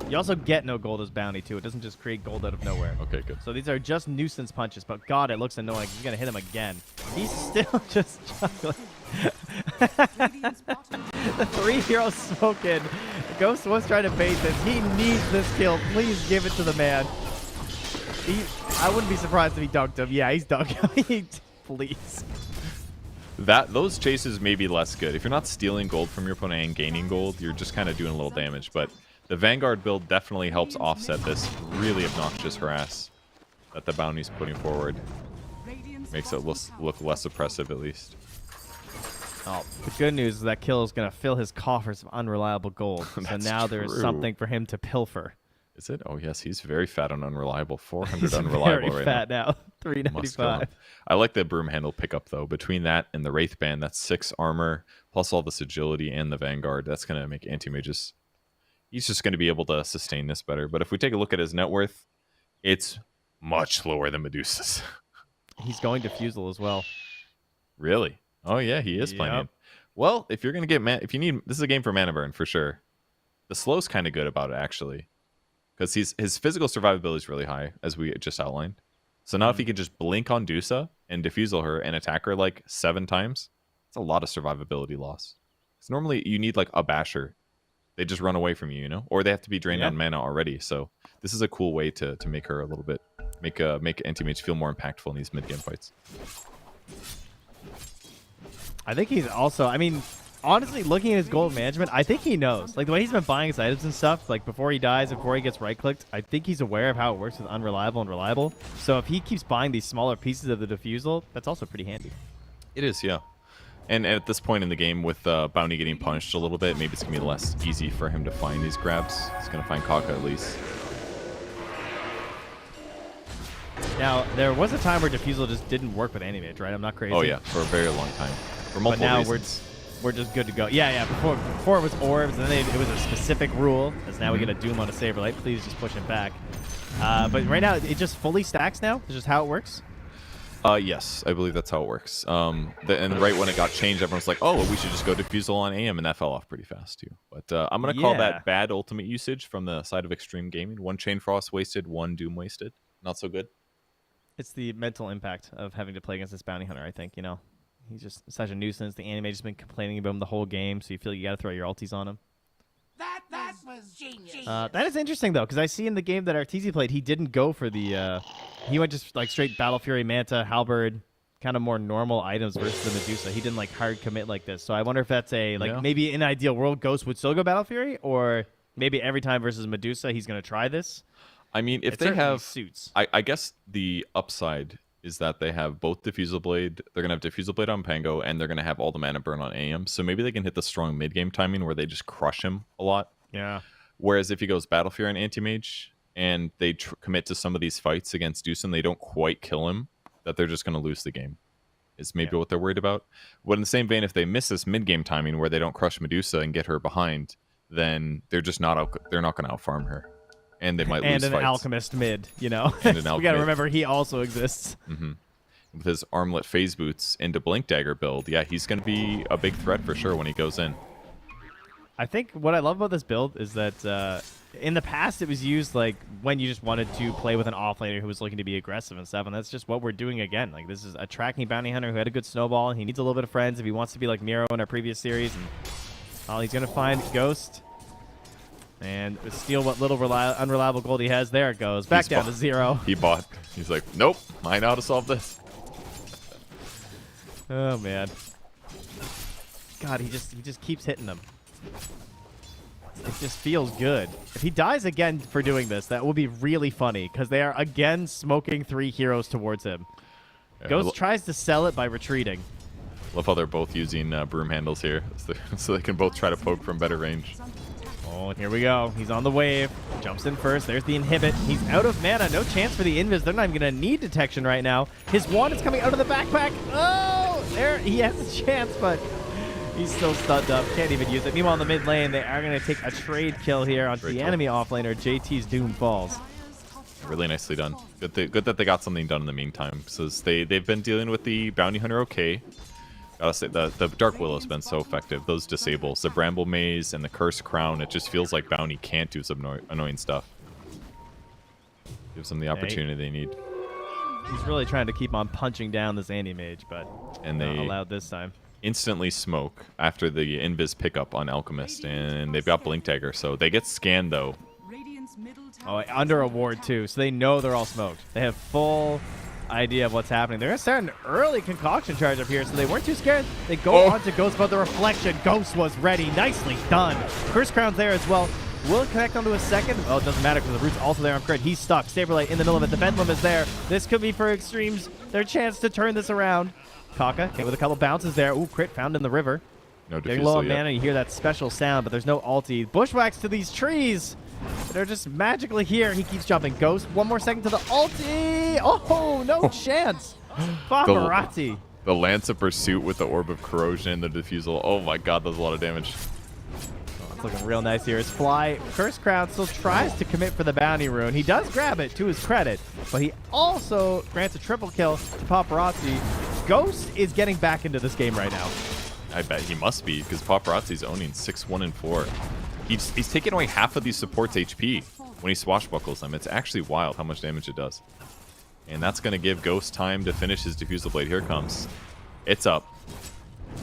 You also get no gold as bounty, too. It doesn't just create gold out of nowhere.
Okay, good.
So these are just nuisance punches, but God, it looks annoying. He's going to hit him again. He's still just juggling.
Radiant's bottom
The 3-hero smoking. Ghost was trying to bait this. He needs this kill. Please give it to the man. I wouldn't be surprised if he dunked him. Yeah, he's dunked him. Please.
Those chases may be less good. If you're not stealing gold from your opponent and gaining gold, you're just kind of doing a little damage. But the Vanguard build definitely helps offset this really obnoxious harass that the bounty's putting forward.
Radiant's
Makes it look less oppressive, at least.
Oh, the good news is that kill is going to fill his coffers of unreliable gold. So
That's
now there's
true.
something for him to pilfer.
Is it? Oh, yes. He's very fat on unreliable. 400
He's
unreliable
very
right
fat
now.
now.
Must kill him.
395.
I like the broom handle pickup, though. Between that and the Wraith Band, that's 6 armor, plus all this agility and the Vanguard. That's going to make anti-mages. He's just going to be able to sustain this better. But if we take a look at his net worth, it's much lower than Medusa's.
He's going to Fusel as well.
Really? Oh, yeah, he is playing it. Well, if you're going to get if you need, this is a game for mana burn for sure. The slow's kind of good about it, actually. Because his physical survivability is really high, as we just outlined. So now if he can just blink on Dusa and defusal her and attack her like 7 times, that's a lot of survivability loss. Because normally you need like a basher. They just run away from you, you know? Or they have to be drained on mana already. So this is a cool way to make her a little bit, make anti-mage feel more impactful in these mid-game fights.
I think he's also, I mean, honestly, looking at his gold management, I think he knows. Like, the way he's been buying his items and stuff, like, before he dies, before he gets right-clicked, I think he's aware of how it works with unreliable and reliable. So if he keeps buying these smaller pieces of the defusal, that's also pretty handy.
It is, yeah. And at this point in the game, with Bounty getting punished a little bit, maybe it's going to be less easy for him to find these grabs. He's going to find Kaka at least.
Now, there was a time where defusal just didn't work with Animage, right? I'm not crazy.
Oh, yeah, for a very long time. For
But
multiple
now
reasons.
we're just good to go. Yeah. Before it was orbs, and then it was a specific rule. As now we get a Doom on a Saberlight. Please just push him back. But right now it just fully stacks now. It's just how it works.
Yes, I believe that's how it works. And right when it got changed, everyone's like, "Oh, well, we should just go defusal on AM," and that fell off pretty fast too. But I'm gonna call that bad ultimate usage from the side of Xtreme Gaming. 1 Chain Frost wasted, 1 Doom wasted. Not so good.
It's the mental impact of having to play against this bounty hunter. I think he's just such a nuisance. The anime has been complaining about him the whole game, so you feel you got to throw your ultis on him.
That was genius.
That is interesting though, because I see in the game that Arteezy played, he didn't go for the. He went just like straight Battle Fury, Manta, Halberd, kind of more normal items versus the Medusa. He didn't like hard commit like this. So I wonder if that's maybe in an ideal world, Ghost would still go Battle Fury, or maybe every time versus Medusa, he's going to try this.
I mean, if
It
they
certainly
have
suits.
I guess the upside is that they have both Diffusal Blade. They're gonna have Diffusal Blade on Pango, and they're gonna have all the mana burn on AM. So maybe they can hit the strong mid game timing where they just crush him a lot.
Yeah.
Whereas if he goes Battle Fury and Anti-Mage, and they commit to some of these fights against Deuce, they don't quite kill him, that they're just gonna lose the game. Is maybe what they're worried about. But in the same vein, if they miss this mid game timing where they don't crush Medusa and get her behind, then they're just they're not gonna outfarm her. And they might lose
And an
fights.
alchemist mid,
And an
we got to
alchemist.
remember he also exists.
With his armlet phase boots into Blink Dagger build, yeah, he's going to be a big threat for sure when he goes in.
I think what I love about this build is that in the past it was used like when you just wanted to play with an offlaner who was looking to be aggressive and stuff, and that's just what we're doing again. Like, this is a tracking bounty hunter who had a good snowball, and he needs a little bit of friends if he wants to be like Miro in our previous series. And he's going to find Ghost. And steal what little unreliable gold he has. There it goes. Back down to 0.
He bought. He's like, nope, I know how to solve this.
Oh, man. God, he just keeps hitting them. It just feels good. If he dies again for doing this, that will be really funny, because they are again smoking 3 heroes towards him.
Yeah,
Ghost tries to sell it by retreating.
Love how they're both using broom handles here, so they can both try to poke from better range.
Oh, and here we go. He's on the wave. Jumps in first. There's the inhibit. He's out of mana. No chance for the invis. They're not even going to need detection right now. His wand is coming out of the backpack. Oh, there. He has a chance, but he's still stunned up. Can't even use it. Meanwhile, in the mid lane, they are going to take a trade kill here onto the enemy offlaner. JT's Doom falls.
Really nicely done. Good that they got something done in the meantime. So they've been dealing with the bounty hunter okay. Gotta say, the Dark Willow has been so effective. Those disables, the Bramble Maze and the Cursed Crown, it just feels like Bounty can't do some annoying stuff. Gives them the opportunity they need.
He's really trying to keep on punching down this anti-mage, but
And
not
they
allowed this time.
instantly smoke after the Invis pickup on Alchemist, and they've got Blink Dagger, so they get scanned though.
Radiant's middle tower
Oh, under a ward too, so they know they're all smoked. They have full idea of what's happening. They're going to start an early concoction charge up here, so they weren't too scared. They go on to Ghost, but the reflection. Ghost was ready. Nicely done. Curse Crown's there as well. Will it connect onto a second? Oh, it doesn't matter because the root's also there on crit. He's stuck. Saberlight in the middle of it. The Pendulum is there. This could be for Extremes their chance to turn this around. Kaka. Okay, with a couple bounces there. Ooh, crit found in the river.
No
Getting low
defusal
on
yet.
mana, you hear that special sound, but there's no ulti. Bushwhacks to these trees. They're just magically here. He keeps jumping. Ghost, 1 more second to the ulti. Oh, no chance. Paparazzi.
The Lance of Pursuit with the Orb of Corrosion, the defusal. Oh my god, that's a lot of damage.
It's looking real nice here. His Fly, Curse Crown still tries to commit for the bounty rune. He does grab it to his credit, but he also grants a triple kill to Paparazzi. Ghost is getting back into this game right now.
I bet he must be, because Paparazzi's owning 6, 1, and 4. He's taking away half of these supports' HP when he swashbuckles them. It's actually wild how much damage it does. And that's going to give Ghost time to finish his Diffusal Blade. Here it comes. It's up.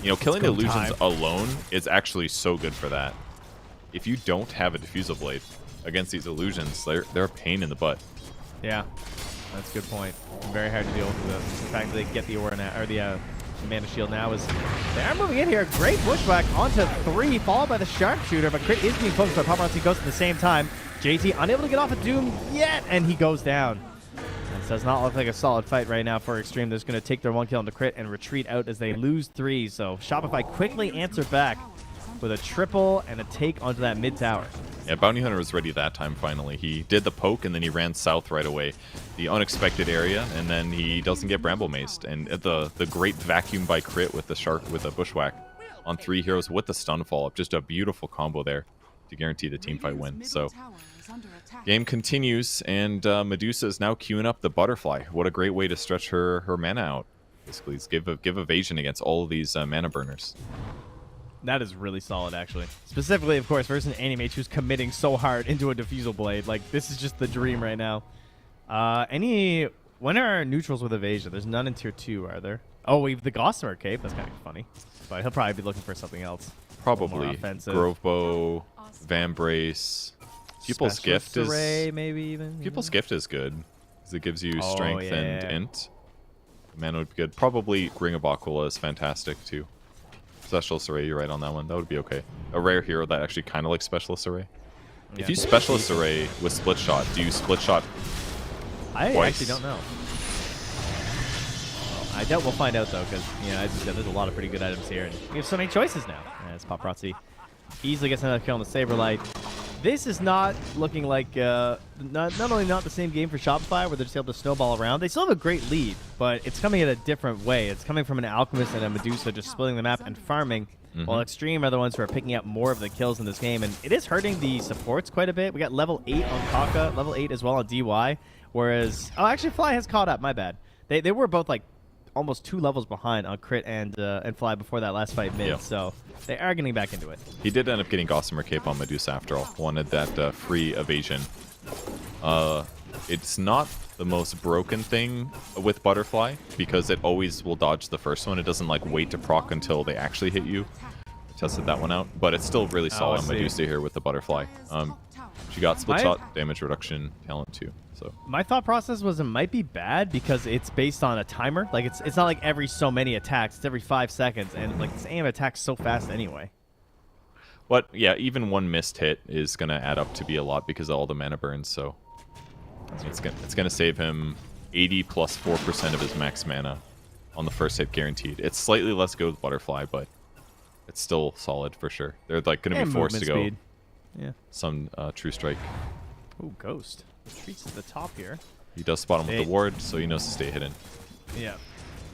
You know, killing the illusions alone is actually so good for that. If you don't have a Diffusal Blade against these illusions, they're a pain in the butt.
Yeah, that's a good point. Very hard to deal with this. The fact that they get the aura now, or the Mana Shield now is... They are moving in here. Great pushback onto 3, followed by the Sharpshooter, but crit is being focused by Paparazzi Ghost at the same time. JT unable to get off of Doom yet, and he goes down. This does not look like a solid fight right now for Xtreme. They're just going to take their 1 kill into crit and retreat out as they lose 3. So Shopify quickly answered back with a triple and a take onto that mid tower.
Yeah, Bounty Hunter was ready that time finally. He did the poke and then he ran south right away. The unexpected area, and then he doesn't get Bramble Maced. And the great vacuum by crit with the Bushwhack on 3 heroes with the stun follow-up. Just a beautiful combo there to guarantee the teamfight win. So game continues, and Medusa is now queuing up the Butterfly. What a great way to stretch her mana out. Basically, give evasion against all of these mana burners.
That is really solid, actually. Specifically, of course, versus an Animate who's committing so hard into a Diffusal Blade. Like, this is just the dream right now. When are neutrals with evasion? There's none in tier 2, are there? Oh, we have the Gossamer Cape. That's kind of funny. But he'll probably be looking for something else.
Probably. Grove Bow, Vambrace. People's Gift is...
Array, maybe even.
People's Gift is good, because it gives you strength and int. Mana would be good. Probably Ring of Aquila is fantastic, too. Specialist Array, you're right on that one. That would be okay. A rare hero that actually kind of likes Specialist Array. Yeah. If you Specialist Array with Split Shot, do you Split Shot
I actually don't know. I doubt we'll find out, though, because, you know, as you said, there's a lot of pretty good items here, and we have so many choices now. As Paparazzi easily gets another kill on the Saberlight. This is not looking like, not only not the same game for Shopify, where they're just able to snowball around. They still have a great lead, but it's coming at a different way. It's coming from an Alchemist and a Medusa just splitting the map and farming, while Xtreme are the ones who are picking up more of the kills in this game, and it is hurting the supports quite a bit. We got level 8 on Kaka, level 8 as well on DY, whereas... Oh, actually, Fly has caught up. My bad. They were both, like, almost 2 levels behind on Crit and Fly before that last fight mid, so they are getting back into it.
He did end up getting Gossamer Cape on Medusa after all. Wanted that free evasion. It's not the most broken thing with Butterfly, because it always will dodge the first one. It doesn't like wait to proc until they actually hit you. Tested that one out, but it's still really solid on Medusa here with the Butterfly. She got split shot, damage reduction, talent too. So
my thought process was it might be bad because it's based on a timer. Like it's not like every so many attacks. It's every 5 seconds, and like this aim attacks so fast anyway.
But yeah, even one missed hit is gonna add up to be a lot because of all the mana burns. So it's gonna save him 80 plus 4% of his max mana on the first hit guaranteed. It's slightly less good with Butterfly, but it's still solid for sure. They're like gonna be forced to go some True Strike.
Ooh, Ghost retreats to the top here.
He does spot him with the ward, so he knows to stay hidden.
Yeah,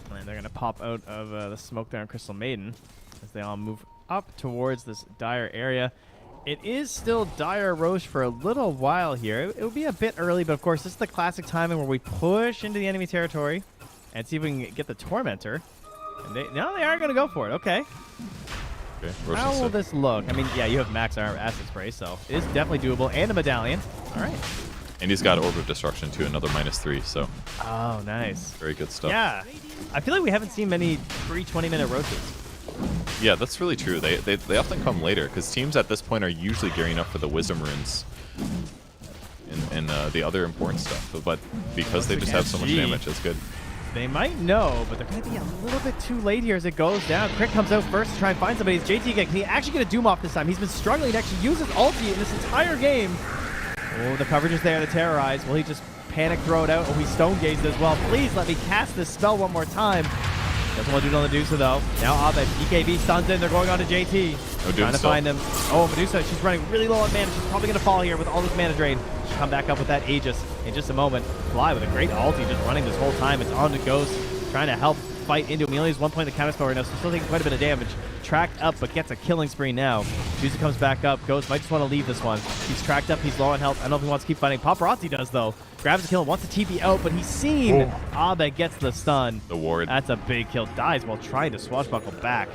and they're gonna pop out of the smoke there on Crystal Maiden as they all move up towards this dire area. It is still dire Roche for a little while here. It would be a bit early, but of course this is the classic timing where we push into the enemy territory and see if we can get the Tormentor. And now they are gonna go for it. Okay.
Okay,
how will this look? I mean, yeah, you have max acid spray, so it is definitely doable. And a medallion. All right.
And he's got Orb of Destruction too, another -3. So.
Oh, nice.
Very good stuff.
Yeah, I feel like we haven't seen many free 20-minute roaches.
Yeah, that's really true. They often come later because teams at this point are usually gearing up for the Wisdom Runes and the other important stuff. But because they just have so much damage, it's good.
They might know, but they're going to be a little bit too late here as it goes down. Crit comes out first to try and find somebody. It's JT again. Can he actually get a Doom off this time? He's been struggling to actually use his ulti in this entire game. Oh, the coverage is there to terrorize. Will he just panic throw it out? Oh, he stone gazed as well. Please let me cast this spell one more time. Doesn't want to do it on the Medusa, though. Now Abed, BKB stuns in. They're going on to JT.
No
Trying to find him. Oh, Medusa, she's running really low on mana. She's probably going to fall here with all this mana drain. She'll come back up with that Aegis in just a moment. Fly with a great ulti just running this whole time. It's on to Ghost, trying to help fight into him. He only has 1 point in the counter spell right now, so still taking quite a bit of damage. Tracked up, but gets a killing spree now. Medusa comes back up. Ghost might just want to leave this one. He's tracked up. He's low on health. I don't know if he wants to keep fighting. Paparazzi does, though. Grabs the kill, wants to TP out, but he's seen. Abed gets the stun.
The ward.
That's a big kill. Dies while trying to swashbuckle back.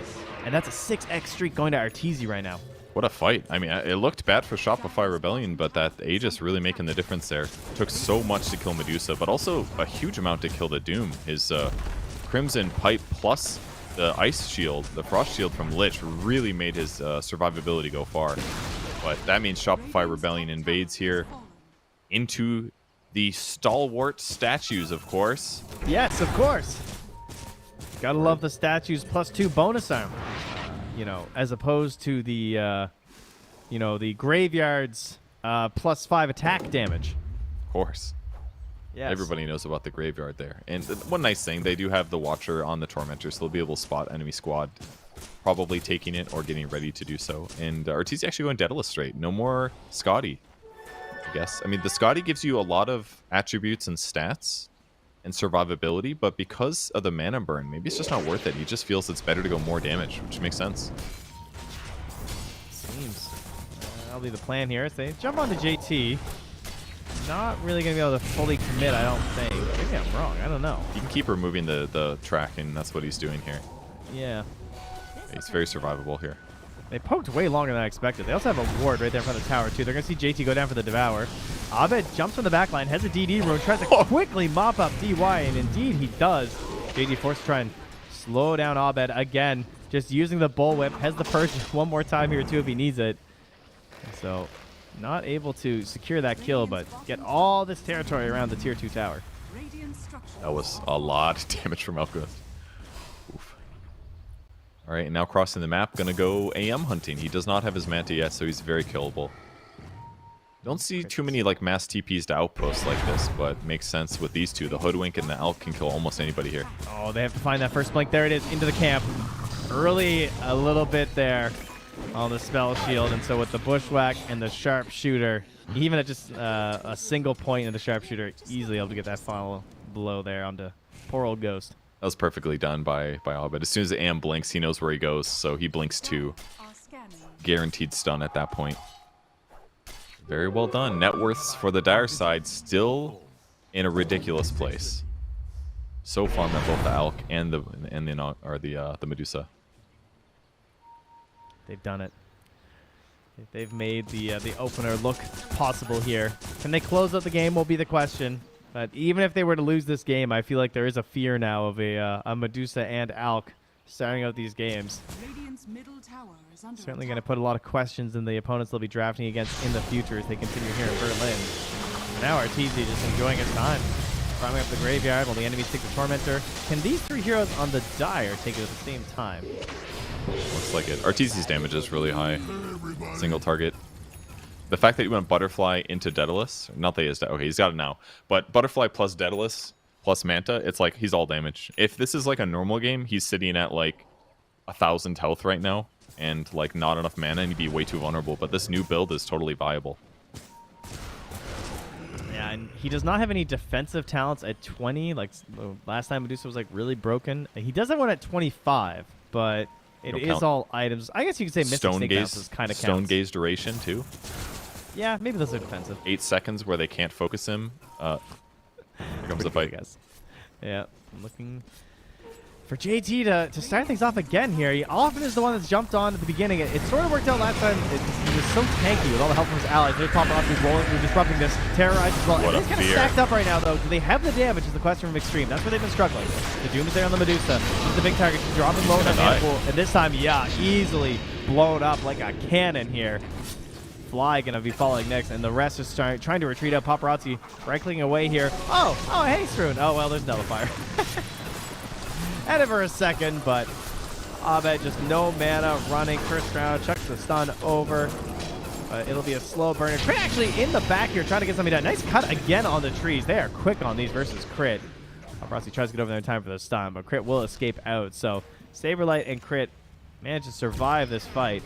And that's a 6x streak going to Arteezy right now.
What a fight. I mean, it looked bad for Shopify Rebellion, but that Aegis really making the difference there. Took so much to kill Medusa, but also a huge amount to kill the Doom. His Crimson Pipe plus the Ice Shield, the Frost Shield from Lich really made his survivability go far. But that means Shopify Rebellion invades here into the stalwart statues, of course.
Yes, of course. Gotta love the statues +2 bonus armor. You know, as opposed to the, the graveyard's +5 attack damage.
Of course.
Yes.
Everybody knows about the graveyard there. And one nice thing, they do have the Watcher on the Tormentor, so they'll be able to spot enemy squad probably taking it or getting ready to do so. And Arteezy actually going Daedalus straight. No more Scotty, I guess. I mean, the Scotty gives you a lot of attributes and stats and survivability, but because of the mana burn, maybe it's just not worth it. He just feels it's better to go more damage, which makes sense.
Seems. That'll be the plan here. They jump onto JT. Not really going to be able to fully commit, I don't think. Maybe I'm wrong. I don't know.
You can keep removing the track, and that's what he's doing here.
Yeah.
He's very survivable here.
They poked way longer than I expected. They also have a ward right there in front of the tower, too. They're going to see JT go down for the Devour. Abed jumps from the back line, has a DD rune, tries to quickly mop up DY, and indeed he does. JT forced to try and slow down Abed again, just using the bullwhip. Has the purge one more time here, too, if he needs it. So, not able to secure that kill, but get all this territory around the tier 2 tower.
That was a lot of damage from Alchemist. Oof. All right, and now crossing the map, gonna go AM hunting. He does not have his Manta yet, so he's very killable. Don't see too many like mass TPs to outposts like this, but makes sense with these two. The Hoodwink and the Elk can kill almost anybody here.
Oh, they have to find that first blink. There it is, into the camp. Early, a little bit there on the spell shield, and so with the Bushwhack and the Sharpshooter, even at just a single point in the Sharpshooter, easily able to get that final blow there onto poor old Ghost.
That was perfectly done by Abed. As soon as the AM blinks, he knows where he goes, so he blinks too. Guaranteed stun at that point. Very well done. Net worths for the Dire side still in a ridiculous place. So farmed on both the Alk and the Medusa.
They've done it. They've made the opener look possible here. Can they close out the game will be the question. But even if they were to lose this game, I feel like there is a fear now of a Medusa and Alk starting out these games. Certainly going to put a lot of questions in the opponents they'll be drafting against in the future as they continue here in Berlin. Now Arteezy just enjoying his time. Farming up the graveyard while the enemies take the Tormentor. Can these three heroes on the Dire take it at the same time?
Looks like it. Arteezy's damage is really high. Single target. The fact that he went Butterfly into Daedalus, not that he is, okay, he's got it now, but Butterfly plus Daedalus plus Manta, it's like he's all damage. If this is like a normal game, he's sitting at like 1,000 health right now and like not enough mana and he'd be way too vulnerable, but this new build is totally viable.
Yeah, and he does not have any defensive talents at 20. Like last time Medusa was like really broken. He does have one at 25, but it is all items. I guess you could say Mystic Stone Gaze kind of counts.
Stone Gaze duration too.
Yeah, maybe those are defensive.
8 seconds where they can't focus him. Here comes the fight.
I guess. Yeah, I'm looking for JT to start things off again here. He often is the one that's jumped on at the beginning. It sort of worked out last time. He was so tanky with all the help from his allies. There's Paparazzi rolling through, disrupting this, terrorized as well.
What
and he's kind of stacked up right now, though. Do they have the damage is the question from Xtreme. That's where they've been struggling. The Doom is there on the Medusa. She's the big target. She's dropping low on the handful. And this time, yeah, easily blown up like a cannon here. Fly gonna be falling next, and the rest is trying to retreat out. Paparazzi right-clicking away here. Oh, hey, Stroon. Oh, well, there's Nullifier. Had it for a second, but Abed just no mana running. First round, chucks the stun over. It'll be a slow burner. Crit actually in the back here trying to get something done. Nice cut again on the trees. They are quick on these versus Crit. Paparazzi tries to get over there in time for the stun, but Crit will escape out. So Saberlight and Crit manage to survive this fight.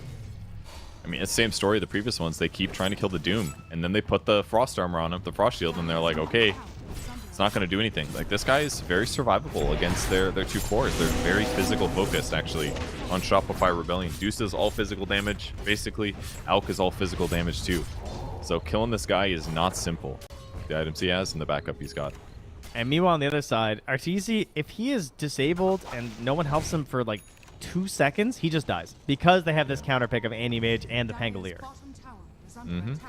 I mean, it's the same story. The previous ones, they keep trying to kill the Doom, and then they put the Frost Armor on him, the Frost Shield, and they're like, okay, it's not going to do anything. Like, this guy is very survivable against their two cores. They're very physical focused, actually, on Shopify Rebellion. Deuce is all physical damage, basically. Alk is all physical damage, too. So killing this guy is not simple. The items he has and the backup he's got.
And meanwhile, on the other side, Arteezy, if he is disabled and no one helps him for, like, 2 seconds, he just dies. Because they have this counter pick of Anti-Mage and the Pangolier.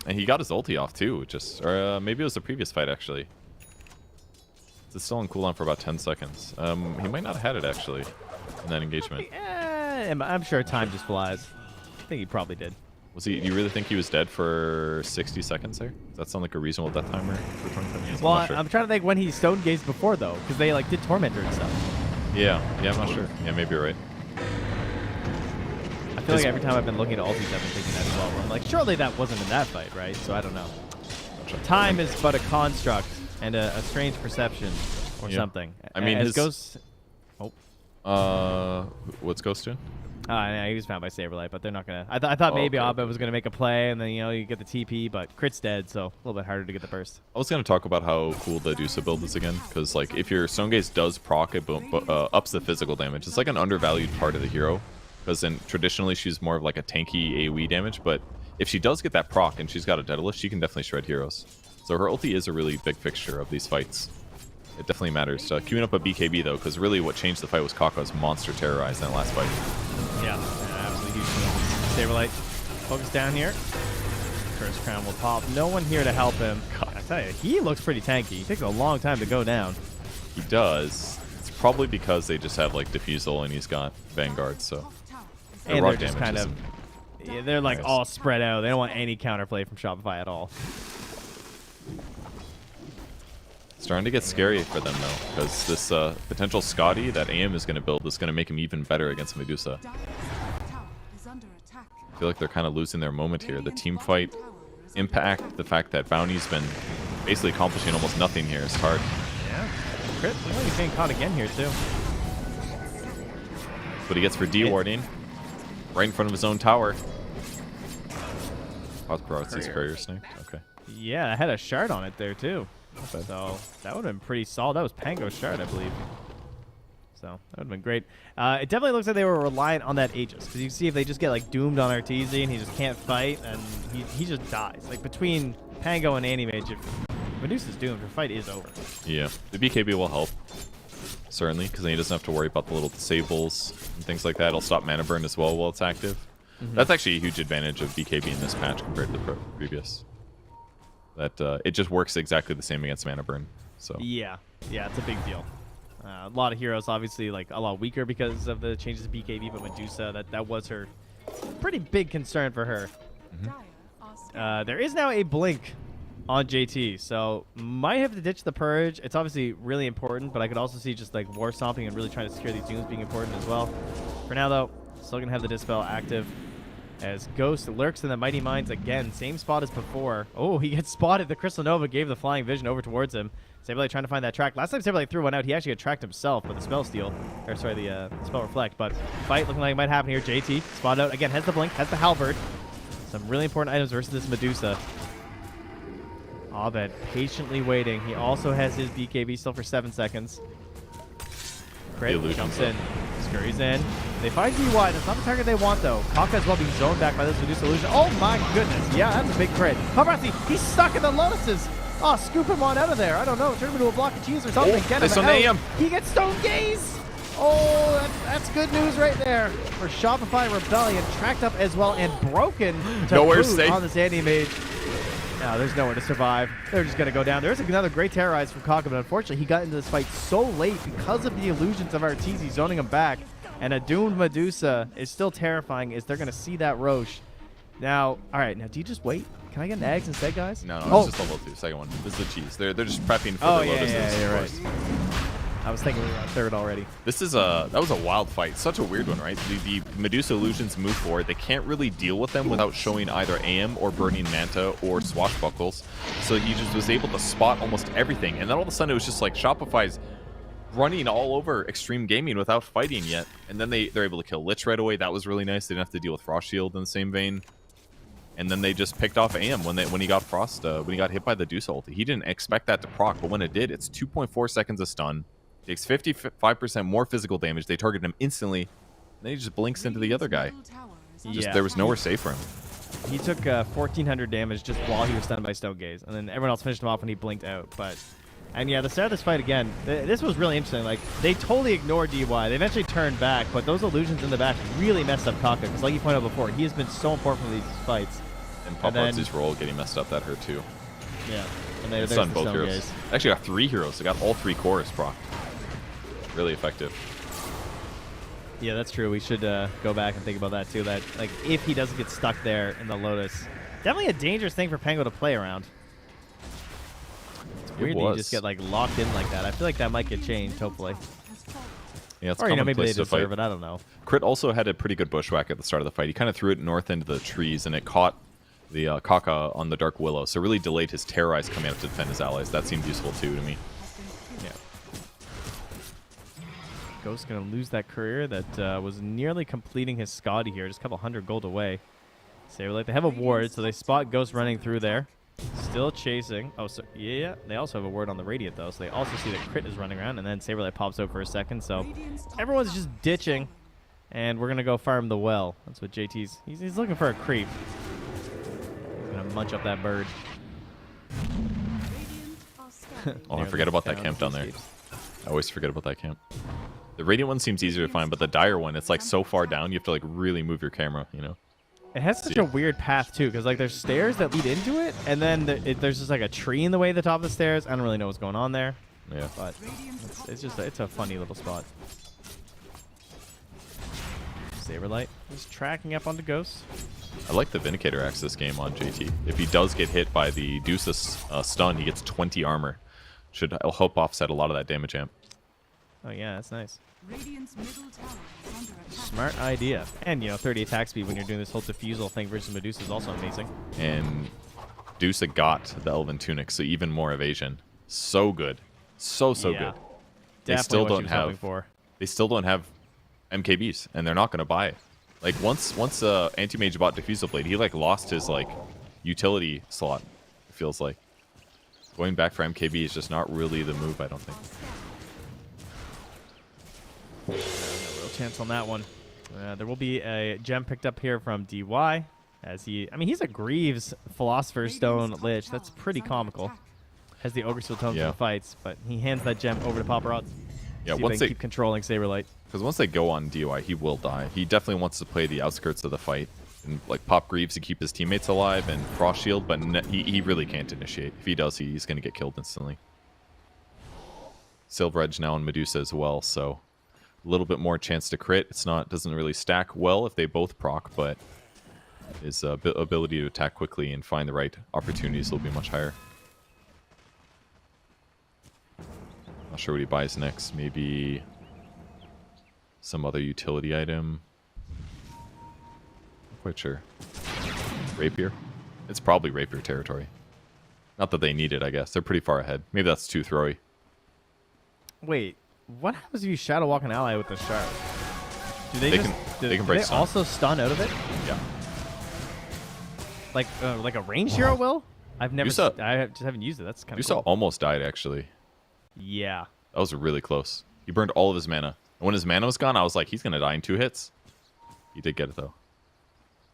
And he got his ulti off, too. Or maybe it was the previous fight, actually. It's still on cooldown for about 10 seconds. He might not have had it, actually, in that engagement.
I'm sure time just flies. I think he probably did.
Was he? You really think he was dead for 60 seconds there? Does that sound like a reasonable death timer for 25 minutes?
Well,
I'm not sure.
I'm trying to think when he stone gazed before, though, because they, like, did Tormentor and stuff.
Yeah, I'm not sure. Yeah, maybe you're right.
I feel like every time I've been looking at ultis, I've been thinking that as well. Where I'm like, surely that wasn't in that fight, right? So I don't know. Time is but a construct and a strange perception or something.
I mean,
as
his
Ghost.
what's Ghost doing?
Yeah, he was found by Saberlight, but they're not gonna. I thought maybe Abba was gonna make a play, and then you get the TP, but Crit's dead, so a little bit harder to get the burst.
I was gonna talk about how cool the Dusa build is again, because like if your Stone Gaze does proc, it ups the physical damage. It's like an undervalued part of the hero, because then traditionally she's more of like a tanky AoE damage, but if she does get that proc and she's got a Daedalus, she can definitely shred heroes. So her ulti is a really big fixture of these fights. It definitely matters. Queuing up a BKB though, because really what changed the fight was Kaka's monster terrorized in that last fight.
Yeah, absolutely huge. Saberlight, focus down here. Curse Crown will pop. No one here to help him. God, I tell you, he looks pretty tanky. He takes a long time to go down.
He does. It's probably because they just have like Diffusal and he's got Vanguard, so.
And they're just kind of, they're like all spread out. They don't want any counterplay from Shopify at all.
Starting to get scary for them though, because this potential Scotty that AM is going to build is going to make him even better against Medusa. I feel like they're kind of losing their moment here. The team fight, impact, the fact that Bounty's been basically accomplishing almost nothing here is hard.
Yeah, Crit, looks like he's getting caught again here too.
But he gets for D-warding, right in front of his own tower. Paparazzi's courier sniped. Okay.
Yeah, I had a shard on it there too. So that would have been pretty solid. That was Pango's shard, I believe. So that would have been great. It definitely looks like they were reliant on that Aegis. Because you see if they just get like doomed on Arteezy and he just can't fight and he just dies. Like between Pango and Anti-Mage, if Medusa's doomed, her fight is over.
Yeah, the BKB will help. Certainly, because then he doesn't have to worry about the little disables and things like that. It'll stop mana burn as well while it's active. That's actually a huge advantage of BKB in this patch compared to the previous. That it just works exactly the same against mana burn. So
yeah, it's a big deal. A lot of heroes obviously like a lot weaker because of the changes to BKB, but Medusa, that was her pretty big concern for her. There is now a blink on JT, so might have to ditch the purge. It's obviously really important, but I could also see just like war stomping and really trying to secure these dooms being important as well. For now though, still gonna have the dispel active. As Ghost lurks in the Mighty Mines again. Same spot as before. Oh, he gets spotted. The Crystal Nova gave the flying vision over towards him. Saberlight trying to find that track. Last time Saberlight threw one out, he actually got tracked himself with the Spell Steal. Or sorry, the Spell Reflect. But fight looking like it might happen here. JT spot out. Again, has the Blink, has the Halberd. Some really important items versus this Medusa. Abed patiently waiting. He also has his BKB still for 7 seconds. Crit jumps in. Scurries in. They find DY. That's not the target they want, though. Kaka as well being zoned back by this Medusa illusion. Oh, my goodness. Yeah, that's a big crit. Paparazzi, he's stuck in the Lotuses. Oh, scoop him on out of there. I don't know. Turn him into a block of cheese or something. Get him out. He gets Stone Gaze. Oh, that's good news right there for Shopify Rebellion. Tracked up as well and broken to
nowhere
boot
safe
on this Anti-Mage. No, there's nowhere to survive. They're just going to go down. There's another great terrorize from Kaka, but unfortunately he got into this fight so late because of the illusions of Arteezy zoning him back. And a doomed Medusa is still terrifying as they're going to see that Roche. Now, all right, now do you just wait? Can I get an eggs instead, guys?
No, it's just level 2. Second one. This is the cheese. They're just prepping for the Lotuses.
Yeah, you're right. I was thinking we were on third already.
This is that was a wild fight. Such a weird one, right? The Medusa illusions move forward. They can't really deal with them without showing either AM or Burning Manta or Swashbuckles. So he just was able to spot almost everything. And then all of a sudden it was just like Shopify's running all over Xtreme Gaming without fighting yet. And then they're able to kill Lich right away. That was really nice. They didn't have to deal with Frost Shield in the same vein. And then they just picked off AM when he got when he got hit by the Deuce ulti. He didn't expect that to proc, but when it did, it's 2.4 seconds of stun. Takes 55% more physical damage. They target him instantly. And then he just blinks into the other guy. There was nowhere safe for him.
He took 1,400 damage just while he was stunned by Stone Gaze, and then everyone else finished him off when he blinked out. And yeah, the start of this fight again, this was really interesting. Like, they totally ignored DY. They eventually turned back, but those illusions in the back really messed up Kaka. Because like you pointed out before, he has been so important for these fights.
And Paparazzi's role getting messed up, that hurt too.
Yeah. And they
stunned both heroes.
Gaze.
Actually got 3 heroes. They got all 3 cores proc. Really effective.
Yeah, that's true. We should go back and think about that too. That, like, if he doesn't get stuck there in the Lotus, definitely a dangerous thing for Pango to play around. It's weird that you just get like locked in like that. I feel like that might get changed, hopefully.
Yeah, it's
or maybe they
to
deserve
fight.
it. I don't know.
Crit also had a pretty good bushwhack at the start of the fight. He kind of threw it north into the trees, and it caught the Kaka on the Dark Willow, so really delayed his Terrorize coming out to defend his allies. That seemed useful too to me.
Yeah. Ghost's gonna lose that career that was nearly completing his Scotty here, just a couple hundred gold away. Saberlight, they have a ward, so they spot Ghost running through there. Still chasing. Oh, so yeah, they also have a ward on the Radiant though, so they also see that Crit is running around, and then Saberlight pops out for a second. So everyone's just ditching, and we're gonna go farm the well. That's what JT's. He's looking for a creep. He's gonna munch up that bird.
Oh, I forget about that camp down there. I always forget about that camp. The Radiant one seems easier to find, but the Dire one, it's like so far down, you have to like really move your camera, you know?
It has such a weird path too, because like there's stairs that lead into it, and then there's just like a tree in the way at the top of the stairs. I don't really know what's going on there.
Yeah.
But it's a funny little spot. Saberlight is tracking up onto Ghost.
I like the Vindicator axe this game on JT. If he does get hit by the Deuce's stun, he gets 20 armor. Should help offset a lot of that damage amp.
Oh yeah, that's nice.
Radiant's middle tower is under attack.
Smart idea. And, 30 attack speed when you're doing this whole defusal thing versus Medusa is also amazing.
And Medusa got the Elven Tunic, so even more evasion. So good. So good. They still don't have MKBs, and they're not going to buy it. Like, once Anti-Mage bought Diffusal Blade, he, like, lost his, like, utility slot, it feels like. Going back for MKB is just not really the move, I don't think.
No real chance on that one. There will be a gem picked up here from DY. He's a Greaves Philosopher's Stone Lich. That's pretty comical. Has the Ogre Seal Tomes in the fights, but he hands that gem over to Paparazzi.
Yeah,
once they keep controlling Saberlight.
Because once they go on DY, he will die. He definitely wants to play the outskirts of the fight and like pop Greaves to keep his teammates alive and Frost Shield, but he really can't initiate. If he does, he's going to get killed instantly. Silver Edge now on Medusa as well, so a little bit more chance to crit. Doesn't really stack well if they both proc, but his ability to attack quickly and find the right opportunities will be much higher. Not sure what he buys next. Maybe some other utility item. Not quite sure. Rapier? It's probably Rapier territory. Not that they need it, I guess. They're pretty far ahead. Maybe that's too throwy.
Wait, what happens if you Shadow Walk an ally with the shard? Do they
can break stun.
Also stun out of it?
Yeah.
Like a ranged hero will? I just haven't used it. That's kind of cool.
Yusa almost died, actually.
Yeah.
That was really close. He burned all of his mana. And when his mana was gone, I was like, he's going to die in 2 hits. He did get it, though.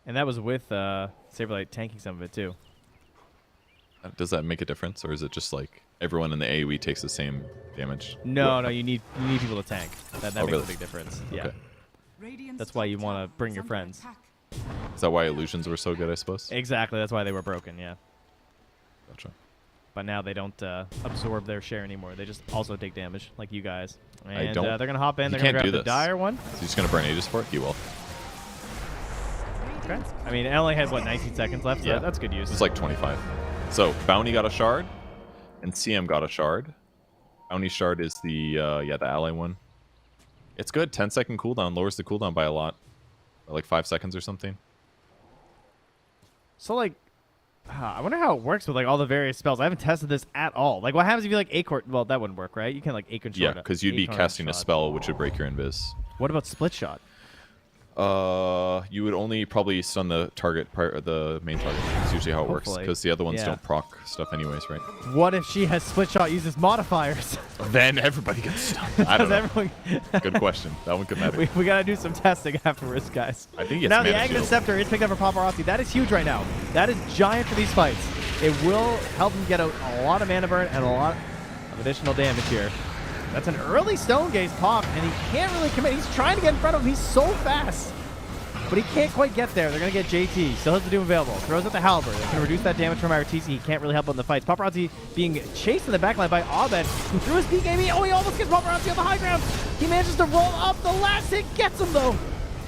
And that was with Saberlight tanking some of it, too.
Does that make a difference? Or is it just like everyone in the AoE takes the same damage?
No, you need people to tank. That makes
really?
a big difference. Yeah.
Okay.
That's why you want to bring your friends.
Is that why illusions were so good, I suppose?
Exactly. That's why they were broken, yeah.
Gotcha.
But now they don't absorb their share anymore. They just also take damage, like you guys. And
I don't.
they're going to hop in.
He
They're going to
can't
grab
do
the
this.
Dire one.
So he's going to burn Aegis for it? He will.
Okay. I mean, it only has, 19 seconds left? So
Yeah.
that's good use.
It's like 25. So Bounty got a shard, and CM got a shard. Bounty shard is the ally one. It's good. 10-second cooldown. Lowers the cooldown by a lot. Like 5 seconds or something.
So, I wonder how it works with like all the various spells. I haven't tested this at all. Like, what happens if you like Acorn? Well, that wouldn't work, right? You can like Acorn shot.
Yeah, because you'd be
Acorn
casting a
shot.
spell which would break your invis.
What about split shot?
You would only probably stun the target part, the main target. That's usually how it works,
Hopefully.
because the other ones
Yeah.
don't proc stuff anyways, right?
What if she has split shot uses modifiers?
Then everybody gets stunned. I don't know.
Everyone...
Good question. That one could matter.
we gotta do some testing afterwards, guys.
I think it's
now the
mana
Aghanim
shield.
Scepter is picked up for Paparazzi. That is huge right now. That is giant for these fights. It will help him get out a lot of mana burn and a lot of additional damage here. That's an early Stone Gaze pop, and he can't really commit. He's trying to get in front of him. He's so fast. But he can't quite get there. They're going to get JT. Still has the Doom available. Throws out the Halberd. They can reduce that damage from RTC. He can't really help out in the fights. Paparazzi being chased in the backline by Abed, who threw his BKB. Oh, he almost gets Paparazzi on the high ground. He manages to roll up. The last hit gets him, though.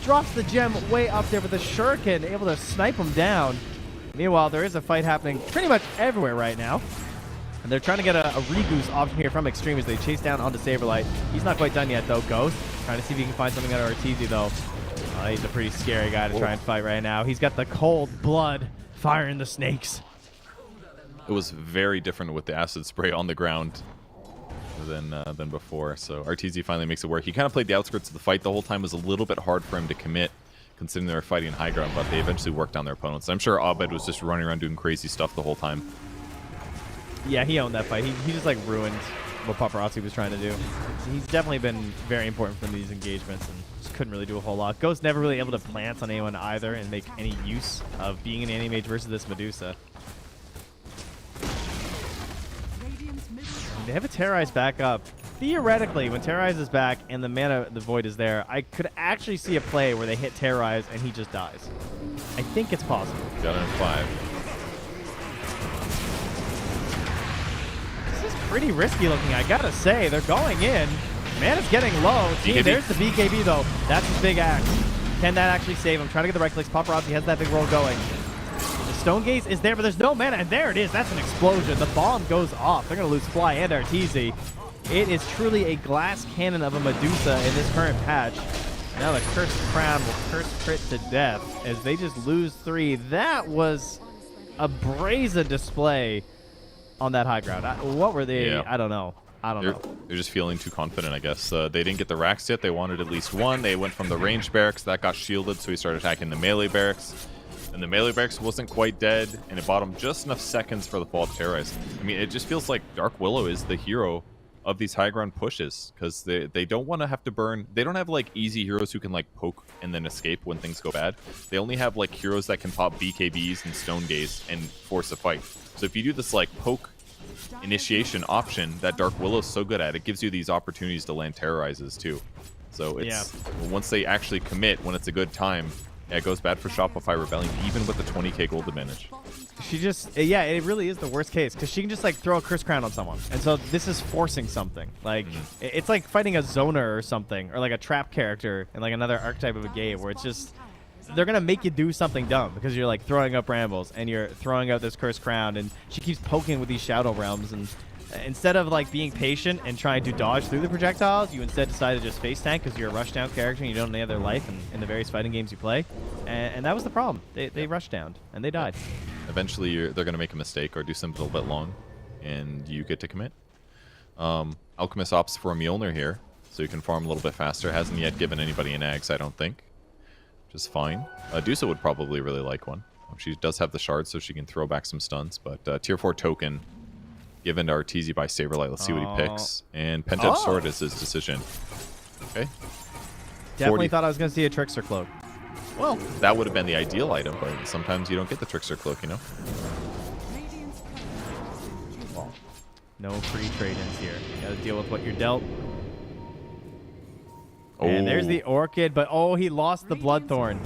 Drops the gem way up there with the Shuriken, able to snipe him down. Meanwhile, there is a fight happening pretty much everywhere right now. And they're trying to get a re-goose option here from Xtreme as they chase down onto Saberlight. He's not quite done yet, though. Ghost trying to see if he can find something out of Arteezy, though. He's a pretty scary guy to try and fight right now. He's got the cold blood firing the snakes.
It was very different with the acid spray on the ground than before. So Arteezy finally makes it work. He kind of played the outskirts of the fight the whole time. It was a little bit hard for him to commit, considering they were fighting high ground, but they eventually worked down their opponents. I'm sure Abed was just running around doing crazy stuff the whole time.
Yeah, he owned that fight. He just like ruined what Paparazzi was trying to do. He's definitely been very important for these engagements and just couldn't really do a whole lot. Ghost never really able to plant on anyone either and make any use of being an anti-mage versus this Medusa.
Radiant's middle tower
They have a Terrorize back up. Theoretically, when Terrorize is back and the mana, the Void is there, I could actually see a play where they hit Terrorize and he just dies. I think it's possible.
Got it in 5.
This is pretty risky looking, I gotta say. They're going in. Mana's getting low. Team,
BKB.
there's the BKB, though. That's his big axe. Can that actually save him? Trying to get the right clicks. Paparazzi has that big roll going. The Stone Gaze is there, but there's no mana, and there it is. That's an explosion. The bomb goes off. They're going to lose Fly and Arteezy. It is truly a glass cannon of a Medusa in this current patch. Now the Cursed Crown will curse crit to death as they just lose 3. That was a brazen display on that high ground. What were they?
Yeah.
I don't know.
They're just feeling too confident, I guess. They didn't get the racks yet. They wanted at least one. They went from the ranged barracks. That got shielded, so he started attacking the melee barracks. And the melee barracks wasn't quite dead, and it bought him just enough seconds for the fall of Terrorize. I mean, it just feels like Dark Willow is the hero of these high ground pushes, because they don't want to have to burn. They don't have, like, easy heroes who can, like, poke and then escape when things go bad. They only have, like, heroes that can pop BKBs and Stone Gaze and force a fight. So if you do this, like, poke initiation option that Dark Willow's so good at, it gives you these opportunities to land Terrorizes too. So it's once they actually commit, when it's a good time, yeah, it goes bad for Shopify Rebellion, even with the 20k gold advantage.
She just, yeah, it really is the worst case because she can just like throw a Curse Crown on someone. And so this is forcing something. Like, it's like fighting a zoner or something, or like a trap character in like another archetype of a game where it's just, they're going to make you do something dumb because you're like throwing up Brambles and you're throwing out this Cursed Crown and she keeps poking with these Shadow Realms, and instead of like being patient and trying to dodge through the projectiles, you instead decide to just face tank because you're a rush down character and you don't have any other life in the various fighting games you play. And that was the problem. They rushed down and they died.
Eventually they're going to make a mistake or do something a little bit long, and you get to commit. Alchemist opts for a Mjolnir here, so you can farm a little bit faster. Hasn't yet given anybody an Ags, I don't think. Just fine. Dusa would probably really like one. She does have the shards, so she can throw back some stuns. But tier 4 token given to Arteezy by Saberlight. Let's see what he picks. And Pent-Edged Sword is his decision. Okay.
Definitely thought I was going to see a Trickster Cloak.
Well, that would have been the ideal item, but sometimes you don't get the Trickster Cloak, you know?
Radiant's current.
No free trade-ins here. You got to deal with what you're dealt.
Oh.
And there's the Orchid, but oh, he lost the Bloodthorn.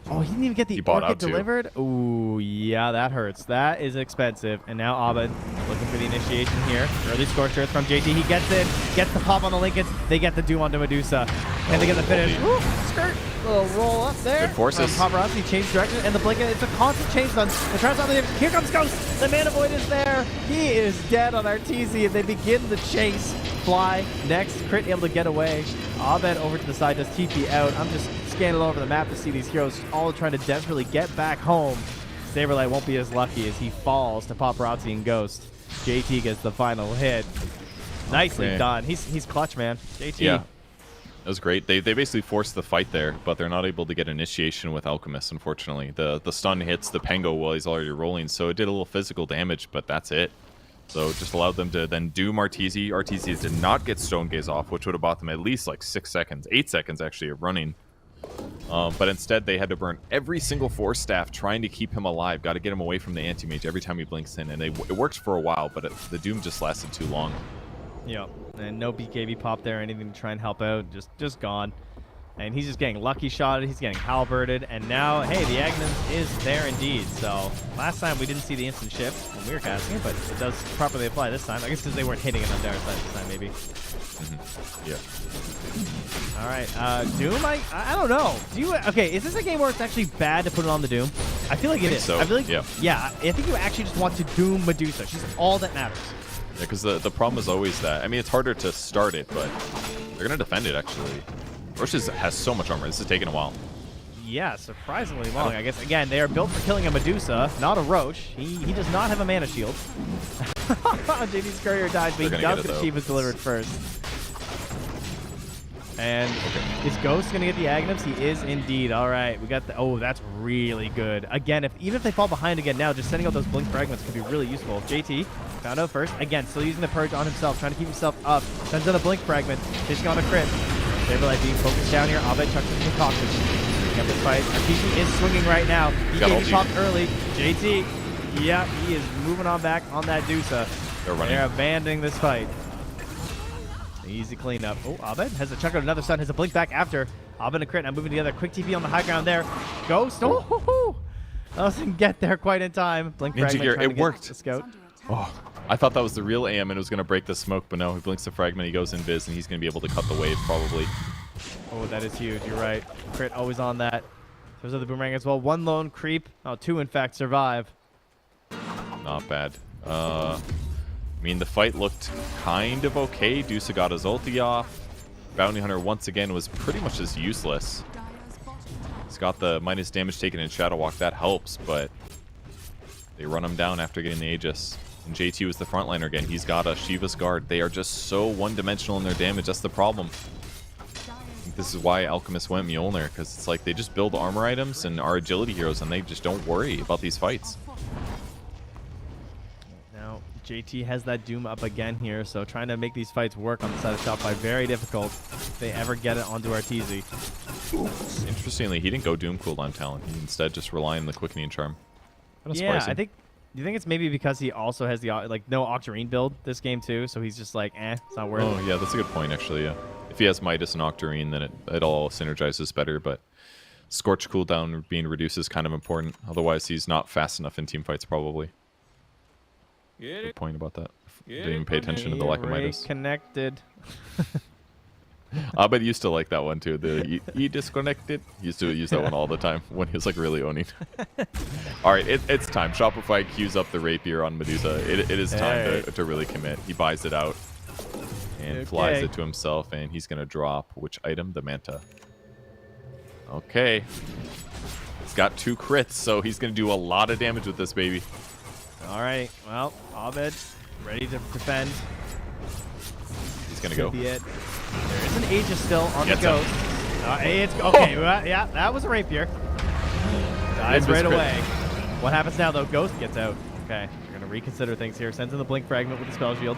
Oh, he didn't even get the
bought
Orchid
out too.
delivered? Ooh, yeah, that hurts. That is expensive. And now Abed looking for the initiation here. Early Scorched Earth from JT. He gets in, gets the pop on the Lincolns. They get the Doom onto Medusa. And they get the finish. Ooh, skirt. Little roll up there.
Good forces.
Paparazzi changed direction, and the Blinket, it's a constant change on the Transatlantic. Here comes Ghost. The Mana Void is there. He is dead on Arteezy, and they begin the chase. Fly next. Crit able to get away. Abed over to the side, does TP out. I'm just scanning all over the map to see these heroes all trying to desperately get back home. Saberlight won't be as lucky as he falls to Paparazzi and Ghost. JT gets the final hit. Nicely
Okay.
done. He's clutch, man. JT.
Yeah. That was great. They basically forced the fight there, but they're not able to get initiation with Alchemist, unfortunately. The stun hits the Pengo while he's already rolling, so it did a little physical damage, but that's it. So it just allowed them to then doom Arteezy. Arteezy did not get Stone Gaze off, which would have bought them at least like 6 seconds, 8 seconds actually of running. But instead they had to burn every single Force Staff trying to keep him alive. Got to get him away from the Anti-Mage every time he blinks in, and it worked for a while, but the doom just lasted too long.
Yep. And no BKB pop there or anything to try and help out. Just gone. And he's just getting lucky shotted. He's getting halberded. And now, hey, the Aghanim is there indeed. So last time we didn't see the instant shift when we were casting it, but it does properly apply this time. I guess because they weren't hitting it on their side this time, maybe.
Yeah.
All right. Doom, I don't know. Okay, is this a game where it's actually bad to put it on the Doom? I feel like it is.
So,
I feel like,
yeah.
I think you actually just want to Doom Medusa. She's all that matters.
Yeah, because the problem is always that. I mean, it's harder to start it, but they're going to defend it, actually. Roche has so much armor. This is taking a while.
Yeah, surprisingly long. I guess, again, they are built for killing a Medusa, not a Roche. He does not have a mana shield. JD's courier dies, but he does get achievements delivered first. And is Ghost going to get the Aghanims? He is indeed. All right, we got the... Oh, that's really good. Again, even if they fall behind again now, just sending out those blink fragments could be really useful. JT found out first. Again, still using the Purge on himself, trying to keep himself up. Sends out a blink fragment. Fishing on a crit. Saberlight being focused down here. Abed chucks into the concoction. Picking up this fight. Arteezy is swinging right now. He gave popped early. JT, yeah, he is moving on back on that Dusa. They're abandoning this fight. Easy cleanup. Oh, Abed has a chuck out another stun. Has a blink back after. Abed and a crit. Now moving together. Quick TP on the high ground there. Ghost. Oh, doesn't get there quite in time. Blink
Ninja
fragment.
Gear, it worked.
The scout.
Oh, I thought that was the real AM and it was going to break the smoke, but no, he blinks the fragment, he goes in biz, and he's going to be able to cut the wave, probably.
Oh, that is huge. You're right. Crit always on that. Those are the boomerang as well. One lone creep. Oh, two, in fact, survive.
Not bad. I mean, the fight looked kind of okay. Dusa got his ulti off. Bounty Hunter, once again, was pretty much just useless. He's got the minus damage taken in Shadow Walk. That helps, but they run him down after getting the Aegis. And JT was the frontliner again. He's got a Shiva's Guard. They are just so one-dimensional in their damage. That's the problem. I think this is why Alchemist went Mjolnir, because it's like they just build armor items and are agility heroes, and they just don't worry about these fights.
Now, JT has that Doom up again here, so trying to make these fights work on the side of Shopify, very difficult if they ever get it onto Arteezy.
Interestingly, he didn't go Doom cooldown talent. He instead just relied on the Quickening Charm. Kinda
Yeah,
surprising.
I think... Do you think it's maybe because he also has the no Octarine build this game too, so he's just like, it's not worth it.
Oh, yeah, that's a good point, actually, yeah. If he has Midas and Octarine, then it all synergizes better, but Scorch cooldown being reduced is kind of important. Otherwise, he's not fast enough in team fights, probably. Good point about that. Didn't even pay attention to the lack of Midas.
Connected.
Abed used to like that one too. The he disconnected. He used to use that one all the time when he was like really owning. All right, it's time. Shopify queues up the rapier on Medusa. It is time to really commit. He buys it out and flies it to himself, and he's gonna drop which item? The Manta. Okay. He's got 2 crits, so he's gonna do a lot of damage with this baby.
All right. Well, Abed ready to defend.
He's gonna go.
Be it. There is an Aegis still on the
Gets
Ghost. It's okay. Well, yeah, that was a rapier. Dies right away. What happens now, though? Ghost gets out. Okay, we're going to reconsider things here. Sends in the Blink Fragment with the Spell Shield.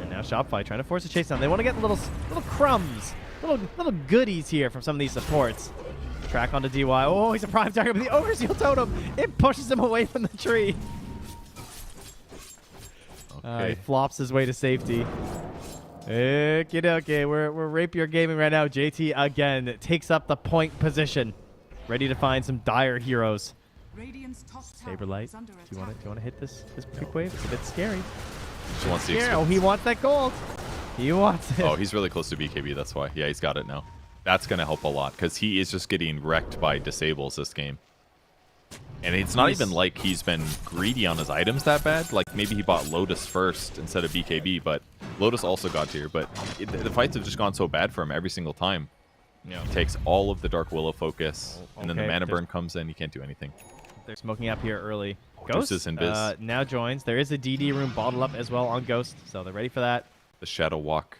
And now Shopify trying to force a chase down. They want to get little crumbs, little goodies here from some of these supports. Track onto DY. Oh, he's a prime target with the Overseal Totem. It pushes him away from the tree.
Okay.
He flops his way to safety. Okay, we're rapier gaming right now. JT again takes up the point position, ready to find some dire heroes. Saberlight, do you want to hit this quick wave? It's a bit scary.
He wants the
Oh, he wants that gold. He wants it.
Oh, he's really close to BKB. That's why. Yeah, he's got it now. That's gonna help a lot because he is just getting wrecked by disables this game. And it's not even like he's been greedy on his items that bad. Like, maybe he bought Lotus first instead of BKB, but Lotus also got tier. But the fights have just gone so bad for him every single time. Yeah. He takes all of the Dark Willow focus, and then the mana burn comes in. He can't do anything.
They're smoking up here early.
Deuces
Ghost
and Biz.
now joins. There is a DD room bottled up as well on Ghost, so they're ready for that.
The Shadow Walk.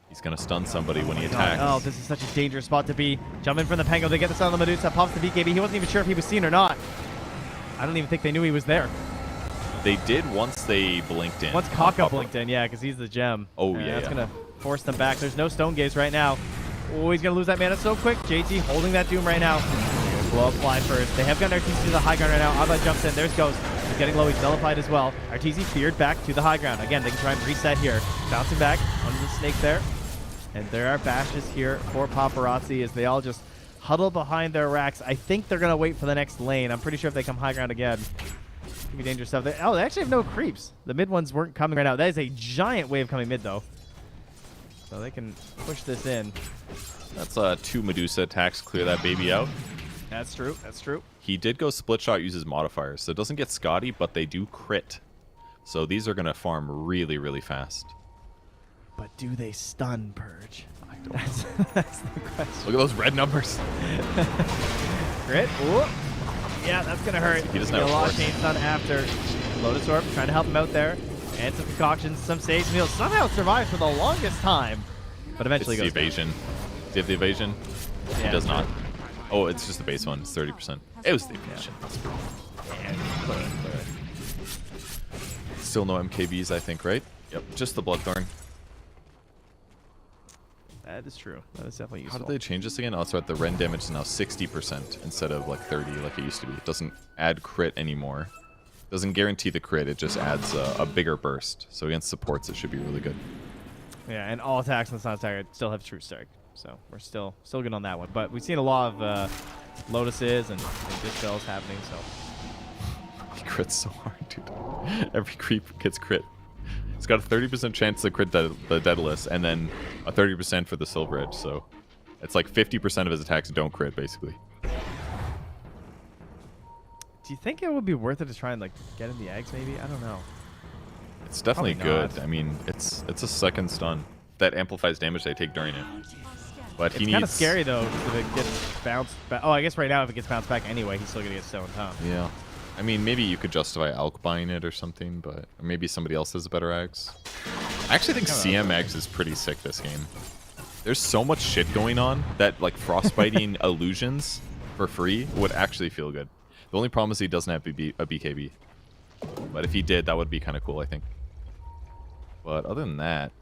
He's going to stun somebody when he attacks.
Oh, this is such a dangerous spot to be. Jumping from the Pango, they get the stun on the Medusa, pops the BKB. He wasn't even sure if he was seen or not. I don't even think they knew he was there.
They did once they blinked in.
Once Kaka blinked in, yeah, because he's the gem.
Oh,
And
yeah,
that's
yeah.
going to force them back. There's no Stone Gaze right now. Oh, he's going to lose that mana so quick. JT holding that Doom right now. Blow up fly first. They have gotten Arteezy to the high ground right now. Abba jumps in. There's Ghost. He's getting low. He's nullified as well. Arteezy feared back to the high ground. Again, they can try and reset here. Bouncing back onto the snake there. And there are bashes here for Paparazzi as they all just huddle behind their racks. I think they're going to wait for the next lane. I'm pretty sure if they come high ground again, it's going to be dangerous stuff. They actually have no creeps. The mid ones weren't coming right now. That is a giant wave coming mid, though. So they can push this in.
That's 2 Medusa attacks, clear that baby out.
That's true. That's true.
He did go split shot, uses modifiers, so it doesn't get Scotty, but they do crit. So these are going to farm really, really fast.
But do they stun Purge?
I don't
That's the question.
Look at those red numbers.
Crit. Ooh. Yeah, that's going to hurt.
He doesn't
Get
have
a lot of
force.
chain stun after. Lotus Orb trying to help him out there. And some concoctions, some saves, and he'll somehow survive for the longest time. But eventually
It's the
goes down.
evasion. Does he have the evasion?
Yeah,
He does not. Oh, it's just the base one. It's 30%. It was the evasion.
Yeah, clearly.
Still no MKBs, I think, right? Yep, just the Bloodthorn.
That is true. That is definitely
How
useful.
did they change this again? Oh, that's right. The Ren damage is now 60% instead of like 30 like it used to be. It doesn't add crit anymore. Doesn't guarantee the crit. It just adds a bigger burst. So against supports, it should be really good.
Yeah, and all attacks on the Sun Stagger still have True Strike. So we're still good on that one. But we've seen a lot of Lotuses and dispels happening, so.
He crits so hard, dude. Every creep gets crit. It's got a 30% chance to crit the Daedalus, and then a 30% for the Silver Edge, so it's like 50% of his attacks don't crit, basically.
Do you think it would be worth it to try and like get in the eggs maybe? I don't know.
It's definitely
Probably
good.
not.
I mean, it's a second stun that amplifies damage they take during it. But he
It's kind of
needs
scary though if it gets bounced back. Oh, I guess right now if it gets bounced back anyway, he's still gonna get stoned, huh?
Yeah. I mean, maybe you could justify Alk buying it or something, but or maybe somebody else has a better Ags. I actually think CM Ags is pretty sick this game. There's so much shit going on that like frostbiting illusions for free would actually feel good. The only problem is he doesn't have a BKB. But if he did, that would be kind of cool, I think. But other than that,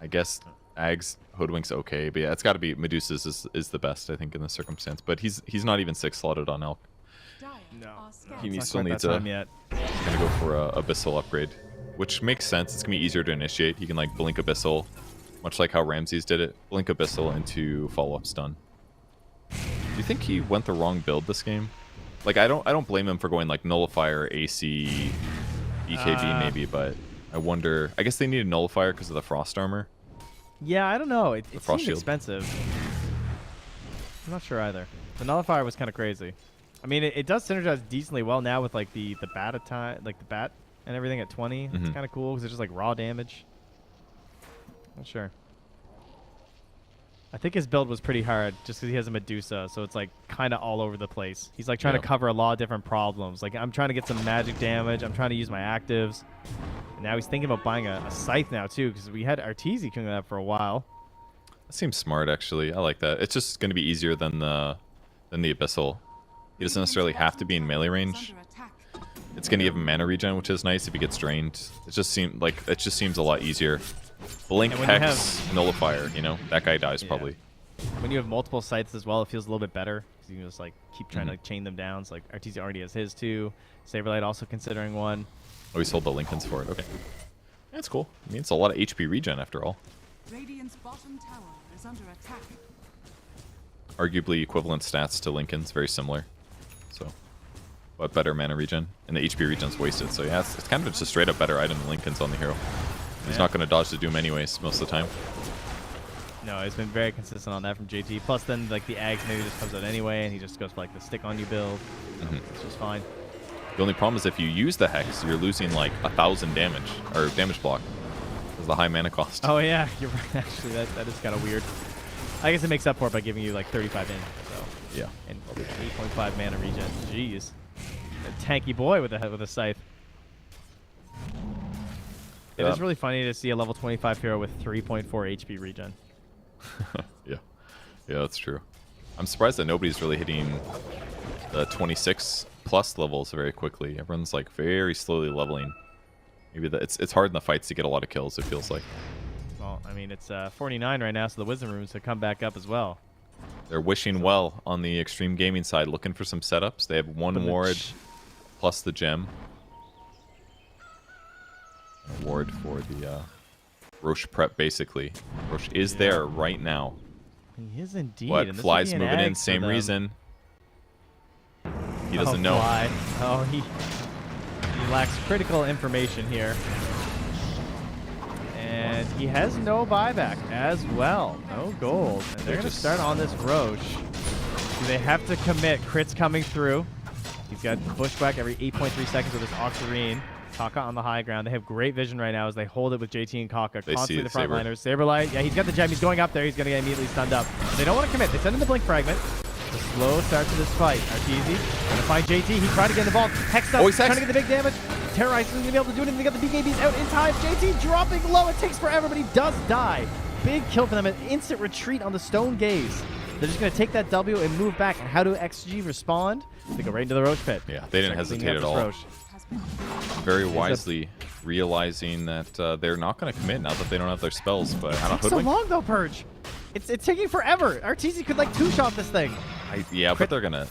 I guess Ags Hoodwink's okay. But yeah, it's got to be Medusa's is the best, I think, in this circumstance. But he's not even 6 slotted on Elk.
No.
He
It's
still
not quite
needs
that
a
time yet.
He's gonna go for a Abyssal upgrade, which makes sense. It's gonna be easier to initiate. He can like blink Abyssal, much like how Ramses did it. Blink Abyssal into follow-up stun. Do you think he went the wrong build this game? Like I don't blame him for going like Nullifier, AC, BKB maybe, but I wonder. I guess they need a Nullifier because of the Frost armor.
Yeah, I don't know. It
Frost
seemed
Shield.
expensive. I'm not sure either. The Nullifier was kind of crazy. I mean, it does synergize decently well now with like the bat attack, like the bat and everything at 20. It's
Mhm.
kind of cool because it's just like raw damage. Not sure. I think his build was pretty hard just because he has a Medusa, so it's like kind of all over the place. He's like trying
Yeah.
to cover a lot of different problems. Like I'm trying to get some magic damage. I'm trying to use my actives. And now he's thinking about buying a scythe now too because we had Arteezy coming up for a while.
That seems smart, actually. I like that. It's just gonna be easier than the Abyssal. He doesn't necessarily have to be in melee range. It's gonna give him mana regen, which is nice if he gets drained. It just seems a lot easier. Blink,
And when you
Hex, Nullifier, you know? That guy dies
Yeah.
probably.
When you have multiple scythes as well, it feels a little bit better because you can just like keep trying to like, chain them down. So like Arteezy already has his too. Saberlight also considering one.
Oh, he sold the Lincolns for it. Okay. That's cool. I mean, it's a lot of HP regen after all.
Radiant's bottom tower is under attack.
Arguably equivalent stats to Lincoln's, very similar. So, but better mana regen. And the HP regen's wasted. So yeah, it's kind of just a straight up better item than Lincoln's on the hero. He's
Yeah.
not going to dodge the Doom anyways most of the time.
No, it's been very consistent on that from JT. Plus then like the Ags maybe just comes out anyway and he just goes for like the stick on you build. It's just fine.
The only problem is if you use the Hex, you're losing like 1,000 damage, or damage block. Because of the high mana cost.
Oh yeah, you're right. Actually, that is kind of weird. I guess it makes up for it by giving you like 35 in. So
Yeah.
And 8.5 mana regen. Jeez. A tanky boy with a scythe. It is really funny to see a level 25 hero with 3.4 HP regen.
Yeah. Yeah, that's true. I'm surprised that nobody's really hitting the 26 plus levels very quickly. Everyone's like very slowly leveling. Maybe it's hard in the fights to get a lot of kills, it feels like.
Well, I mean, it's 49 right now, so the wisdom runes have come back up as well.
They're wishing well on the Extreme Gaming side, looking for some setups. They have one ward plus the gem. A ward for the Roche prep, basically. Roche is there right now.
He is indeed.
What?
And this
Fly's
would be an
moving in,
egg for
same
them.
reason. He doesn't know.
Fly. Oh, he lacks critical information here. And he has no buyback as well. No gold. And they're going to start on this Roche. Do they have to commit? Crit's coming through. He's got bushwhack every 8.3 seconds with his Octarine. Kaka on the high ground. They have great vision right now as they hold it with JT and Kaka.
They
Constantly
see
the front
Saber.
liners. Saberlight. Yeah, he's got the gem. He's going up there. He's going to get immediately stunned up. They don't want to commit. They send in the blink fragment. A slow start to this fight. Arteezy going to find JT. He tried to get involved. Hex up.
Oh, he's
trying
hexed.
to get the big damage. Terrorize isn't going to be able to do anything. They got the BKBs out in time. JT dropping low. It takes forever, but he does die. Big kill for them. An instant retreat on the Stone Gaze. They're just going to take that W and move back. And how do XG respond? They go right into the Roche pit.
Yeah, they didn't
Start cleaning
hesitate
up
at
this
all.
Roche.
Very wisely realizing that they're not going to commit now that they don't have their spells. But I don't
Takes so
know.
long though, Purge. It's taking forever. Arteezy could like two-shot this thing.
Yeah, but they're going to.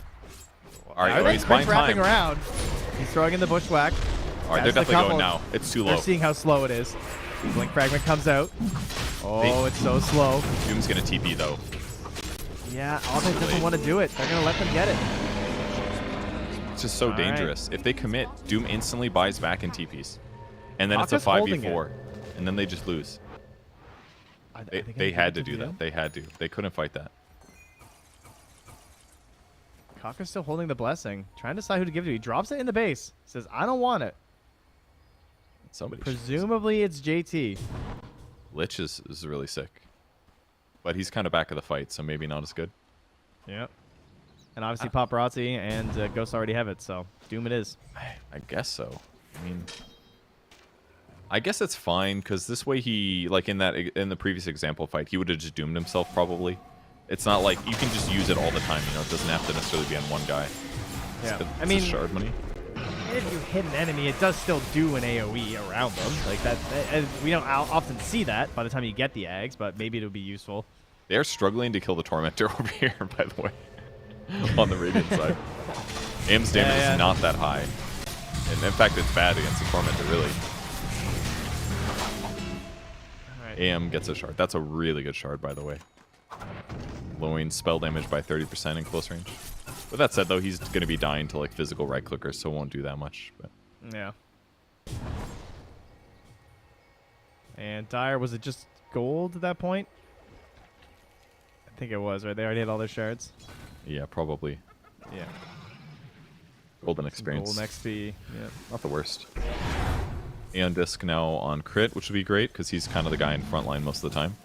All right,
Are they
he's buying
wrapping
time.
around? He's throwing in the bushwhack.
All right, they're
That's the
definitely going
couple.
now. It's too
They're
low.
seeing how slow it is. Blink fragment comes out. Oh, it's so slow.
Doom's going to TP, though.
Yeah, Alta doesn't want to do it. They're going to let them get it.
It's just so
All right.
dangerous. If they commit, Doom instantly buys back in TPs. And then it's a
Kaka's holding
5v4. And then they just lose.
Are they
They
gonna
had
give
to
it
do
them?
that. They had to. They couldn't fight that.
Kaka's still holding the blessing. Trying to decide who to give it to. He drops it in the base. Says, I don't want it.
Somebody.
Presumably it's JT.
Lich is really sick. But he's kind of back of the fight, so maybe not as good.
Yep. And obviously Paparazzi and Ghost already have it, so Doom it is.
I guess so. I mean, I guess it's fine because this way he, like in the previous example fight, he would have just doomed himself probably. It's not like you can just use it all the time. You know, it doesn't have to necessarily be on one guy.
Yeah.
It's
I mean,
shard money.
if you hit an enemy, it does still do an AoE around them. Like that, we don't often see that by the time you get the Ags, but maybe it'll be useful.
They are struggling to kill the Tormentor over here, by the way, on the Radiant side. Aim's damage
Yeah.
is not that high. And in fact, it's bad against the Tormentor, really.
All right.
AM gets a shard. That's a really good shard, by the way. Lowering spell damage by 30% in close range. With that said, though, he's going to be dying to like physical right clickers, so it won't do that much. But
Yeah. And Dire, was it just gold at that point? I think it was, right? They already had all their shards.
yeah, probably.
Yeah.
Golden experience.
Gold XP. Yeah.
Not the worst. Aeon Disc now on crit, which would be great because he's kind of the guy in front line most of the time.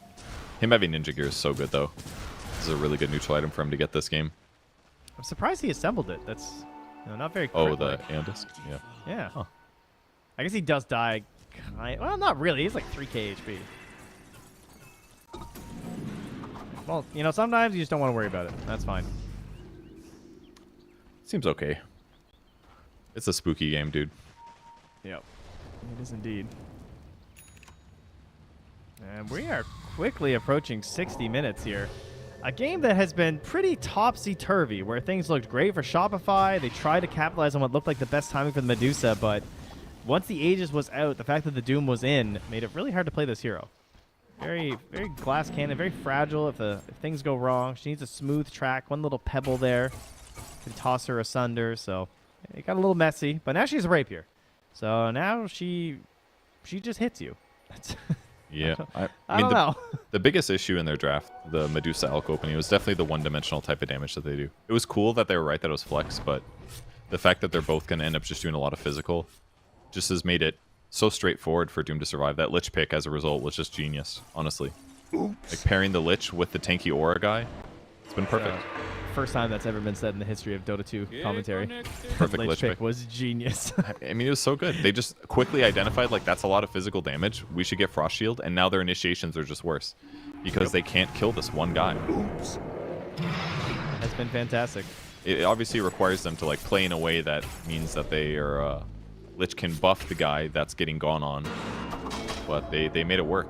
Him having Ninja Gear is so good, though. This is a really good neutral item for him to get this game.
I'm surprised he assembled it. That's not very quick.
Oh, the Aeon Disc? Yeah.
Yeah.
Huh.
I guess he does die. Well, not really. He's like 3k HP. Well, you know, sometimes you just don't want to worry about it. That's fine.
Seems okay. It's a spooky game, dude.
Yep. It is indeed. And we are quickly approaching 60 minutes here. A game that has been pretty topsy-turvy, where things looked great for Shopify. They tried to capitalize on what looked like the best timing for the Medusa, but once the Aegis was out, the fact that the Doom was in made it really hard to play this hero. Very, very glass cannon, very fragile if things go wrong. She needs a smooth track, one little pebble there can toss her asunder, so it got a little messy. But now she's a rapier. So now she just hits you.
Yeah.
I don't know.
The biggest issue in their draft, the Medusa Elk opening, was definitely the one-dimensional type of damage that they do. It was cool that they were right that it was flex, but the fact that they're both going to end up just doing a lot of physical just has made it so straightforward for Doom to survive. That Lich pick, as a result, was just genius, honestly. Like pairing the Lich with the tanky Aura guy, it's been perfect.
first time that's ever been said in the history of Dota 2 commentary.
Perfect
Lich
Lich
pick
pick.
was genius.
I mean, it was so good. They just quickly identified, like, that's a lot of physical damage. We should get Frost Shield, and now their initiations are just worse because they can't kill this one guy.
Oops. That's been fantastic.
It obviously requires them to, like, play in a way that means that they are... Lich can buff the guy that's getting gone on, but they made it work.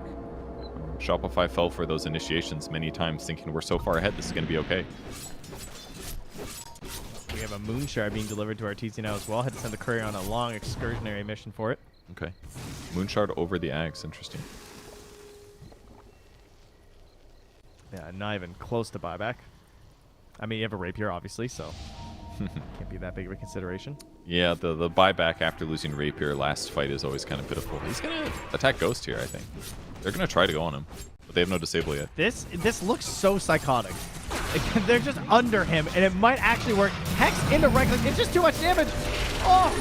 Shopify fell for those initiations many times, thinking we're so far ahead, this is going to be okay.
We have a Moonshard being delivered to our TC now as well. Had to send the courier on a long excursionary mission for it.
Okay. Moonshard over the Ags. Interesting.
Yeah, not even close to buyback. I mean, you have a Rapier, obviously, so can't be that big of a consideration.
Yeah, the buyback after losing Rapier last fight is always kind of pitiful. He's going to attack Ghost here, I think. They're going to try to go on him, but they have no disable yet.
This looks so psychotic. They're just under him, and it might actually work. Hex into right click. It's just too much damage. Oh,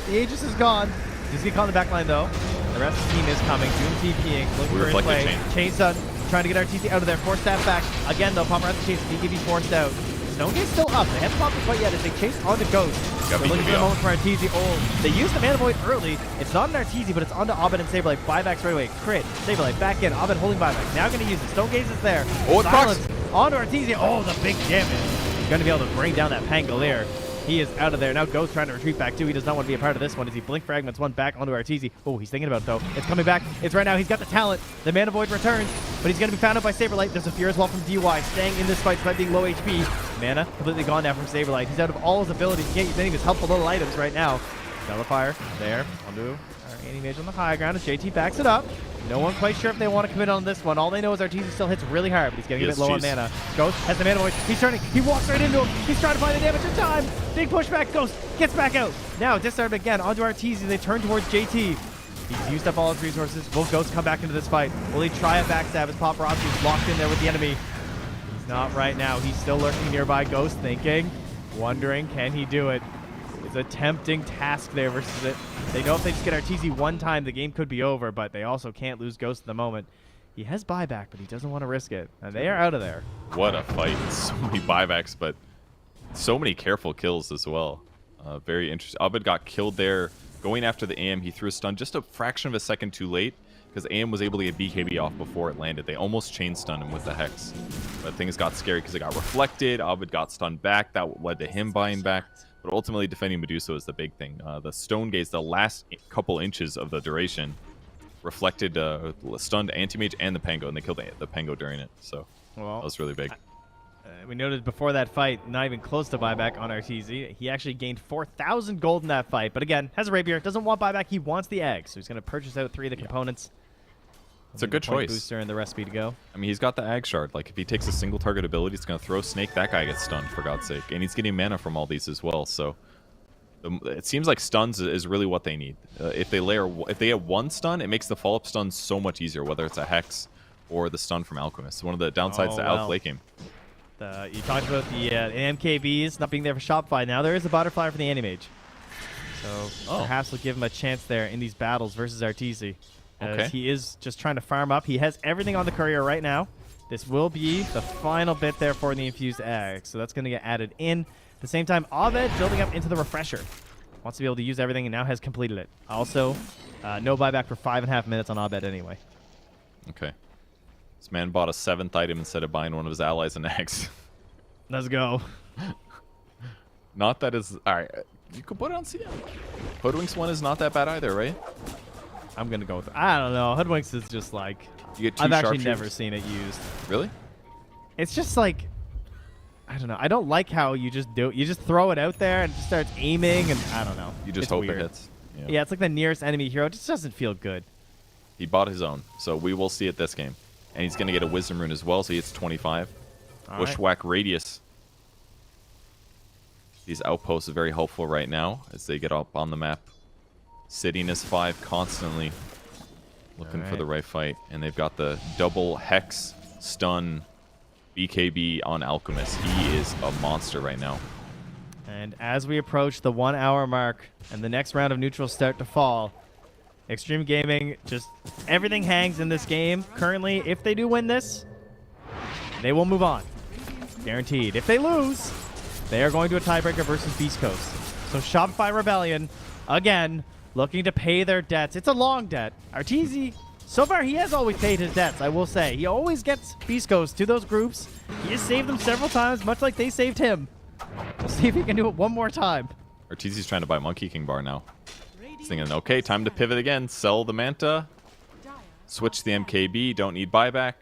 the Aegis is gone. He's getting caught in the back line, though. The rest of the team is coming. Doom TPing, looking for his play. Chain Stun, trying to get our TC out of there. Force staff back. Again, though, Popper has the chase. BKB forced out. Stone Gate's still up. They haven't popped it quite yet as they chase on the Ghost. They're looking for the moment for Arteezy. Oh, they used the Mana Void early. It's not an Arteezy, but it's onto Abed and Saberlight. Buybacks right away. Crit. Saberlight back in. Abed holding buyback. Now going to use it. Stone Gaze is there.
Oh, it's
Silence onto Arteezy. Oh, the big damage. He's going to be able to bring down that Pangolier. He is out of there. Now Ghost trying to retreat back too. He does not want to be a part of this one as he blink fragments one back onto Arteezy. Oh, he's thinking about it though. It's coming back. It's right now. He's got the talent. The Mana Void returns, but he's going to be found out by Saberlight. There's a Fear as well from DY. Staying in this fight despite being low HP. Mana completely gone now from Saberlight. He's out of all his abilities. He can't use any of his helpful little items right now. Nullifier there. Onto our Anti-Mage on the high ground as JT backs it up. No one quite sure if they want to commit on this one. All they know is Arteezy still hits really hard, but he's getting a bit low on mana. Ghost has the Mana Void. He's turning. He walks right into him. He's trying to find the damage in time. Big pushback. Ghost gets back out. Now disarmed again onto Arteezy. They turn towards JT. He's used up all his resources. Will Ghost come back into this fight? Will he try a backstab as Paparazzi's locked in there with the enemy? He's not right now. He's still lurking nearby. Ghost thinking, wondering, can he do it? It's a tempting task there versus it. They know if they just get Arteezy one time, the game could be over, but they also can't lose Ghost at the moment. He has buyback, but he doesn't want to risk it. And they are out of there.
What a fight. So many buybacks, but so many careful kills as well. Very interesting. Abed got killed there. Going after the AM, he threw a stun just a fraction of a second too late because AM was able to get BKB off before it landed. They almost chain stunned him with the Hex. But things got scary because it got reflected. Abed got stunned back. That led to him buying back. But ultimately, defending Medusa is the big thing. The Stone Gaze, the last couple inches of the duration, reflected stunned Anti-Mage and the Pango, and they killed the Pango during it. So that was really big.
We noted before that fight, not even close to buyback on Arteezy. He actually gained 4,000 gold in that fight. But again, has a Rapier, doesn't want buyback. He wants the egg, so he's going to purchase out 3 of the components.
It's a good choice.
Booster and the recipe to go.
I mean, he's got the Ag Shard. Like, if he takes a single target ability, it's going to throw Snake. That guy gets stunned, for God's sake. And he's getting mana from all these as well. So it seems like stuns is really what they need. If they have one stun, it makes the follow-up stun so much easier, whether it's a Hex or the stun from Alchemist. One of the downsides to Alch late game.
You talked about the MKBs not being there for Shopify. Now there is a Butterfly for the Anti-Mage. So perhaps we'll give him a chance there in these battles versus Arteezy. As he is just trying to farm up. He has everything on the courier right now. This will be the final bit there for the infused egg. So that's going to get added in. At the same time, Abed building up into the refresher. Wants to be able to use everything and now has completed it. Also, no buyback for 5.5 minutes on Abed anyway.
Okay. This man bought a 7th item instead of buying one of his allies an X.
Let's go.
Not that is... Alright, you could put it on CM. Hoodwinks one is not that bad either, right?
I'm going to go with... I don't know. Hoodwinks is just like...
You get 2
I've actually
sharpshooters.
never seen it used.
Really?
It's just like... I don't know. I don't like how you just do it. You just throw it out there and it just starts aiming and I don't know.
You just
it's
hope
weird.
it hits.
Yeah, it's like the nearest enemy hero. It just doesn't feel good.
He bought his own, so we will see it this game. And he's going to get a Wisdom Rune as well, so he hits 25. Bushwhack Radius. These outposts are very helpful right now as they get up on the map. Sitting as 5 constantly. Looking for the right fight. And they've got the double Hex, Stun, BKB on Alchemist. He is a monster right now.
And as we approach the 1 hour mark and the next round of neutrals start to fall, Xtreme Gaming, just everything hangs in this game. Currently, if they do win this, they will move on. guaranteed. If they lose, they are going to a tiebreaker versus Beast Coast. So Shopify Rebellion, again, looking to pay their debts. It's a long debt. Arteezy, so far, he has always paid his debts, I will say. He always gets Beast Coast to those groups. He has saved them several times, much like they saved him. We'll see if he can do it one more time.
Arteezy's trying to buy Monkey King Bar now. He's thinking, okay, time to pivot again. Sell the Manta. Switch the MKB. Don't need buyback.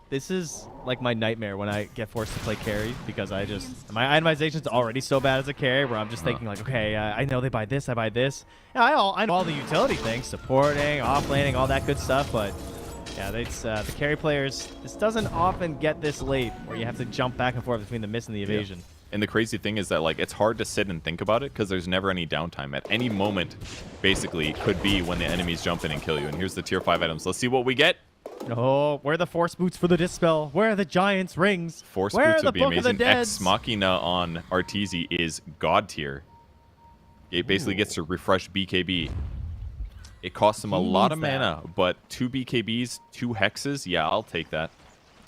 This is like my nightmare when I get forced to play carry because my itemization's already so bad as a carry where I'm just thinking like, okay, I know they buy this, I buy this. Yeah, I know all the utility things, supporting, offlaning, all that good stuff, but yeah, the carry players, this doesn't often get this late where you have to jump back and forth between the miss and the evasion.
Yeah. And the crazy thing is that like it's hard to sit and think about it because there's never any downtime. At any moment, basically, could be when the enemies jump in and kill you. And here's the tier 5 items. Let's see what we get.
Oh, where are the Force Boots for the Dispel? Where are the Giants' rings?
Force
where
Boots would be amazing.
Ex
Ex Machina on Arteezy is God tier. It basically gets to refresh BKB. It costs him a lot of mana, but 2 BKBs, 2 hexes. Yeah, I'll take that.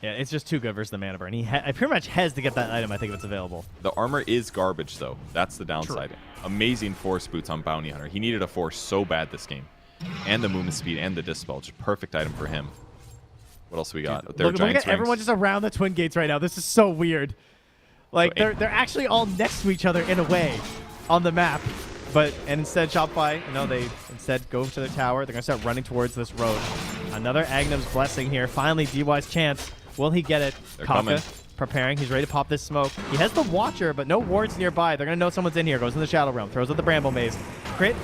Yeah, it's just too good versus the mana burn. I pretty much has to get that item, I think, if it's available.
The armor is garbage, though. That's the downside. True. Amazing Force Boots on Bounty Hunter. He needed a Force so bad this game. And the movement speed and the Dispel. Just perfect item for him. What else we got?
Look at everyone just around the Twin Gates right now. This is so weird. Like,
so,
they're actually all next to each other in a way on the map. And instead, Shopify, they instead go to their tower. They're going to start running towards this road. Another Agnum's Blessing here. Finally, DY's chance. Will he get it?
Coming.
Preparing. He's ready to pop this smoke. He has the Watcher, but no wards nearby. They're going to know someone's in here. Goes in the Shadow Realm. Throws out the Bramble Maze. Crit.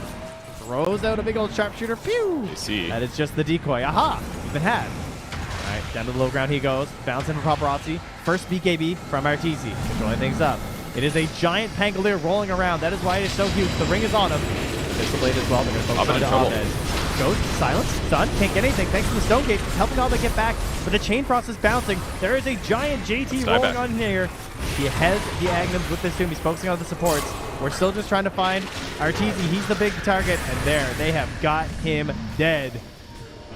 Throws out a big old sharpshooter. Pew!
You see.
That is just the decoy. Aha! He's been had. All right, down to the low ground he goes. Bouncing for Paparazzi. First BKB from Arteezy. Controlling things up. It is a giant Pangolier rolling around. That is why it is so huge. The ring is on him. Pistol Blade as well. They're going to focus on the Abed. Goes, silence, stun, can't get anything thanks to the Stone Gate. It's helping Abed get back, but the chain frost is bouncing. There is a giant JT rolling on here. He has the Agnums with this tomb. He's focusing on the supports. We're still just trying to find Arteezy. He's the big target, and there, they have got him dead.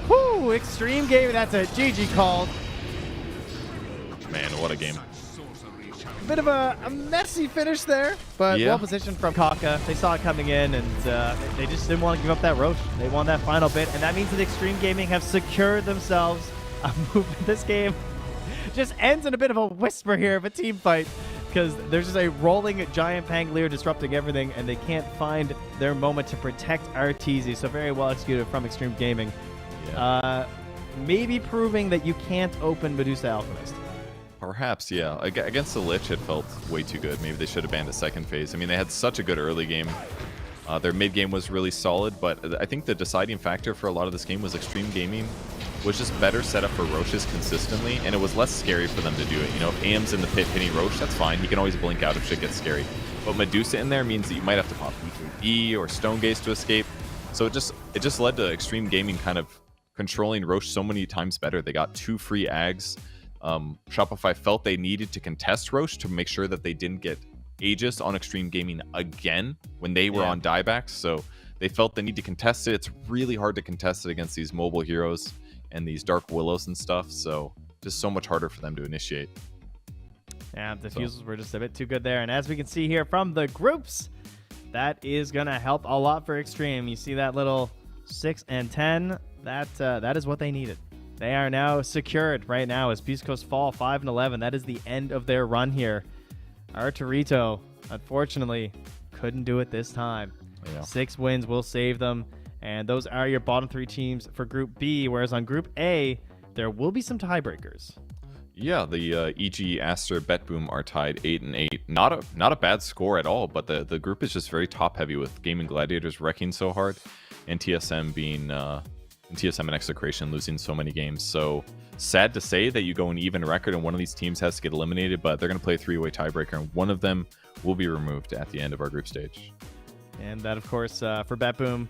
Whoo, Xtreme game. That's a GG called.
Man, what a game.
Bit of a messy finish there, but well positioned from Kaka. They saw it coming in, and they just didn't want to give up that Roche. They won that final bit, and that means that Xtreme Gaming have secured themselves a move. This game just ends in a bit of a whisper here of a team fight, because there's just a rolling giant Pangolier disrupting everything, and they can't find their moment to protect Arteezy. So very well executed from Xtreme Gaming. Yeah. Maybe proving that you can't open Medusa Alchemist.
Perhaps, yeah. Against the Lich, it felt way too good. Maybe they should have banned a second phase. I mean, they had such a good early game. Their mid game was really solid, but I think the deciding factor for a lot of this game was Xtreme Gaming was just better set up for Roches consistently, and it was less scary for them to do it. If AM's in the pit hitting Roche, that's fine. He can always blink out if shit gets scary. But Medusa in there means that you might have to pop E or Stone Gaze to escape. So it just led to Xtreme Gaming kind of controlling Roche so many times better. They got 2 free Ags. Shopify felt they needed to contest Roche to make sure that they didn't get Aegis on Xtreme Gaming again when they were on diebacks. So they felt the need to contest it. It's really hard to contest it against these mobile heroes and these Dark Willows and stuff. So just so much harder for them to initiate.
Yeah, the fuses were just a bit too good there. And as we can see here from the groups, that is going to help a lot for Xtreme. You see that little 6 and 10? That is what they needed. They are now secured right now as Beast Coast fall 5 and 11. That is the end of their run here. Arturito, unfortunately, couldn't do it this time. Yeah. 6 wins will save them. And those are your bottom 3 teams for Group B. Whereas on Group A, there will be some tiebreakers.
Yeah, the EG, Aster, BetBoom are tied 8 and 8. Not a bad score at all, but the group is just very top heavy with Gaming Gladiators wrecking so hard, and TSM being TSM and Execration losing so many games. So sad to say that you go an even record and one of these teams has to get eliminated, but they're going to play a 3-way tiebreaker, and one of them will be removed at the end of our group stage.
And that, of course, for BetBoom,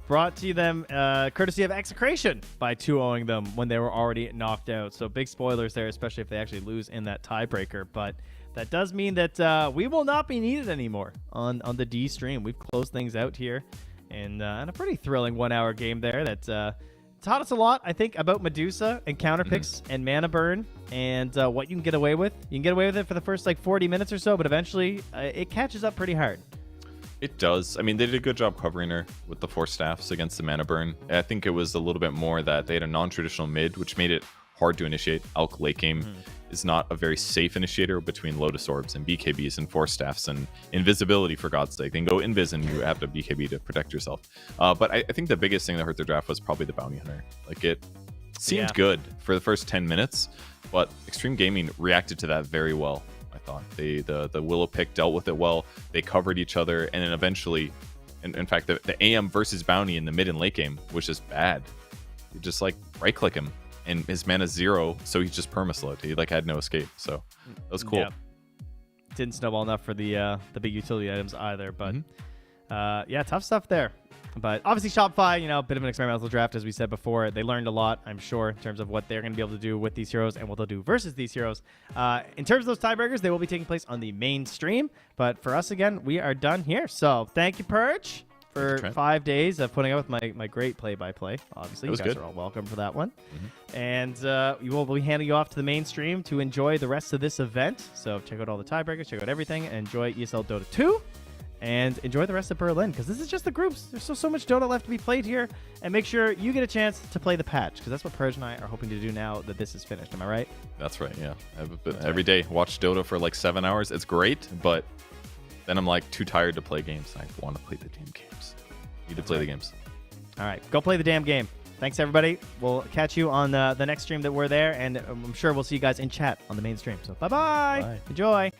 brought to them courtesy of Execration by 2-0ing them when they were already knocked out. So big spoilers there, especially if they actually lose in that tiebreaker. But that does mean that we will not be needed anymore on the D stream. We've closed things out here in a pretty thrilling 1-hour game there that taught us a lot, I think, about Medusa and counter picks and mana burn and what you can get away with. You can get away with it for the first like 40 minutes or so, but eventually it catches up pretty hard.
It does. I mean, they did a good job covering her with the 4 staffs against the mana burn. I think it was a little bit more that they had a non-traditional mid, which made it hard to initiate. Alk late game is not a very safe initiator between Lotus Orbs and BKBs and 4 staffs and invisibility, for God's sake. Then go invis and you have to BKB to protect yourself. But I think the biggest thing that hurt their draft was probably the Bounty Hunter. Like, it seemed good for the first 10 minutes, but Xtreme Gaming reacted to that very well. I thought the Willow pick dealt with it well. They covered each other, and then eventually, in fact, the AM versus Bounty in the mid and late game was just bad. You just like right click him, and his mana's 0, so he's just permaslowed. He like had no escape, so that was cool.
Yeah. Didn't snowball enough for the big utility items either, but yeah, tough stuff there. But obviously Shopify, you know, a bit of an experimental draft, as we said before. They learned a lot, I'm sure, in terms of what they're going to be able to do with these heroes and what they'll do versus these heroes. In terms of those tiebreakers, they will be taking place on the main stream. But for us, again, we are done here. So thank you, Purge, for 5 days of putting up with my great play-by-play. Obviously, you guys are all welcome for that one. And we will be handing you off to the main stream to enjoy the rest of this event. So check out all the tiebreakers, check out everything, and enjoy ESL Dota 2. And enjoy the rest of Berlin, because this is just the groups. There's still so much Dota left to be played here. And make sure you get a chance to play the patch, because that's what Purge and I are hoping to do now that this is finished. Am I right?
That's right, yeah. Every day, watch Dota for like 7 hours. It's great, but then I'm like too tired to play games. I want to play the damn games. Need to play the games. All
right, go play the damn game. Thanks, everybody. We'll catch you on the next stream that we're there, and I'm sure we'll see you guys in chat on the main stream. So bye-bye.
Bye.
Enjoy.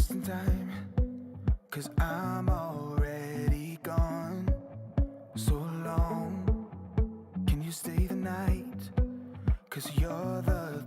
wasting time, 'cause I'm already gone. So long, can you stay the night? 'Cause you're the